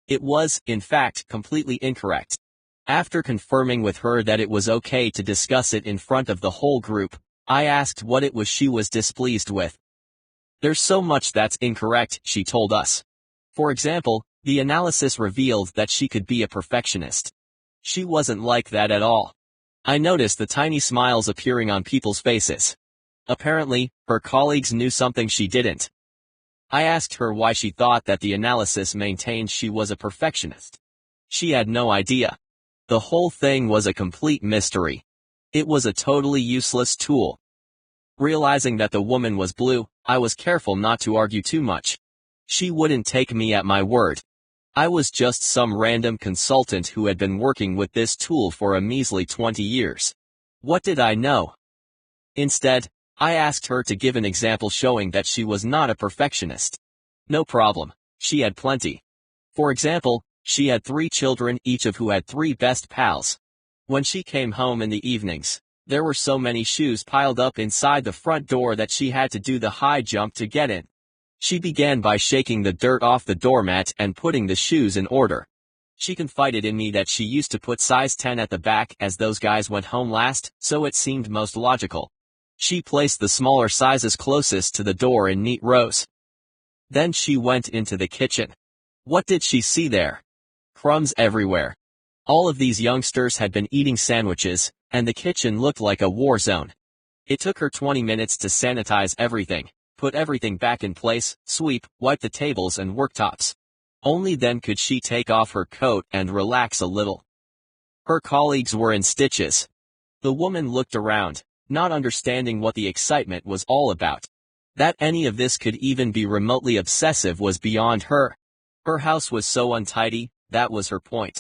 It was, in fact, completely incorrect. After confirming with her that it was okay to discuss it in front of the whole group, I asked what it was she was displeased with. "There's so much that's incorrect," she told us. For example, the analysis revealed that she could be a perfectionist. She wasn't like that at all. I noticed the tiny smiles appearing on people's faces. Apparently, her colleagues knew something she didn't. I asked her why she thought that the analysis maintained she was a perfectionist. She had no idea. The whole thing was a complete mystery. It was a totally useless tool. Realizing that the woman was blue, I was careful not to argue too much. She wouldn't take me at my word. I was just some random consultant who had been working with this tool for a measly 20 years. What did I know? Instead, I asked her to give an example showing that she was not a perfectionist. No problem, she had plenty. For example, she had 3 children, each of who had 3 best pals. When she came home in the evenings, there were so many shoes piled up inside the front door that she had to do the high jump to get in. She began by shaking the dirt off the doormat and putting the shoes in order. She confided in me that she used to put size 10 at the back as those guys went home last, so it seemed most logical. She placed the smaller sizes closest to the door in neat rows. Then she went into the kitchen. What did she see there? Crumbs everywhere. All of these youngsters had been eating sandwiches, and the kitchen looked like a war zone. It took her 20 minutes to sanitize everything, put everything back in place, sweep, wipe the tables and worktops. Only then could she take off her coat and relax a little. Her colleagues were in stitches. The woman looked around, not understanding what the excitement was all about. That any of this could even be remotely obsessive was beyond her. Her house was so untidy, that was her point.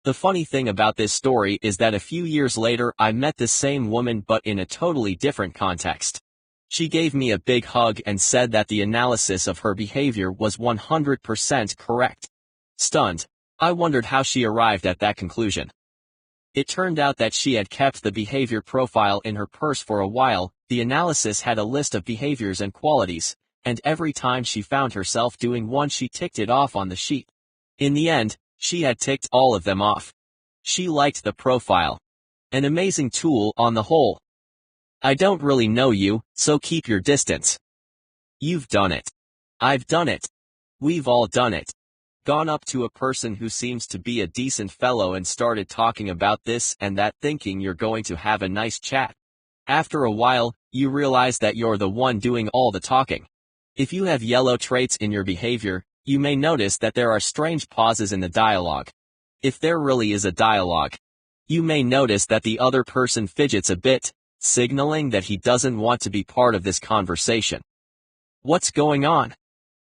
The funny thing about this story is that a few years later I met this same woman but in a totally different context. She gave me a big hug and said that the analysis of her behavior was 100% correct. Stunned, I wondered how she arrived at that conclusion. It turned out that she had kept the behavior profile in her purse for a while. The analysis had a list of behaviors and qualities, and every time she found herself doing one she ticked it off on the sheet. In the end, she had ticked all of them off. She liked the profile. An amazing tool on the whole. I don't really know you, so keep your distance. You've done it. I've done it. We've all done it. Gone up to a person who seems to be a decent fellow and started talking about this and that thinking you're going to have a nice chat. After a while, you realize that you're the one doing all the talking. If you have yellow traits in your behavior, you may notice that there are strange pauses in the dialogue. If there really is a dialogue, you may notice that the other person fidgets a bit, signaling that he doesn't want to be part of this conversation. What's going on?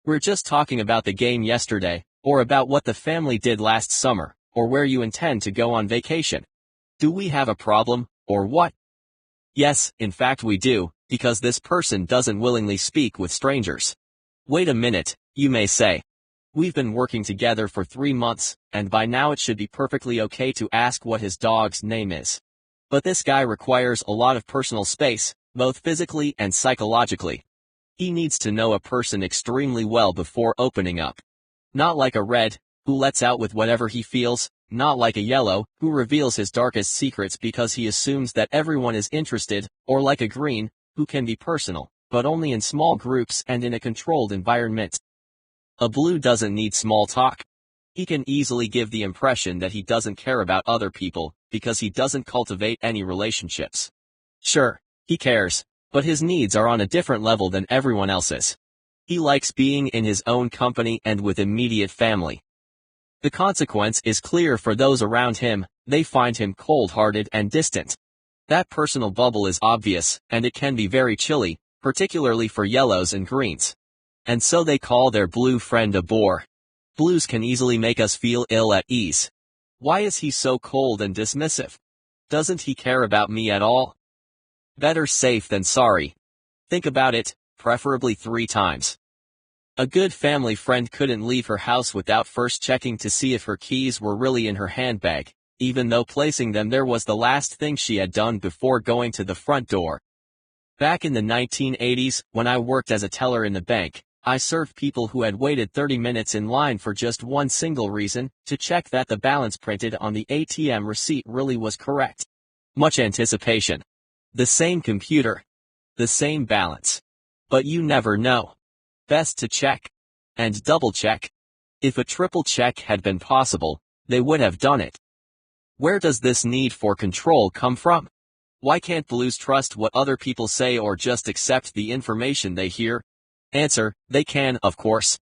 We're just talking about the game yesterday, or about what the family did last summer, or where you intend to go on vacation. Do we have a problem, or what? Yes, in fact we do, because this person doesn't willingly speak with strangers. Wait a minute, you may say. We've been working together for 3 months, and by now it should be perfectly okay to ask what his dog's name is. But this guy requires a lot of personal space, both physically and psychologically. He needs to know a person extremely well before opening up. Not like a red, who lets out with whatever he feels, not like a yellow, who reveals his darkest secrets because he assumes that everyone is interested, or like a green, who can be personal, but only in small groups and in a controlled environment. A blue doesn't need small talk. He can easily give the impression that he doesn't care about other people, because he doesn't cultivate any relationships. Sure, he cares, but his needs are on a different level than everyone else's. He likes being in his own company and with immediate family. The consequence is clear for those around him. They find him cold-hearted and distant. That personal bubble is obvious, and it can be very chilly, particularly for yellows and greens. And so they call their blue friend a bore. Blues can easily make us feel ill at ease. Why is he so cold and dismissive? Doesn't he care about me at all? Better safe than sorry. Think about it, preferably 3 times. A good family friend couldn't leave her house without first checking to see if her keys were really in her handbag, even though placing them there was the last thing she had done before going to the front door. Back in the 1980s, when I worked as a teller in the bank, I served people who had waited 30 minutes in line for just one single reason, to check that the balance printed on the ATM receipt really was correct. Much anticipation. The same computer. The same balance. But you never know. Best to check. And double check. If a triple check had been possible, they would have done it. Where does this need for control come from? Why can't Blues trust what other people say or just accept the information they hear? Answer, they can, of course.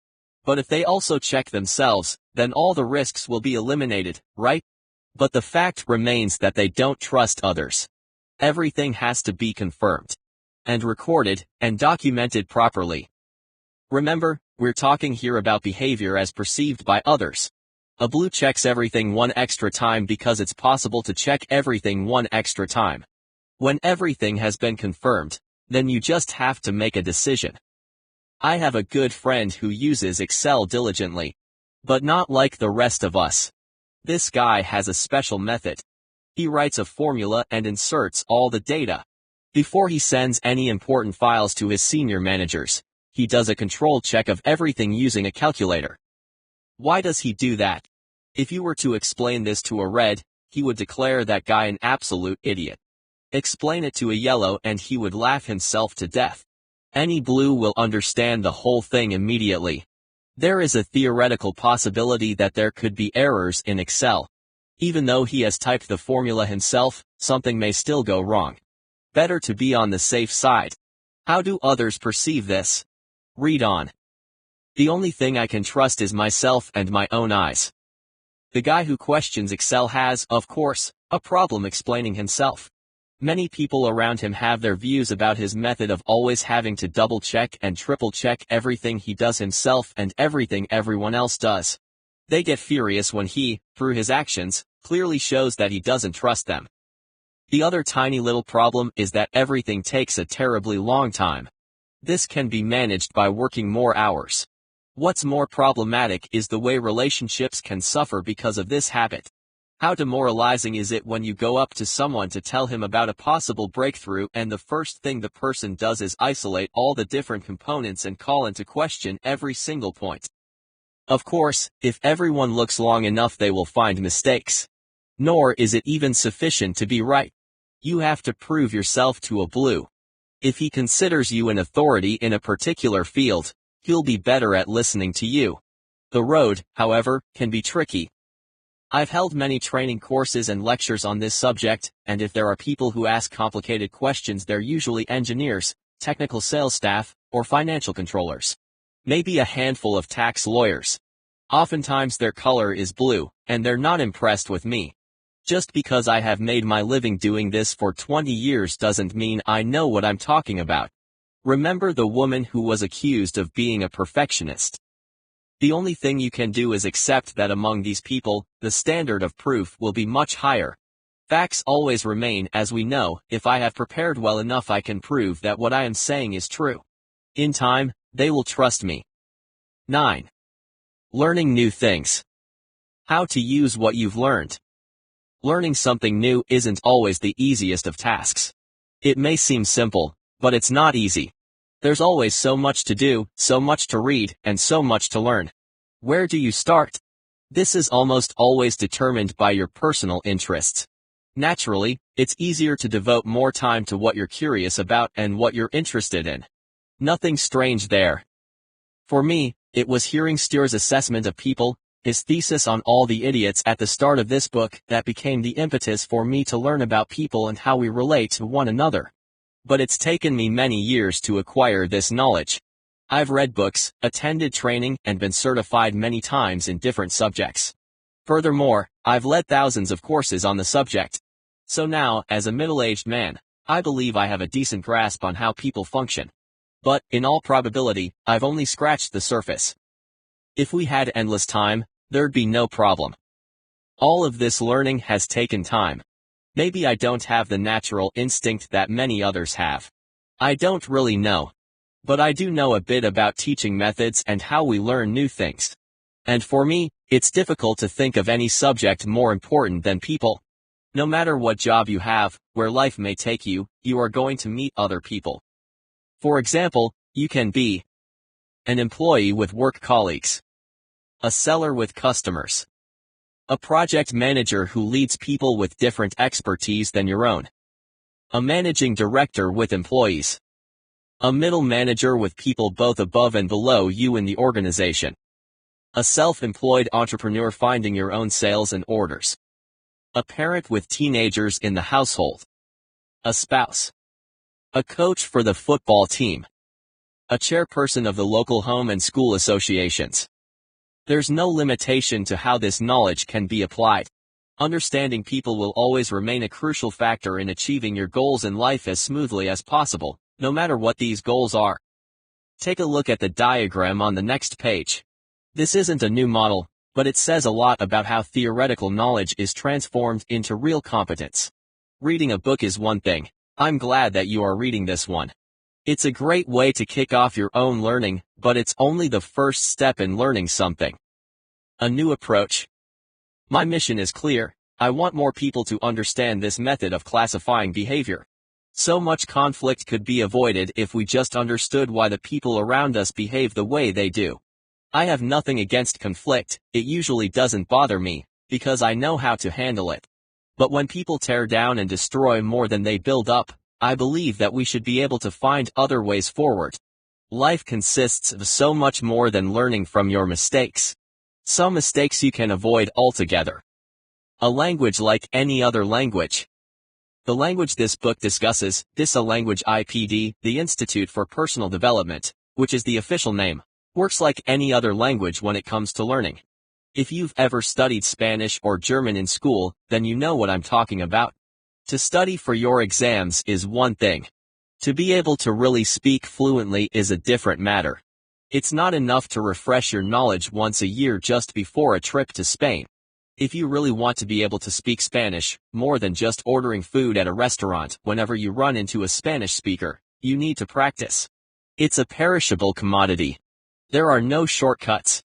But if they also check themselves, then all the risks will be eliminated, right? But the fact remains that they don't trust others. Everything has to be confirmed. And recorded, and documented properly. Remember, we're talking here about behavior as perceived by others. A Blue checks everything one extra time because it's possible to check everything one extra time. When everything has been confirmed, then you just have to make a decision. I have a good friend who uses Excel diligently. But not like the rest of us. This guy has a special method. He writes a formula and inserts all the data. Before he sends any important files to his senior managers, he does a control check of everything using a calculator. Why does he do that? If you were to explain this to a red, he would declare that guy an absolute idiot. Explain it to a yellow and he would laugh himself to death. Any blue will understand the whole thing immediately. There is a theoretical possibility that there could be errors in Excel. Even though he has typed the formula himself, something may still go wrong. Better to be on the safe side. How do others perceive this? Read on. The only thing I can trust is myself and my own eyes. The guy who questions Excel has, of course, a problem explaining himself. Many people around him have their views about his method of always having to double-check and triple-check everything he does himself and everything everyone else does. They get furious when he, through his actions, clearly shows that he doesn't trust them. The other tiny little problem is that everything takes a terribly long time. This can be managed by working more hours. What's more problematic is the way relationships can suffer because of this habit. How demoralizing is it when you go up to someone to tell him about a possible breakthrough and the first thing the person does is isolate all the different components and call into question every single point. Of course, if everyone looks long enough they will find mistakes. Nor is it even sufficient to be right. You have to prove yourself to a blue. If he considers you an authority in a particular field, he'll be better at listening to you. The road, however, can be tricky. I've held many training courses and lectures on this subject, and if there are people who ask complicated questions, they're usually engineers, technical sales staff, or financial controllers. Maybe a handful of tax lawyers. Oftentimes their color is blue, and they're not impressed with me. Just because I have made my living doing this for 20 years doesn't mean I know what I'm talking about. Remember the woman who was accused of being a perfectionist. The only thing you can do is accept that among these people, the standard of proof will be much higher. Facts always remain, as we know. If I have prepared well enough, I can prove that what I am saying is true. In time, they will trust me. 9. Learning new things. How to use what you've learned. Learning something new isn't always the easiest of tasks. It may seem simple, but it's not easy. There's always so much to do, so much to read, and so much to learn. Where do you start? This is almost always determined by your personal interests. Naturally, it's easier to devote more time to what you're curious about and what you're interested in. Nothing strange there. For me, it was hearing Stirr's assessment of people, his thesis on all the idiots at the start of this book, that became the impetus for me to learn about people and how we relate to one another. But it's taken me many years to acquire this knowledge. I've read books, attended training, and been certified many times in different subjects. Furthermore, I've led thousands of courses on the subject. So now, as a middle-aged man, I believe I have a decent grasp on how people function. But, in all probability, I've only scratched the surface. If we had endless time, there'd be no problem. All of this learning has taken time. Maybe I don't have the natural instinct that many others have. I don't really know. But I do know a bit about teaching methods and how we learn new things. And for me, it's difficult to think of any subject more important than people. No matter what job you have, where life may take you, you are going to meet other people. For example, you can be an employee with work colleagues, a seller with customers, a project manager who leads people with different expertise than your own, a managing director with employees, a middle manager with people both above and below you in the organization, a self-employed entrepreneur finding your own sales and orders, a parent with teenagers in the household, a spouse, a coach for the football team, a chairperson of the local home and school associations. There's no limitation to how this knowledge can be applied. Understanding people will always remain a crucial factor in achieving your goals in life as smoothly as possible, no matter what these goals are. Take a look at the diagram on the next page. This isn't a new model, but it says a lot about how theoretical knowledge is transformed into real competence. Reading a book is one thing. I'm glad that you are reading this one. It's a great way to kick off your own learning, but it's only the first step in learning something. A new approach. My mission is clear. I want more people to understand this method of classifying behavior. So much conflict could be avoided if we just understood why the people around us behave the way they do. I have nothing against conflict. It usually doesn't bother me, because I know how to handle it. But when people tear down and destroy more than they build up, I believe that we should be able to find other ways forward. Life consists of so much more than learning from your mistakes. Some mistakes you can avoid altogether. A language like any other language. The language this book discusses, DISA language IPD, the Institute for Personal Development, which is the official name, works like any other language when it comes to learning. If you've ever studied Spanish or German in school, then you know what I'm talking about. To study for your exams is one thing. To be able to really speak fluently is a different matter. It's not enough to refresh your knowledge once a year just before a trip to Spain. If you really want to be able to speak Spanish, more than just ordering food at a restaurant whenever you run into a Spanish speaker, you need to practice. It's a perishable commodity. There are no shortcuts.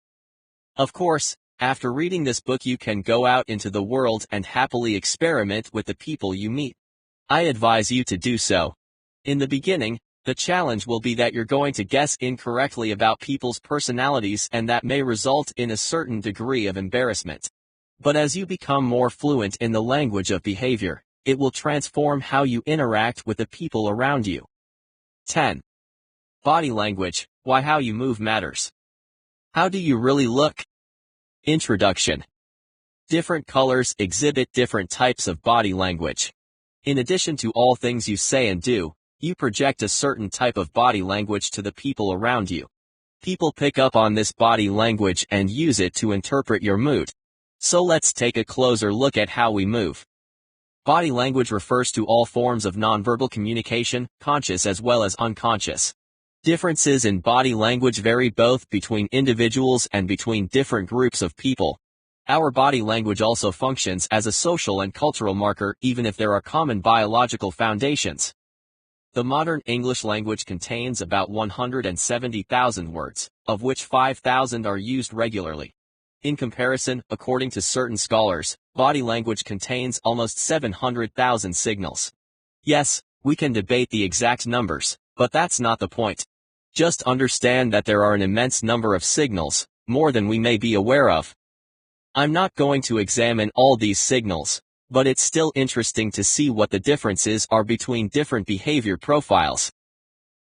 Of course, after reading this book you can go out into the world and happily experiment with the people you meet. I advise you to do so. In the beginning, the challenge will be that you're going to guess incorrectly about people's personalities and that may result in a certain degree of embarrassment. But as you become more fluent in the language of behavior, it will transform how you interact with the people around you. 10. Body language, why how you move matters. How do you really look? Introduction. Different colors exhibit different types of body language. In addition to all things you say and do, you project a certain type of body language to the people around you. People pick up on this body language and use it to interpret your mood. So let's take a closer look at how we move. Body language refers to all forms of nonverbal communication, conscious as well as unconscious. Differences in body language vary both between individuals and between different groups of people. Our body language also functions as a social and cultural marker even if there are common biological foundations. The modern English language contains about 170,000 words, of which 5,000 are used regularly. In comparison, according to certain scholars, body language contains almost 700,000 signals. Yes, we can debate the exact numbers, but that's not the point. Just understand that there are an immense number of signals, more than we may be aware of. I'm not going to examine all these signals, but it's still interesting to see what the differences are between different behavior profiles.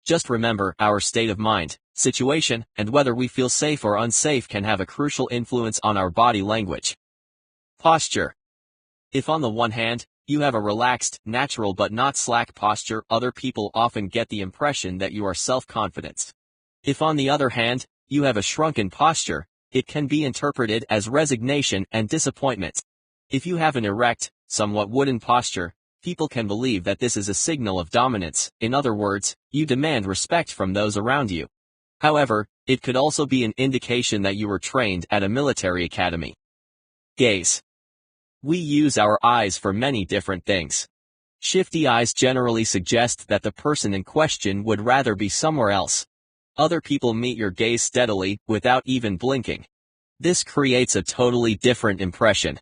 Just remember, our state of mind, situation, and whether we feel safe or unsafe can have a crucial influence on our body language. Posture. If on the one hand, you have a relaxed, natural but not slack posture, other people often get the impression that you are self-confident. If on the other hand, you have a shrunken posture, it can be interpreted as resignation and disappointment. If you have an erect, somewhat wooden posture, people can believe that this is a signal of dominance. In other words, you demand respect from those around you. However, it could also be an indication that you were trained at a military academy. Gaze. We use our eyes for many different things. Shifty eyes generally suggest that the person in question would rather be somewhere else. Other people meet your gaze steadily, without even blinking. This creates a totally different impression.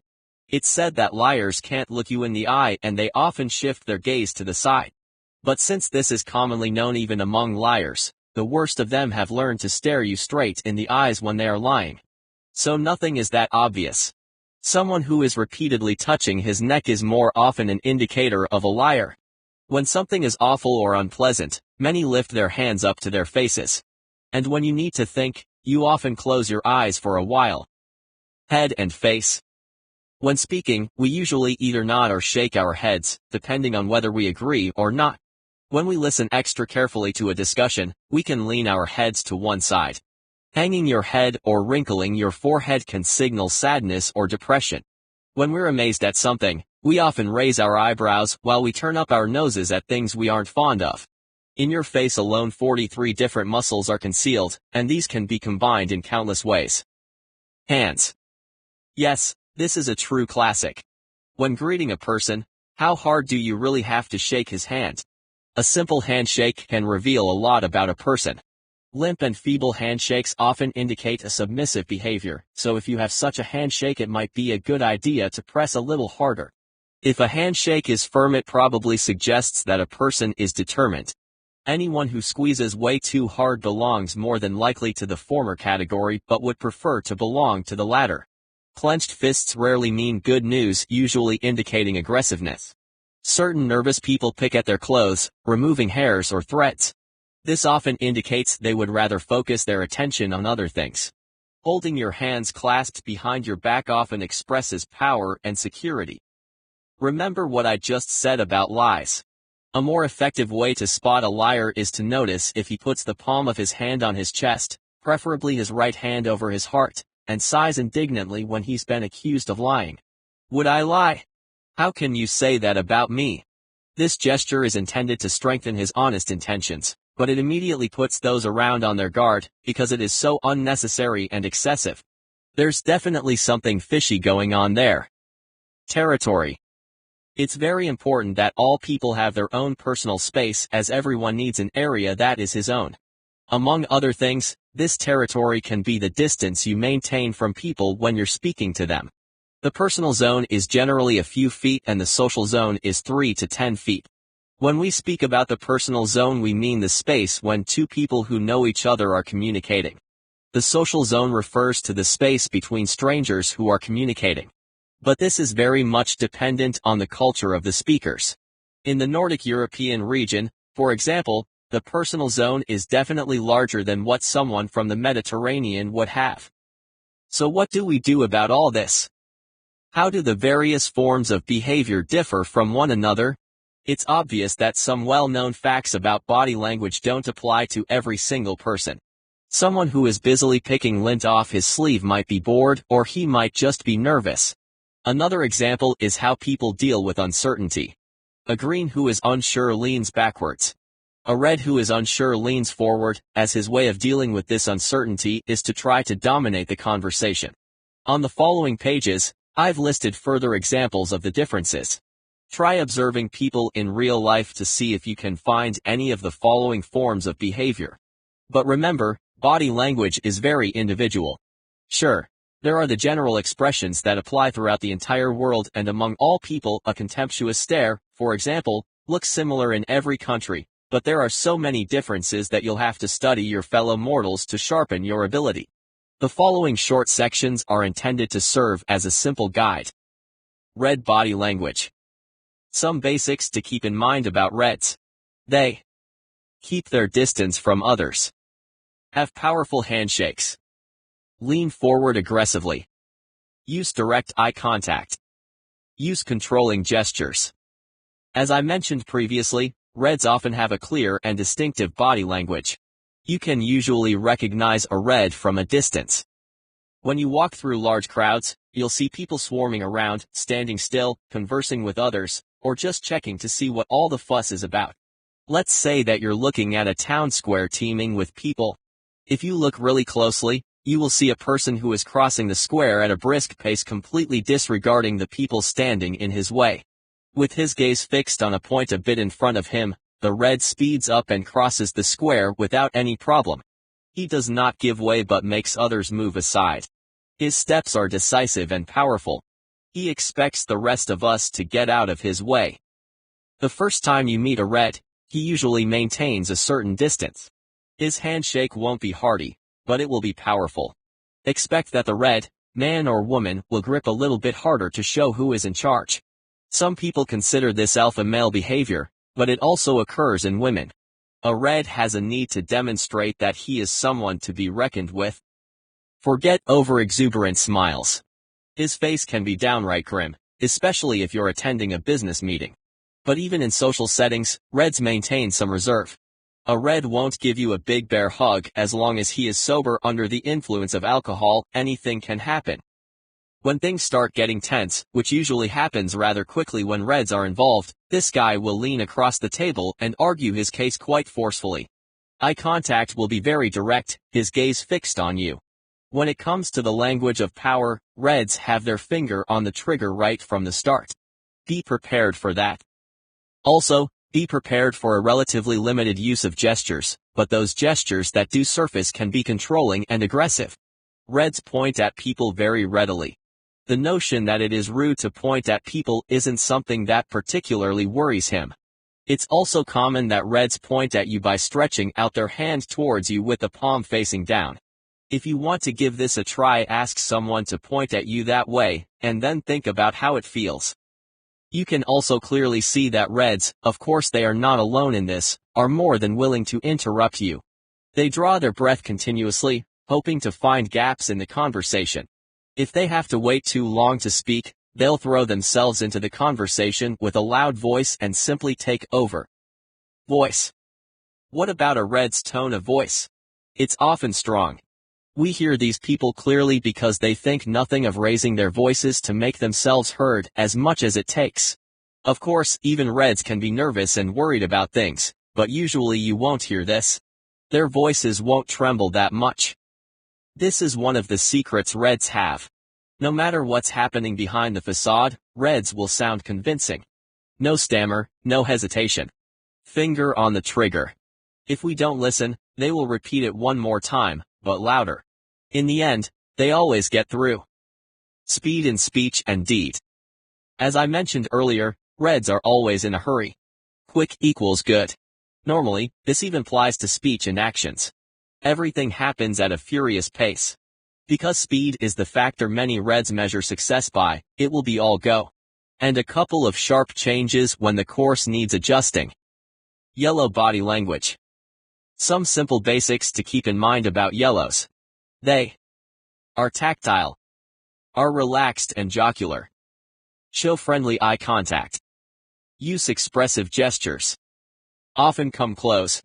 It's said that liars can't look you in the eye and they often shift their gaze to the side. But since this is commonly known even among liars, the worst of them have learned to stare you straight in the eyes when they are lying. So nothing is that obvious. Someone who is repeatedly touching his neck is more often an indicator of a liar. When something is awful or unpleasant, many lift their hands up to their faces. And when you need to think, you often close your eyes for a while. Head and face. When speaking, we usually either nod or shake our heads, depending on whether we agree or not. When we listen extra carefully to a discussion, we can lean our heads to one side. Hanging your head or wrinkling your forehead can signal sadness or depression. When we're amazed at something, we often raise our eyebrows while we turn up our noses at things we aren't fond of. In your face alone 43 different muscles are concealed, and these can be combined in countless ways. Hands. Yes, this is a true classic. When greeting a person, how hard do you really have to shake his hand? A simple handshake can reveal a lot about a person. Limp and feeble handshakes often indicate a submissive behavior, so if you have such a handshake it might be a good idea to press a little harder. If a handshake is firm it probably suggests that a person is determined. Anyone who squeezes way too hard belongs more than likely to the former category but would prefer to belong to the latter. Clenched fists rarely mean good news, usually indicating aggressiveness. Certain nervous people pick at their clothes, removing hairs or threads. This often indicates they would rather focus their attention on other things. Holding your hands clasped behind your back often expresses power and security. Remember what I just said about lies. A more effective way to spot a liar is to notice if he puts the palm of his hand on his chest, preferably his right hand over his heart, and sighs indignantly when he's been accused of lying. Would I lie? How can you say that about me? This gesture is intended to strengthen his honest intentions, but it immediately puts those around on their guard, because it is so unnecessary and excessive. There's definitely something fishy going on there. Territory. It's very important that all people have their own personal space, as everyone needs an area that is his own. Among other things, this territory can be the distance you maintain from people when you're speaking to them. The personal zone is generally a few feet and the social zone is 3 to 10 feet. When we speak about the personal zone we mean the space when two people who know each other are communicating. The social zone refers to the space between strangers who are communicating. But this is very much dependent on the culture of the speakers. In the Nordic European region, for example, the personal zone is definitely larger than what someone from the Mediterranean would have. So what do we do about all this? How do the various forms of behavior differ from one another? It's obvious that some well-known facts about body language don't apply to every single person. Someone who is busily picking lint off his sleeve might be bored, or he might just be nervous. Another example is how people deal with uncertainty. A green who is unsure leans backwards. A red who is unsure leans forward, as his way of dealing with this uncertainty is to try to dominate the conversation. On the following pages, I've listed further examples of the differences. Try observing people in real life to see if you can find any of the following forms of behavior. But remember, body language is very individual. Sure, there are the general expressions that apply throughout the entire world, and among all people a contemptuous stare, for example, looks similar in every country, but there are so many differences that you'll have to study your fellow mortals to sharpen your ability. The following short sections are intended to serve as a simple guide. Red body language. Some basics to keep in mind about reds. They keep their distance from others. Have powerful handshakes. Lean forward aggressively. Use direct eye contact. Use controlling gestures. As I mentioned previously, reds often have a clear and distinctive body language. You can usually recognize a red from a distance. When you walk through large crowds, you'll see people swarming around, standing still, conversing with others, or just checking to see what all the fuss is about. Let's say that you're looking at a town square teeming with people. If you look really closely, You will see a person who is crossing the square at a brisk pace, completely disregarding the people standing in his way. With his gaze fixed on a point a bit in front of him, the red speeds up and crosses the square without any problem. He does not give way but makes others move aside. His steps are decisive and powerful. He expects the rest of us to get out of his way. The first time you meet a red, he usually maintains a certain distance. His handshake won't be hearty, but it will be powerful. Expect that the red, man or woman, will grip a little bit harder to show who is in charge. Some people consider this alpha male behavior, but it also occurs in women. A red has a need to demonstrate that he is someone to be reckoned with. Forget over-exuberant smiles. His face can be downright grim, especially if you're attending a business meeting. But even in social settings, reds maintain some reserve. A red won't give you a big bear hug as long as he is sober. Under the influence of alcohol, anything can happen. When things start getting tense, which usually happens rather quickly when reds are involved, this guy will lean across the table and argue his case quite forcefully. Eye contact will be very direct, his gaze fixed on you. When it comes to the language of power, reds have their finger on the trigger right from the start. Be prepared for that. Also, be prepared for a relatively limited use of gestures, but those gestures that do surface can be controlling and aggressive. Reds point at people very readily. The notion that it is rude to point at people isn't something that particularly worries him. It's also common that reds point at you by stretching out their hand towards you with the palm facing down. If you want to give this a try, ask someone to point at you that way, and then think about how it feels. You can also clearly see that reds, of course they are not alone in this, are more than willing to interrupt you. They draw their breath continuously, hoping to find gaps in the conversation. If they have to wait too long to speak, they'll throw themselves into the conversation with a loud voice and simply take over. Voice. What about a red's tone of voice? It's often strong. We hear these people clearly because they think nothing of raising their voices to make themselves heard as much as it takes. Of course, even reds can be nervous and worried about things, but usually you won't hear this. Their voices won't tremble that much. This is one of the secrets reds have. No matter what's happening behind the facade, reds will sound convincing. No stammer, no hesitation. Finger on the trigger. If we don't listen, they will repeat it one more time, but louder. In the end, they always get through. Speed in speech and deed. As I mentioned earlier, reds are always in a hurry. Quick equals good. Normally, this even applies to speech and actions. Everything happens at a furious pace. Because speed is the factor many reds measure success by, it will be all go. And a couple of sharp changes when the course needs adjusting. Yellow body language. Some simple basics to keep in mind about yellows. They are tactile, are relaxed and jocular, show friendly eye contact, use expressive gestures, often come close.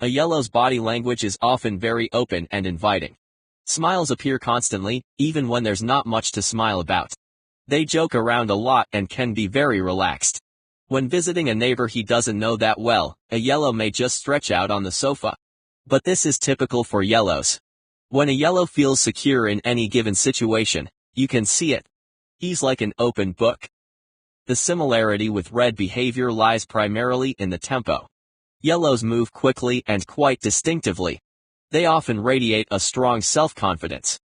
A yellow's body language is often very open and inviting. Smiles appear constantly, even when there's not much to smile about. They joke around a lot and can be very relaxed. When visiting a neighbor he doesn't know that well, a yellow may just stretch out on the sofa. But this is typical for yellows. When a yellow feels secure in any given situation, you can see it. He's like an open book. The similarity with red behavior lies primarily in the tempo. Yellows move quickly and quite distinctively. They often radiate a strong self-confidence.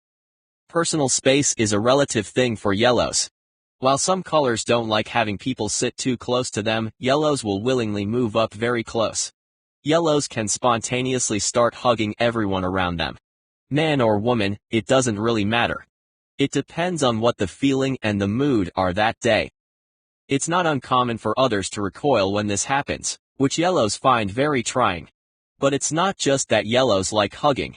Personal space is a relative thing for yellows. While some colors don't like having people sit too close to them, yellows will willingly move up very close. Yellows can spontaneously start hugging everyone around them. Man or woman, it doesn't really matter. It depends on what the feeling and the mood are that day. It's not uncommon for others to recoil when this happens, which yellows find very trying. But it's not just that yellows like hugging.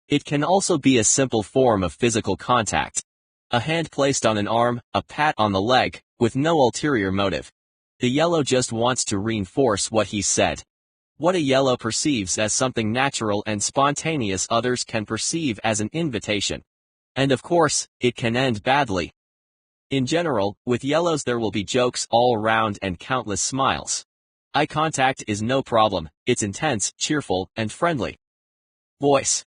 It can also be a simple form of physical contact. A hand placed on an arm, a pat on the leg, with no ulterior motive. The yellow just wants to reinforce what he said. What a yellow perceives as something natural and spontaneous others can perceive as an invitation. And of course, it can end badly. In general, with yellows there will be jokes all around and countless smiles. Eye contact is no problem, it's intense, cheerful, and friendly. Voice.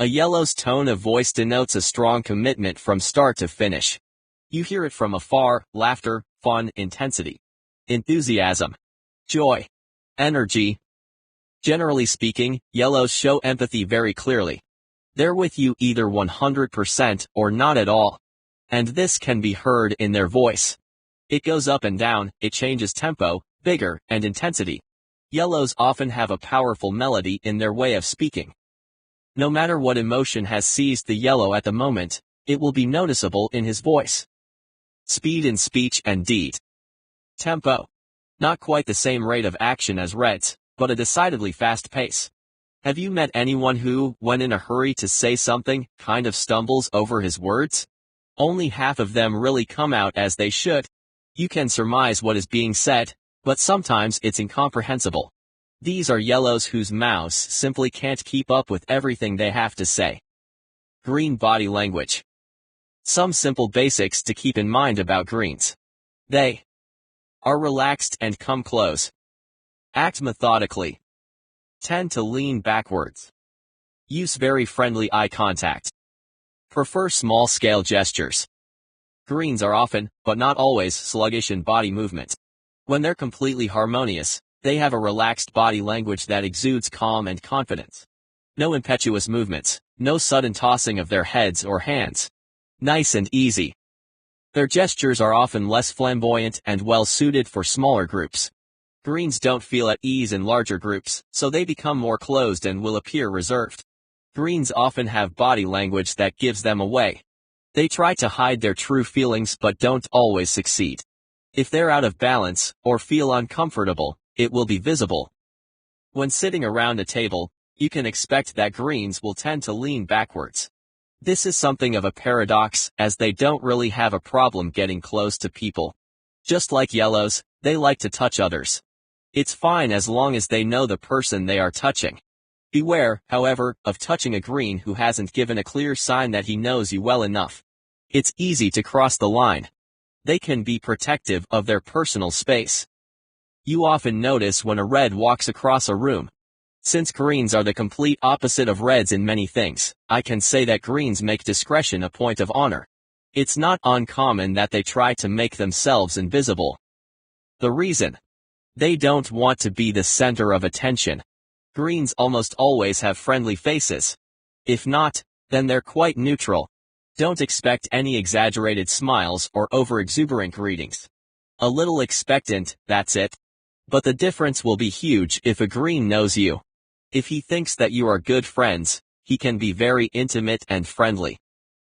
A yellow's tone of voice denotes a strong commitment from start to finish. You hear it from afar: laughter, fun, intensity, enthusiasm, joy, energy. Generally speaking, yellows show empathy very clearly. They're with you either 100% or not at all. And this can be heard in their voice. It goes up and down, it changes tempo, vigor, and intensity. Yellows often have a powerful melody in their way of speaking. No matter what emotion has seized the yellow at the moment, it will be noticeable in his voice. Speed in speech and deed. Tempo. Not quite the same rate of action as reds, but a decidedly fast pace. Have you met anyone who, when in a hurry to say something, kind of stumbles over his words? Only half of them really come out as they should. You can surmise what is being said, but sometimes it's incomprehensible. These are yellows whose mouths simply can't keep up with everything they have to say. Green body language. Some simple basics to keep in mind about greens. They are relaxed and come close. Act methodically. Tend to lean backwards. Use very friendly eye contact. Prefer small-scale gestures. Greens are often, but not always, sluggish in body movement. When they're completely harmonious, they have a relaxed body language that exudes calm and confidence. No impetuous movements, no sudden tossing of their heads or hands. Nice and easy. Their gestures are often less flamboyant and well-suited for smaller groups. Greens don't feel at ease in larger groups, so they become more closed and will appear reserved. Greens often have body language that gives them away. They try to hide their true feelings but don't always succeed. If they're out of balance, or feel uncomfortable, it will be visible. When sitting around a table, you can expect that greens will tend to lean backwards. This is something of a paradox, as they don't really have a problem getting close to people. Just like yellows, they like to touch others. It's fine as long as they know the person they are touching. Beware, however, of touching a green who hasn't given a clear sign that he knows you well enough. It's easy to cross the line. They can be protective of their personal space. You often notice when a red walks across a room. Since greens are the complete opposite of reds in many things, I can say that greens make discretion a point of honor. It's not uncommon that they try to make themselves invisible. The reason? They don't want to be the center of attention. Greens almost always have friendly faces. If not, then they're quite neutral. Don't expect any exaggerated smiles or over-exuberant greetings. A little expectant, that's it. But the difference will be huge if a green knows you. If he thinks that you are good friends, he can be very intimate and friendly.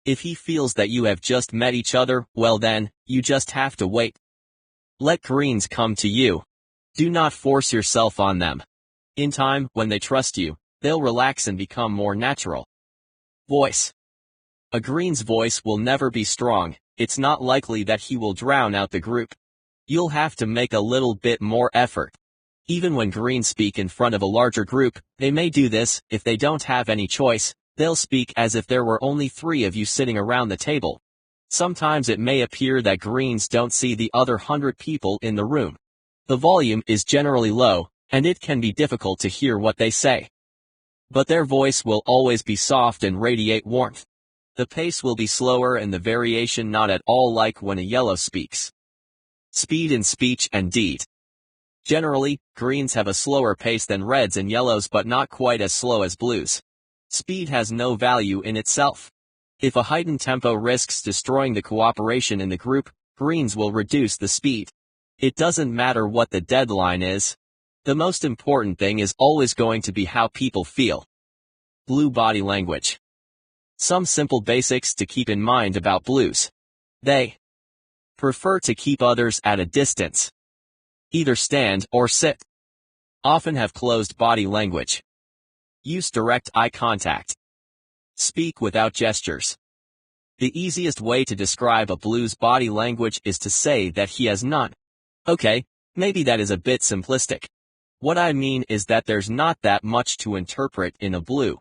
If he feels that you have just met each other, well then, you just have to wait. Let greens come to you. Do not force yourself on them. In time, when they trust you, they'll relax and become more natural. Voice. A green's voice will never be strong. It's not likely that he will drown out the group. You'll have to make a little bit more effort. Even when greens speak in front of a larger group, they may do this. If they don't have any choice, they'll speak as if there were only 3 of you sitting around the table. Sometimes it may appear that greens don't see the other 100 people in the room. The volume is generally low, and it can be difficult to hear what they say. But their voice will always be soft and radiate warmth. The pace will be slower and the variation not at all like when a yellow speaks. Speed in speech and deed. Generally, greens have a slower pace than reds and yellows but not quite as slow as blues. Speed has no value in itself. If a heightened tempo risks destroying the cooperation in the group, greens will reduce the speed. It doesn't matter what the deadline is. The most important thing is always going to be how people feel. Blue body language. Some simple basics to keep in mind about blues. They prefer to keep others at a distance. Either stand or sit. Often have closed body language. Use direct eye contact. Speak without gestures. The easiest way to describe a blue's body language is to say that he has none. Okay, maybe that is a bit simplistic. What I mean is that there's not that much to interpret in a blue.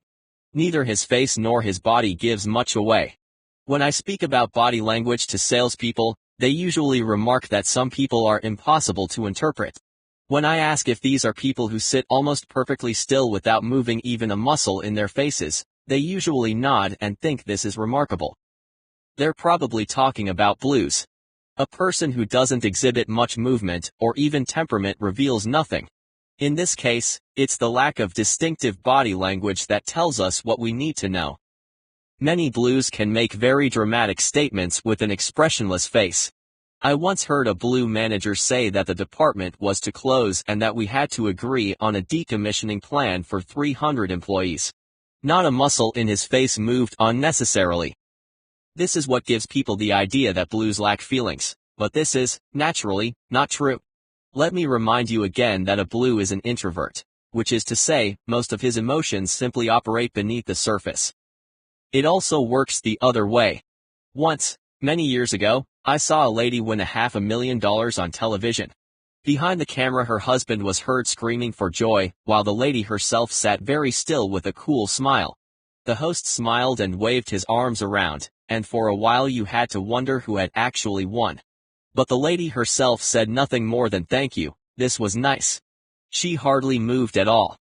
Neither his face nor his body gives much away. When I speak about body language to salespeople, they usually remark that some people are impossible to interpret. When I ask if these are people who sit almost perfectly still without moving even a muscle in their faces, They usually nod and think this is remarkable. They're probably talking about blues. A person who doesn't exhibit much movement or even temperament reveals nothing. In this case, it's the lack of distinctive body language that tells us what we need to know. Many blues can make very dramatic statements with an expressionless face. I once heard a blue manager say that the department was to close and that we had to agree on a decommissioning plan for 300 employees. Not a muscle in his face moved unnecessarily. This is what gives people the idea that blues lack feelings, but this is, naturally, not true. Let me remind you again that a blue is an introvert, which is to say, most of his emotions simply operate beneath the surface. It also works the other way. Once, many years ago, I saw a lady win $500,000 on television. Behind the camera her husband was heard screaming for joy, while the lady herself sat very still with a cool smile. The host smiled and waved his arms around, and for a while you had to wonder who had actually won. But the lady herself said nothing more than thank you, this was nice. She hardly moved at all.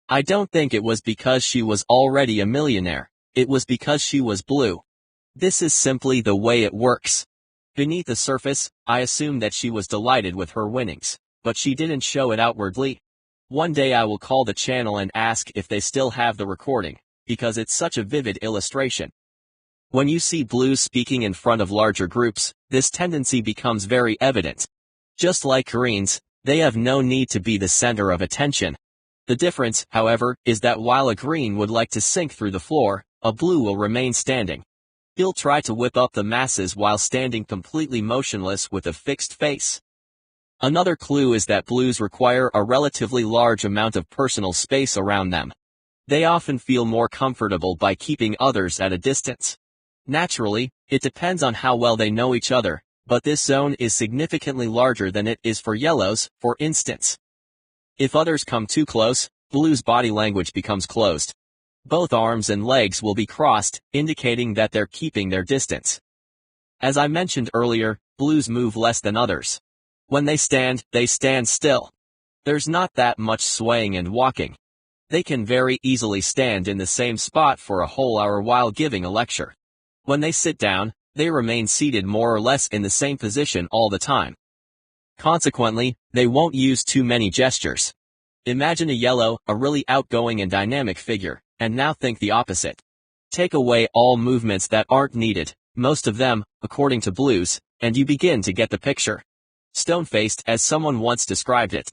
I don't think it was because she was already a millionaire, it was because she was blue. This is simply the way it works. Beneath the surface, I assumed that she was delighted with her winnings, but she didn't show it outwardly. One day I will call the channel and ask if they still have the recording, because it's such a vivid illustration. When you see blues speaking in front of larger groups, this tendency becomes very evident. Just like greens, they have no need to be the center of attention. The difference, however, is that while a green would like to sink through the floor, a blue will remain standing. He'll try to whip up the masses while standing completely motionless with a fixed face. Another clue is that blues require a relatively large amount of personal space around them. They often feel more comfortable by keeping others at a distance. Naturally, it depends on how well they know each other, but this zone is significantly larger than it is for yellows, for instance. If others come too close, blues' body language becomes closed. Both arms and legs will be crossed, indicating that they're keeping their distance. As I mentioned earlier, blues move less than others. When they stand still. There's not that much swaying and walking. They can very easily stand in the same spot for a whole hour while giving a lecture. When they sit down, they remain seated more or less in the same position all the time. Consequently, they won't use too many gestures. Imagine a yellow, a really outgoing and dynamic figure, and now think the opposite. Take away all movements that aren't needed, most of them, according to blues, and you begin to get the picture. Stone-faced, as someone once described it.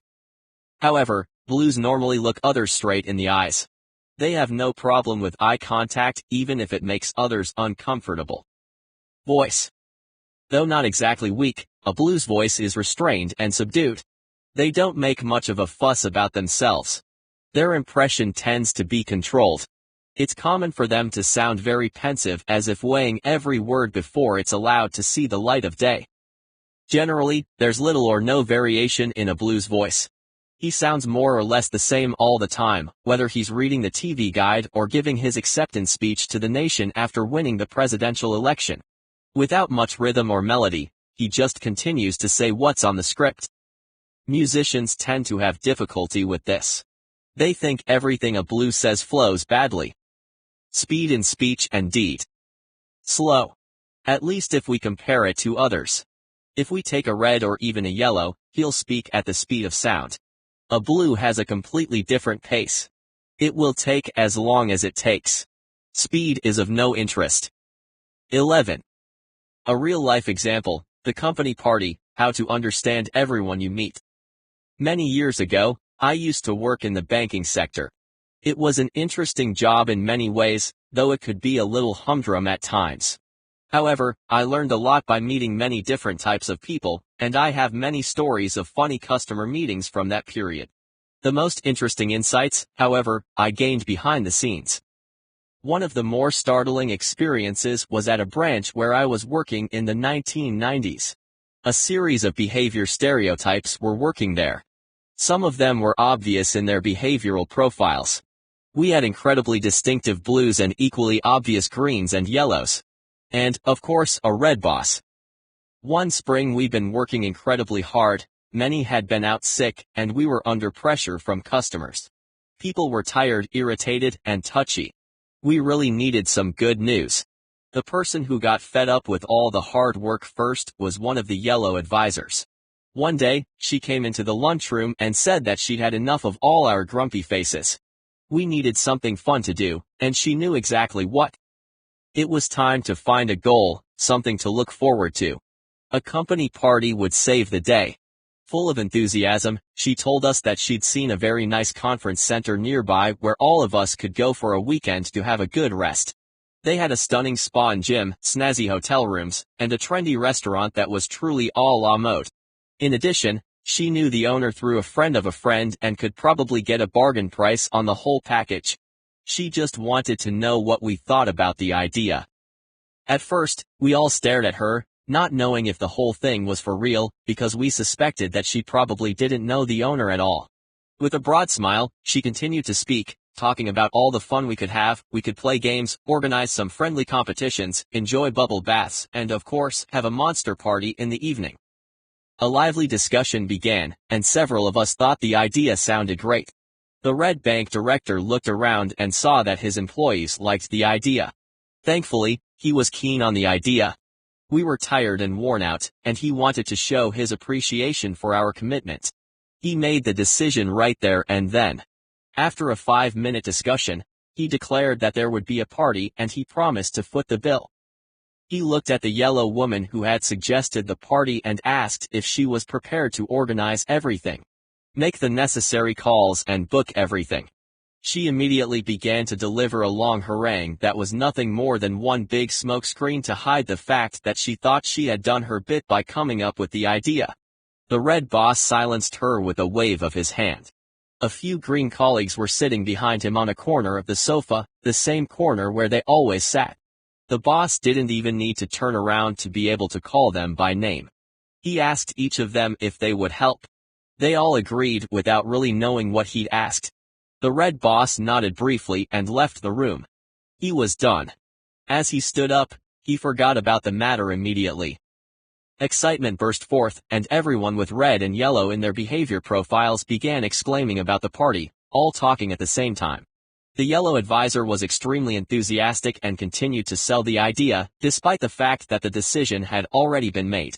However, blues normally look others straight in the eyes. They have no problem with eye contact even if it makes others uncomfortable. Voice. Though not exactly weak, a blues voice is restrained and subdued. They don't make much of a fuss about themselves. Their impression tends to be controlled. It's common for them to sound very pensive as if weighing every word before it's allowed to see the light of day. Generally, there's little or no variation in a blues voice. He sounds more or less the same all the time, whether he's reading the TV guide or giving his acceptance speech to the nation after winning the presidential election. Without much rhythm or melody, he just continues to say what's on the script. Musicians tend to have difficulty with this. They think everything a blues says flows badly. Speed in speech and deed. Slow. At least if we compare it to others. If we take a red or even a yellow, he'll speak at the speed of sound. A blue has a completely different pace. It will take as long as it takes. Speed is of no interest. 11. A real-life example, the company party, how to understand everyone you meet. Many years ago, I used to work in the banking sector. It was an interesting job in many ways, though it could be a little humdrum at times. However, I learned a lot by meeting many different types of people, and I have many stories of funny customer meetings from that period. The most interesting insights, however, I gained behind the scenes. One of the more startling experiences was at a branch where I was working in the 1990s. A series of behavior stereotypes were working there. Some of them were obvious in their behavioral profiles. We had incredibly distinctive blues and equally obvious greens and yellows. And, of course, a red boss. One spring we'd been working incredibly hard, many had been out sick, and we were under pressure from customers. People were tired, irritated, and touchy. We really needed some good news. The person who got fed up with all the hard work first was one of the yellow advisors. One day, she came into the lunchroom and said that she'd had enough of all our grumpy faces. We needed something fun to do, and she knew exactly what. It was time to find a goal, something to look forward to. A company party would save the day. Full of enthusiasm, she told us that she'd seen a very nice conference center nearby where all of us could go for a weekend to have a good rest. They had a stunning spa and gym, snazzy hotel rooms, and a trendy restaurant that was truly à la mode. In addition, she knew the owner through a friend of a friend and could probably get a bargain price on the whole package. She just wanted to know what we thought about the idea. At first, we all stared at her, not knowing if the whole thing was for real, because we suspected that she probably didn't know the owner at all. With a broad smile, she continued to speak, talking about all the fun we could have. We could play games, organize some friendly competitions, enjoy bubble baths, and of course, have a monster party in the evening. A lively discussion began, and several of us thought the idea sounded great. The Red Bank director looked around and saw that his employees liked the idea. Thankfully, he was keen on the idea. We were tired and worn out, and he wanted to show his appreciation for our commitment. He made the decision right there and then. After a 5-minute discussion, he declared that there would be a party and he promised to foot the bill. He looked at the yellow woman who had suggested the party and asked if she was prepared to organize everything, make the necessary calls and book everything. She immediately began to deliver a long harangue that was nothing more than one big smokescreen to hide the fact that she thought she had done her bit by coming up with the idea. The red boss silenced her with a wave of his hand. A few green colleagues were sitting behind him on a corner of the sofa, the same corner where they always sat. The boss didn't even need to turn around to be able to call them by name. He asked each of them if they would help. They all agreed without really knowing what he'd asked. The red boss nodded briefly and left the room. He was done. As he stood up, he forgot about the matter immediately. Excitement burst forth, and everyone with red and yellow in their behavior profiles began exclaiming about the party, all talking at the same time. The yellow advisor was extremely enthusiastic and continued to sell the idea, despite the fact that the decision had already been made.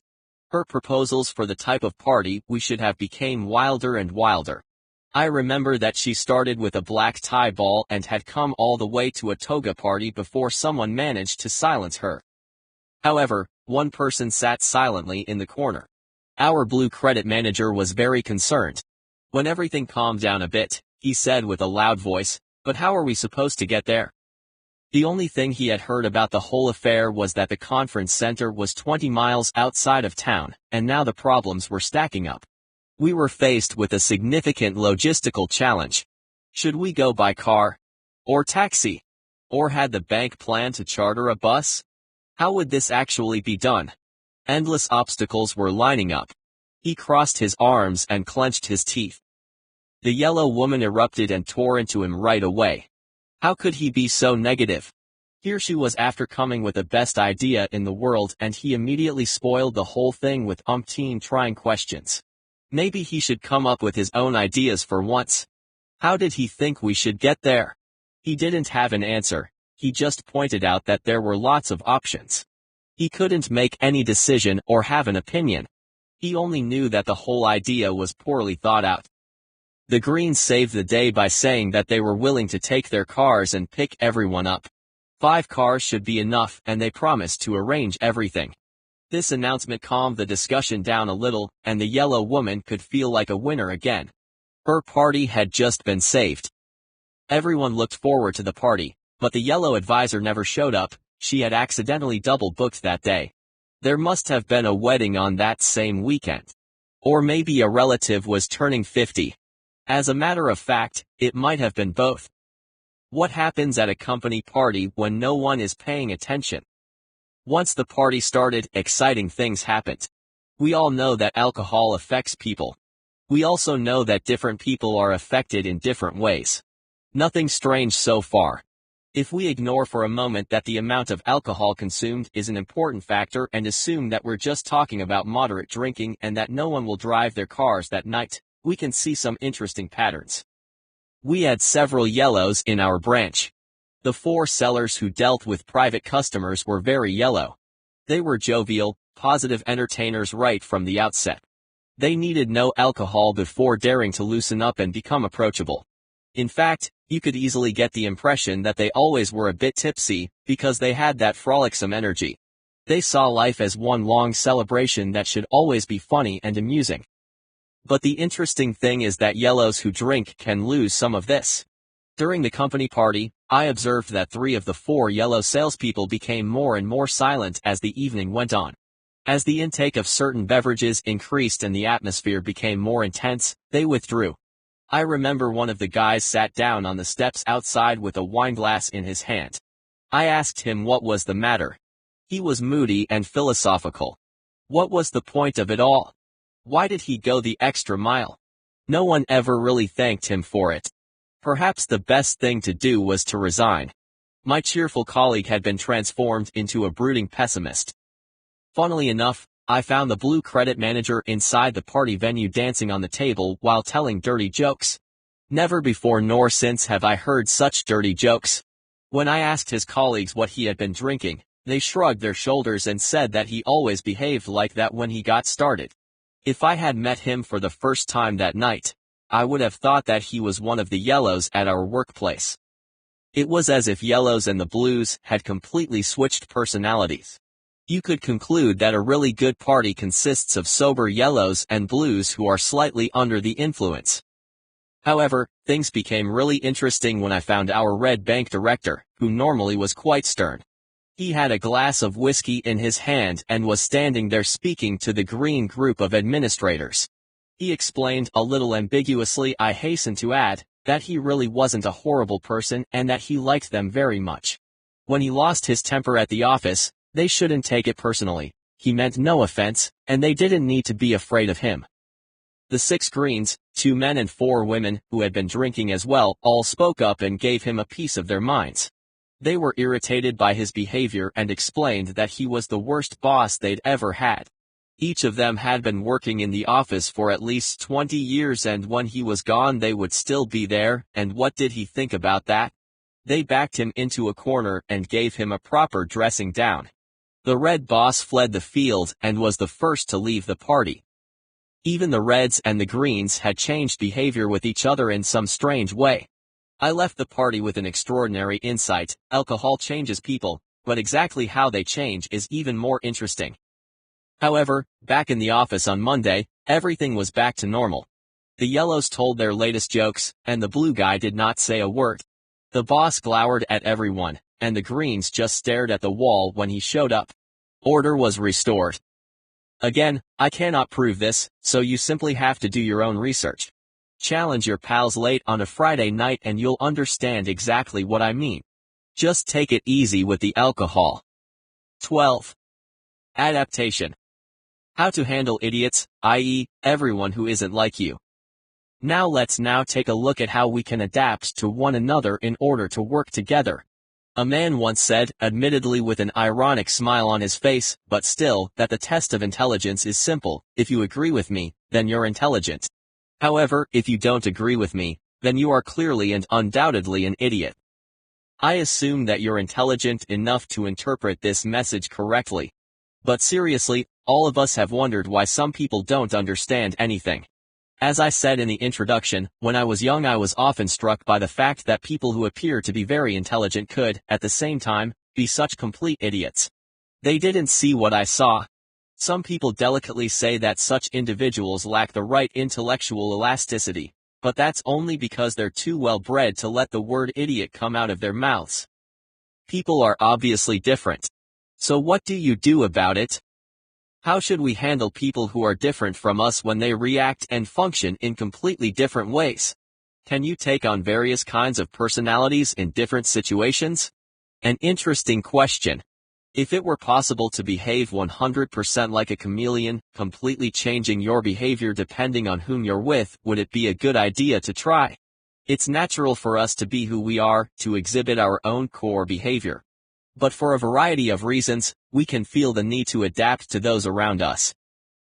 Her proposals for the type of party we should have became wilder and wilder. I remember that she started with a black tie ball and had come all the way to a toga party before someone managed to silence her. However, one person sat silently in the corner. Our blue credit manager was very concerned. When everything calmed down a bit, he said with a loud voice, "But how are we supposed to get there?" The only thing he had heard about the whole affair was that the conference center was 20 miles outside of town, and now the problems were stacking up. We were faced with a significant logistical challenge. Should we go by car? Or taxi? Or had the bank planned to charter a bus? How would this actually be done? Endless obstacles were lining up. He crossed his arms and clenched his teeth. The yellow woman erupted and tore into him right away. How could he be so negative? Here she was after coming with the best idea in the world, and he immediately spoiled the whole thing with umpteen trying questions. Maybe he should come up with his own ideas for once. How did he think we should get there? He didn't have an answer. He just pointed out that there were lots of options. He couldn't make any decision or have an opinion. He only knew that the whole idea was poorly thought out. The Greens saved the day by saying that they were willing to take their cars and pick everyone up. 5 cars should be enough, and they promised to arrange everything. This announcement calmed the discussion down a little, and the yellow woman could feel like a winner again. Her party had just been saved. Everyone looked forward to the party, but the yellow advisor never showed up. She had accidentally double-booked that day. There must have been a wedding on that same weekend. Or maybe a relative was turning 50. As a matter of fact, it might have been both. What happens at a company party when no one is paying attention? Once the party started, exciting things happened. We all know that alcohol affects people. We also know that different people are affected in different ways. Nothing strange so far. If we ignore for a moment that the amount of alcohol consumed is an important factor and assume that we're just talking about moderate drinking and that no one will drive their cars that night, we can see some interesting patterns. We had several yellows in our branch. The 4 sellers who dealt with private customers were very yellow. They were jovial, positive entertainers right from the outset. They needed no alcohol before daring to loosen up and become approachable. In fact, you could easily get the impression that they always were a bit tipsy, because they had that frolicsome energy. They saw life as one long celebration that should always be funny and amusing. But the interesting thing is that yellows who drink can lose some of this. During the company party, I observed that 3 of the 4 yellow salespeople became more and more silent as the evening went on. As the intake of certain beverages increased and the atmosphere became more intense, they withdrew. I remember one of the guys sat down on the steps outside with a wineglass in his hand. I asked him what was the matter. He was moody and philosophical. What was the point of it all? Why did he go the extra mile? No one ever really thanked him for it. Perhaps the best thing to do was to resign. My cheerful colleague had been transformed into a brooding pessimist. Funnily enough, I found the blue credit manager inside the party venue dancing on the table while telling dirty jokes. Never before nor since have I heard such dirty jokes. When I asked his colleagues what he had been drinking, they shrugged their shoulders and said that he always behaved like that when he got started. If I had met him for the first time that night, I would have thought that he was one of the yellows at our workplace. It was as if yellows and the blues had completely switched personalities. You could conclude that a really good party consists of sober yellows and blues who are slightly under the influence. However, things became really interesting when I found our red bank director, who normally was quite stern. He had a glass of whiskey in his hand and was standing there speaking to the green group of administrators. He explained a little ambiguously, I hasten to add, that he really wasn't a horrible person and that he liked them very much. When he lost his temper at the office, they shouldn't take it personally. He meant no offense, and they didn't need to be afraid of him. The 6 greens, 2 men and 4 women, who had been drinking as well, all spoke up and gave him a piece of their minds. They were irritated by his behavior and explained that he was the worst boss they'd ever had. Each of them had been working in the office for at least 20 years, and when he was gone they would still be there, and what did he think about that? They backed him into a corner and gave him a proper dressing down. The red boss fled the field and was the first to leave the party. Even the reds and the greens had changed behavior with each other in some strange way. I left the party with an extraordinary insight: alcohol changes people, but exactly how they change is even more interesting. However, back in the office on Monday, everything was back to normal. The yellows told their latest jokes, and the blue guy did not say a word. The boss glowered at everyone, and the greens just stared at the wall when he showed up. Order was restored. Again, I cannot prove this, so you simply have to do your own research. Challenge your pals late on a Friday night and you'll understand exactly what I mean. Just take it easy with the alcohol. 12. Adaptation. How to handle idiots, i.e., everyone who isn't like you. Let's take a look at how we can adapt to one another in order to work together. A man once said, admittedly with an ironic smile on his face, but still, that the test of intelligence is simple: if you agree with me, then you're intelligent. However, if you don't agree with me, then you are clearly and undoubtedly an idiot. I assume that you're intelligent enough to interpret this message correctly. But seriously, all of us have wondered why some people don't understand anything. As I said in the introduction, when I was young I was often struck by the fact that people who appear to be very intelligent could, at the same time, be such complete idiots. They didn't see what I saw. Some people delicately say that such individuals lack the right intellectual elasticity, but that's only because they're too well bred to let the word idiot come out of their mouths. People are obviously different. So what do you do about it? How should we handle people who are different from us when they react and function in completely different ways? Can you take on various kinds of personalities in different situations? An interesting question. If it were possible to behave 100% like a chameleon, completely changing your behavior depending on whom you're with, would it be a good idea to try? It's natural for us to be who we are, to exhibit our own core behavior. But for a variety of reasons, we can feel the need to adapt to those around us.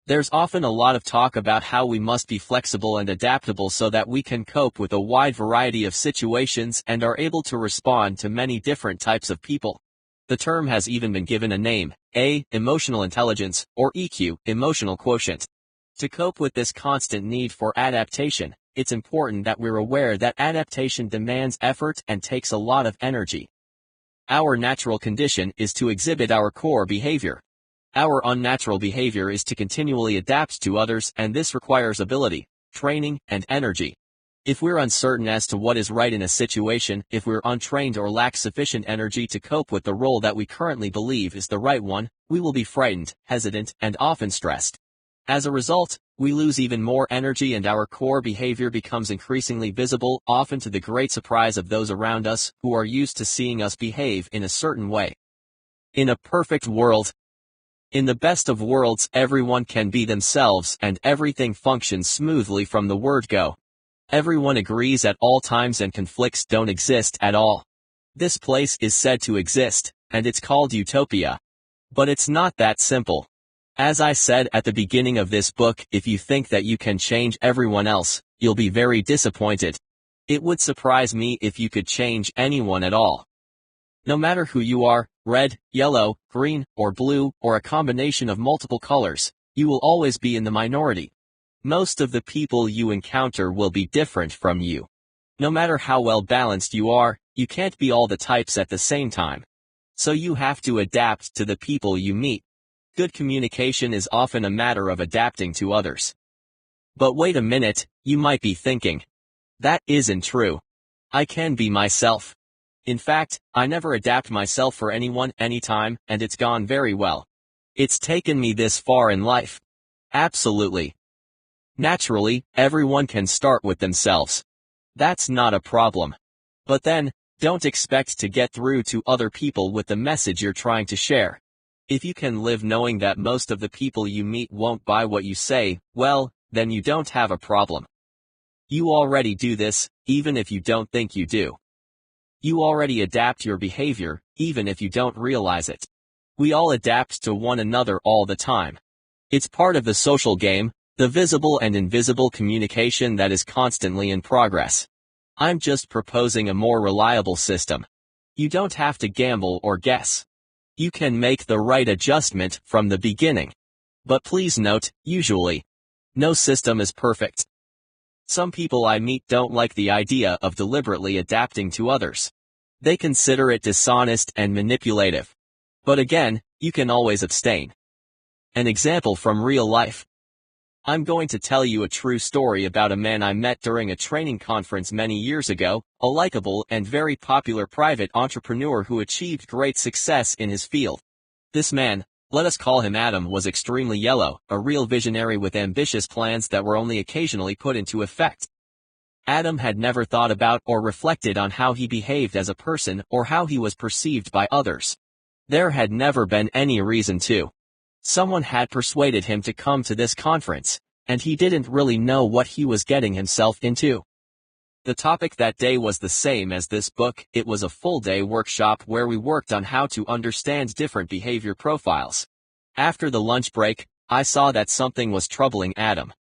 There's often a lot of talk about how we must be flexible and adaptable so that we can cope with a wide variety of situations and are able to respond to many different types of people. The term has even been given a name, emotional intelligence, or EQ, emotional quotient. To cope with this constant need for adaptation, it's important that we're aware that adaptation demands effort and takes a lot of energy. Our natural condition is to exhibit our core behavior. Our unnatural behavior is to continually adapt to others, and this requires ability, training, and energy. If we're uncertain as to what is right in a situation, if we're untrained or lack sufficient energy to cope with the role that we currently believe is the right one, we will be frightened, hesitant, and often stressed. As a result, we lose even more energy and our core behavior becomes increasingly visible, often to the great surprise of those around us who are used to seeing us behave in a certain way. In a perfect world, in the best of worlds, everyone can be themselves and everything functions smoothly from the word go. Everyone agrees at all times and conflicts don't exist at all. This place is said to exist, and it's called utopia. But it's not that simple. As I said at the beginning of this book, if you think that you can change everyone else, you'll be very disappointed. It would surprise me if you could change anyone at all. No matter who you are, red, yellow, green, or blue, or a combination of multiple colors, you will always be in the minority. Most of the people you encounter will be different from you. No matter how well balanced you are, you can't be all the types at the same time. So you have to adapt to the people you meet. Good communication is often a matter of adapting to others. But wait a minute, you might be thinking. That isn't true. I can be myself. In fact, I never adapt myself for anyone, anytime, and it's gone very well. It's taken me this far in life. Absolutely. Naturally, everyone can start with themselves. That's not a problem. But then, don't expect to get through to other people with the message you're trying to share. If you can live knowing that most of the people you meet won't buy what you say, well, then you don't have a problem. You already do this, even if you don't think you do. You already adapt your behavior, even if you don't realize it. We all adapt to one another all the time. It's part of the social game, the visible and invisible communication that is constantly in progress. I'm just proposing a more reliable system. You don't have to gamble or guess. You can make the right adjustment from the beginning. But please note, usually, no system is perfect. Some people I meet don't like the idea of deliberately adapting to others. They consider it dishonest and manipulative. But again, you can always abstain. An example from real life. I'm going to tell you a true story about a man I met during a training conference many years ago, a likable and very popular private entrepreneur who achieved great success in his field. This man, let us call him Adam, was extremely yellow, a real visionary with ambitious plans that were only occasionally put into effect. Adam had never thought about or reflected on how he behaved as a person or how he was perceived by others. There had never been any reason to. Someone had persuaded him to come to this conference, and he didn't really know what he was getting himself into. The topic that day was the same as this book. It was a full-day workshop where we worked on how to understand different behavior profiles. After the lunch break, I saw that something was troubling Adam.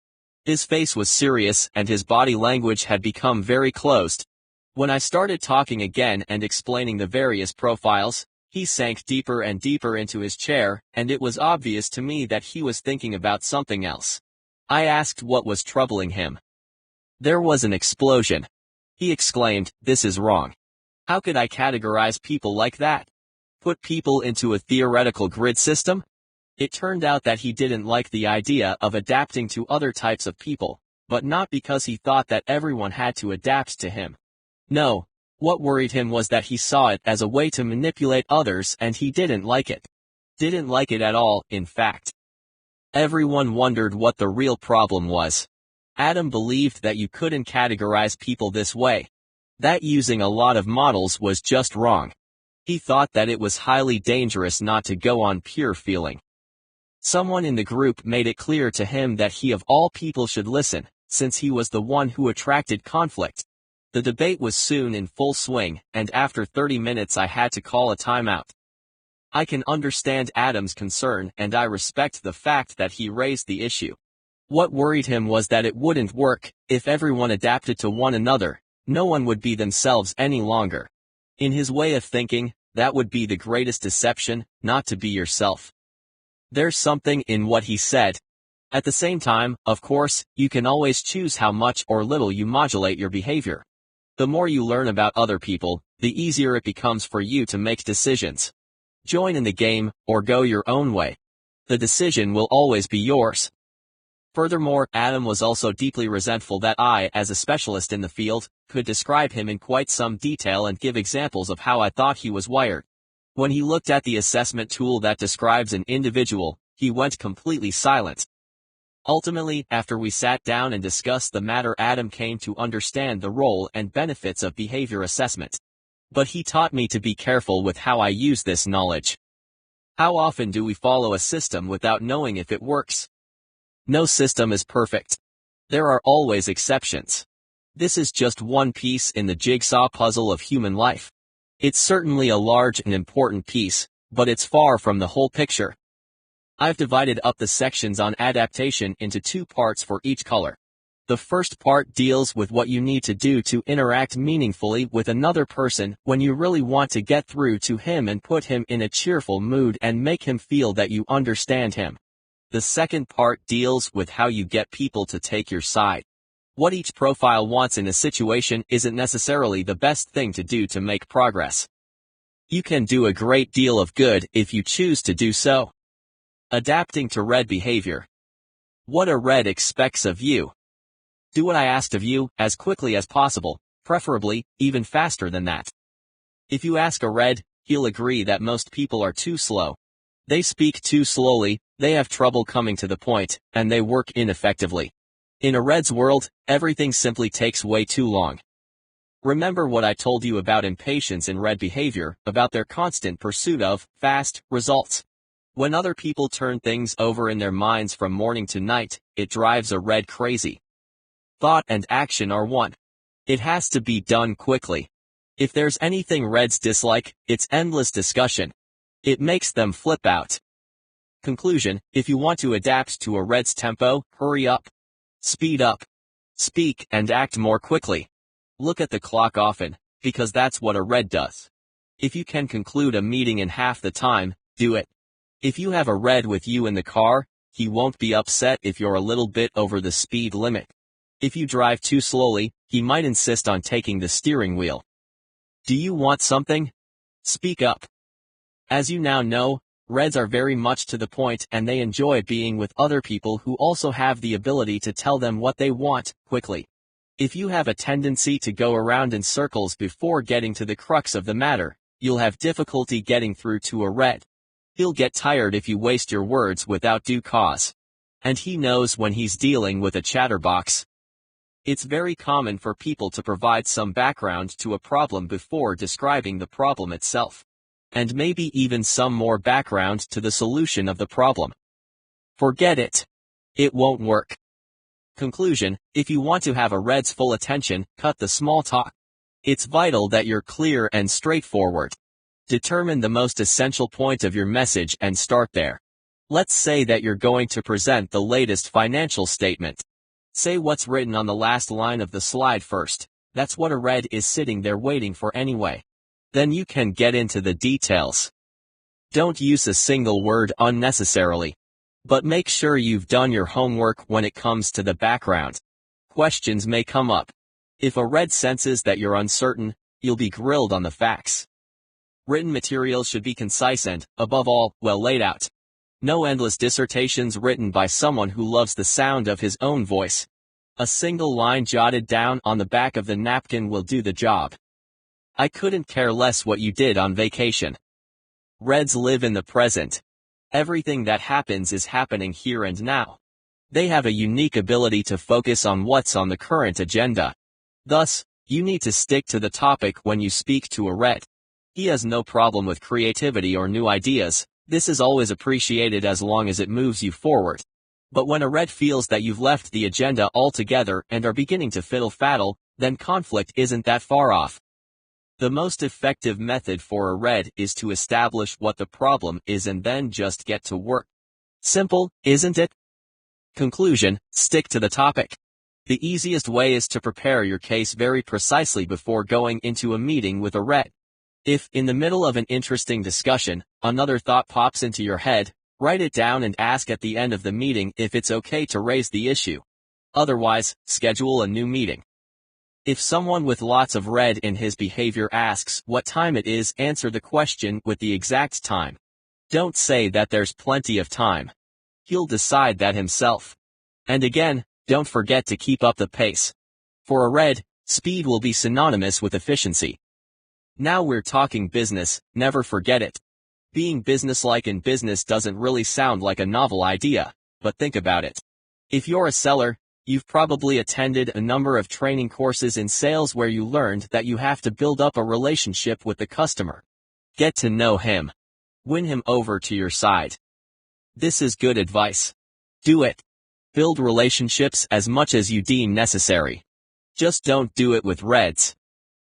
His face was serious and his body language had become very closed. When I started talking again and explaining the various profiles, he sank deeper and deeper into his chair, and it was obvious to me that he was thinking about something else. I asked what was troubling him. There was an explosion. He exclaimed, "This is wrong. How could I categorize people like that? Put people into a theoretical grid system?" It turned out that he didn't like the idea of adapting to other types of people, but not because he thought that everyone had to adapt to him. No. What worried him was that he saw it as a way to manipulate others and he didn't like it. Didn't like it at all, in fact. Everyone wondered what the real problem was. Adam believed that you couldn't categorize people this way. That using a lot of models was just wrong. He thought that it was highly dangerous not to go on pure feeling. Someone in the group made it clear to him that he of all people should listen, since he was the one who attracted conflict. The debate was soon in full swing, and after 30 minutes I had to call a timeout. I can understand Adam's concern and I respect the fact that he raised the issue. What worried him was that it wouldn't work. If everyone adapted to one another, no one would be themselves any longer. In his way of thinking, that would be the greatest deception, not to be yourself. There's something in what he said. At the same time, of course, you can always choose how much or little you modulate your behavior. The more you learn about other people, the easier it becomes for you to make decisions. Join in the game, or go your own way. The decision will always be yours. Furthermore, Adam was also deeply resentful that I, as a specialist in the field, could describe him in quite some detail and give examples of how I thought he was wired. When he looked at the assessment tool that describes an individual, he went completely silent. Ultimately, after we sat down and discussed the matter, Adam came to understand the role and benefits of behavior assessment. But he taught me to be careful with how I use this knowledge. How often do we follow a system without knowing if it works? No system is perfect. There are always exceptions. This is just one piece in the jigsaw puzzle of human life. It's certainly a large and important piece, but it's far from the whole picture. I've divided up the sections on adaptation into 2 parts for each color. The first part deals with what you need to do to interact meaningfully with another person when you really want to get through to him and put him in a cheerful mood and make him feel that you understand him. The second part deals with how you get people to take your side. What each profile wants in a situation isn't necessarily the best thing to do to make progress. You can do a great deal of good if you choose to do so. Adapting to red behavior. What a red expects of you. Do what I asked of you, as quickly as possible, preferably, even faster than that. If you ask a red, he'll agree that most people are too slow. They speak too slowly, they have trouble coming to the point, and they work ineffectively. In a red's world, everything simply takes way too long. Remember what I told you about impatience in red behavior, about their constant pursuit of fast results. When other people turn things over in their minds from morning to night, it drives a red crazy. Thought and action are one. It has to be done quickly. If there's anything reds dislike, it's endless discussion. It makes them flip out. Conclusion: if you want to adapt to a red's tempo, hurry up. Speed up. Speak and act more quickly. Look at the clock often, because that's what a red does. If you can conclude a meeting in half the time, do it. If you have a red with you in the car, he won't be upset if you're a little bit over the speed limit. If you drive too slowly, he might insist on taking the steering wheel. Do you want something? Speak up. As you now know, reds are very much to the point and they enjoy being with other people who also have the ability to tell them what they want, quickly. If you have a tendency to go around in circles before getting to the crux of the matter, you'll have difficulty getting through to a red. He'll get tired if you waste your words without due cause. And he knows when he's dealing with a chatterbox. It's very common for people to provide some background to a problem before describing the problem itself. And maybe even some more background to the solution of the problem. Forget it. It won't work. Conclusion: if you want to have a red's full attention, cut the small talk. It's vital that you're clear and straightforward. Determine the most essential point of your message and start there. Let's say that you're going to present the latest financial statement. Say what's written on the last line of the slide first. That's what a red is sitting there waiting for anyway. Then you can get into the details. Don't use a single word unnecessarily. But make sure you've done your homework when it comes to the background. Questions may come up. If a red senses that you're uncertain, you'll be grilled on the facts. Written material should be concise and, above all, well laid out. No endless dissertations written by someone who loves the sound of his own voice. A single line jotted down on the back of the napkin will do the job. I couldn't care less what you did on vacation. Reds live in the present. Everything that happens is happening here and now. They have a unique ability to focus on what's on the current agenda. Thus, you need to stick to the topic when you speak to a red. He has no problem with creativity or new ideas. This is always appreciated as long as it moves you forward. But when a red feels that you've left the agenda altogether and are beginning to fiddle-faddle, then conflict isn't that far off. The most effective method for a red is to establish what the problem is and then just get to work. Simple, isn't it? Conclusion: stick to the topic. The easiest way is to prepare your case very precisely before going into a meeting with a red. If, in the middle of an interesting discussion, another thought pops into your head, write it down and ask at the end of the meeting if it's okay to raise the issue. Otherwise, schedule a new meeting. If someone with lots of red in his behavior asks what time it is, answer the question with the exact time. Don't say that there's plenty of time. He'll decide that himself. And again, don't forget to keep up the pace. For a red, speed will be synonymous with efficiency. Now we're talking business, never forget it. Being businesslike in business doesn't really sound like a novel idea, but think about it. If you're a seller, you've probably attended a number of training courses in sales where you learned that you have to build up a relationship with the customer. Get to know him. Win him over to your side. This is good advice. Do it. Build relationships as much as you deem necessary. Just don't do it with reds.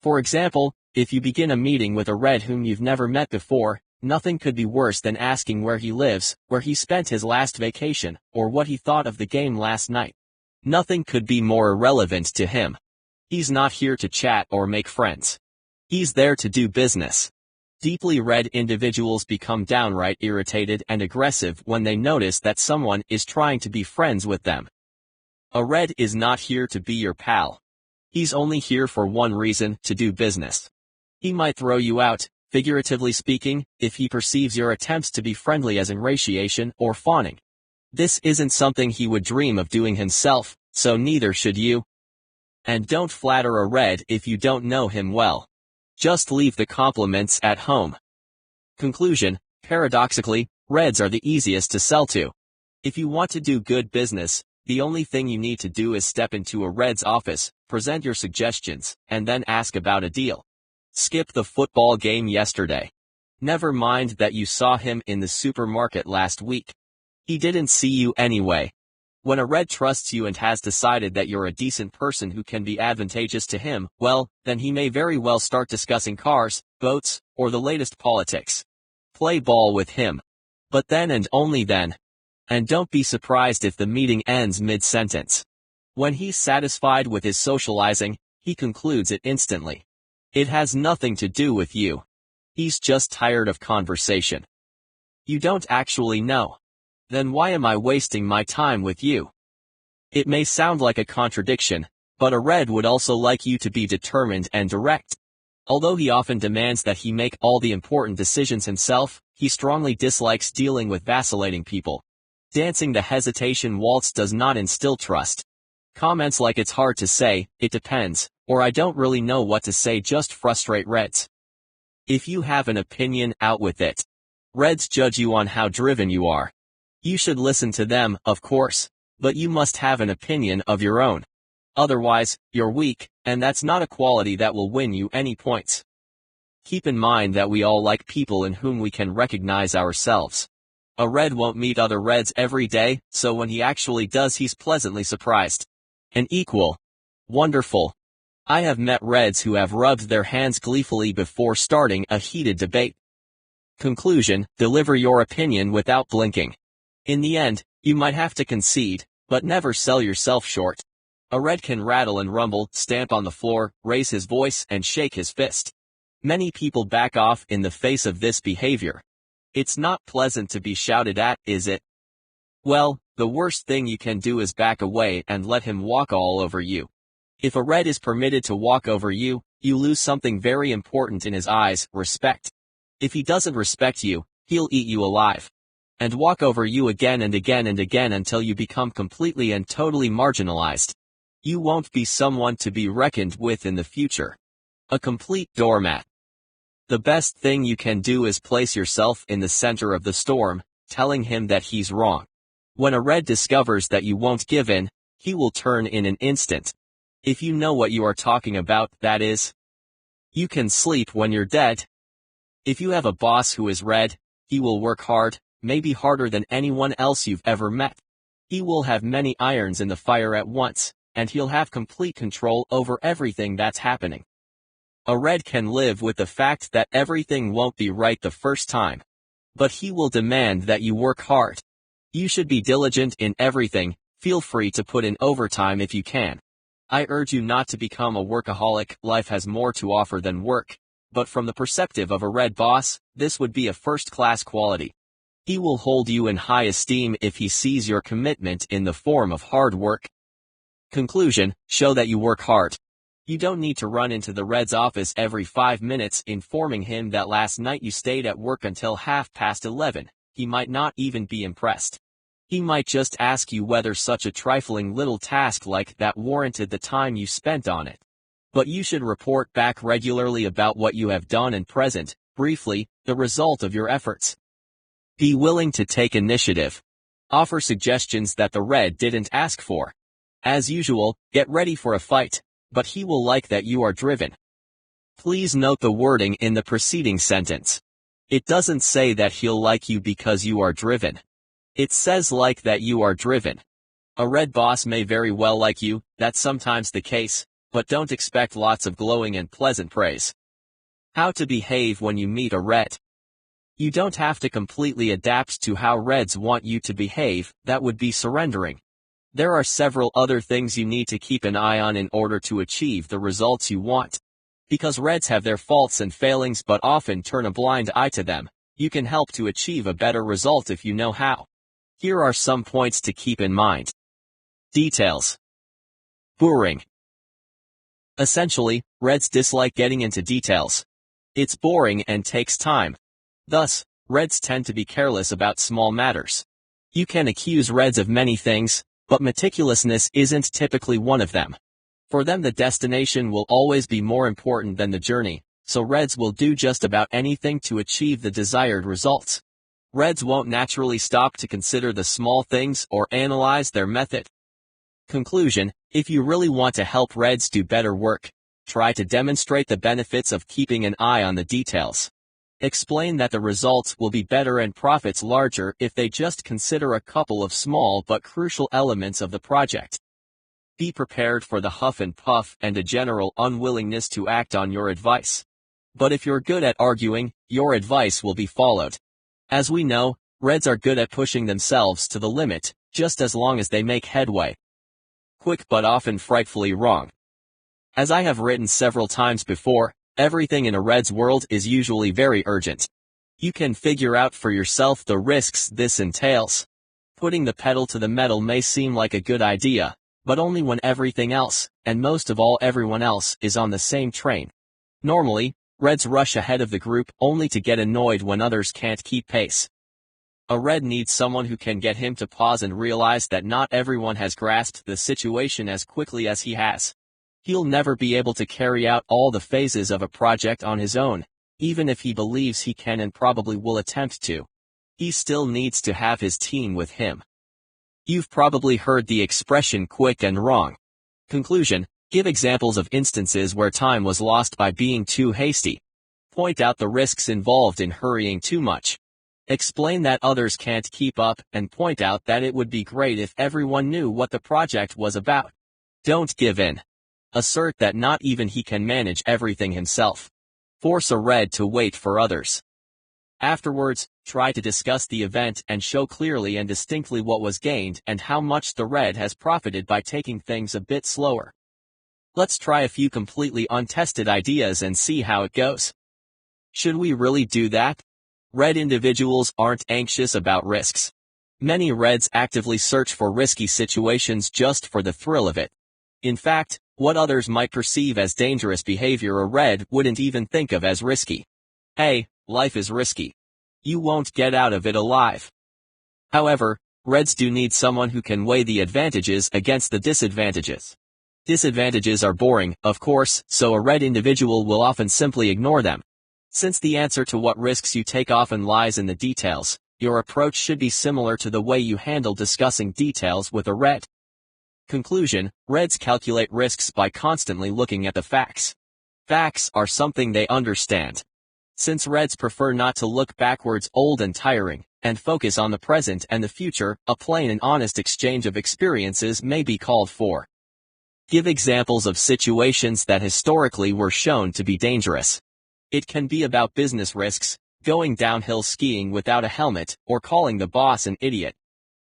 For example, if you begin a meeting with a red whom you've never met before, nothing could be worse than asking where he lives, where he spent his last vacation, or what he thought of the game last night. Nothing could be more irrelevant to him. He's not here to chat or make friends. He's there to do business. Deeply red individuals become downright irritated and aggressive when they notice that someone is trying to be friends with them. A red is not here to be your pal. He's only here for one reason: to do business. He might throw you out, figuratively speaking, if he perceives your attempts to be friendly as ingratiation or fawning. This isn't something he would dream of doing himself, so neither should you. And don't flatter a red if you don't know him well. Just leave the compliments at home. Conclusion: paradoxically, reds are the easiest to sell to. If you want to do good business, the only thing you need to do is step into a red's office, present your suggestions, and then ask about a deal. Skip the football game yesterday. Never mind that you saw him in the supermarket last week. He didn't see you anyway. When a red trusts you and has decided that you're a decent person who can be advantageous to him, well, then he may very well start discussing cars, boats, or the latest politics. Play ball with him. But then and only then. And don't be surprised if the meeting ends mid-sentence. When he's satisfied with his socializing, he concludes it instantly. It has nothing to do with you. He's just tired of conversation. You don't actually know. Then why am I wasting my time with you? It may sound like a contradiction, but a red would also like you to be determined and direct. Although he often demands that he make all the important decisions himself, he strongly dislikes dealing with vacillating people. Dancing the hesitation waltz does not instill trust. Comments like "it's hard to say," "it depends," or "I don't really know what to say" just frustrate reds. If you have an opinion, out with it. Reds judge you on how driven you are. You should listen to them, of course, but you must have an opinion of your own. Otherwise, you're weak, and that's not a quality that will win you any points. Keep in mind that we all like people in whom we can recognize ourselves. A red won't meet other reds every day, so when he actually does, he's pleasantly surprised. An equal. Wonderful. I have met reds who have rubbed their hands gleefully before starting a heated debate. Conclusion: deliver your opinion without blinking. In the end, you might have to concede, but never sell yourself short. A red can rattle and rumble, stamp on the floor, raise his voice, and shake his fist. Many people back off in the face of this behavior. It's not pleasant to be shouted at, is it? Well, the worst thing you can do is back away and let him walk all over you. If a red is permitted to walk over you, you lose something very important in his eyes: respect. If he doesn't respect you, he'll eat you alive. And walk over you again and again and again until you become completely and totally marginalized. You won't be someone to be reckoned with in the future. A complete doormat. The best thing you can do is place yourself in the center of the storm, telling him that he's wrong. When a red discovers that you won't give in, he will turn in an instant. If you know what you are talking about, that is. You can sleep when you're dead. If you have a boss who is red, he will work hard, maybe harder than anyone else you've ever met. He will have many irons in the fire at once, and he'll have complete control over everything that's happening. A red can live with the fact that everything won't be right the first time. But he will demand that you work hard. You should be diligent in everything. Feel free to put in overtime if you can. I urge you not to become a workaholic. Life has more to offer than work. But from the perspective of a red boss, this would be a first-class quality. He will hold you in high esteem if he sees your commitment in the form of hard work. Conclusion: show that you work hard. You don't need to run into the red's office every 5 minutes informing him that last night you stayed at work until 11:30. He might not even be impressed. He might just ask you whether such a trifling little task like that warranted the time you spent on it. But you should report back regularly about what you have done and present, briefly, the result of your efforts. Be willing to take initiative. Offer suggestions that the red didn't ask for. As usual, get ready for a fight, but he will like that you are driven. Please note the wording in the preceding sentence. It doesn't say that he'll like you because you are driven. It says like that you are driven. A red boss may very well like you, that's sometimes the case, but don't expect lots of glowing and pleasant praise. How to behave when you meet a red. You don't have to completely adapt to how reds want you to behave, that would be surrendering. There are several other things you need to keep an eye on in order to achieve the results you want. Because reds have their faults and failings but often turn a blind eye to them, you can help to achieve a better result if you know how. Here are some points to keep in mind. Details. Boring. Essentially, reds dislike getting into details. It's boring and takes time. Thus, reds tend to be careless about small matters. You can accuse reds of many things, but meticulousness isn't typically one of them. For them, the destination will always be more important than the journey, so reds will do just about anything to achieve the desired results. Reds won't naturally stop to consider the small things or analyze their method. Conclusion: if you really want to help reds do better work, try to demonstrate the benefits of keeping an eye on the details. Explain that the results will be better and profits larger if they just consider a couple of small but crucial elements of the project. Be prepared for the huff and puff and a general unwillingness to act on your advice. But if you're good at arguing, your advice will be followed. As we know, reds are good at pushing themselves to the limit, just as long as they make headway. Quick but often frightfully wrong. As I have written several times before, everything in a red's world is usually very urgent. You can figure out for yourself the risks this entails. Putting the pedal to the metal may seem like a good idea, but only when everything else, and most of all everyone else, is on the same train. Normally, reds rush ahead of the group only to get annoyed when others can't keep pace. A red needs someone who can get him to pause and realize that not everyone has grasped the situation as quickly as he has. He'll never be able to carry out all the phases of a project on his own, even if he believes he can and probably will attempt to. He still needs to have his team with him. You've probably heard the expression quick and wrong. Conclusion: give examples of instances where time was lost by being too hasty. Point out the risks involved in hurrying too much. Explain that others can't keep up, and point out that it would be great if everyone knew what the project was about. Don't give in. Assert that not even he can manage everything himself. Force a red to wait for others. Afterwards, try to discuss the event and show clearly and distinctly what was gained and how much the red has profited by taking things a bit slower. Let's try a few completely untested ideas and see how it goes. Should we really do that? Red individuals aren't anxious about risks. Many reds actively search for risky situations just for the thrill of it. In fact, what others might perceive as dangerous behavior a red wouldn't even think of as risky. Hey, life is risky. You won't get out of it alive. However, reds do need someone who can weigh the advantages against the disadvantages. Disadvantages are boring, of course, so a red individual will often simply ignore them. Since the answer to what risks you take often lies in the details, your approach should be similar to the way you handle discussing details with a red. Conclusion: reds calculate risks by constantly looking at the facts. Facts are something they understand. Since reds prefer not to look backwards, old and tiring, and focus on the present and the future, a plain and honest exchange of experiences may be called for. Give examples of situations that historically were shown to be dangerous. It can be about business risks, going downhill skiing without a helmet, or calling the boss an idiot.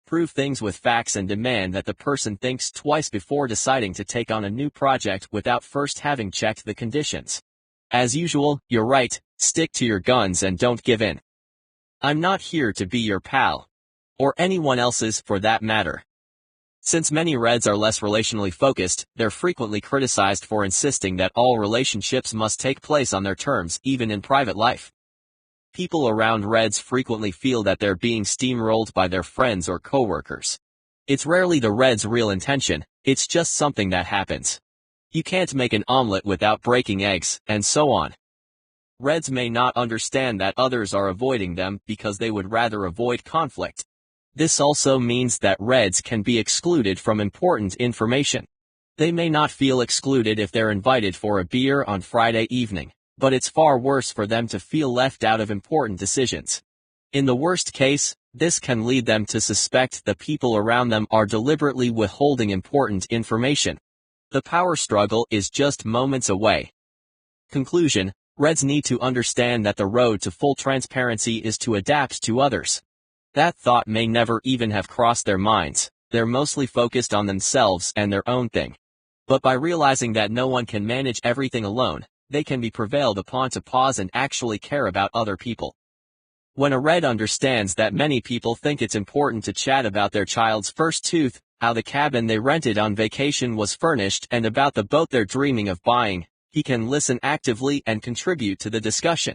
Prove things with facts and demand that the person thinks twice before deciding to take on a new project without first having checked the conditions. As usual, you're right, stick to your guns and don't give in. I'm not here to be your pal. Or anyone else's for that matter. Since many Reds are less relationally focused, they're frequently criticized for insisting that all relationships must take place on their terms, even in private life. People around Reds frequently feel that they're being steamrolled by their friends or coworkers. It's rarely the Reds' real intention, it's just something that happens. You can't make an omelet without breaking eggs, and so on. Reds may not understand that others are avoiding them because they would rather avoid conflict. This also means that Reds can be excluded from important information. They may not feel excluded if they're invited for a beer on Friday evening, but it's far worse for them to feel left out of important decisions. In the worst case, this can lead them to suspect the people around them are deliberately withholding important information. The power struggle is just moments away. Conclusion: Reds need to understand that the road to full transparency is to adapt to others. That thought may never even have crossed their minds, they're mostly focused on themselves and their own thing. But by realizing that no one can manage everything alone, they can be prevailed upon to pause and actually care about other people. When a Red understands that many people think it's important to chat about their child's first tooth, how the cabin they rented on vacation was furnished, and about the boat they're dreaming of buying, he can listen actively and contribute to the discussion.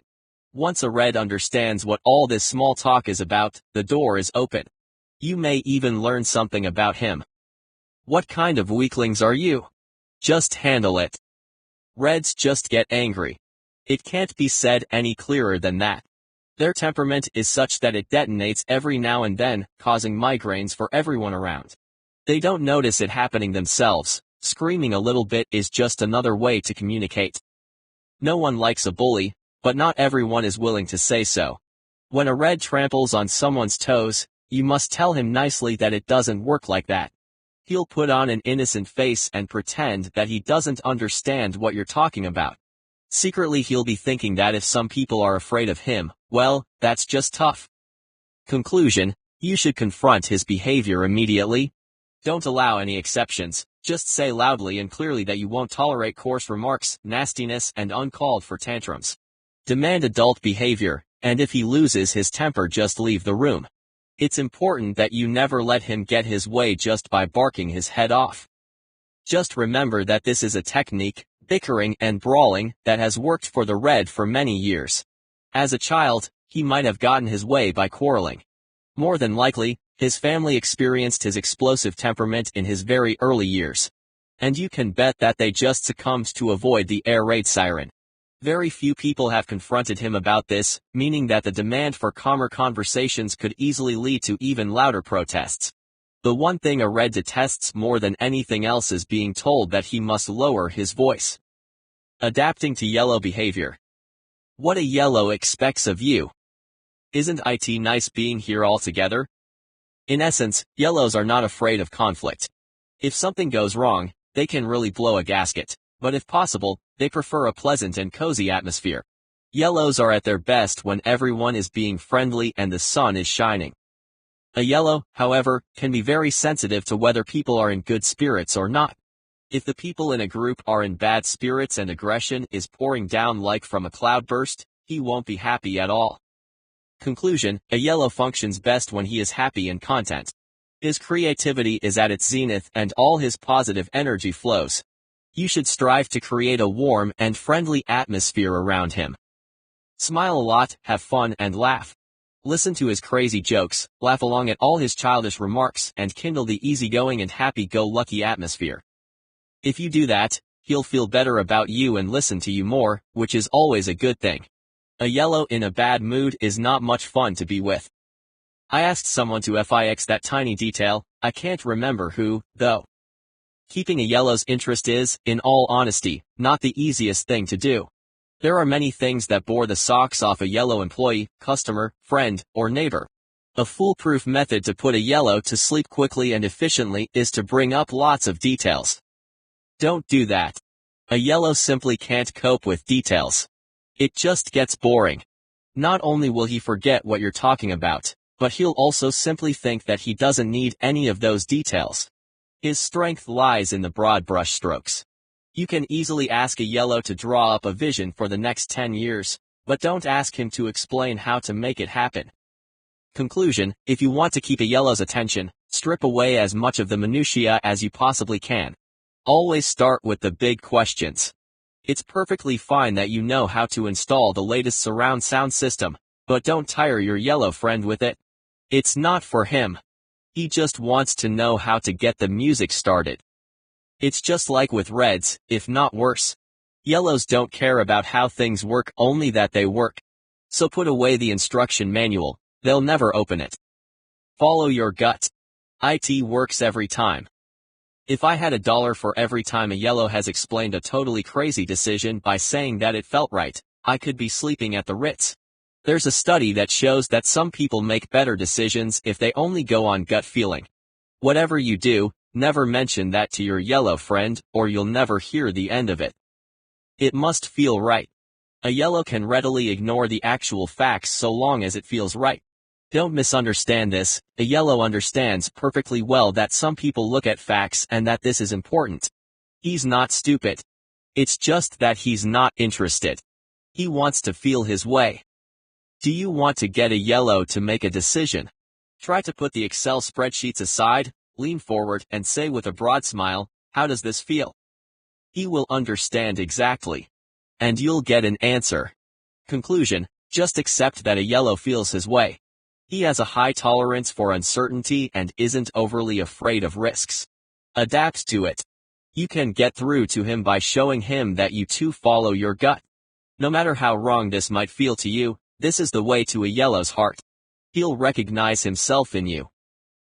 Once a Red understands what all this small talk is about, the door is open. You may even learn something about him. What kind of weaklings are you? Just handle it. Reds just get angry. It can't be said any clearer than that. Their temperament is such that it detonates every now and then, causing migraines for everyone around. They don't notice it happening themselves. Screaming a little bit is just another way to communicate. No one likes a bully, but not everyone is willing to say so. When a Red tramples on someone's toes, you must tell him nicely that it doesn't work like that. He'll put on an innocent face and pretend that he doesn't understand what you're talking about. Secretly he'll be thinking that if some people are afraid of him, well, that's just tough. Conclusion: you should confront his behavior immediately. Don't allow any exceptions, just say loudly and clearly that you won't tolerate coarse remarks, nastiness, and uncalled for tantrums. Demand adult behavior, and if he loses his temper, just leave the room. It's important that you never let him get his way just by barking his head off. Just remember that this is a technique, bickering and brawling, that has worked for the Red for many years. As a child, he might have gotten his way by quarreling. More than likely, his family experienced his explosive temperament in his very early years. And you can bet that they just succumbed to avoid the air raid siren. Very few people have confronted him about this, meaning that the demand for calmer conversations could easily lead to even louder protests. The one thing a Red detests more than anything else is being told that he must lower his voice. Adapting to yellow behavior. What a yellow expects of you. Isn't it nice being here all together? In essence, yellows are not afraid of conflict. If something goes wrong, they can really blow a gasket, but if possible, they prefer a pleasant and cozy atmosphere. Yellows are at their best when everyone is being friendly and the sun is shining. A yellow, however, can be very sensitive to whether people are in good spirits or not. If the people in a group are in bad spirits and aggression is pouring down like from a cloudburst, he won't be happy at all. Conclusion: a yellow functions best when he is happy and content. His creativity is at its zenith and all his positive energy flows. You should strive to create a warm and friendly atmosphere around him. Smile a lot, have fun and laugh. Listen to his crazy jokes, laugh along at all his childish remarks, and kindle the easygoing and happy-go-lucky atmosphere. If you do that, he'll feel better about you and listen to you more, which is always a good thing. A yellow in a bad mood is not much fun to be with. I asked someone to fix that tiny detail, I can't remember who, though. Keeping a yellow's interest is, in all honesty, not the easiest thing to do. There are many things that bore the socks off a yellow employee, customer, friend, or neighbor. A foolproof method to put a yellow to sleep quickly and efficiently is to bring up lots of details. Don't do that. A yellow simply can't cope with details. It just gets boring. Not only will he forget what you're talking about, but he'll also simply think that he doesn't need any of those details. His strength lies in the broad brushstrokes. You can easily ask a yellow to draw up a vision for the next 10 years, but don't ask him to explain how to make it happen. Conclusion: if you want to keep a yellow's attention, strip away as much of the minutiae as you possibly can. Always start with the big questions. It's perfectly fine that you know how to install the latest surround sound system, but don't tire your yellow friend with it. It's not for him. He just wants to know how to get the music started. It's just like with reds, if not worse. Yellows don't care about how things work, only that they work. So put away the instruction manual. They'll never open it. Follow your gut. It works every time. If I had $1 for every time a yellow has explained a totally crazy decision by saying that it felt right, I could be sleeping at the Ritz. There's a study that shows that some people make better decisions if they only go on gut feeling. Whatever you do, never mention that to your yellow friend, or you'll never hear the end of it. It must feel right. A yellow can readily ignore the actual facts so long as it feels right. Don't misunderstand this. A yellow understands perfectly well that some people look at facts and that this is important. He's not stupid. It's just that he's not interested. He wants to feel his way. Do you want to get a yellow to make a decision? Try to put the Excel spreadsheets aside, lean forward, and say with a broad smile, "How does this feel?" He will understand exactly. And you'll get an answer. Conclusion: just accept that a yellow feels his way. He has a high tolerance for uncertainty and isn't overly afraid of risks. Adapt to it. You can get through to him by showing him that you too follow your gut. No matter how wrong this might feel to you, this is the way to a yellow's heart. He'll recognize himself in you.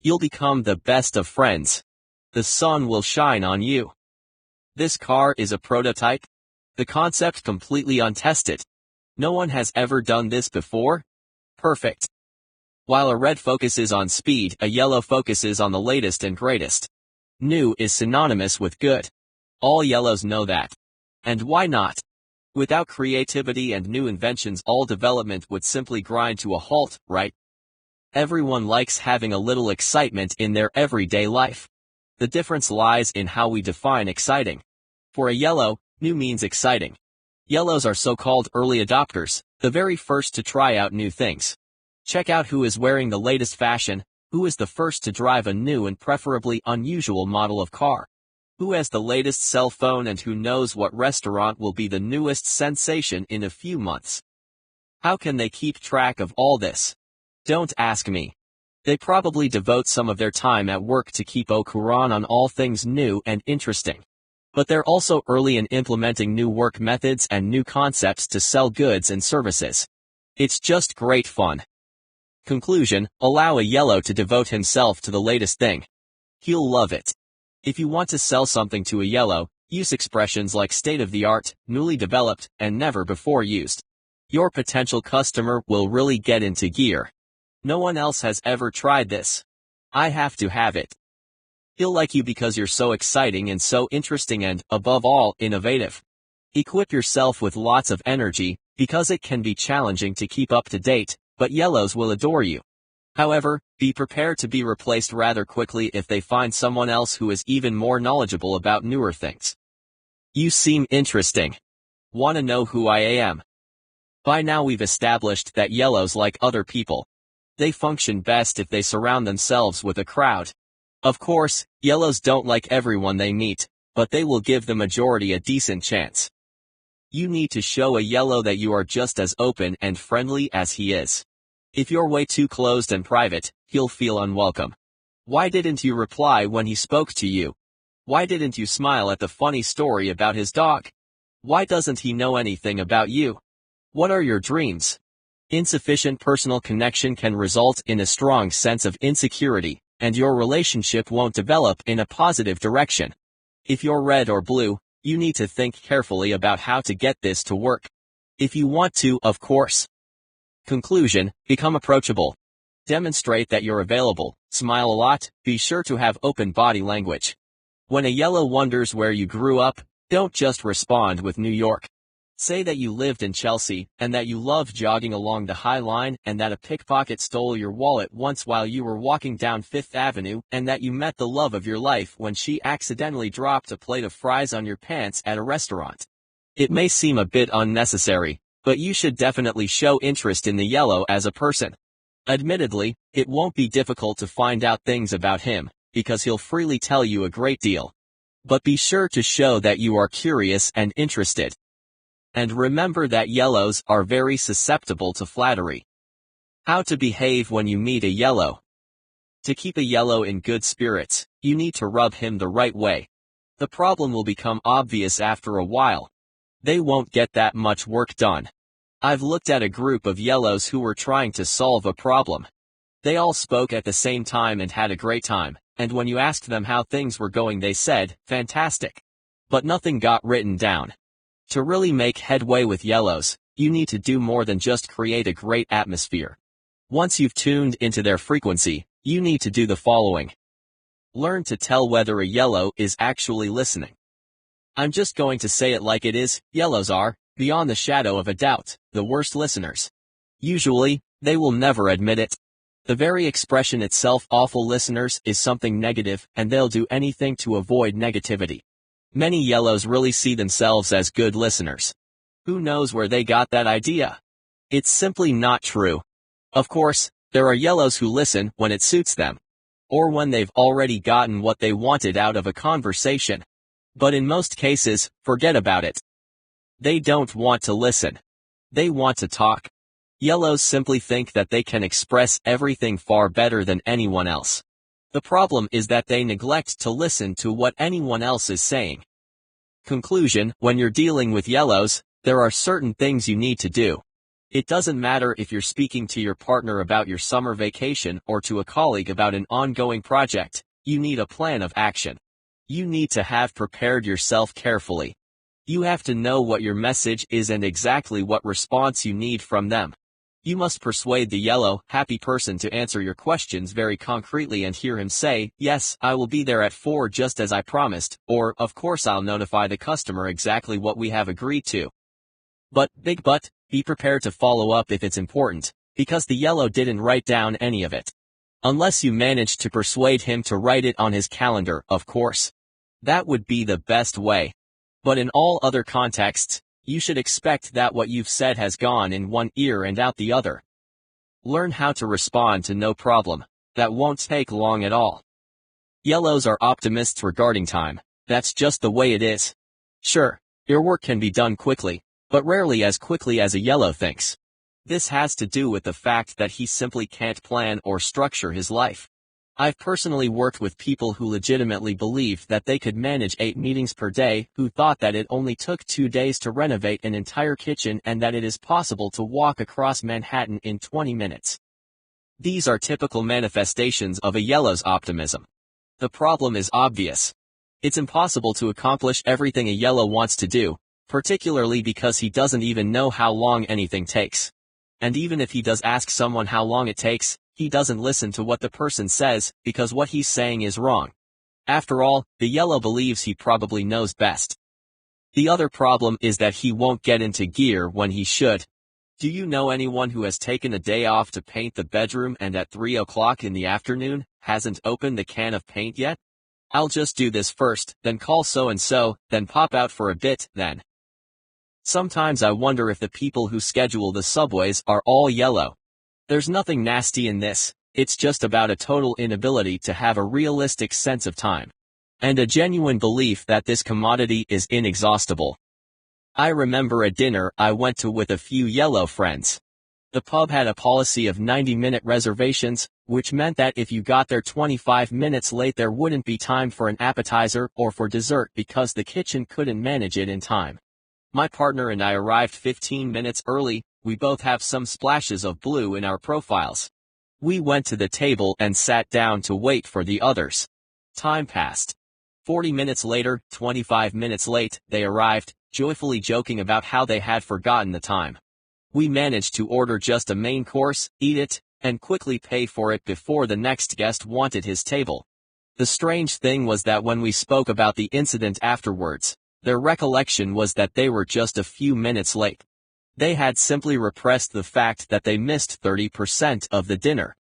You'll become the best of friends. The sun will shine on you. This car is a prototype. The concept completely untested. No one has ever done this before. Perfect. While a red focuses on speed, a yellow focuses on the latest and greatest. New is synonymous with good. All yellows know that. And why not? Without creativity and new inventions, all development would simply grind to a halt, right? Everyone likes having a little excitement in their everyday life. The difference lies in how we define exciting. For a yellow, new means exciting. Yellows are so-called early adopters, the very first to try out new things. Check out who is wearing the latest fashion, who is the first to drive a new and preferably unusual model of car, who has the latest cell phone, and who knows what restaurant will be the newest sensation in a few months. How can they keep track of all this? Don't ask me. They probably devote some of their time at work to keep au courant on all things new and interesting. But they're also early in implementing new work methods and new concepts to sell goods and services. It's just great fun. Conclusion: allow a yellow to devote himself to the latest thing. He'll love it. If you want to sell something to a yellow, use expressions like state-of-the-art, newly developed, and never before used. Your potential customer will really get into gear. No one else has ever tried this. I have to have it. He'll like you because you're so exciting and so interesting and, above all, innovative. Equip yourself with lots of energy, because it can be challenging to keep up to date, but yellows will adore you. However, be prepared to be replaced rather quickly if they find someone else who is even more knowledgeable about newer things. You seem interesting. Want to know who I am? By now we've established that yellows like other people. They function best if they surround themselves with a crowd. Of course, yellows don't like everyone they meet, but they will give the majority a decent chance. You need to show a yellow that you are just as open and friendly as he is. If you're way too closed and private, he'll feel unwelcome. Why didn't you reply when he spoke to you? Why didn't you smile at the funny story about his dog? Why doesn't he know anything about you? What are your dreams? Insufficient personal connection can result in a strong sense of insecurity, and your relationship won't develop in a positive direction. If you're red or blue, you need to think carefully about how to get this to work. If you want to, of course. Conclusion: become approachable. Demonstrate that you're available, smile a lot, be sure to have open body language. When a yellow wonders where you grew up, don't just respond with New York. Say that you lived in Chelsea, and that you loved jogging along the High Line, and that a pickpocket stole your wallet once while you were walking down Fifth Avenue, and that you met the love of your life when she accidentally dropped a plate of fries on your pants at a restaurant. It may seem a bit unnecessary, but you should definitely show interest in the yellow as a person. Admittedly, it won't be difficult to find out things about him, because he'll freely tell you a great deal. But be sure to show that you are curious and interested. And remember that yellows are very susceptible to flattery. How to behave when you meet a yellow. To keep a yellow in good spirits, you need to rub him the right way. The problem will become obvious after a while. They won't get that much work done. I've looked at a group of yellows who were trying to solve a problem. They all spoke at the same time and had a great time, and when you asked them how things were going they said, "Fantastic." But nothing got written down. To really make headway with yellows, you need to do more than just create a great atmosphere. Once you've tuned into their frequency, you need to do the following. Learn to tell whether a yellow is actually listening. I'm just going to say it like it is, yellows are, beyond the shadow of a doubt, the worst listeners. Usually, they will never admit it. The very expression itself, awful listeners, is something negative, and they'll do anything to avoid negativity. Many yellows really see themselves as good listeners. Who knows where they got that idea? It's simply not true. Of course, there are yellows who listen when it suits them, or when they've already gotten what they wanted out of a conversation. But in most cases, forget about it. They don't want to listen. They want to talk. Yellows simply think that they can express everything far better than anyone else. The problem is that they neglect to listen to what anyone else is saying. Conclusion: when you're dealing with yellows, there are certain things you need to do. It doesn't matter if you're speaking to your partner about your summer vacation or to a colleague about an ongoing project, you need a plan of action. You need to have prepared yourself carefully. You have to know what your message is and exactly what response you need from them. You must persuade the yellow, happy person to answer your questions very concretely and hear him say, "Yes, I will be there at 4 just as I promised," or, "Of course I'll notify the customer exactly what we have agreed to." But, be prepared to follow up if it's important, because the yellow didn't write down any of it. Unless you manage to persuade him to write it on his calendar, of course. That would be the best way. But in all other contexts, you should expect that what you've said has gone in one ear and out the other. Learn how to respond to no problem. That won't take long at all. Yellows are optimists regarding time. That's just the way it is. Sure, your work can be done quickly, but rarely as quickly as a yellow thinks. This has to do with the fact that he simply can't plan or structure his life. I've personally worked with people who legitimately believed that they could manage 8 meetings per day, who thought that it only took 2 days to renovate an entire kitchen and that it is possible to walk across Manhattan in 20 minutes. These are typical manifestations of a yellow's optimism. The problem is obvious. It's impossible to accomplish everything a yellow wants to do, particularly because he doesn't even know how long anything takes. And even if he does ask someone how long it takes, he doesn't listen to what the person says, because what he's saying is wrong. After all, the yellow believes he probably knows best. The other problem is that he won't get into gear when he should. Do you know anyone who has taken a day off to paint the bedroom and at 3 o'clock in the afternoon, hasn't opened the can of paint yet? "I'll just do this first, then call so-and-so, then pop out for a bit, then." Sometimes I wonder if the people who schedule the subways are all yellow. There's nothing nasty in this, it's just about a total inability to have a realistic sense of time. And a genuine belief that this commodity is inexhaustible. I remember a dinner I went to with a few yellow friends. The pub had a policy of 90-minute reservations, which meant that if you got there 25 minutes late there wouldn't be time for an appetizer or for dessert because the kitchen couldn't manage it in time. My partner and I arrived 15 minutes early. We both have some splashes of blue in our profiles. We went to the table and sat down to wait for the others. Time passed. 40 minutes later, 25 minutes late, they arrived, joyfully joking about how they had forgotten the time. We managed to order just a main course, eat it, and quickly pay for it before the next guest wanted his table. The strange thing was that when we spoke about the incident afterwards, their recollection was that they were just a few minutes late. They had simply repressed the fact that they missed 30% of the dinner.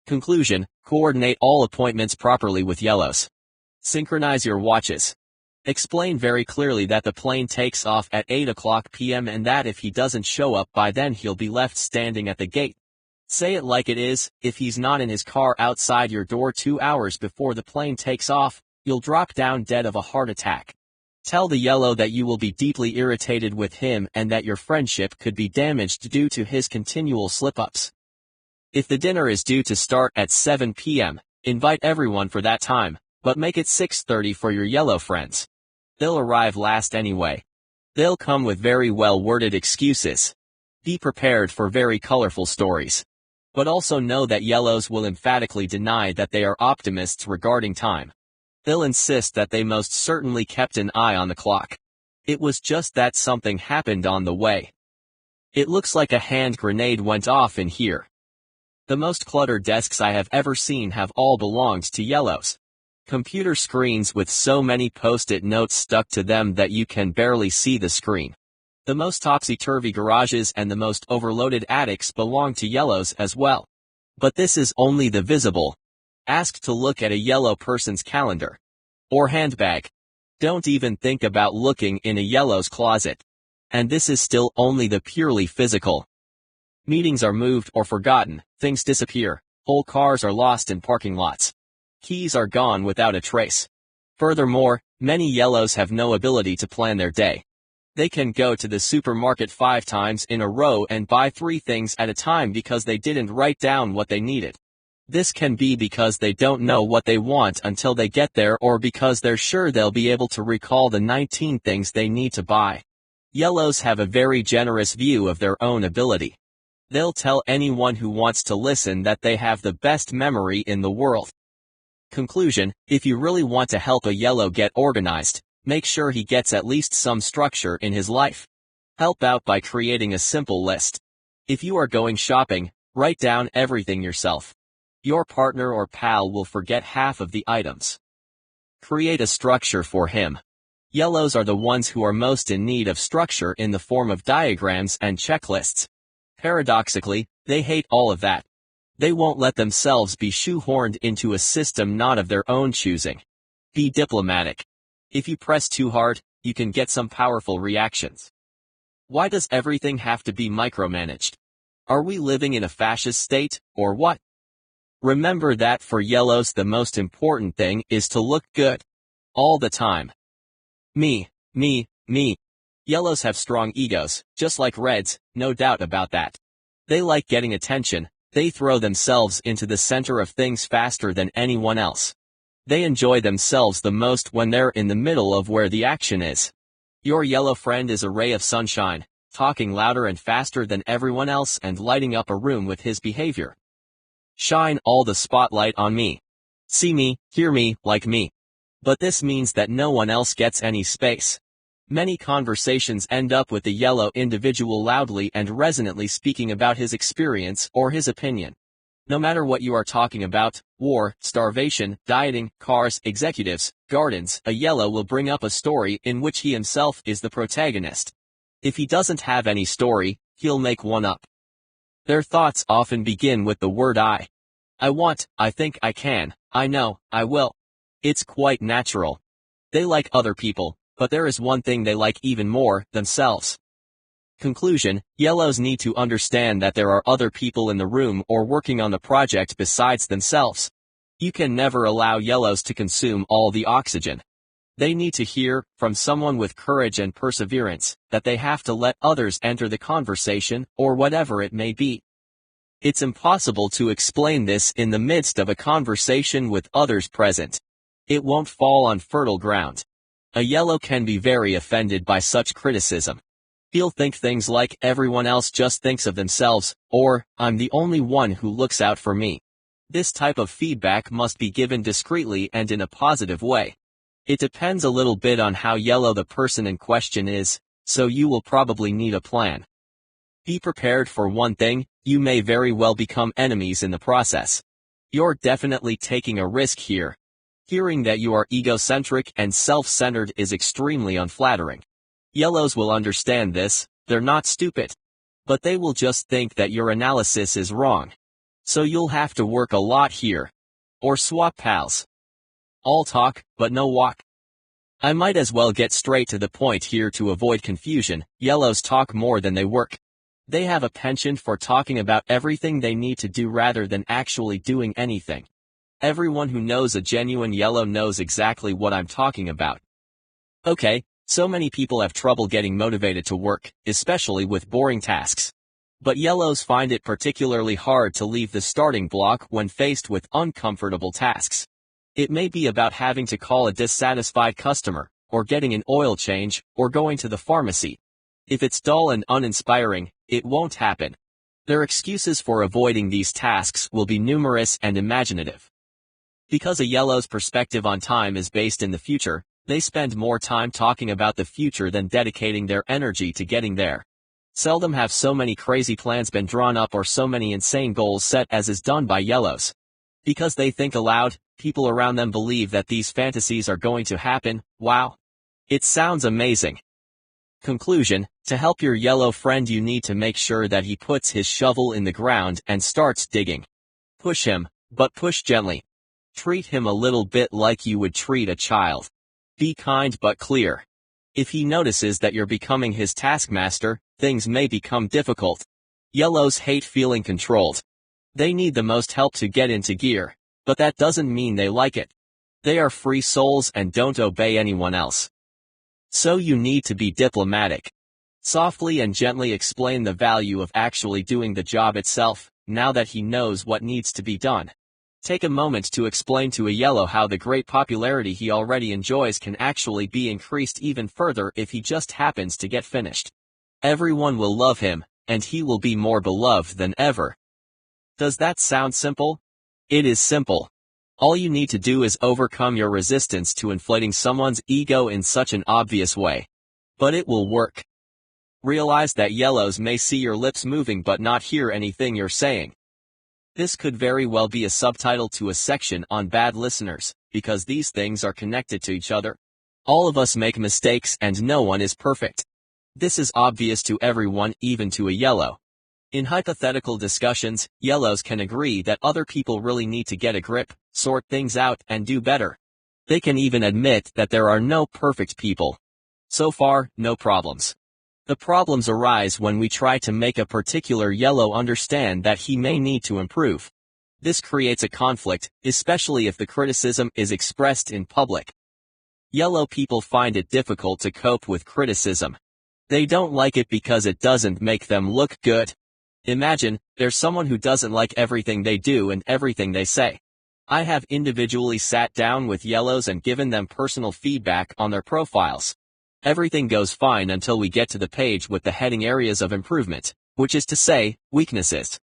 Conclusion: coordinate all appointments properly with yellows. Synchronize your watches. Explain very clearly that the plane takes off at 8 p.m. and that if he doesn't show up by then he'll be left standing at the gate. Say it like it is: if he's not in his car outside your door 2 hours before the plane takes off, you'll drop down dead of a heart attack. Tell the yellow that you will be deeply irritated with him and that your friendship could be damaged due to his continual slip-ups. If the dinner is due to start at 7 p.m., invite everyone for that time, but make it 6:30 for your yellow friends. They'll arrive last anyway. They'll come with very well-worded excuses. Be prepared for very colorful stories. But also know that yellows will emphatically deny that they are optimists regarding time. They'll insist that they most certainly kept an eye on the clock. It was just that something happened on the way. It looks like a hand grenade went off in here. The most cluttered desks I have ever seen have all belonged to yellows. Computer screens with so many post-it notes stuck to them that you can barely see the screen. The most topsy-turvy garages and the most overloaded attics belong to yellows as well. But this is only the visible. Ask to look at a yellow person's calendar or handbag. Don't even think about looking in a yellow's closet. And this is still only the purely physical. Meetings are moved or forgotten, things disappear, whole cars are lost in parking lots. Keys are gone without a trace. Furthermore, many yellows have no ability to plan their day. They can go to the supermarket 5 times in a row and buy 3 things at a time because they didn't write down what they needed. This can be because they don't know what they want until they get there, or because they're sure they'll be able to recall the 19 things they need to buy. Yellows have a very generous view of their own ability. They'll tell anyone who wants to listen that they have the best memory in the world. Conclusion: if you really want to help a yellow get organized, make sure he gets at least some structure in his life. Help out by creating a simple list. If you are going shopping, write down everything yourself. Your partner or pal will forget half of the items. Create a structure for him. Yellows are the ones who are most in need of structure in the form of diagrams and checklists. Paradoxically, they hate all of that. They won't let themselves be shoehorned into a system not of their own choosing. Be diplomatic. If you press too hard, you can get some powerful reactions. Why does everything have to be micromanaged? Are we living in a fascist state, or what? Remember that for yellows the most important thing is to look good. All the time. Me, me, me. Yellows have strong egos, just like reds, no doubt about that. They like getting attention. They throw themselves into the center of things faster than anyone else. They enjoy themselves the most when they're in the middle of where the action is. Your yellow friend is a ray of sunshine, talking louder and faster than everyone else and lighting up a room with his behavior. Shine all the spotlight on me. See me, hear me, like me. But this means that no one else gets any space. Many conversations end up with the yellow individual loudly and resonantly speaking about his experience or his opinion. No matter what you are talking about, war, starvation, dieting, cars, executives, gardens, a yellow will bring up a story in which he himself is the protagonist. If he doesn't have any story, he'll make one up. Their thoughts often begin with the word I. I want, I think I can, I know, I will. It's quite natural. They like other people, but there is one thing they like even more, themselves. Conclusion: yellows need to understand that there are other people in the room or working on the project besides themselves. You can never allow yellows to consume all the oxygen. They need to hear, from someone with courage and perseverance, that they have to let others enter the conversation, or whatever it may be. It's impossible to explain this in the midst of a conversation with others present. It won't fall on fertile ground. A yellow can be very offended by such criticism. He'll think things like, everyone else just thinks of themselves, or, I'm the only one who looks out for me. This type of feedback must be given discreetly and in a positive way. It depends a little bit on how yellow the person in question is, so you will probably need a plan. Be prepared for one thing: you may very well become enemies in the process. You're definitely taking a risk here. Hearing that you are egocentric and self-centered is extremely unflattering. Yellows will understand this, they're not stupid. But they will just think that your analysis is wrong. So you'll have to work a lot here. Or swap pals. All talk, but no walk. I might as well get straight to the point here to avoid confusion. Yellows talk more than they work. They have a penchant for talking about everything they need to do rather than actually doing anything. Everyone who knows a genuine yellow knows exactly what I'm talking about. Okay, so many people have trouble getting motivated to work, especially with boring tasks. But yellows find it particularly hard to leave the starting block when faced with uncomfortable tasks. It may be about having to call a dissatisfied customer, or getting an oil change, or going to the pharmacy. If it's dull and uninspiring, it won't happen. Their excuses for avoiding these tasks will be numerous and imaginative. Because a yellow's perspective on time is based in the future, they spend more time talking about the future than dedicating their energy to getting there. Seldom have so many crazy plans been drawn up or so many insane goals set as is done by yellows. Because they think aloud, people around them believe that these fantasies are going to happen. Wow. It sounds amazing. Conclusion: to help your yellow friend, you need to make sure that he puts his shovel in the ground and starts digging. Push him, but push gently. Treat him a little bit like you would treat a child. Be kind but clear. If he notices that you're becoming his taskmaster, things may become difficult. Yellows hate feeling controlled. They need the most help to get into gear, but that doesn't mean they like it. They are free souls and don't obey anyone else. So you need to be diplomatic. Softly and gently explain the value of actually doing the job itself, now that he knows what needs to be done. Take a moment to explain to a yellow how the great popularity he already enjoys can actually be increased even further if he just happens to get finished. Everyone will love him, and he will be more beloved than ever. Does that sound simple? It is simple. All you need to do is overcome your resistance to inflating someone's ego in such an obvious way. But it will work. Realize that yellows may see your lips moving but not hear anything you're saying. This could very well be a subtitle to a section on bad listeners, because these things are connected to each other. All of us make mistakes and no one is perfect. This is obvious to everyone, even to a yellow. In hypothetical discussions, yellows can agree that other people really need to get a grip, sort things out, and do better. They can even admit that there are no perfect people. So far, no problems. The problems arise when we try to make a particular yellow understand that he may need to improve. This creates a conflict, especially if the criticism is expressed in public. Yellow people find it difficult to cope with criticism. They don't like it because it doesn't make them look good. Imagine, there's someone who doesn't like everything they do and everything they say. I have individually sat down with yellows and given them personal feedback on their profiles. Everything goes fine until we get to the page with the heading areas of improvement, which is to say, weaknesses.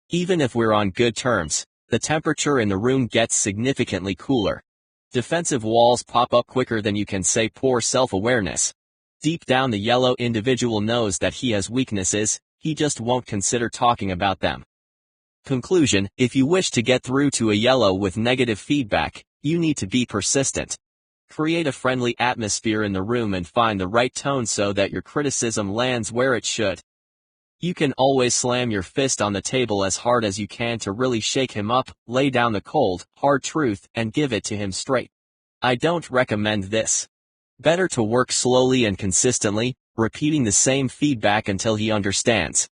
Even if we're on good terms, the temperature in the room gets significantly cooler. Defensive walls pop up quicker than you can say poor self-awareness. Deep down, the yellow individual knows that he has weaknesses, he just won't consider talking about them. Conclusion: if you wish to get through to a yellow with negative feedback, you need to be persistent. Create a friendly atmosphere in the room and find the right tone so that your criticism lands where it should. You can always slam your fist on the table as hard as you can to really shake him up, lay down the cold, hard truth, and give it to him straight. I don't recommend this. Better to work slowly and consistently, repeating the same feedback until he understands.